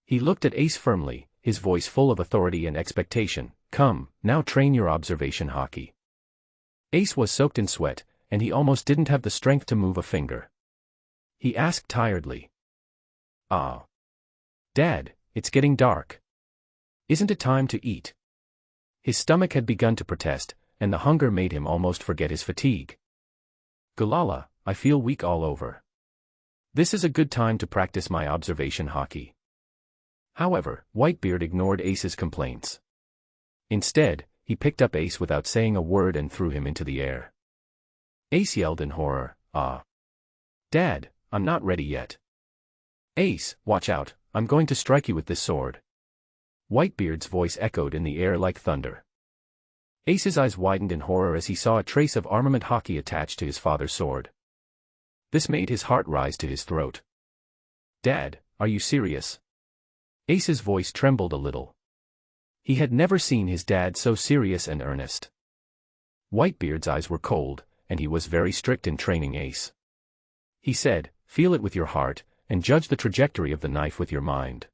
He looked at Ace firmly, his voice full of authority and expectation. "Come, now train your observation Haki." Ace was soaked in sweat, and he almost didn't have the strength to move a finger. He asked tiredly, "Ah, Dad, it's getting dark. Isn't it time to eat?" His stomach had begun to protest, and the hunger made him almost forget his fatigue. "Galala, I feel weak all over. This is a good time to practice my observation Haki." However, Whitebeard ignored Ace's complaints. Instead, he picked up Ace without saying a word and threw him into the air. Ace yelled in horror, "Ah! Dad, I'm not ready yet." "Ace, watch out, I'm going to strike you with this sword." Whitebeard's voice echoed in the air like thunder. Ace's eyes widened in horror as he saw a trace of armament Haki attached to his father's sword. This made his heart rise to his throat. "Dad, are you serious?" Ace's voice trembled a little. He had never seen his dad so serious and earnest. Whitebeard's eyes were cold, and he was very strict in training Ace. He said, "Feel it with your heart, and judge the trajectory of the knife with your mind.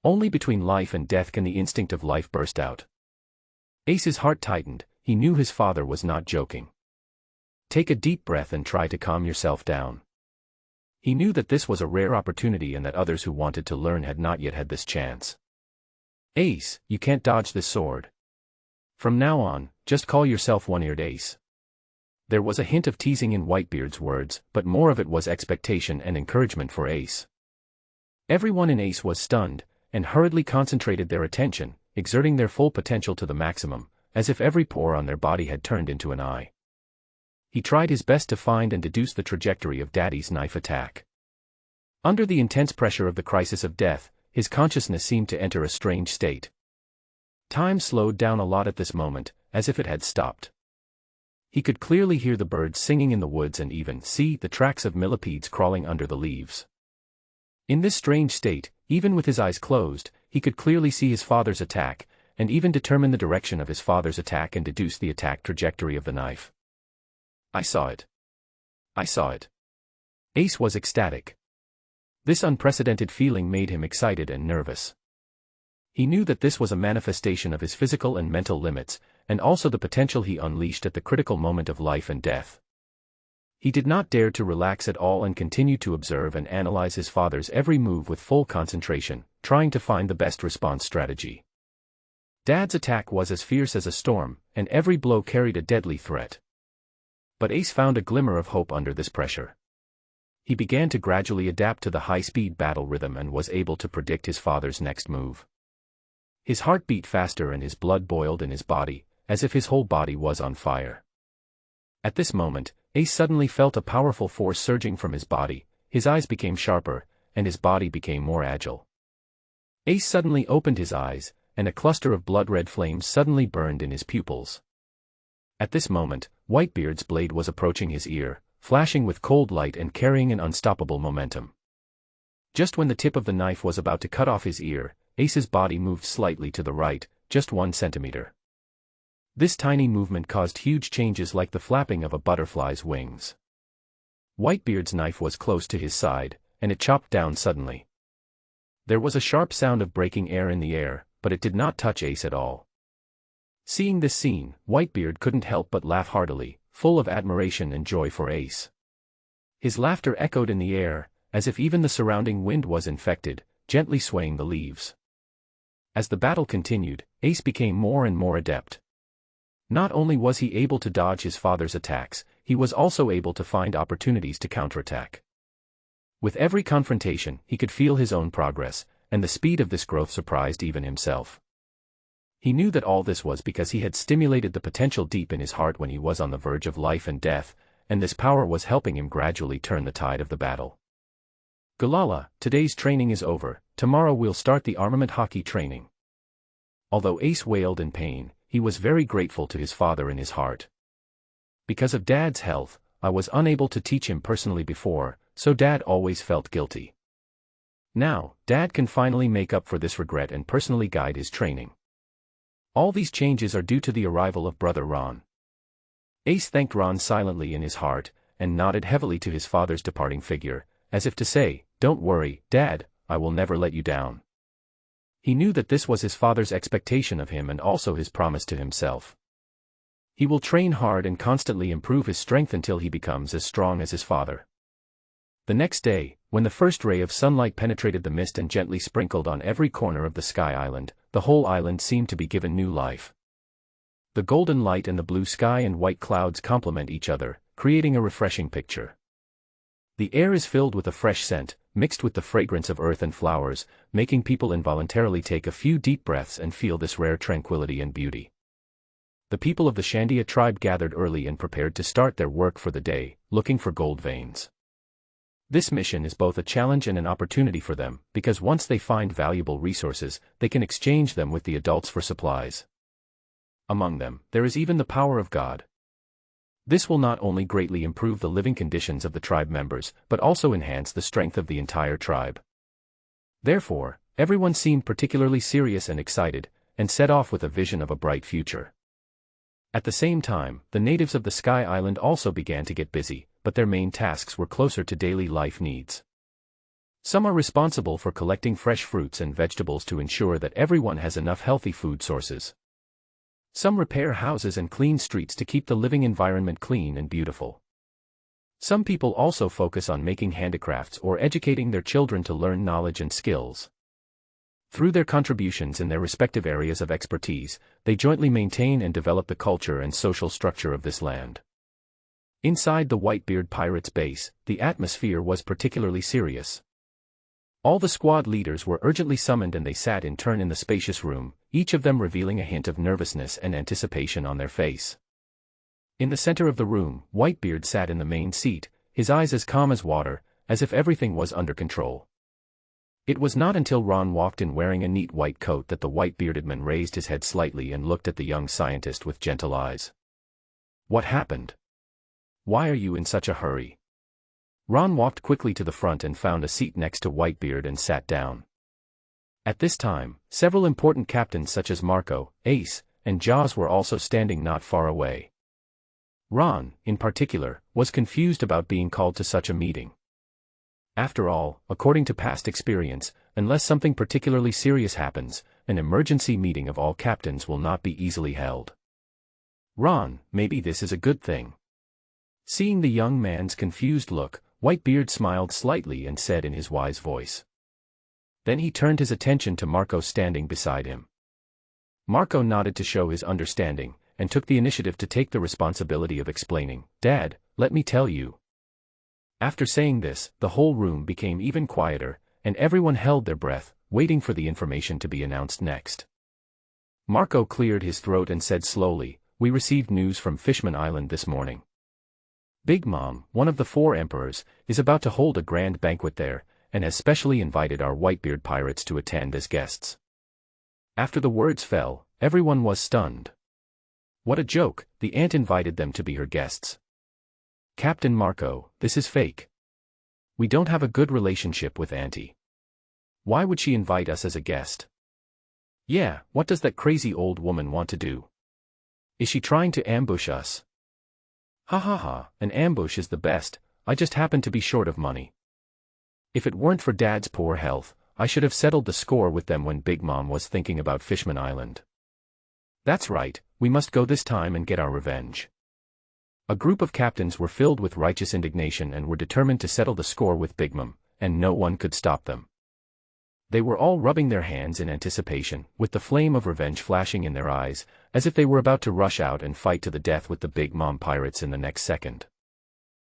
Only between life and death can the instinct of life burst out." Ace's heart tightened, he knew his father was not joking. Take a deep breath and try to calm yourself down. He knew that this was a rare opportunity and that others who wanted to learn had not yet had this chance. Ace, you can't dodge this sword. From now on, just call yourself One-Eared Ace. There was a hint of teasing in Whitebeard's words, but more of it was expectation and encouragement for Ace. Everyone in Ace was stunned, and hurriedly concentrated their attention, exerting their full potential to the maximum, as if every pore on their body had turned into an eye. He tried his best to find and deduce the trajectory of Daddy's knife attack. Under the intense pressure of the crisis of death, his consciousness seemed to enter a strange state. Time slowed down a lot at this moment, as if it had stopped. He could clearly hear the birds singing in the woods and even see the tracks of millipedes crawling under the leaves. In this strange state, even with his eyes closed, he could clearly see his father's attack, and even determine the direction of his father's attack and deduce the attack trajectory of the knife. I saw it. I saw it. Ace was ecstatic. This unprecedented feeling made him excited and nervous. He knew that this was a manifestation of his physical and mental limits, and also the potential he unleashed at the critical moment of life and death. He did not dare to relax at all and continued to observe and analyze his father's every move with full concentration, trying to find the best response strategy. Dad's attack was as fierce as a storm, and every blow carried a deadly threat. But Ace found a glimmer of hope under this pressure. He began to gradually adapt to the high-speed battle rhythm and was able to predict his father's next move. His heart beat faster and his blood boiled in his body, as if his whole body was on fire. At this moment, Ace suddenly felt a powerful force surging from his body, his eyes became sharper, and his body became more agile. Ace suddenly opened his eyes, and a cluster of blood-red flames suddenly burned in his pupils. At this moment, Whitebeard's blade was approaching his ear, flashing with cold light and carrying an unstoppable momentum. Just when the tip of the knife was about to cut off his ear, Ace's body moved slightly to the right, just 1 centimeter. This tiny movement caused huge changes like the flapping of a butterfly's wings. Whitebeard's knife was close to his side, and it chopped down suddenly. There was a sharp sound of breaking air in the air, but it did not touch Ace at all. Seeing this scene, Whitebeard couldn't help but laugh heartily, full of admiration and joy for Ace. His laughter echoed in the air, as if even the surrounding wind was infected, gently swaying the leaves. As the battle continued, Ace became more and more adept. Not only was he able to dodge his father's attacks, he was also able to find opportunities to counterattack. With every confrontation, he could feel his own progress, and the speed of this growth surprised even himself. He knew that all this was because he had stimulated the potential deep in his heart when he was on the verge of life and death, and this power was helping him gradually turn the tide of the battle. Galala, today's training is over, tomorrow we'll start the armament hockey training. Although Ace wailed in pain, he was very grateful to his father in his heart. Because of Dad's health, I was unable to teach him personally before, so Dad always felt guilty. Now, Dad can finally make up for this regret and personally guide his training. All these changes are due to the arrival of brother Ron. Ace thanked Ron silently in his heart, and nodded heavily to his father's departing figure, as if to say, "Don't worry, Dad, I will never let you down." He knew that this was his father's expectation of him and also his promise to himself. He will train hard and constantly improve his strength until he becomes as strong as his father. The next day, when the first ray of sunlight penetrated the mist and gently sprinkled on every corner of the Sky Island, the whole island seemed to be given new life. The golden light and the blue sky and white clouds complement each other, creating a refreshing picture. The air is filled with a fresh scent, mixed with the fragrance of earth and flowers, making people involuntarily take a few deep breaths and feel this rare tranquility and beauty. The people of the Shandia tribe gathered early and prepared to start their work for the day, looking for gold veins. This mission is both a challenge and an opportunity for them, because once they find valuable resources, they can exchange them with the adults for supplies. Among them, there is even the power of God. This will not only greatly improve the living conditions of the tribe members, but also enhance the strength of the entire tribe. Therefore, everyone seemed particularly serious and excited, and set off with a vision of a bright future. At the same time, the natives of the Sky Island also began to get busy, but their main tasks were closer to daily life needs. Some are responsible for collecting fresh fruits and vegetables to ensure that everyone has enough healthy food sources. Some repair houses and clean streets to keep the living environment clean and beautiful. Some people also focus on making handicrafts or educating their children to learn knowledge and skills. Through their contributions in their respective areas of expertise, they jointly maintain and develop the culture and social structure of this land. Inside the Whitebeard pirates' base, the atmosphere was particularly serious. All the squad leaders were urgently summoned and they sat in turn in the spacious room, each of them revealing a hint of nervousness and anticipation on their face. In the center of the room, Whitebeard sat in the main seat, his eyes as calm as water, as if everything was under control. It was not until Ron walked in wearing a neat white coat that the white-bearded man raised his head slightly and looked at the young scientist with gentle eyes. "What happened? Why are you in such a hurry?" Ron walked quickly to the front and found a seat next to Whitebeard and sat down. At this time, several important captains such as Marco, Ace, and Jaws were also standing not far away. Ron, in particular, was confused about being called to such a meeting. After all, according to past experience, unless something particularly serious happens, an emergency meeting of all captains will not be easily held. "Ron, maybe this is a good thing." Seeing the young man's confused look, Whitebeard smiled slightly and said in his wise voice. Then he turned his attention to Marco standing beside him. Marco nodded to show his understanding, and took the initiative to take the responsibility of explaining. "Dad, let me tell you." After saying this, the whole room became even quieter, and everyone held their breath, waiting for the information to be announced next. Marco cleared his throat and said slowly, "We received news from Fishman Island this morning. Big Mom, one of the 4 emperors, is about to hold a grand banquet there, and has specially invited our Whitebeard pirates to attend as guests." After the words fell, everyone was stunned. What a joke, the aunt invited them to be her guests. "Captain Marco, this is fake. We don't have a good relationship with Auntie. Why would she invite us as a guest? Yeah, what does that crazy old woman want to do? Is she trying to ambush us?" "Ha ha ha, an ambush is the best, I just happen to be short of money. If it weren't for Dad's poor health, I should have settled the score with them when Big Mom was thinking about Fishman Island. That's right, we must go this time and get our revenge." A group of captains were filled with righteous indignation and were determined to settle the score with Big Mom, and no one could stop them. They were all rubbing their hands in anticipation, with the flame of revenge flashing in their eyes, as if they were about to rush out and fight to the death with the Big Mom pirates in the next second.